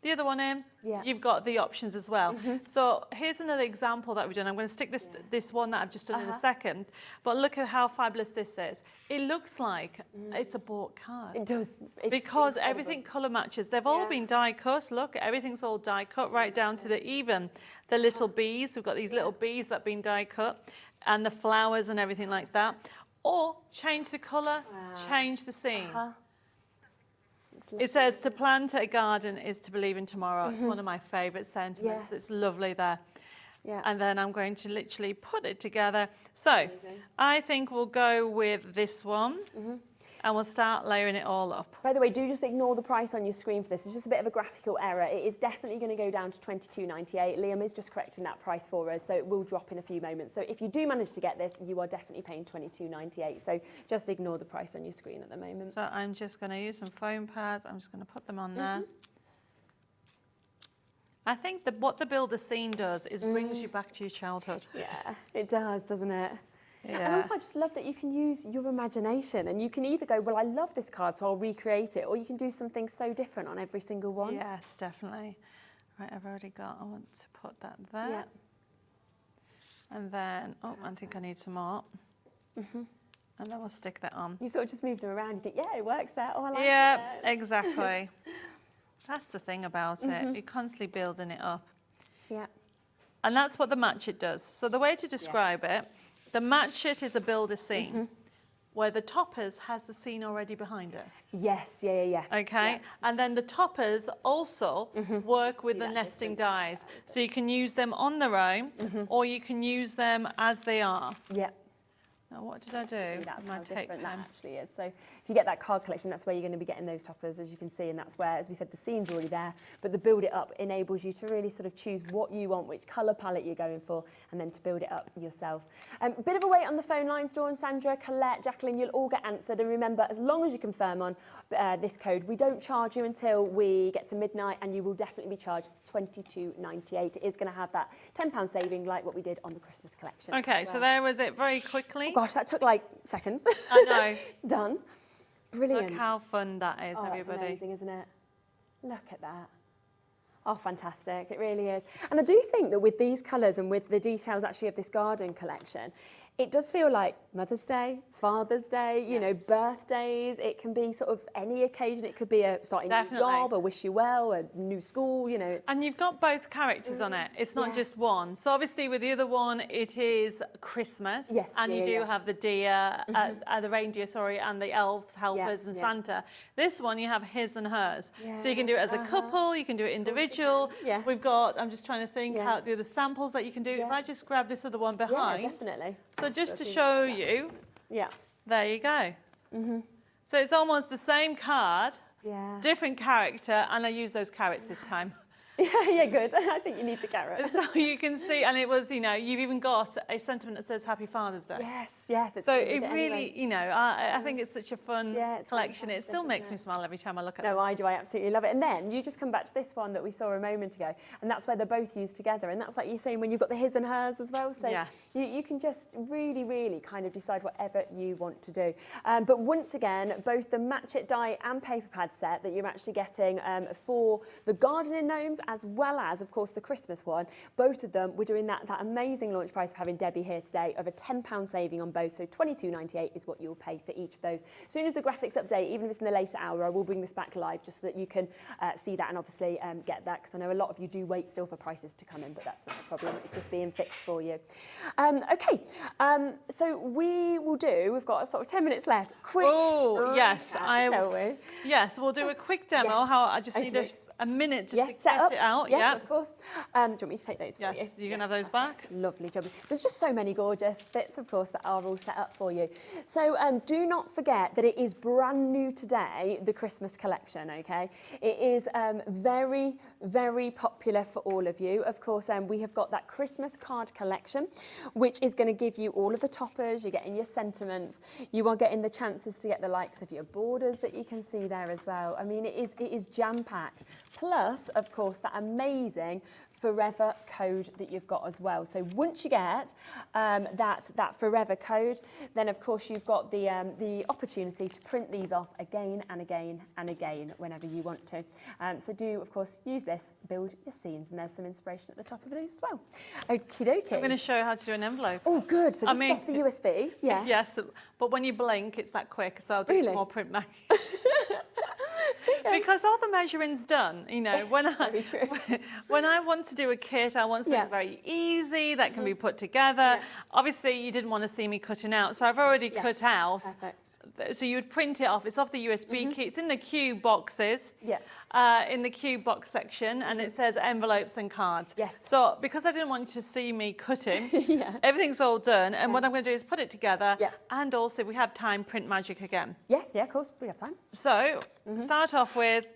the other one in, you've got the options as well. So here's another example that we've done. I'm going to stick this one that I've just done in a second, but look at how fabulous this is. It looks like it's a bought card. It does. It's because incredible. everything colour matches. They've all been die cut. Look, everything's all die cut right down to the little bees. We've got these little bees that have been die cut, and the flowers and everything like that. Or change the colour, change the scene. It says, to plant a garden is to believe in tomorrow. It's one of my favourite sentiments. Yes. It's lovely there. Yeah. And then I'm going to literally put it together. So I think we'll go with this one. And we'll start layering it all up. By the way, do just ignore the price on your screen for this. It's just a bit of a graphical error. It is definitely going to go down to $22.98. Liam is just correcting that price for us, so it will drop in a few moments. So if you do manage to get this, you are definitely paying $22.98. So just ignore the price on your screen at the moment. So I'm just going to use some foam pads. I'm just going to put them on there. I think that what the build a scene does is brings you back to your childhood. Yeah, it does, doesn't it? Yeah. And also I just love that you can use your imagination, and you can either go, well, I love this card, so I'll recreate it, or you can do something so different on every single one. Yes, definitely. Right, I've already got, I want to put that there. Yeah. And then, oh, I think I need some more. And then we'll stick that on. You sort of just move them around, you think, yeah, it works there. Oh, I like it. Exactly. That's the thing about it. You're constantly building it up. Yeah. And that's what the match it does. So the way to describe it, the match it is a build a scene, where the toppers has the scene already behind it. Yes, yeah. Okay, and then the toppers also work with the nesting dies. So you can use them on their own, or you can use them as they are. Yeah. Now, what did I do? That's My how tape different pen. that actually is. So if you get that card collection, that's where you're going to be getting those toppers, as you can see, and that's where, as we said, the scene's already there, but the build it up enables you to really sort of choose what you want, which colour palette you're going for, and then to build it up yourself. Bit of a wait on the phone lines, Dawn, Sandra, Colette, Jacqueline, you'll all get answered, and remember, as long as you confirm on this code, we don't charge you until we get to midnight, and you will definitely be charged $22.98. It is going to have that £10 saving like what we did on the Christmas collection. Okay, so there was it very quickly. Oh gosh, that took like seconds. I know. Done. Brilliant. Look how fun that is, everybody. That's amazing, isn't it? Look at that. Oh, fantastic. It really is. And I do think that with these colours and with the details actually of this garden collection, it does feel like Mother's Day, Father's Day, you know, birthdays. It can be sort of any occasion. It could be a starting a new job, a wish you well, a new school, you know. And you've got both characters on it. It's not just one. So obviously with the other one, it is Christmas. Yes. And you do have the deer, the reindeer, sorry, and the elves, helpers, and Santa. This one, you have his and hers. So you can do it as a couple, you can do it individual. Yes. We've got, I'm just trying to think how the other samples that you can do. If I just grab this other one behind. Yeah, definitely. So just to show you, there you go. So it's almost the same card, different character, and I use those carrots this time. Yeah, good. I think you need the carrot. So you can see, and it was, you know, you've even got a sentiment that says Happy Father's Day. Yes, yeah. So it really, you know, I think it's such a fun collection. It still makes me smile every time I look at it. No, I do. I absolutely love it. And then you just come back to this one that we saw a moment ago, and that's where they're both used together. And that's like you're saying when you've got the his and hers as well. So yes. you can just really, really kind of decide whatever you want to do. But once again, both the Match It Die and paper pad set that you're actually getting for the gardening gnomes, as well as, of course, the Christmas one, both of them, we're doing that amazing launch price of having Debbie here today of a £10 saving on both. So £22.98 is what you'll pay for each of those. As soon as the graphics update, even if it's in the later hour, I will bring this back live just so that you can see that and obviously get that, because I know a lot of you do wait still for prices to come in, but that's not a problem. It's just being fixed for you. Okay, so we will do, we've got sort of 10 minutes left. Quick. Oh, yes. Shall we? Yes, we'll do a quick demo. Yes. How I just need a minute just to set get it out. Yes, Yeah, of course. Do you want me to take those for you? Yes, you can have those back. Lovely job. There's just so many gorgeous bits, of course, that are all set up for you. So do not forget that it is brand new today, the Christmas collection, okay? It is very, very popular for all of you. Of course, we have got that Christmas card collection, which is going to give you all of the toppers, you're getting your sentiments, you are getting the chances to get the likes of your borders that you can see there as well. I mean, it is jam-packed. Plus, of course, that amazing forever code that you've got as well. So once you get that forever code, then of course you've got the opportunity to print these off again and again and again whenever you want to. So do of course use this, build your scenes, and there's some inspiration at the top of it as well. Okie dokie. I'm going to show you how to do an envelope. Oh good, so this is off the USB. Yeah. Yes, but when you blink it's that quick, so I'll do some more print making. Because all the measuring's done, you know, when I want to do a kit, I want something very easy that can be put together. Obviously, you didn't want to see me cutting out, so I've already cut out. Perfect. So you would print it off. It's off the USB kit. It's in the cube boxes. Yeah. In the cube box section, and it says envelopes and cards. Yes. So because I didn't want you to see me cutting, everything's all done, and what I'm going to do is put it together. Yeah. And also, if we have time, print magic again. Yeah, of course, we have time. So start off with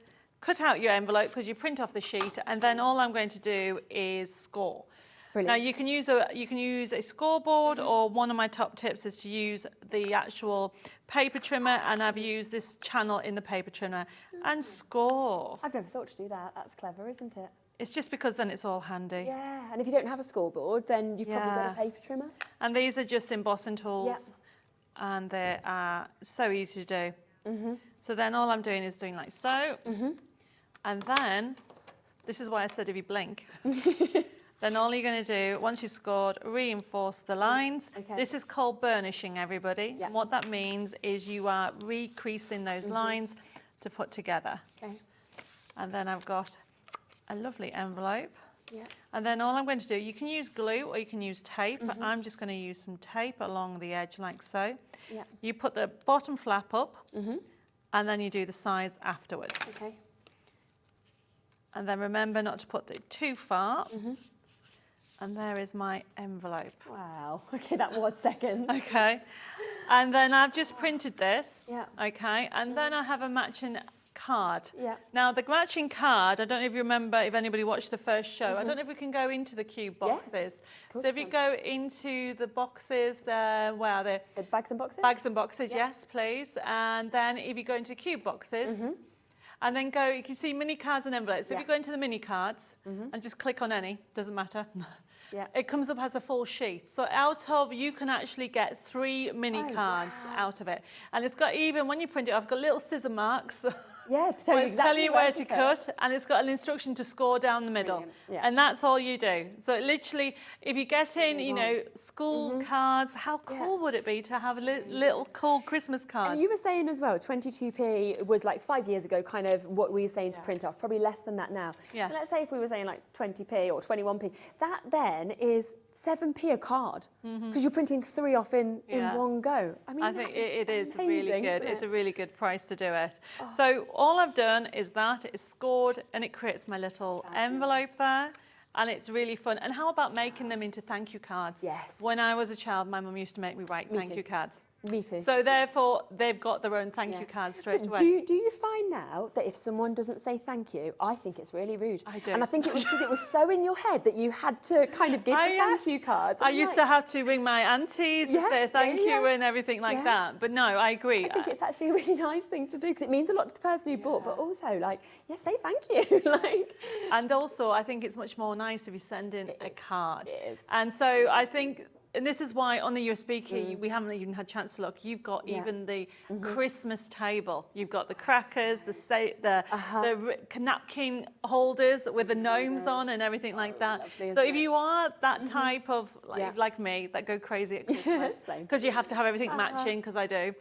cut out your envelope because you print off the sheet, and then all I'm going to do is score. Brilliant. Now you can use a scoreboard, or one of my top tips is to use the actual paper trimmer, and I've used this channel in the paper trimmer and score. I've never thought to do that. That's clever, isn't it? It's just because then it's all handy. Yeah, and if you don't have a scoreboard, then you've probably got a paper trimmer. And these are just embossing tools, and they are so easy to do. So then all I'm doing is doing like so, and then this is why I said if you blink. Then all you're going to do, once you've scored, reinforce the lines. Okay. This is called burnishing, everybody. Yep. And what that means is you are recreasing those lines to put together. Okay. And then I've got a lovely envelope. Yeah. And then all I'm going to do, you can use glue or you can use tape. I'm just going to use some tape along the edge like so. Yeah. You put the bottom flap up, and then you do the sides afterwards. Okay. And then remember not to put it too far. And there is my envelope. Wow, okay, that was second. Okay, and then I've just printed this. Yeah. Okay, and then I have a matching card. Yeah. Now the matching card, I don't know if you remember, if anybody watched the first show, I don't know if we can go into the cube boxes. So if you go into the boxes there, where are they? So bags and boxes? Bags and boxes, yes, please. And then if you go into cube boxes, and then go, you can see mini cards and envelopes. So if you go into the mini cards and just click on any, doesn't matter. Yeah. It comes up as a full sheet. So you can actually get 3 mini cards out of it. And it's got, even when you print it off, got little scissor marks. Yeah, to tell you where to cut, and it's got an instruction to score down the middle. Yeah. And that's all you do. So literally, if you get in, you know, school cards, how cool would it be to have little cool Christmas cards? And you were saying as well, 22p was like 5 years ago, kind of what we were saying to print off, probably less than that now. Yeah. Let's say if we were saying like 20p or 21p, that then is 7p a card, because you're printing 3 off in one go. I think it is really good. It's a really good price to do it. So all I've done is that it's scored, and it creates my little envelope there, and it's really fun. And how about making them into thank you cards? Yes. When I was a child, my mum used to make me write thank you cards. Me too. So therefore, they've got their own thank you cards straight away. Do you find now that if someone doesn't say thank you, I think it's really rude? I do. And I think it was because it was so in your head that you had to kind of give the thank you cards. I used to have to ring my aunties and say thank you and everything like that. But no, I agree. I think it's actually a really nice thing to do because it means a lot to the person who bought, but also like, say thank you. Like, and also, I think it's much more nice if you send in a card. It is. And so I think. And this is why on the USB key, we haven't even had a chance to look. You've got even the Christmas table. You've got the crackers, the napkin holders with the gnomes on and everything like that. Lovely, so if you are that type of, like me, that go crazy at Christmas, because you have to have everything matching, because I do.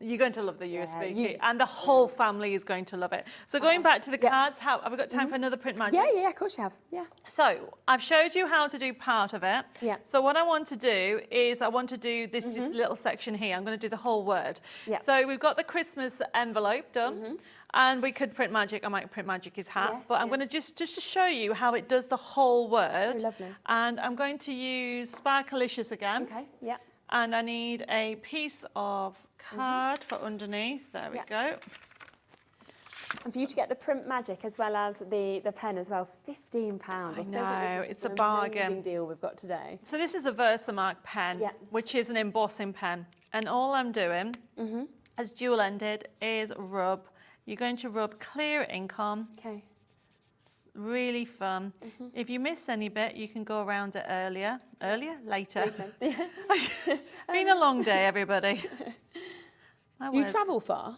You're going to love the USB key, and the whole family is going to love it. So going back to the cards, have we got time for another print magic? Yeah, of course you have. Yeah. So I've showed you how to do part of it. Yeah. So what I want to do is I want to do this just little section here. I'm going to do the whole word. Yeah. So we've got the Christmas envelope done. And we could print magic. I might print magic his hat, but I'm going to just to show you how it does the whole word. Oh, lovely. And I'm going to use Sparkalicious again. Okay. Yeah. And I need a piece of card for underneath. There we go. And for you to get the print magic as well as the pen as well, £15. I know, it's a bargain. Amazing deal we've got today. So this is a Versamark pen, which is an embossing pen. And all I'm doing, as dual-ended, is rub. You're going to rub clear ink on. Okay. Really fun. If you miss any bit, you can go around it later. Been a long day, everybody. Do you travel far?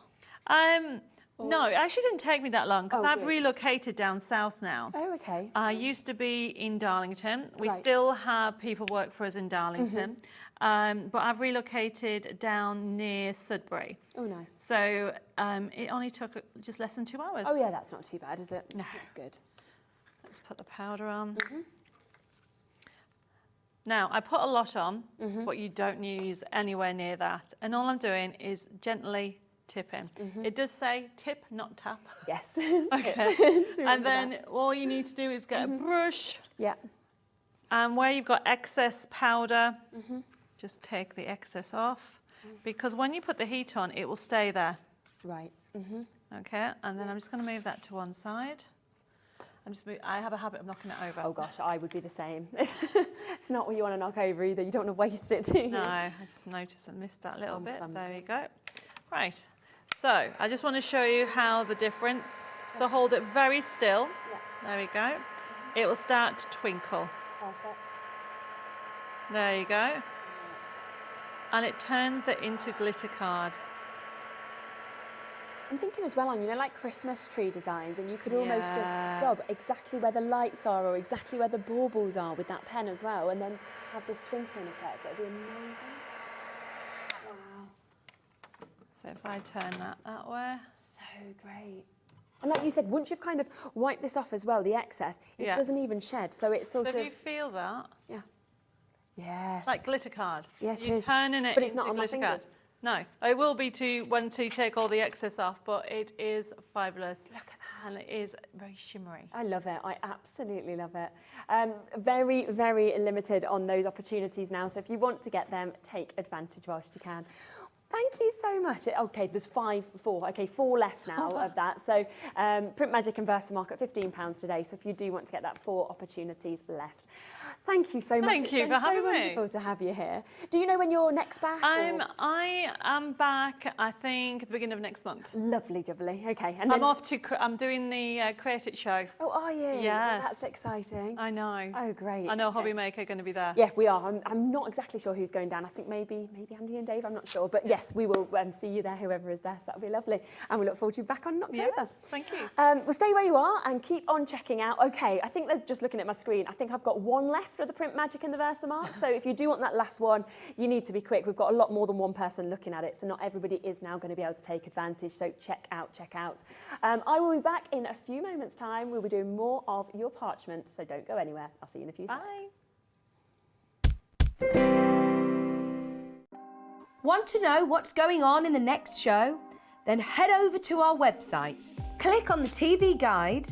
No, it actually didn't take me that long because I've relocated down south now. Oh, okay. I used to be in Darlington. We still have people work for us in Darlington. But I've relocated down near Sudbury. Oh, nice. So it only took just less than 2 hours. Oh, yeah, that's not too bad, is it? No. That's good. Let's put the powder on. Now, I put a lot on, but you don't use anywhere near that. And all I'm doing is gently tipping. It does say tip, not tap. Yes. Okay. And then all you need to do is get a brush. Yeah. And where you've got excess powder, just take the excess off. Because when you put the heat on, it will stay there. Right. Okay, and then I'm just going to move that to one side. I have a habit of knocking it over. Oh gosh, I would be the same. It's not what you want to knock over either. You don't want to waste it, do you? No, I just noticed I missed that little bit. There you go. Right, so I just want to show you how the difference. So hold it very still. There we go. It will start to twinkle. Perfect. There you go. And it turns it into glitter card. I'm thinking as well on, like Christmas tree designs, and you could almost just dub exactly where the lights are or exactly where the baubles are with that pen as well, and then have this twinkling effect. That would be amazing. Wow. So if I turn that way. So great. And like you said, once you've kind of wiped this off as well, the excess, it doesn't even shed. So it's sort of... So if you feel that... Yeah. Yes. Like glitter card. Yeah, it is. You're turning it but it's into not on my glitter card. fingers. No, it will be when to take all the excess off, but it is fabulous. Look at that. And it is very shimmery. I love it. I absolutely love it. Very, very limited on those opportunities now. So if you want to get them, take advantage whilst you can. Thank you so much. Okay, there's four left now of that. So Print Magic and Versamark at £15 today. So if you do want to get that, 4 opportunities left. Thank you so much. Thank you for having me. It's been so wonderful to have you here. Do you know when you're next back? I am back, I think, at the beginning of next month. Lovely, jubbly. Okay. And then... I'm doing the Create It show. Oh, are you? Yes. Oh, that's exciting. I know. Oh, great. I know Hobby Maker are going to be there. Yeah, we are. I'm not exactly sure who's going down. I think maybe Andy and Dave, I'm not sure. But yes, we will see you there, whoever is there. So that'll be lovely. And we look forward to you back on in October. Yes, thank you. Well, stay where you are and keep on checking out. Okay, I think they're just looking at my screen. I think I've got one left of the Print Magic and the Versamark. So if you do want that last one, you need to be quick. We've got a lot more than one person looking at it. So not everybody is now going to be able to take advantage. So check out. I will be back in a few moments' time. We'll be doing more of your parchment. So don't go anywhere. I'll see you in a few seconds. Want to know what's going on in the next show? Then head over to our website. Click on the TV guide.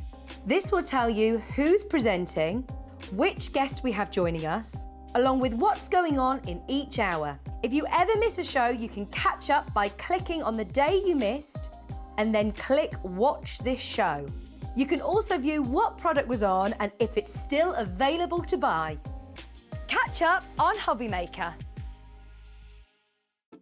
This will tell you who's presenting, which guest we have joining us, along with what's going on in each hour. If you ever miss a show, you can catch up by clicking on the day you missed and then click Watch This Show. You can also view what product was on and if it's still available to buy. Catch up on Hobby Maker.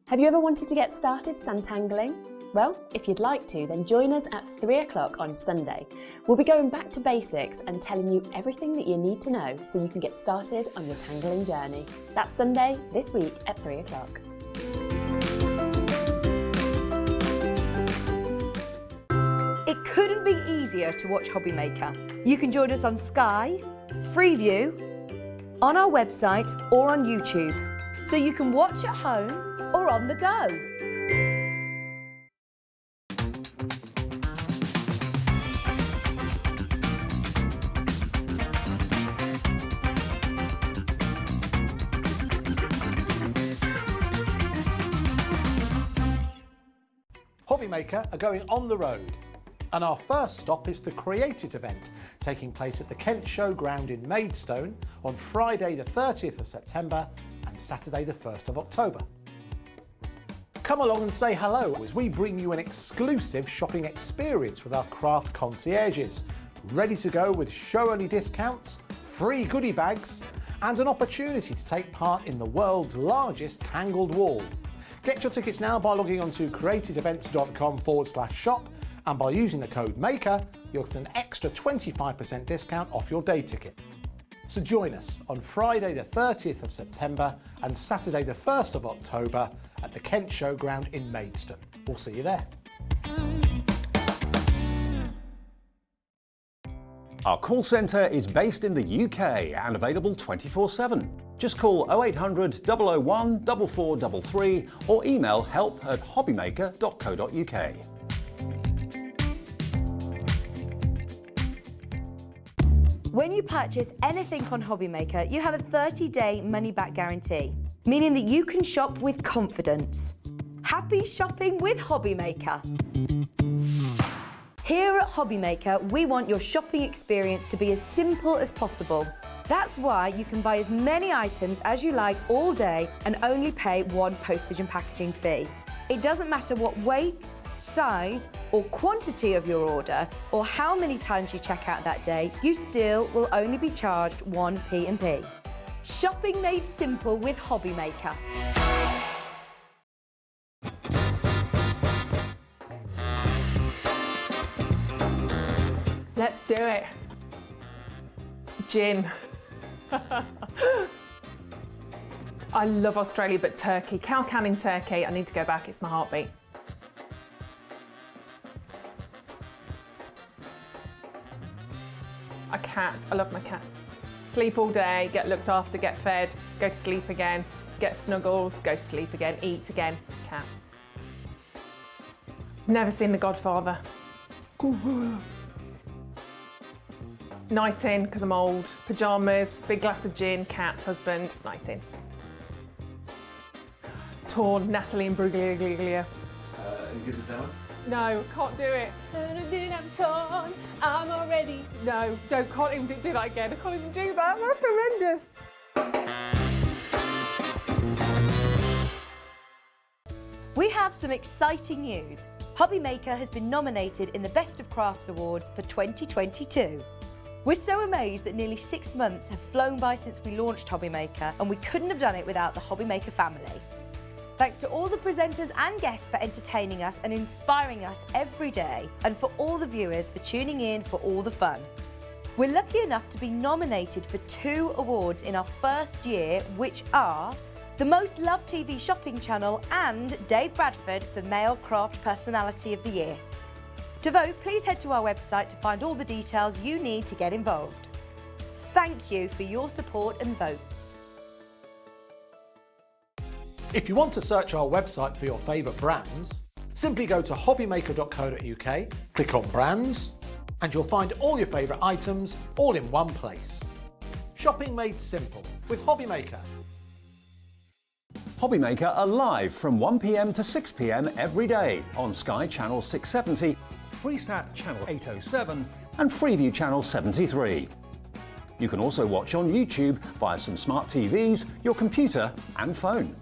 Have you ever wanted to get started tangling? Well, if you'd like to, then join us at 3 o'clock on Sunday. We'll be going back to basics and telling you everything that you need to know so you can get started on your tangling journey. That's Sunday this week at 3 o'clock. It couldn't be easier to watch Hobby Maker. You can join us on Sky, Freeview, on our website or on YouTube, so you can watch at home or on the go. Hobby Maker are going on the road, and our first stop is the Create It event, taking place at the Kent Showground in Maidstone on Friday the 30th of September and Saturday the 1st of October. Come along and say hello as we bring you an exclusive shopping experience with our craft concierges, ready to go with show-only discounts, free goodie bags and an opportunity to take part in the world's largest tangled wall. Get your tickets now by logging on to creativeevents.com/shop, and by using the code MAKER, you'll get an extra 25% discount off your day ticket. So join us on Friday the 30th of September and Saturday the 1st of October at the Kent Showground in Maidstone. We'll see you there. Our call centre is based in the UK and available 24/7. Just call 0800 001 4433 or email help@hobbymaker.co.uk. When you purchase anything on Hobby Maker, you have a 30-day money-back guarantee, meaning that you can shop with confidence. Happy shopping with Hobby Maker. Here at Hobby Maker, we want your shopping experience to be as simple as possible. That's why you can buy as many items as you like all day and only pay one postage and packaging fee. It doesn't matter what weight, size or quantity of your order or how many times you check out that day, you still will only be charged one P&P. Shopping made simple with Hobby Maker. Let's do it. Gin. I love Australia, but Turkey. Cow can in Turkey. I need to go back. It's my heartbeat. A cat. I love my cats. Sleep all day, get looked after, get fed, go to sleep again, get snuggles, go to sleep again, eat again. Cat. Never seen The Godfather. Night in, because I'm old. Pyjamas, big glass of gin, cats, husband, night in. Torn, Natalie and Bruglia. You give us that one? No, can't do it. I'm torn, I'm already. No, can't even do that again. I can't even do that. That's horrendous. We have some exciting news. Hobby Maker has been nominated in the Best of Crafts Awards for 2022. We're so amazed that nearly 6 months have flown by since we launched Hobby Maker, and we couldn't have done it without the Hobby Maker family. Thanks to all the presenters and guests for entertaining us and inspiring us every day, and for all the viewers for tuning in for all the fun. We're lucky enough to be nominated for 2 awards in our first year, which are the Most Loved TV Shopping Channel and Dave Bradford for Male Craft Personality of the Year. To vote, please head to our website to find all the details you need to get involved. Thank you for your support and votes. If you want to search our website for your favourite brands, simply go to hobbymaker.co.uk, click on Brands, and you'll find all your favourite items all in one place. Shopping made simple with Hobby Maker. Hobby Maker are live from 1 p.m. to 6 p.m. every day on Sky Channel 670 Freesat Channel 807 and Freeview Channel 73. You can also watch on YouTube via some smart TVs, your computer and phone.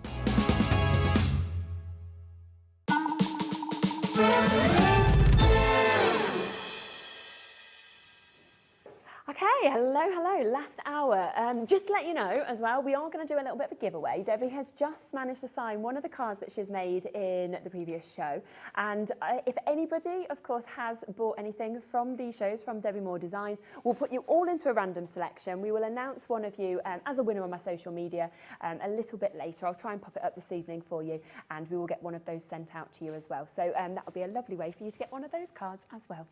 Okay, hello, last hour. Just to let you know as well, we are going to do a little bit of a giveaway. Debbie has just managed to sign one of the cards that she's made in the previous show. And if anybody, of course, has bought anything from these shows, from Debbie Moore Designs, we'll put you all into a random selection. We will announce one of you as a winner on my social media a little bit later. I'll try and pop it up this evening for you, and we will get one of those sent out to you as well. So that will be a lovely way for you to get one of those cards as well.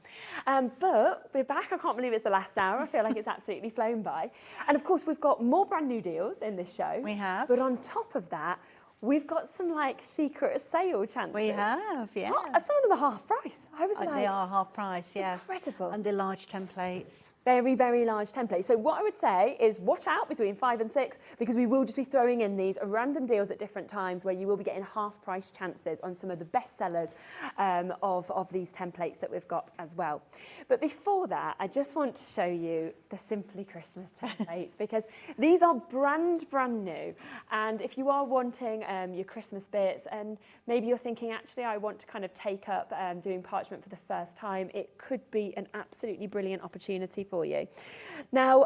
But we're back. I can't believe it's the last hour. I feel like it's absolutely flown by. And of course, we've got more brand new deals in this show. We have. But on top of that, we've got some like secret sale chances. We have, yeah. Some of them are half price. I was like, they are half price, yeah. Incredible. And they're large templates. Very, very large template. So what I would say is watch out between 5 and 6, because we will just be throwing in these random deals at different times where you will be getting half price chances on some of the best sellers of these templates that we've got as well. But before that, I just want to show you the Simply Christmas templates, because these are brand new. And if you are wanting your Christmas bits, and maybe you're thinking, actually, I want to kind of take up doing parchment for the first time, it could be an absolutely brilliant opportunity for you. Now,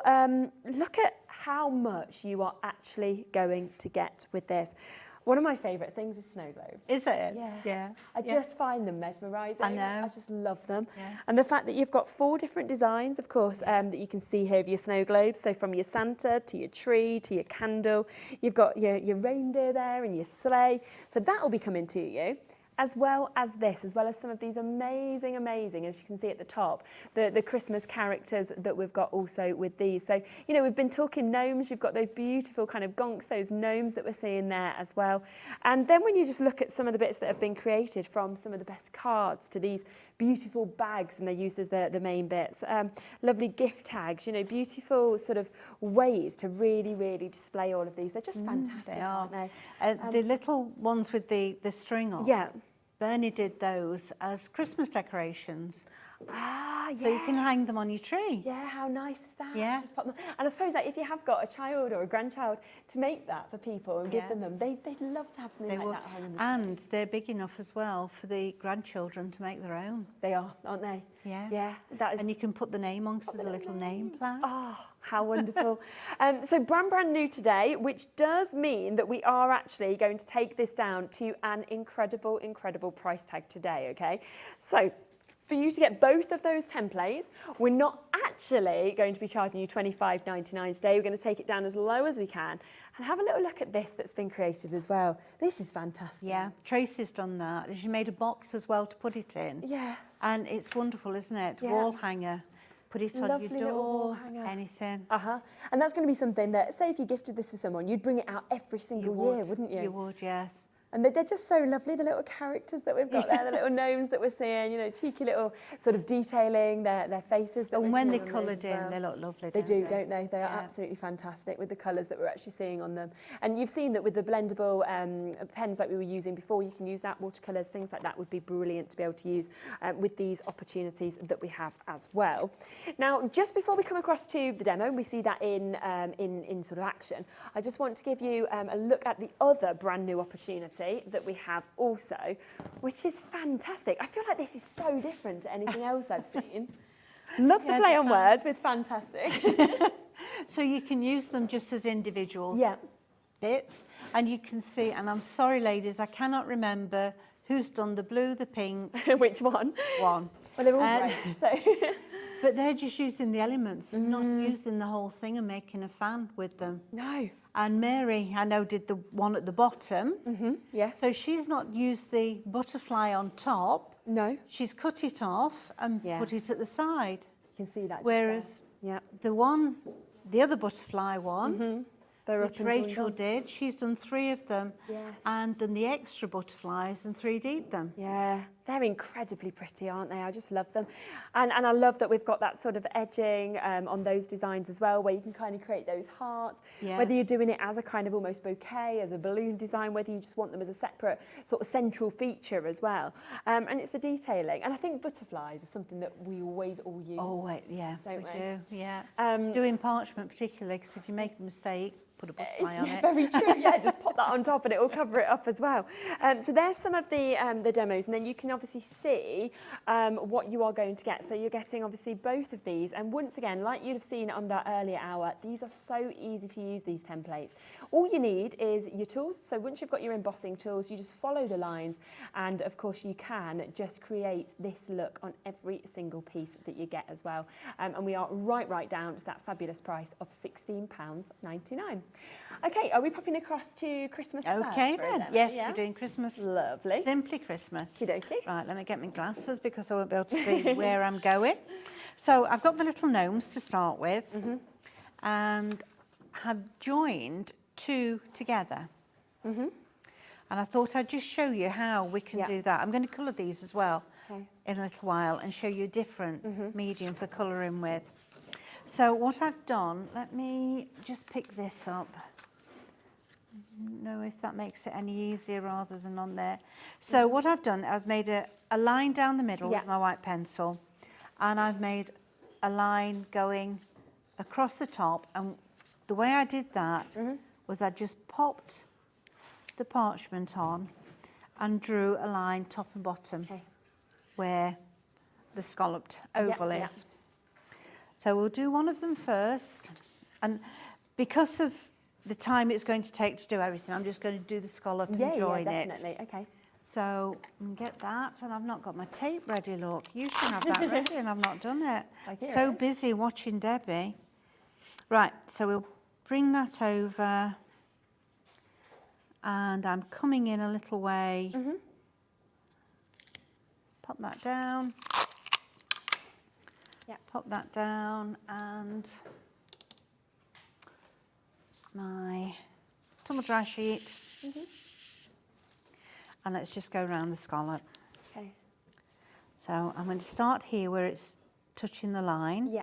look at how much you are actually going to get with this. One of my favourite things is snow globes. Is it? Yeah. I just find them mesmerising. I know. I just love them. Yeah. And the fact that you've got 4 different designs, of course, that you can see here of your snow globes. So from your Santa to your tree to your candle, you've got your reindeer there and your sleigh. So that will be coming to you. As well as this, as well as some of these amazing, as you can see at the top, the Christmas characters that we've got also with these. So, you know, we've been talking gnomes, you've got those beautiful kind of gonks, those gnomes that we're seeing there as well. And then when you just look at some of the bits that have been created, from some of the best cards to these beautiful bags, and they're used as the main bits, lovely gift tags, you know, beautiful sort of ways to really display all of these. They're just fantastic, they are. aren't they? The little ones with the string on. Yeah. Bernie did those as Christmas decorations. Ah, yes. So you can hang them on your tree. Yeah, how nice is that? Yeah. Just pop them. And I suppose that if you have got a child or a grandchild, to make that for people and give them, they'd love to have something like that hung on the tree. And they're big enough as well for the grandchildren to make their own. They are, aren't they? Yeah. Yeah. That is. And you can put the name on, because there's a little name plaque. Oh, how wonderful. So brand new today, which does mean that we are actually going to take this down to an incredible price tag today, okay? So for you to get both of those templates, we're not actually going to be charging you $25.99 today. We're going to take it down as low as we can. And have a little look at this that's been created as well. This is fantastic. Yeah, Tracy's done that. She made a box as well to put it in. Yes. And it's wonderful, isn't it? Yeah. Wall hanger. Put it on Lovely your little wall door, hanger. anything. And that's going to be something that, say if you gifted this to someone, you'd bring it out every single year, wouldn't you? You would, yes. And they're just so lovely, the little characters that we've got there, the little gnomes that we're seeing, you know, cheeky little sort of detailing their faces. That And we're when seeing they're on coloured these as in, well. they look lovely, They do, they? don't they? They are absolutely fantastic with the colours that we're actually seeing on them. And you've seen that with the blendable pens like we were using before, you can use that, watercolours, things like that would be brilliant to be able to use with these opportunities that we have as well. Now, just before we come across to the demo, and we see that in sort of action, I just want to give you a look at the other brand new opportunity that we have also, which is fantastic. I feel like this is so different to anything else I've seen. Love the play on words with fantastic. So you can use them just as individual bits, and you can see, and I'm sorry ladies, I cannot remember who's done the blue, the pink. Which one? One. Well, they're all great, so. But they're just using the elements, not using the whole thing and making a fan with them. No. And Mary, I know, did the one at the bottom. Yes. So she's not used the butterfly on top. No. She's cut it off and put it at the side. You can see that. Whereas the other butterfly one, which Rachel did, she's done 3 of them. Yes. And done the extra butterflies and 3D'd them. Yeah. They're incredibly pretty, aren't they? I just love them. And I love that we've got that sort of edging on those designs as well, where you can kind of create those hearts, whether you're doing it as a kind of almost bouquet, as a balloon design, whether you just want them as a separate sort of central feature as well. And it's the detailing. And I think butterflies are something that we always all use. Always, yeah, don't we? do, yeah. Doing parchment particularly, because if you make a mistake, put a butterfly on it. Very true. Yeah, just pop that on top and it will cover it up as well. So there's some of the demos, and then you can obviously see what you are going to get. So you're getting obviously both of these, and once again, like you'd have seen on that earlier hour, these are so easy to use, these templates. All you need is your tools. So once you've got your embossing tools, you just follow the lines, and of course you can just create this look on every single piece that you get as well. And we are right down to that fabulous price of £16.99. Okay, are we popping across to Christmas first? Okay then, yes, we're doing Christmas. Lovely. Simply Christmas. Okey-dokey. Right, let me get my glasses because I won't be able to see where I'm going. So I've got the little gnomes to start with, and have joined two together. And I thought I'd just show you how we can do that. I'm going to colour these as well in a little while and show you a different medium for colouring with. So what I've done, let me just pick this up. I don't know if that makes it any easier rather than on there. So what I've done, I've made a line down the middle with my white pencil, and I've made a line going across the top, and the way I did that was I just popped the parchment on and drew a line top and bottom where the scalloped oval is. So we'll do one of them first, and because of the time it's going to take to do everything, I'm just going to do the scallop and join definitely. it. Okay. So get that, and I've not got my tape ready, look. You should have that ready, and I've not done it. So busy watching Debbie. Right, so we'll bring that over, and I'm coming in a little way. Pop that down. Pop that down, and my tumble dry sheet. And let's just go around the scallop. Okay. So I'm going to start here where it's touching the line.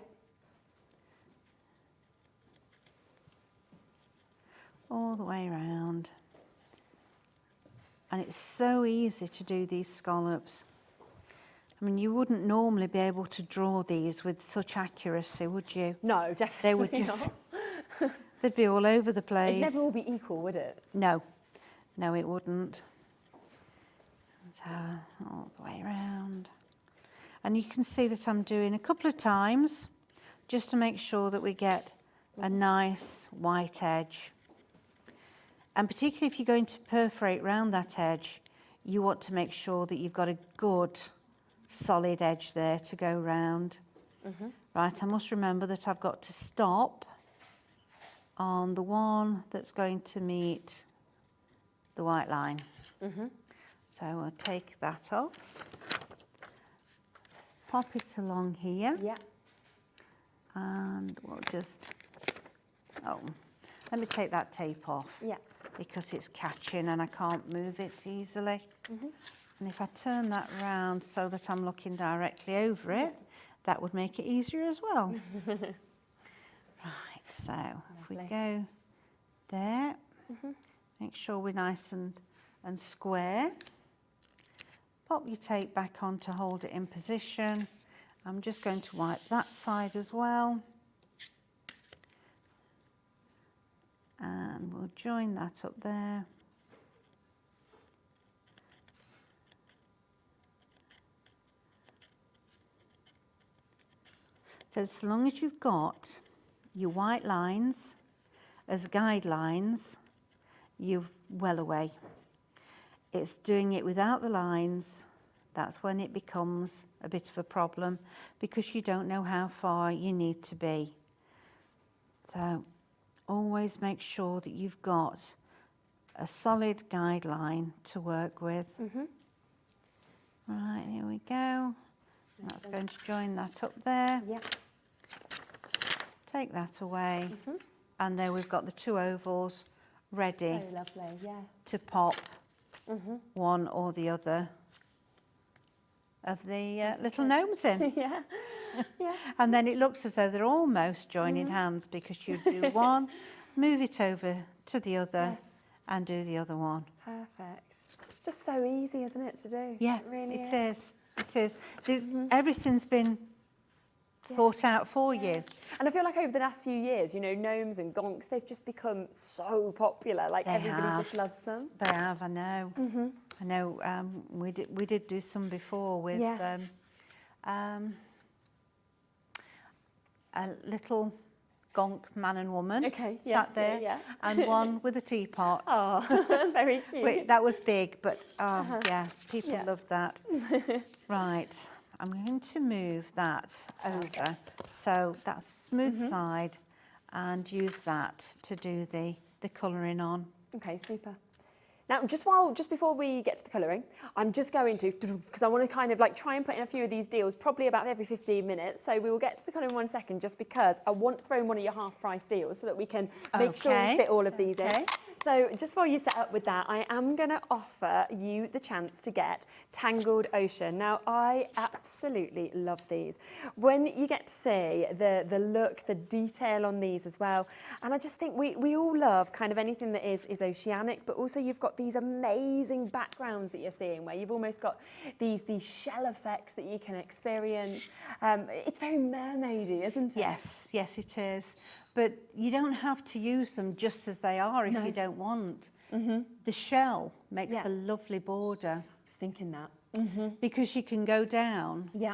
All the way around. And it's so easy to do these scallops. I mean, you wouldn't normally be able to draw these with such accuracy, would you? No, definitely They would just, they'd be all over the place. It'd never all be equal, would it? No, no, it wouldn't. So, all the way around. And you can see that I'm doing a couple of times just to make sure that we get a nice white edge. And particularly if you're going to perforate round that edge, you want to make sure that you've got a good solid edge there to go round. Right, I must remember that I've got to stop on the one that's going to meet the white line. So I'll take that off, pop it along here, and we'll just, let me take that tape off, because it's catching and I can't move it easily. And if I turn that round so that I'm looking directly over it, that would make it easier as well. Right, so if we go there, make sure we're nice and square. Pop your tape back on to hold it in position. I'm just going to wipe that side as well. And we'll join that up there. So as long as you've got your white lines as guidelines, you're well away. It's doing it without the lines, that's when it becomes a bit of a problem, because you don't know how far you need to be. So always make sure that you've got a solid guideline to work with. Right, here we go. That's going to join that up there. Take that away. And there we've got the two ovals ready So lovely, to pop one or the other of the little gnomes in. Yeah. Yeah. And then it looks as though they're almost joining hands, because you do one, move it over to the other, and do the other one. Perfect. It's just so easy, isn't it, to do? Yeah, It really it is. It is. Everything's been thought out for you. And I feel like over the last few years, you know, gnomes and gonks, they've just become so popular. Like everybody just loves them. They have, I know. I know. We did do some before with a little gonk man and woman sat there, and one with a teapot. Oh, very cute. Wait, that was big, but yeah, people loved that. Right, I'm going to move that over, so that's smooth side, and use that to do the colouring on. Okay, super. Now, just before we get to the colouring, I'm just going to, because I want to kind of like try and put in a few of these deals, probably about every 15 minutes. So we will get to the colouring in 1 second, just because I want to throw in one of your half-price deals so that we can make sure we fit all of these in. So just while you set up with that, I am going to offer you the chance to get Tangled Ocean. Now, I absolutely love these. When you get to see the look, the detail on these as well, and I just think we all love kind of anything that is oceanic, but also you've got these amazing backgrounds that you're seeing where you've almost got these shell effects that you can experience. It's very mermaidy, isn't it? Yes, yes it is. But you don't have to use them just as they are if you don't want. The shell makes a lovely border. I was thinking that. Because you can go down. Yeah.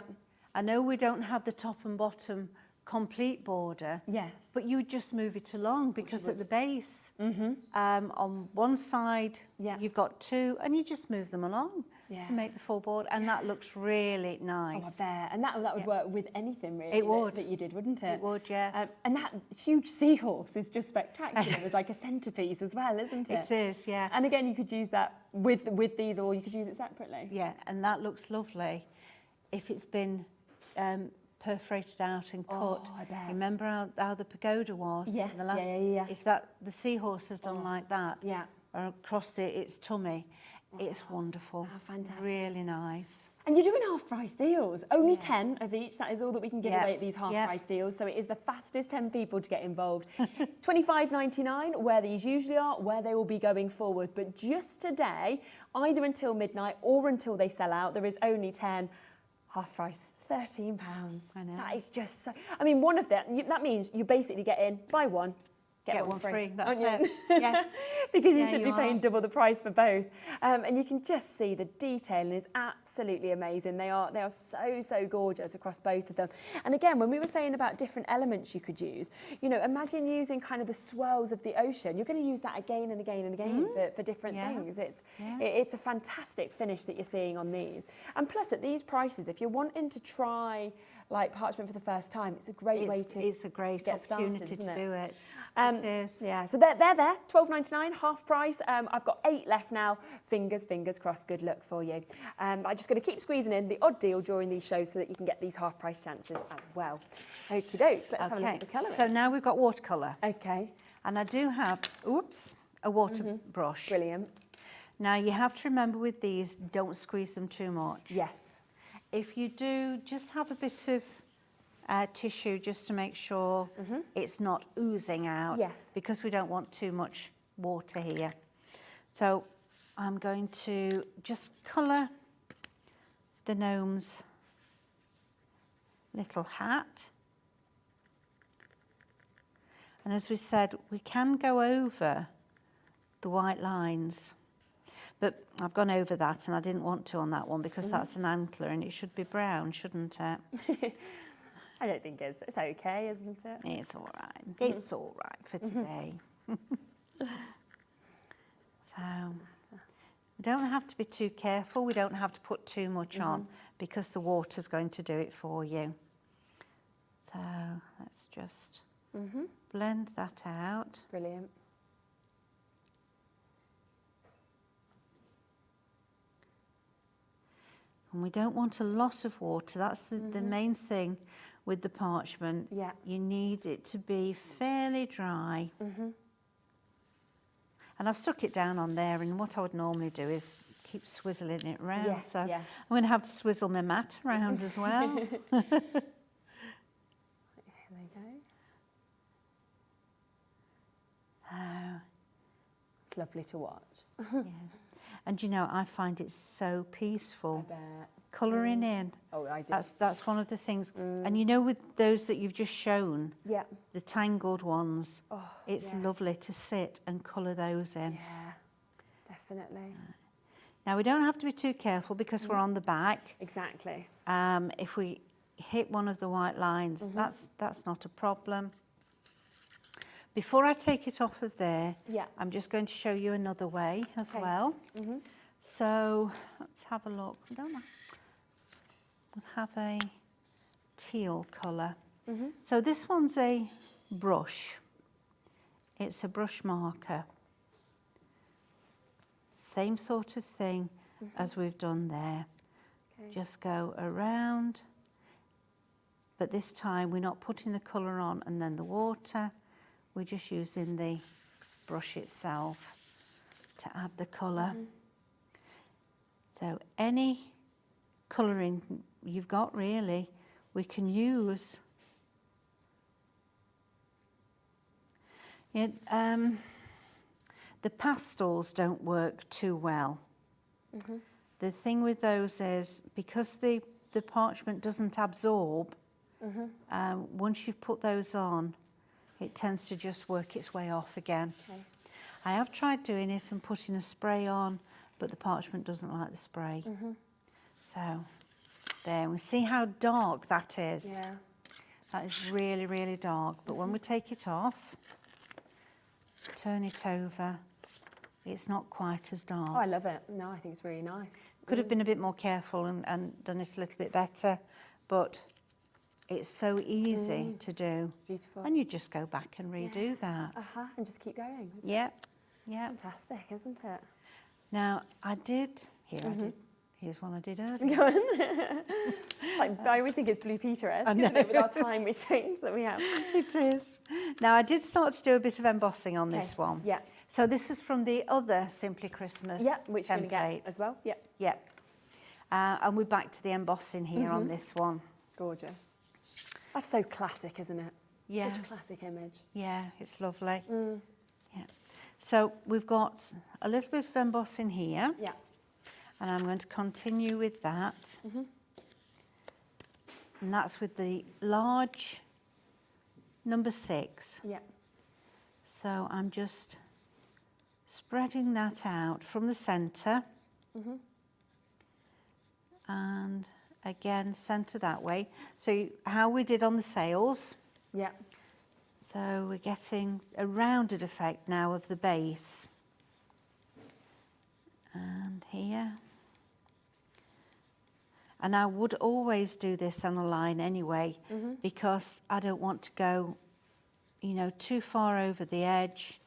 I know we don't have the top and bottom complete border. Yes. But you would just move it along, because at the base, on one side, you've got two, and you just move them along to make the full board, and that looks really nice. Oh, I bet. And that would work with anything, really. It would. That you did, wouldn't it? It would, yes. And that huge seahorse is just spectacular. It's like a centrepiece as well, isn't it? It is, yeah. And again, you could use that with these, or you could use it separately. Yeah, and that looks lovely. If it's been perforated out and cut. Oh, I bet. Remember how the pagoda was? Yes, The last, If the seahorse has done like that, or across its tummy, it's wonderful. Oh, fantastic. Really nice. And you're doing half-price deals. Only 10 of each. That is all that we can give away at these half-price deals. So it is the fastest 10 people to get involved. $25.99, where these usually are, where they will be going forward. But just today, either until midnight or until they sell out, there is only 10 half-price. £13. I know. That is just so... I mean, one of them, that means you basically get in, buy one, get one free. That's it. Yeah. Because you should be paying double the price for both. And you can just see the detailing is absolutely amazing. They are so gorgeous across both of them. And again, when we were saying about different elements you could use, you know, imagine using kind of the swirls of the ocean. You're going to use that again and again and again for different things. It's a fantastic finish that you're seeing on these. And plus, at these prices, if you're wanting to try like Parchment for the first time, it's a great way to It's a great get opportunity started, to do it. It is. Yeah, so they're there, $12.99, half price. I've got 8 left now. Fingers crossed, good luck for you. I'm just going to keep squeezing in the odd deal during these shows so that you can get these half price chances as well. Okie dokes, let's have a look at the colouring. So now we've got watercolour. Okay. And I do have, a water brush. Brilliant. Now you have to remember with these, don't squeeze them too much. Yes. If you do, just have a bit of tissue just to make sure it's not oozing out. Yes. Because we don't want too much water here. So I'm going to just colour the gnome's little hat. And as we said, we can go over the white lines. But I've gone over that, and I didn't want to on that one because that's an antler and it should be brown, shouldn't it? I don't think it's okay, isn't it? It's all right. It's all right for today. So we don't have to be too careful. We don't have to put too much on because the water's going to do it for you. So let's just blend that out. Brilliant. And we don't want a lot of water. That's the main thing with the parchment. Yeah. You need it to be fairly dry. And I've stuck it down on there, and what I would normally do is keep swizzling it round. Yes, so yeah. I'm going to have to swizzle my mat around as well. Here they go. So, It's lovely to watch. yeah. And you know, I find it so peaceful. I bet. Colouring in. Oh, I do. That's one of the things. And you know, with those that you've just shown, Yeah. the tangled ones, Oh, it's yeah. lovely to sit and colour those in. Yeah, definitely. Now, we don't have to be too careful because we're on the back. Exactly. If we hit one of the white lines, that's not a problem. Before I take it off of there, Yeah. I'm just going to show you another way as Okay. well. So let's have a look. We'll have a teal colour. So this one's a brush. It's a brush marker. Same sort of thing as we've done there. Okay. Just go around, but this time we're not putting the colour on and then the water. We're just using the brush itself to add the colour. So any colouring you've got really, we can use. Yeah, the pastels don't work too well. The thing with those is because the parchment doesn't absorb, once you've put those on, it tends to just work its way off again. Okay. I have tried doing it and putting a spray on, but the parchment doesn't like the spray. So there, we see how dark that is. Yeah. That is really, really dark. But when we take it off, turn it over, it's not quite as dark. Oh, I love it. No, I think it's really nice. Could have been a bit more careful and done it a little bit better, but it's so easy to do. Beautiful. And you just go back and redo that. And just keep going. Yeah, yeah. Fantastic, isn't it? Now, I did, here's one I did earlier. Go on. Like, I always think it's Blue Peter-esque, isn't it, with our time restraints that we have. It is. Now, I did start to do a bit of embossing on this one. Yeah. So this is from the other Simply Christmas Yeah, which we're going to template. get as well. Yeah. Yeah. And we're back to the embossing here on this one. Gorgeous. That's so classic, isn't it? Yeah. Such a classic image. Yeah, it's lovely. Yeah. So we've got a little bit of embossing here. Yeah. And I'm going to continue with that. And that's with the large number 6. Yeah. So I'm just spreading that out from the centre. And again, centre that way. So how we did on the sails. Yeah. So we're getting a rounded effect now of the base. And here. And I would always do this on a line anyway, because I don't want to go, you know, too far over the edge.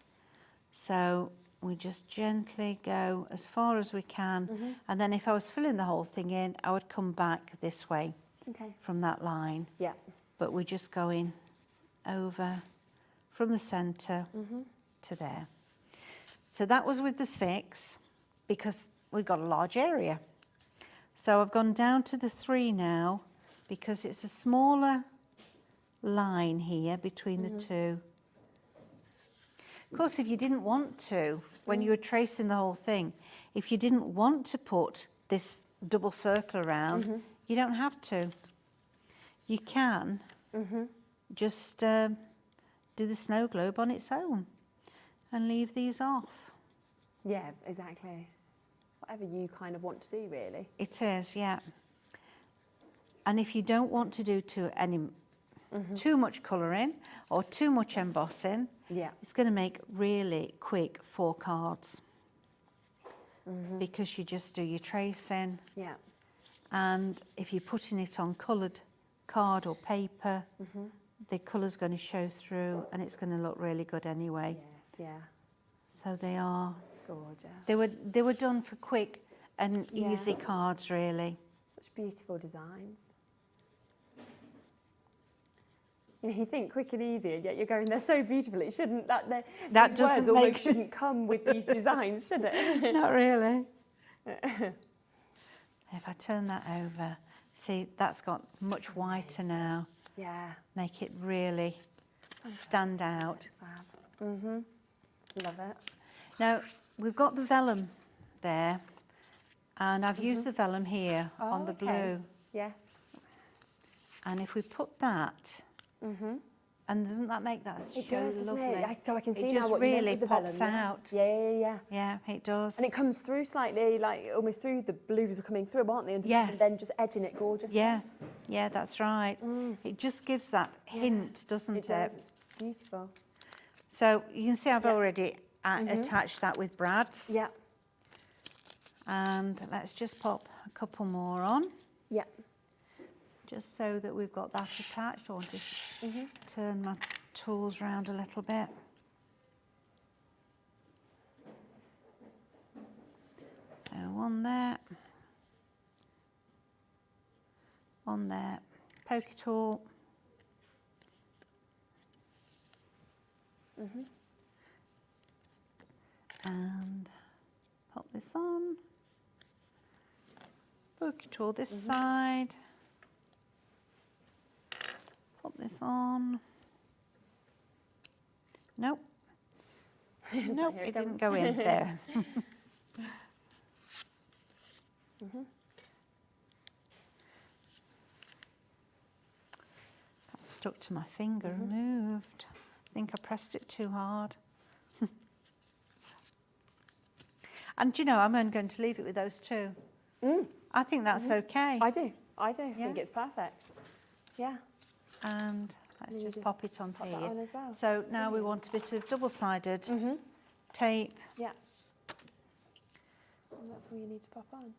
So we just gently go as far as we can. And then if I was filling the whole thing in, I would come back this way from that line. Yeah. But we're just going over from the centre to there. So that was with the 6, because we've got a large area. So I've gone down to the 3 now, because it's a smaller line here between the 2. Of course, if you didn't want to, when you were tracing the whole thing, if you didn't want to put this double circle around, you don't have to. You can just do the snow globe on its own and leave these off. Yeah, exactly. Whatever you kind of want to do, really. It is, yeah. And if you don't want to do too much colouring or too much embossing, it's going to make really quick 4 cards. Because you just do your tracing. Yeah. And if you're putting it on coloured card or paper, the colour's going to show through and it's going to look really good anyway. Yes, yeah. So they are gorgeous. They were done for quick and easy cards, really. Such beautiful designs. You know, you think quick and easy, and yet you're going, they're so beautiful. It shouldn't, these words almost shouldn't come with these designs, should it? Not really. If I turn that over, see, that's got much whiter now. Yeah. Make it really stand out. Love it. Now, we've got the vellum there, and I've used the vellum here on the blue. Yes. And if we put that, and doesn't that make that It show does, doesn't lovely? it? So I can see it now just what you meant really with the pops vellum, out. Yes. Yeah, it does. And it comes through slightly, like almost through, the blues are coming through, aren't they? And Yes. then just edging it gorgeously. Yeah, yeah, that's right. It just gives that hint, doesn't it? It does, it's beautiful. So you can see I've already attached that with brads. Yeah. And let's just pop a couple more on. Yeah. Just so that we've got that attached, or just turn my tools round a little bit. So one there, one there, poker tool. And pop this on. Poker tool this side. Pop this on. Nope. Nope, it didn't go in there. That stuck to my finger and moved. I think I pressed it too hard. And do you know, I'm only going to leave it with those two. I think that's okay. I do. I think it's perfect. Yeah. And let's just pop it onto pop here. that on as well. So now we want a bit of double-sided tape. Yeah. And that's all you need to pop on.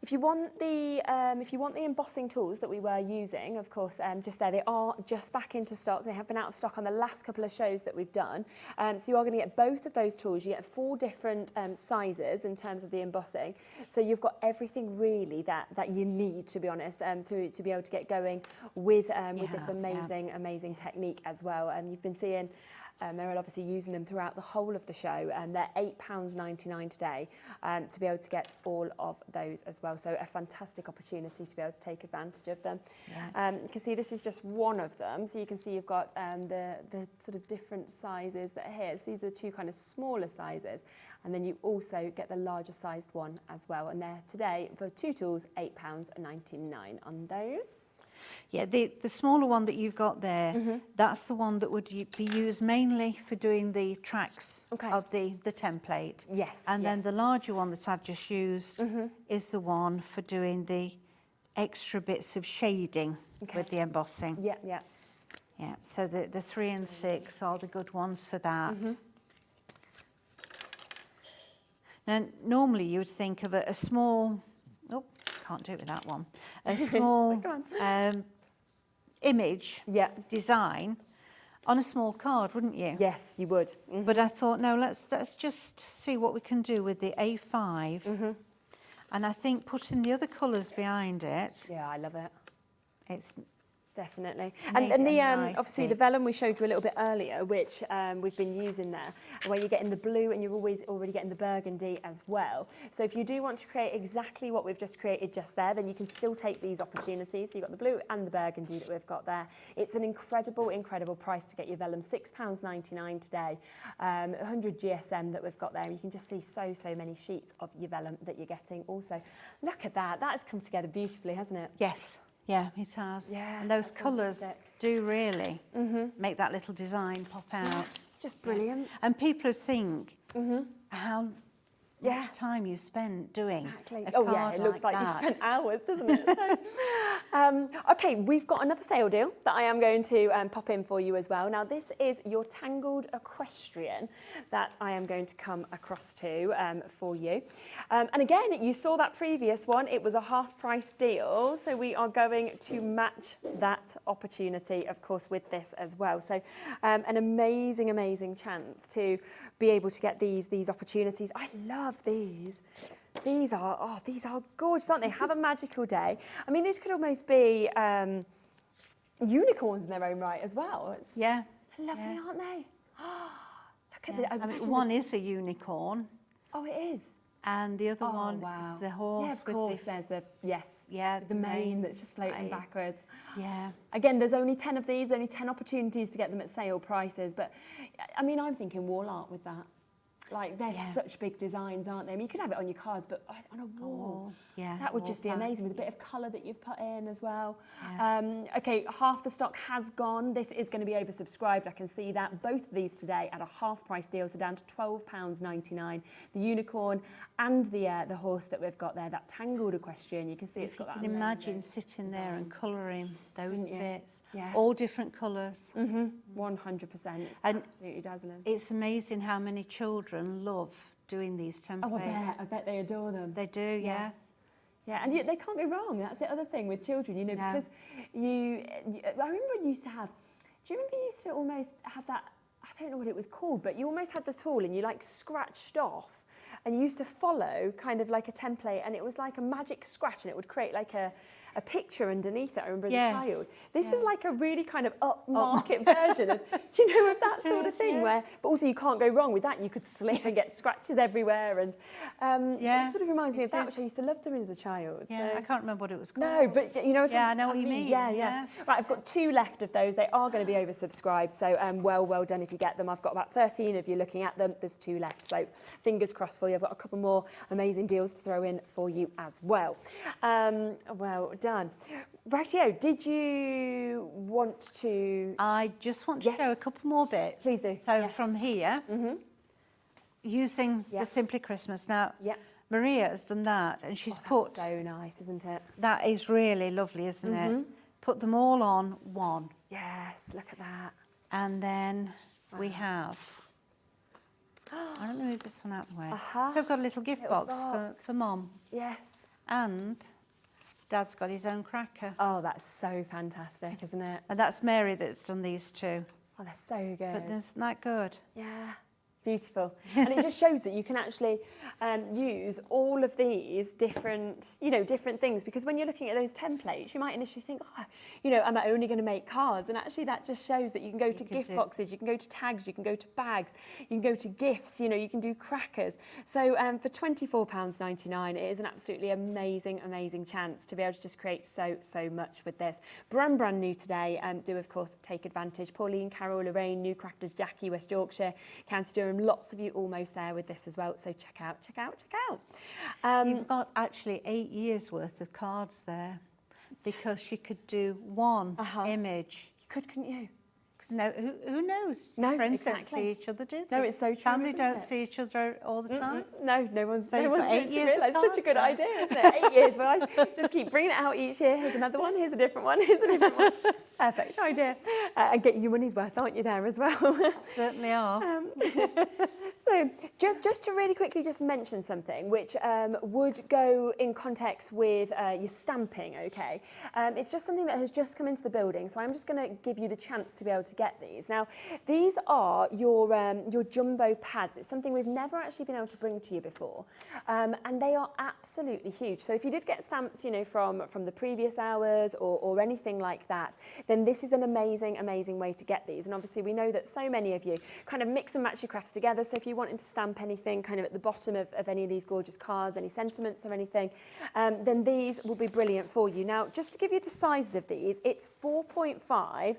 If you want the embossing tools that we were using, of course, just there, they are just back into stock. They have been out of stock on the last couple of shows that we've done. So you are going to get both of those tools. You get 4 different sizes in terms of the embossing. So you've got everything really that you need, to be honest, to be able to get going with this amazing technique as well. And you've been seeing Meryl obviously using them throughout the whole of the show, and they're £8.99 today to be able to get all of those as well. So a fantastic opportunity to be able to take advantage of them. Yeah. You can see this is just one of them. So you can see you've got the sort of different sizes that are here. So these are the 2 kind of smaller sizes, and then you also get the larger sized one as well. And they're today for 2 tools, £8.99 on those. Yeah, the smaller one that you've got there, that's the one that would be used mainly for doing the tracks of the template. Yes. And then the larger one that I've just used is the one for doing the extra bits of shading with the embossing. Yeah, yeah. Yeah, so the 3 and 6 are the good ones for that. Now, normally you would think of a small, can't do it with that one, a small image design on a small card, wouldn't you? Yes, you would. But I thought, no, let's just see what we can do with the A5. And I think putting the other colours behind it. Yeah, I love it. It's definitely. And the nice obviously the vellum we showed you a little bit earlier, which we've been using there, where you're getting the blue and you're already getting the burgundy as well. So if you do want to create exactly what we've just created just there, then you can still take these opportunities. So you've got the blue and the burgundy that we've got there. It's an incredible price to get your vellum, £6.99 today. 100 GSM that we've got there. You can just see so many sheets of your vellum that you're getting also. Look at that. That has come together beautifully, hasn't it? Yes. Yeah, it has. Yeah, and those colours do really make that little design pop out. It's just brilliant. And people think how much time you spent doing a card it looks like that. you've spent hours, doesn't it? Okay, we've got another sale deal that I am going to pop in for you as well. Now, this is your Tangled Equestrian that I am going to come across to for you. And again, you saw that previous one. It was a half-price deal, so we are going to match that opportunity, of course, with this as well. So an amazing chance to be able to get these opportunities. I love these. These are gorgeous, aren't they? Have a magical day. I mean, these could almost be unicorns in their own right as well. It's lovely, aren't they? Look at this. I mean, one is a unicorn. Oh, it is. And the other one is the horse. Yeah, of course, there's the, the mane that's just floating backwards. Yeah. Again, there's only 10 of these, only 10 opportunities to get them at sale prices. But, I mean, I'm thinking wall art with that. Like, they're such big designs, aren't they? I mean, you could have it on your cards, but on a wall, that would just be amazing with a bit of colour that you've put in as well. Yeah. Okay, half the stock has gone. This is going to be oversubscribed. I can see that. Both of these today at a half-price deal, so down to £12.99. The unicorn and the horse that we've got there, that tangled equestrian. You can see it's got that. You can imagine sitting there and colouring those bits, all different colours. 100%. It's absolutely dazzling. It's amazing how many children love doing these templates. Oh, I bet they adore them. They do, yes. Yeah, and they can't go wrong. That's the other thing with children, you know, because I remember you used to have, do you remember you used to almost have that, I don't know what it was called, but you almost had the tool and you like scratched off and you used to follow kind of like a template and it was like a magic scratch and it would create like a picture underneath it, I remember as a child. This is like a really kind of upmarket version of, do you know, of that sort of thing where, but also you can't go wrong with that. You could slip and get scratches everywhere. And it sort of reminds me of that, which I used to love doing as a child. Yeah, so. I can't remember what it was called. No, but you know what I know what you mean. Yeah. Right, I've got 2 left of those. They are going to be oversubscribed. So well done if you get them. I've got about 13 of you looking at them. There's 2 left. So fingers crossed for you. I've got a couple more amazing deals to throw in for you as well. Well done. Rightio, did you want to... I just want to show a couple more bits. Please do. So from here, using the Simply Christmas. Now, Maria has done that and she's put... so nice, isn't it? That is really lovely, isn't it? Put them all on one. Yes, look at that. And then we have... I don't know, move this one out of the way. So we've got a little gift box for Mum. Yes. And Dad's got his own cracker. Oh, that's so fantastic, isn't it? And that's Mary that's done these 2. Oh, they're so good. But isn't that good? Yeah. Beautiful. And it just shows that you can actually use all of these different, different things. Because when you're looking at those templates, you might initially think, am I only going to make cards? And actually that just shows that you can go to gift boxes, you can go to tags, you can go to bags, you can go to gifts, you can do crackers. So for £24.99, it is an absolutely amazing, amazing chance to be able to just create so much with this. Brand new today. Do, of course, take advantage. Pauline, Carol, Lorraine, New Crafters, Jackie, West Yorkshire, County Durham. Lots of you almost there with this as well, so check out. You've got actually 8 years worth of cards there because you could do one image. You could, couldn't you? Because no, who knows? No, friends don't see each other, do they? No, it's so true. Family don't see each other all the time. No one's so going to realise. It's such a good idea, isn't it? 8 years. Well, I just keep bringing it out each year. Here's another one. Here's a different one. Here's a different one. Perfect idea. And get your money's worth, aren't you, there as well? Certainly are. So just to really quickly just mention something which would go in context with your stamping, okay? It's just something that has just come into the building, so I'm just going to give you the chance to be able to get these. Now, these are your jumbo pads. It's something we've never actually been able to bring to you before, and they are absolutely huge. So if you did get stamps, from the previous hours or anything like that, then this is an amazing way to get these. And obviously we know that so many of you kind of mix and match your crafts together, so if you wanted to stamp anything kind of at the bottom of any of these gorgeous cards, any sentiments or anything, then these will be brilliant for you. Now, just to give you the sizes of these, it's 4.5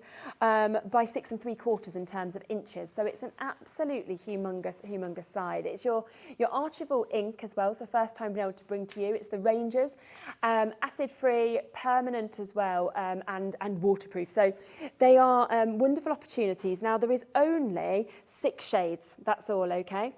by 6 3/4 in terms of inches, so it's an absolutely humongous side. It's your Archival ink as well, so first time being able to bring to you. It's the Rangers, acid-free, permanent as well, and waterproof. So they are wonderful opportunities. Now, there is only 6 shades, that's all, okay?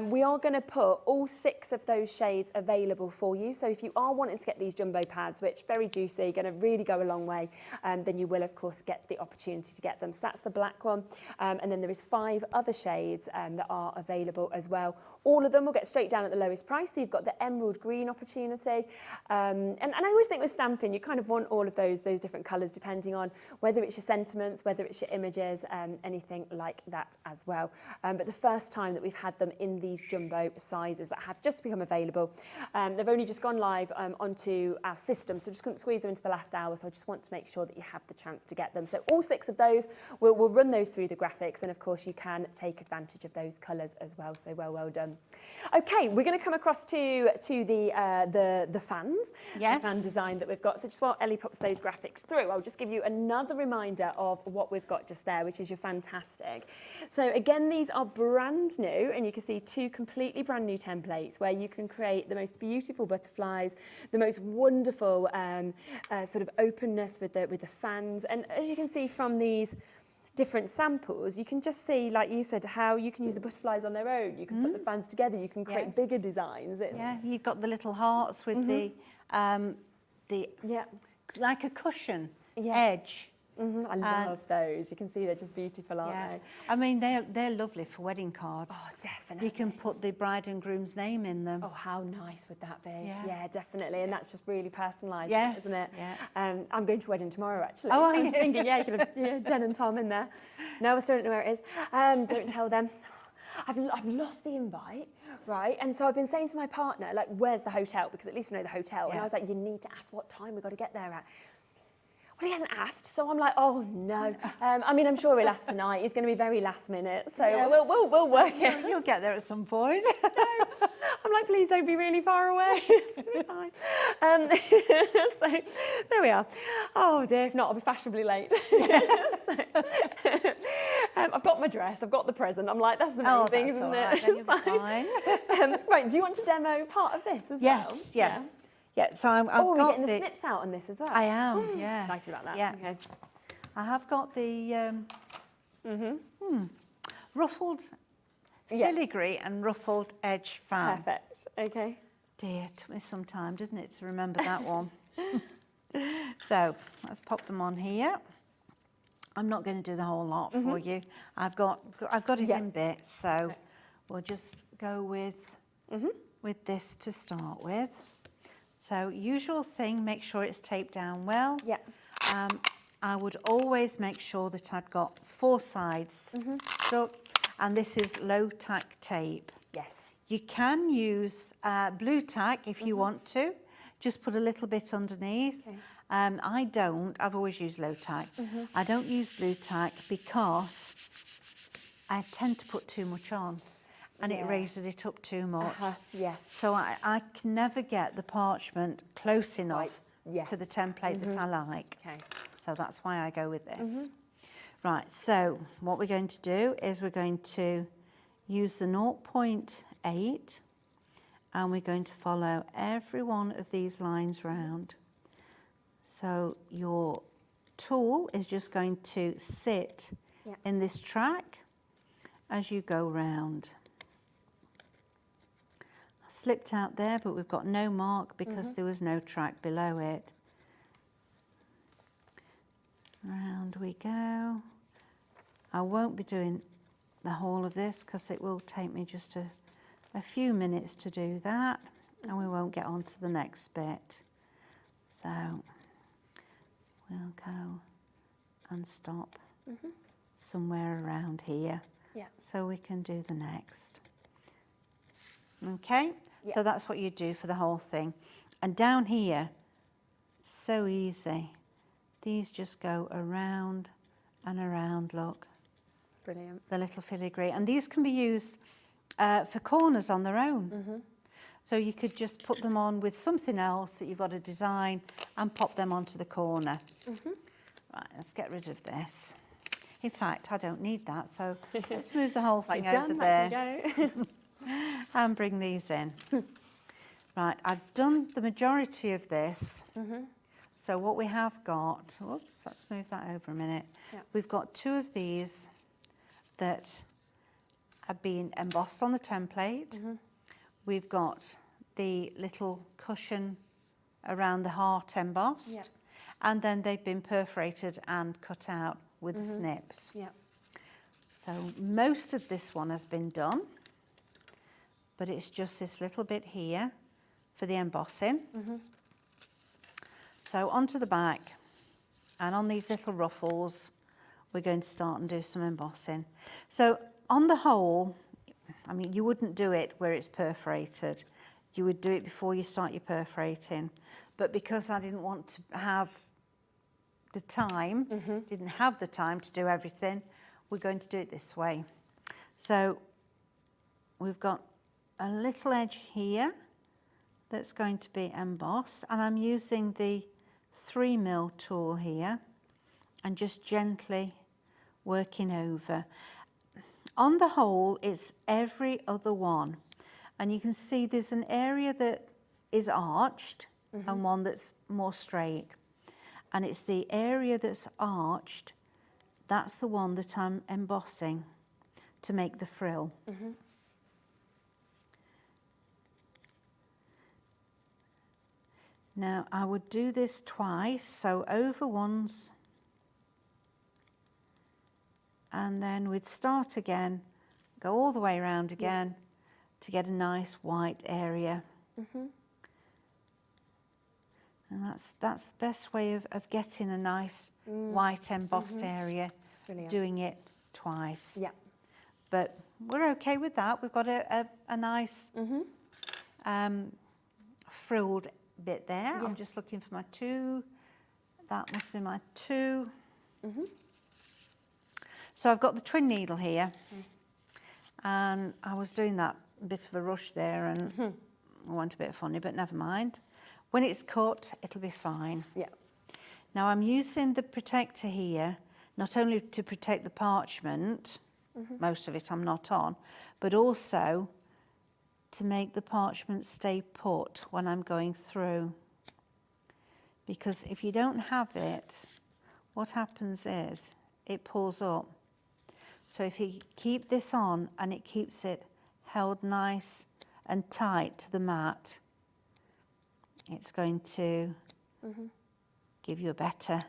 We are going to put all 6 of those shades available for you. So if you are wanting to get these jumbo pads, which very juicy, going to really go a long way, then you will, of course, get the opportunity to get them. So that's the black one. And then there is 5 other shades that are available as well. All of them will get straight down at the lowest price. So you've got the emerald green opportunity. And I always think with stamping, you kind of want all of those different colours depending on whether it's your sentiments, whether it's your images, anything like that as well. But the first time that we've had them in these jumbo sizes that have just become available, they've only just gone live onto our system, so just couldn't squeeze them into the last hour, so I just want to make sure that you have the chance to get them. So all 6 of those, we'll run those through the graphics, and of course you can take advantage of those colours as well, so well done. Okay, we're going to come across to the fans, yes, the fan design that we've got. So just while Ellie pops those graphics through, I'll just give you another reminder of what we've got just there, which is your fantastic. So again, these are brand new, and you can see 2 completely brand new templates where you can create the most beautiful butterflies, the most wonderful sort of openness with the fans. And as you can see from these different samples, you can just see, like you said, how you can use the butterflies on their own. You can put the fans together, you can create bigger designs. Yeah, you've got the little hearts with the like a cushion edge. I love those. You can see they're just beautiful, aren't they? I mean, they're lovely for wedding cards. Oh, definitely. You can put the bride and groom's name in them. Oh, how nice would that be? Yeah. Definitely. And that's just really personalised, isn't it? Yeah. I'm going to a wedding tomorrow, actually. Oh, so I was thinking, you could have Jen and Tom in there. No, I still don't know where it is. Don't tell them. I've lost the invite, right? And so I've been saying to my partner, like, where's the hotel? Because at least we know the hotel. And I was like, you need to ask what time we've got to get there at. Well, he hasn't asked, so I'm like, oh no. I mean, I'm sure he'll ask tonight. He's going to be very last minute, so we'll work it. You'll get there at some point. No. I'm like, please don't be really far away. It's going to be fine. So there we are. Oh dear, if not, I'll be fashionably late. I've got my dress, I've got the present. I'm like, that's the main thing, isn't it? It's fine. Right, do you want to demo part of this as well? Yes, yeah. Yeah, so I've got you're getting the snips out on this as well? I am, yes. Excited about that. Yeah. Okay. I have got the ruffled filigree and ruffled edge fan. Perfect, okay. Dear, it took me some time, didn't it, to remember that one. So, let's pop them on here. I'm not going to do the whole lot for you. I've got it in bits, so we'll just go with this to start with. So usual thing, make sure it's taped down well. Yeah. I would always make sure that I've got 4 sides stuck, and this is low tack tape. Yes. You can use blue tack if you want to. Just put a little bit underneath. Okay. I don't. I've always used low tack. I don't use blue tack because I tend to put too much on. And it raises it up too much. Yes. So I can never get the parchment close enough to the template that I like. Okay. So that's why I go with this. Right, so what we're going to do is we're going to use the 0.8 and we're going to follow every one of these lines round. So your tool is just going to sit in this track as you go round. Slipped out there, but we've got no mark because there was no track below it. Round we go. I won't be doing the whole of this because it will take me just a few minutes to do that, and we won't get on to the next bit. So we'll go and stop somewhere around here so we can do the next. Okay, so that's what you do for the whole thing. And down here, so easy. These just go around and around, look. Brilliant. The little filigree. And these can be used for corners on their own. So you could just put them on with something else that you've got a design and pop them onto the corner. Right, let's get rid of this. In fact, I don't need that, so let's move the whole thing over there. And bring these in. Right, I've done the majority of this. So what we have got, whoops, let's move that over a minute. We've got 2 of these that have been embossed on the template. We've got the little cushion around the heart embossed. And then they've been perforated and cut out with the snips. So most of this one has been done. But it's just this little bit here for the embossing. So onto the back, And on these little ruffles, we're going to start and do some embossing. So on the whole, I mean, you wouldn't do it where it's perforated. You would do it before you start your perforating. But because I didn't want to have the time, didn't have the time to do everything, we're going to do it this way. So we've got a little edge here that's going to be embossed, and I'm using the 3mm tool here and just gently working over. On the whole, it's every other one, and you can see there's an area that is arched and one that's more straight, and it's the area that's arched, that's the one that I'm embossing to make the frill. Now I would do this twice, so over once, and then we'd start again, go all the way around again to get a nice white area. And that's the best way of getting a nice white embossed area, doing it twice. But we're okay with that. We've got a nice frilled bit there. I'm just looking for my 2. That must be my 2. So I've got the twin needle here, and I was doing that bit of a rush there, and I went a bit funny, but never mind. When it's cut, it'll be fine. Now I'm using the protector here, not only to protect the parchment, most of it I'm not on, but also to make the parchment stay put when I'm going through. Because if you don't have it, what happens is it pulls up. So if you keep this on and it keeps it held nice and tight to the mat, it's going to give you a better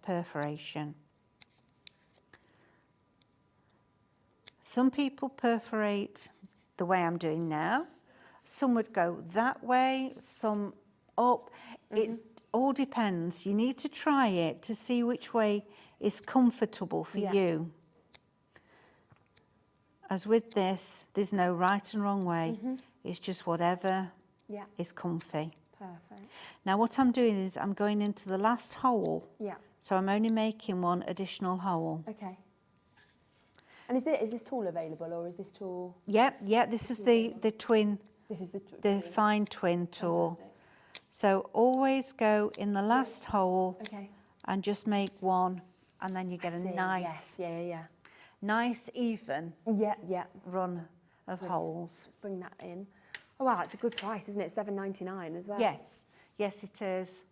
perforation. Some people perforate the way I'm doing now. Some would go that way, some up. It all depends. You need to try it to see which way is comfortable for you. As with this, there's no right and wrong way. It's just whatever is comfy. Perfect. Now what I'm doing is I'm going into the last hole. So I'm only making one additional hole. Okay. And is this tool available, or is this tool? Yeah, this is the twin. This is the fine twin tool. Fantastic. So always go in the last hole Okay. and just make one, and then you get a nice, nice even run of holes. Let's bring that in. Oh wow, it's a good price, isn't it? $7.99 as well. Yes, yes it is.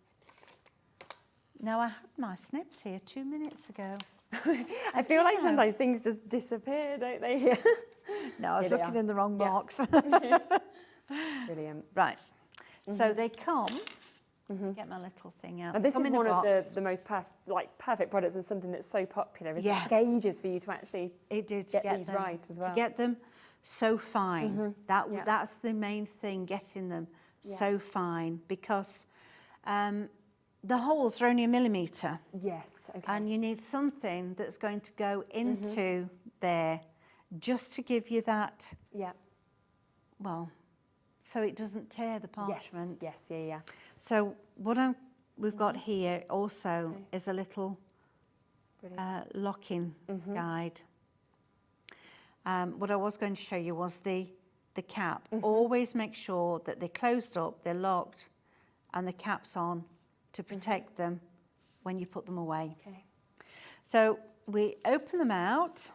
Now I had my snips here 2 minutes ago. I feel like sometimes things just disappear, don't they? No, I was looking in the wrong box. Brilliant. Right, so they come, get my little thing out. And this come is in a one of box. the most perfect products, and something that's so popular. It took ages for you to actually get these them right as well. To get them so fine. That's the main thing, getting them so fine, because the holes are only 1 millimetre. Yes, okay. And you need something that's going to go into there just to give you that, well, so it doesn't tear the parchment. Yes. So what we've got here also is a little locking guide. What I was going to show you was the cap. Always make sure that they're closed up, they're locked, and the cap's on to protect them when you put them away. Okay. So we open them out,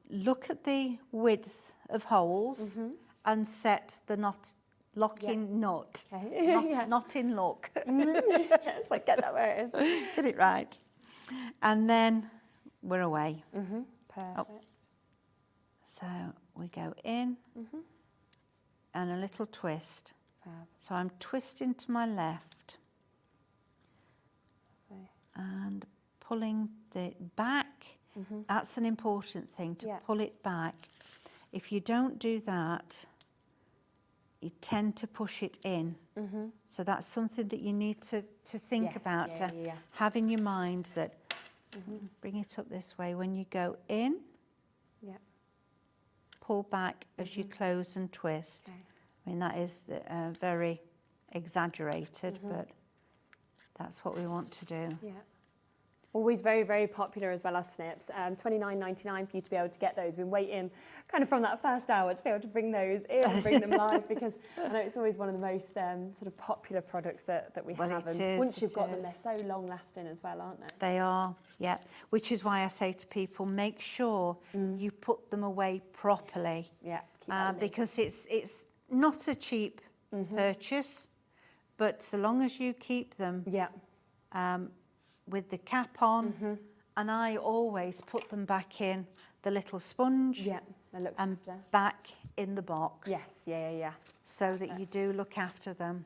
look at the width of holes, and set the locking nut. Okay. Not in lock. It's like, get that where it is. Get it right. And then we're away. Perfect. So we go in and a little twist. So I'm twisting to my left and pulling the back. That's an important thing, to pull it back. If you don't do that, you tend to push it in. So that's something that you need to think about, to have in your mind that, bring it up this way, when you go in, pull back as you close and twist. I mean, that is very exaggerated, but that's what we want to do. Always very, very popular as well as snips. $29.99 for you to be able to get those. We've been waiting kind of from that first hour to be able to bring those in and bring them live, because I know it's always one of the most sort of popular products that we have. And once you've got them, they're so long lasting as well, aren't they? They are, yeah. Which is why I say to people, make sure you put them away properly. Because it's not a cheap purchase, but so long as you keep them with the cap on, and I always put them back in the little sponge and back in the box. So that you do look after them.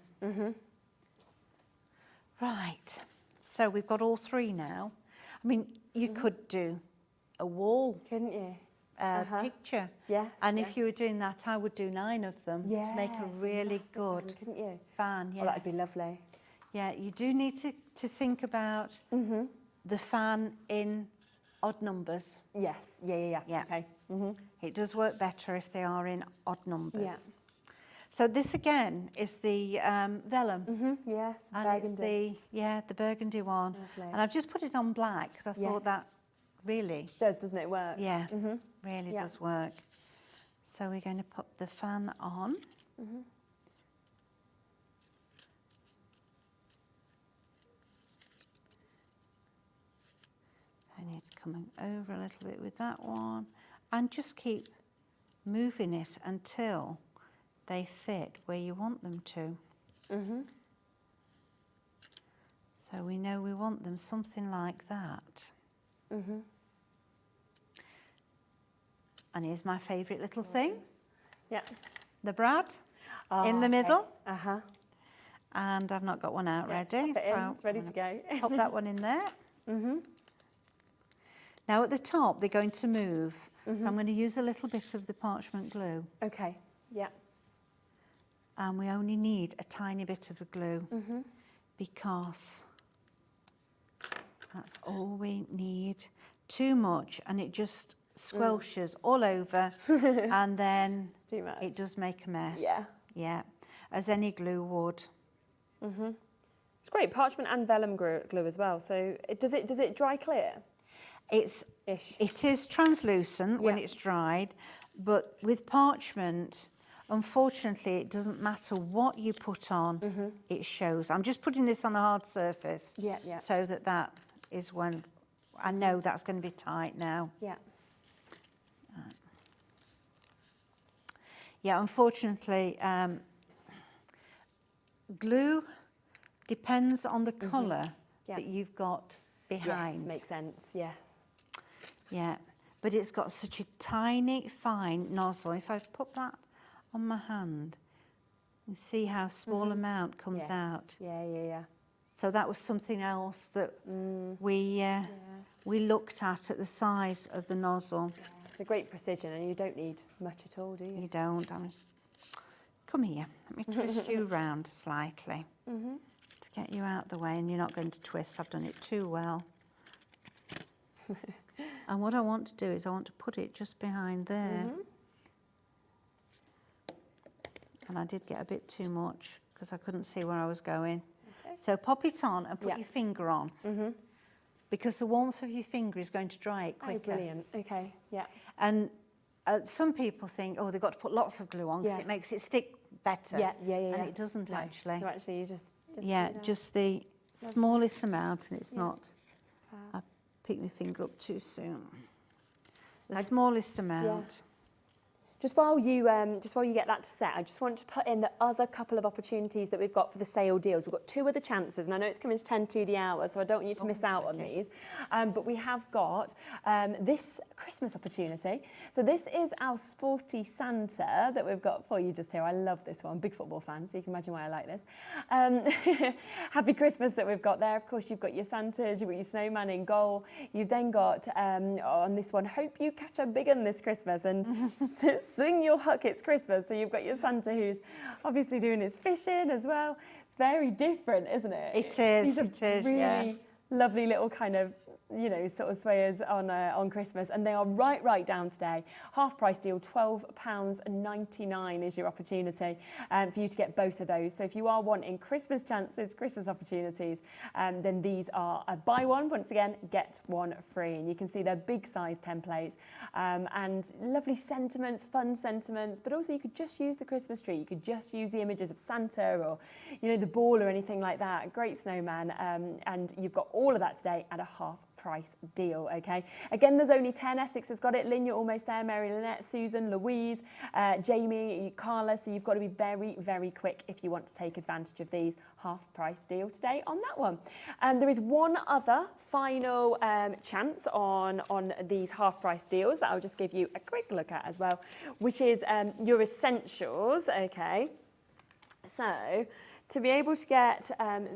Right, so we've got all three now. I mean, you could do a wall, couldn't you? Picture. And if you were doing that, I would do 9 of them to make a really good fan, couldn't you? Fan, yes. Oh, that'd be lovely. Yeah, you do need to think about the fan in odd numbers. Yes, yeah. Okay. It does work better if they are in odd numbers. So this again is the vellum. Yes, and burgundy. It's the burgundy one. Lovely. And I've just put it on black because I thought that really doesn't it work? Yeah, really does work. So we're going to put the fan on. I need to come over a little bit with that one and just keep moving it until they fit where you want them to. So we know we want them something like that. And here's my favourite little thing. The brad in the middle. And I've not got one out ready. So it's ready to go. Pop that one in there. Now at the top they're going to move, so I'm going to use a little bit of the parchment glue. Okay, And we only need a tiny bit of the glue because that's all we need. Too much and it just squelches all over and then too much. It does make a mess. Yeah, as any glue would. It's great, parchment and vellum glue as well. So does it dry clear? It is translucent when it's dried, but with parchment, unfortunately, it doesn't matter what you put on, it shows. I'm just putting this on a hard surface so that is when I know that's going to be tight now. Yeah, unfortunately, glue depends on the colour that you've got behind. Yes, makes sense, Yeah, but it's got such a tiny, fine nozzle. If I put that on my hand, you see how small amount comes out. Yeah. So that was something else that we looked at the size of the nozzle. It's a great precision, and you don't need much at all, do you? You don't. Come here. Let me twist you round slightly to get you out the way, and you're not going to twist. I've done it too well. And what I want to do is I want to put it just behind there. And I did get a bit too much because I couldn't see where I was going. So pop it on and put your finger on. Because the warmth of your finger is going to dry it quicker. Oh, brilliant. Okay, And some people think, oh, they've got to put lots of glue on because it makes it stick better. And it doesn't actually. So actually you just just the smallest amount, and it's not. I picked my finger up too soon. The smallest amount. Just while you get that to set, I just want to put in the other couple of opportunities that we've got for the sale deals. We've got 2 other chances, and I know it's coming to 10 to the hour, so I don't want you to miss out on these. But we have got this Christmas opportunity. So this is our sporty Santa that we've got for you just here. I love this one. Big football fan, so you can imagine why I like this. Happy Christmas that we've got there. Of course, you've got your Santas, you've got your snowman in goal. You've then got, on this one, hope you catch a big one this Christmas. And swing your hook, it's Christmas. So you've got your Santa who's obviously doing his fishing as well. It's very different, isn't it? It is, These are really lovely little kind of, you know, sort of swayers on Christmas, and they are right down today. Half price deal, £12.99 is your opportunity for you to get both of those. So if you are wanting Christmas chances, Christmas opportunities, then these are a buy one, once again, get one free. And you can see they're big size templates and lovely sentiments, fun sentiments, but also you could just use the Christmas tree. You could just use the images of Santa or, you know, the ball or anything like that. Great snowman. And you've got all of that today at a half price deal, okay? Again, there's only 10. Essex has got it. Lynn, you're almost there. Mary Lynette, Susan, Louise, Jamie, Carla. So you've got to be very quick if you want to take advantage of these half price deal today on that one. And there is one other final chance on these half price deals that I'll just give you a quick look at as well, which is your essentials, okay? So to be able to get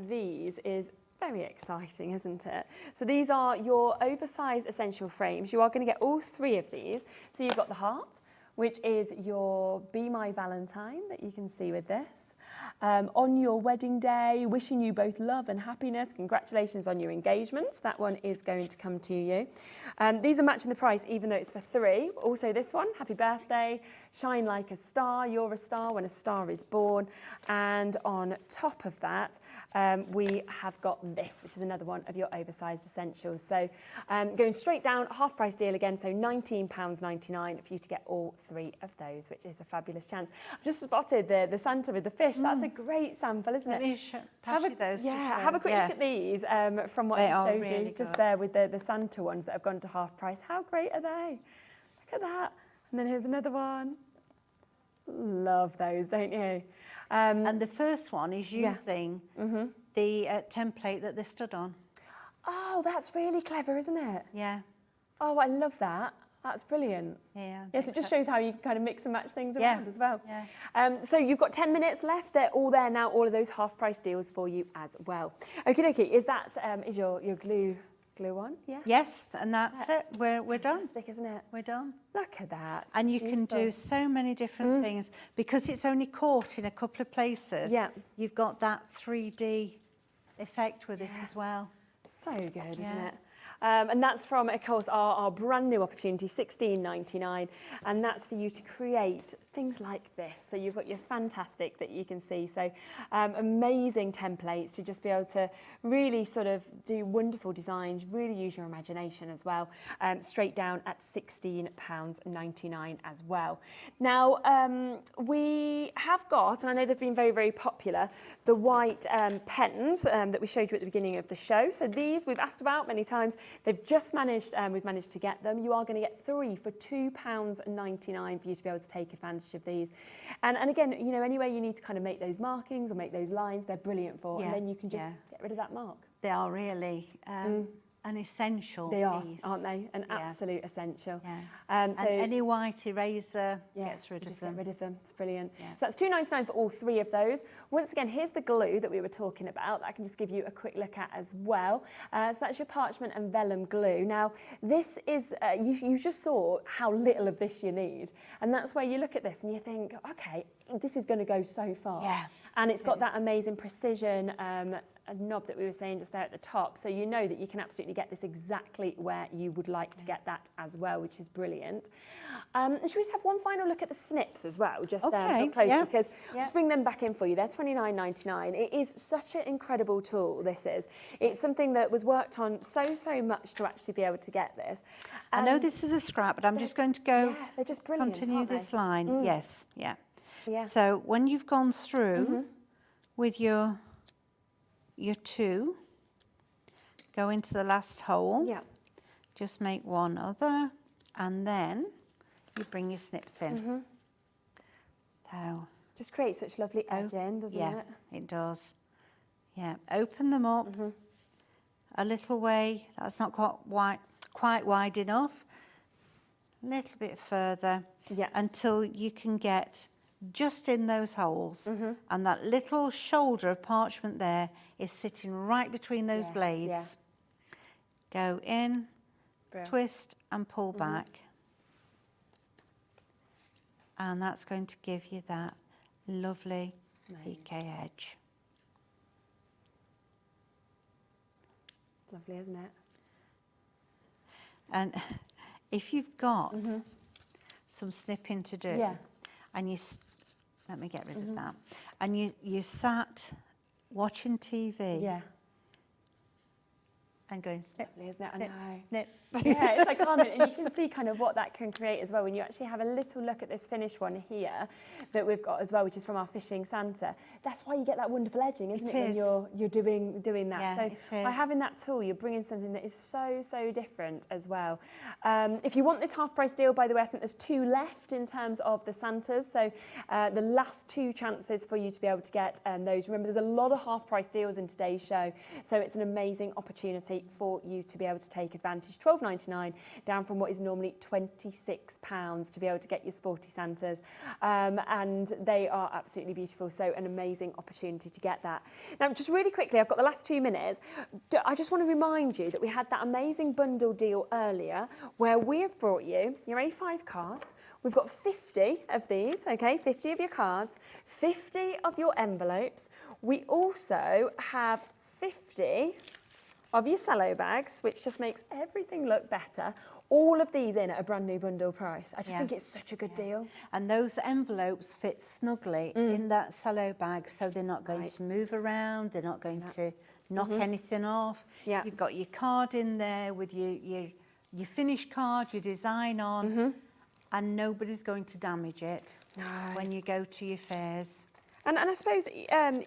these is very exciting, isn't it? So these are your oversized essential frames. You are going to get all 3 of these. So you've got the heart, which is your Be My Valentine that you can see with this. On your wedding day, wishing you both love and happiness. Congratulations on your engagements. That one is going to come to you. These are matching the price, even though it's for 3. Also this one, happy birthday, shine like a star, you're a star when a star is born. And on top of that, we have got this, which is another one of your oversized essentials. So going straight down, half price deal again, so £19.99 for you to get all 3 of those, which is a fabulous chance. I've just spotted the Santa with the fish. That's a great sample, isn't it? Have a quick look at these from what I showed you just there with the Santa ones that have gone to half price. How great are they? Look at that. And then here's another one. Love those, don't you? And the first one is using the template that they stood on. Oh, that's really clever, isn't it? Yeah. Oh, I love that. That's brilliant. Yeah. Yes, it just shows how you can kind of mix and match things around as well. Yeah. So you've got 10 minutes left. They're all there now, all of those half price deals for you as well. Okie dokie, is that is your glue on? Yeah. Yes, and that's it. We're done. Fantastic, isn't it? We're done. Look at that. And you can do so many different things because it's only caught in a couple of places. Yeah. You've got that 3D effect with it as well. So good, isn't it? And that's from, of course, our brand new opportunity, £16.99, and that's for you to create things like this. So you've got your fantastic that you can see. So amazing templates to just be able to really sort of do wonderful designs, really use your imagination as well. Straight down at £16.99 as well. Now, we have got, and I know they've been very popular, the white pens that we showed you at the beginning of the show. So these we've asked about many times. They've just managed, we've managed to get them. You are going to get 3 for £2.99 for you to be able to take advantage of these. And again, you know, anywhere you need to kind of make those markings or make those lines, they're brilliant for. And then you can just get rid of that mark. They are really an essential They are, piece. aren't they? An absolute essential. Yeah. So and any white eraser gets rid of them. Get rid of them. It's brilliant. Yeah. So that's £2.99 for all 3 of those. Once again, here's the glue that we were talking about that I can just give you a quick look at as well. So that's your parchment and vellum glue. Now, this is, you just saw how little of this you need. And that's where you look at this and you think, okay, this is going to go so far. Yeah. And it's got that amazing precision knob that we were saying just there at the top. So you know that you can absolutely get this exactly where you would like to get that as well, which is brilliant. And should we just have one final look at the snips as well, just up close, because just bring them back in for you. They're £29.99. It is such an incredible tool, this is. It's something that was worked on so much to actually be able to get this. I know this is a scrap, but I'm just going to go they're just brilliant, continue this line. Yes, Yeah. So when you've gone through with your 2, go into the last hole. Yeah. Just make one other, and then you bring your snips in. So just creates such lovely edging, doesn't it? Yeah, it does. Yeah, open them up a little way. That's not quite wide enough. A little bit further until you can get just in those holes, and that little shoulder of parchment there is sitting right between those blades. Go in, twist and pull back. And that's going to give you that lovely piqué edge. It's lovely, isn't it? And if you've got some snipping to do, and let me get rid of that, and you sat watching TV, and going snip, lovely, isn't it? I snip, know. snip. Yeah, it's like calming, and you can see kind of what that can create as well when you actually have a little look at this finished one here that we've got as well, which is from our fishing Santa. That's why you get that wonderful edging, isn't it? When you're doing that. Yeah, so by having that tool, you're bringing something that is so different as well. If you want this half price deal, by the way, I think there's 2 left in terms of the Santas. So the last 2 chances for you to be able to get those. Remember, there's a lot of half price deals in today's show, so it's an amazing opportunity for you to be able to take advantage. £12.99 down from what is normally £26 to be able to get your sporty Santas, and they are absolutely beautiful, so an amazing opportunity to get that. Now, just really quickly, I've got the last 2 minutes. I just want to remind you that we had that amazing bundle deal earlier where we have brought you your A5 cards. We've got 50 of these, okay, 50 of your cards, 50 of your envelopes. We also have 50 of your cello bags, which just makes everything look better. All of these in at a brand new bundle price. I just think it's such a good deal. And those envelopes fit snugly in that cello bag, so they're not going to move around, they're not going to knock anything off. Yeah. You've got your card in there with your finished card, your design on, and nobody's going to damage it when you go to your fairs. And I suppose,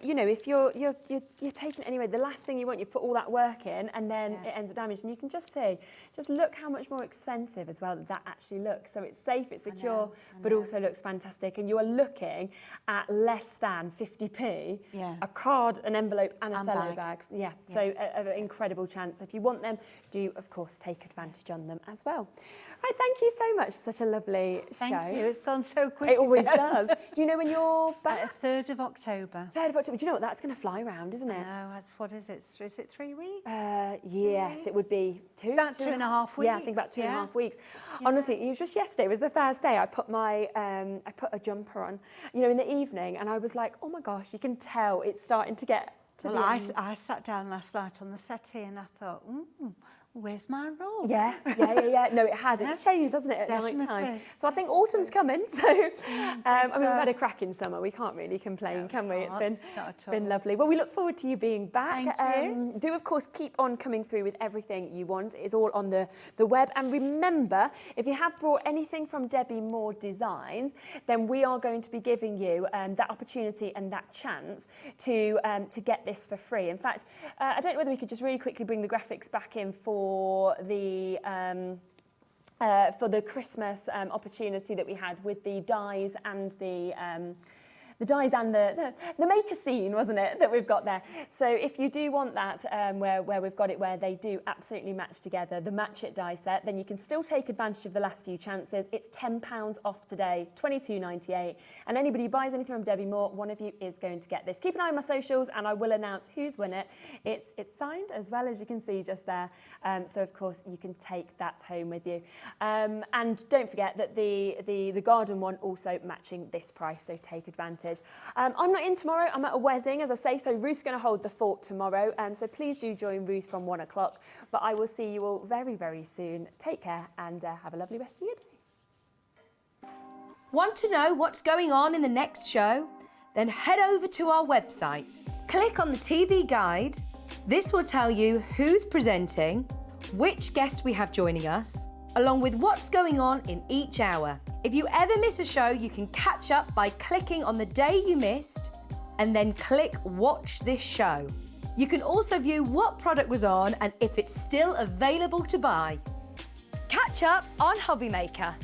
you know, if you're taking it anyway, the last thing you want, you've put all that work in and then it ends up damaged. And you can just see, just look how much more expensive as well that actually looks. So it's safe, it's secure, but also looks fantastic. And you are looking at less than 50p, a card, an envelope and a cello bag. So an incredible chance. So if you want them, do, of course, take advantage on them as well. Right, thank you so much for such a lovely show. Thank you, it's gone so quick. It always does. Do you know when you're back? 3rd of October. 3rd of October. Do you know what? That's going to fly around, isn't it? No, that's, what is it? Is it 3 weeks? Yes, it would be about 2.5 weeks. Yeah, I think about 2.5 weeks. Honestly, it was just yesterday. It was the first day I put my, I put a jumper on, you know, in the evening, and I was like, oh my gosh, you can tell it's starting to get to the end. I sat down last night on the settee and I thought, where's my roll? Yeah. No, it has. It's changed, hasn't it, at night time? So I think autumn's coming. So, I mean, we've had a cracking summer. We can't really complain, can we? It's been lovely. Well, we look forward to you being back. Thank you. Do, of course, keep on coming through with everything you want. It's all on the web. And remember, if you have brought anything from Debbie Moore Designs, then we are going to be giving you that opportunity and that chance to get this for free. In fact, I don't know whether we could just really quickly bring the graphics back in for the Christmas opportunity that we had with the dies and the maker scene, wasn't it, that we've got there. So if you do want that, where we've got it where they do absolutely match together, the Match It die set, then you can still take advantage of the last few chances. It's £10 off today, $22.98. And anybody who buys anything from Debbie Moore, one of you is going to get this. Keep an eye on my socials and I will announce who's won it. It's signed as well, as you can see just there. So of course you can take that home with you. And don't forget that the garden one also matching this price, so take advantage. I'm not in tomorrow, I'm at a wedding, as I say, so Ruth's going to hold the fort tomorrow, so please do join Ruth from 1 o'clock. But I will see you all very, very soon. Take care and have a lovely rest of your day. Want to know what's going on in the next show? Then head over to our website. Click on the TV guide. This will tell you who's presenting, which guest we have joining us, along with what's going on in each hour. If you ever miss a show, you can catch up by clicking on the day you missed and then click Watch This Show. You can also view what product was on and if it's still available to buy. Catch up on Hobby Maker.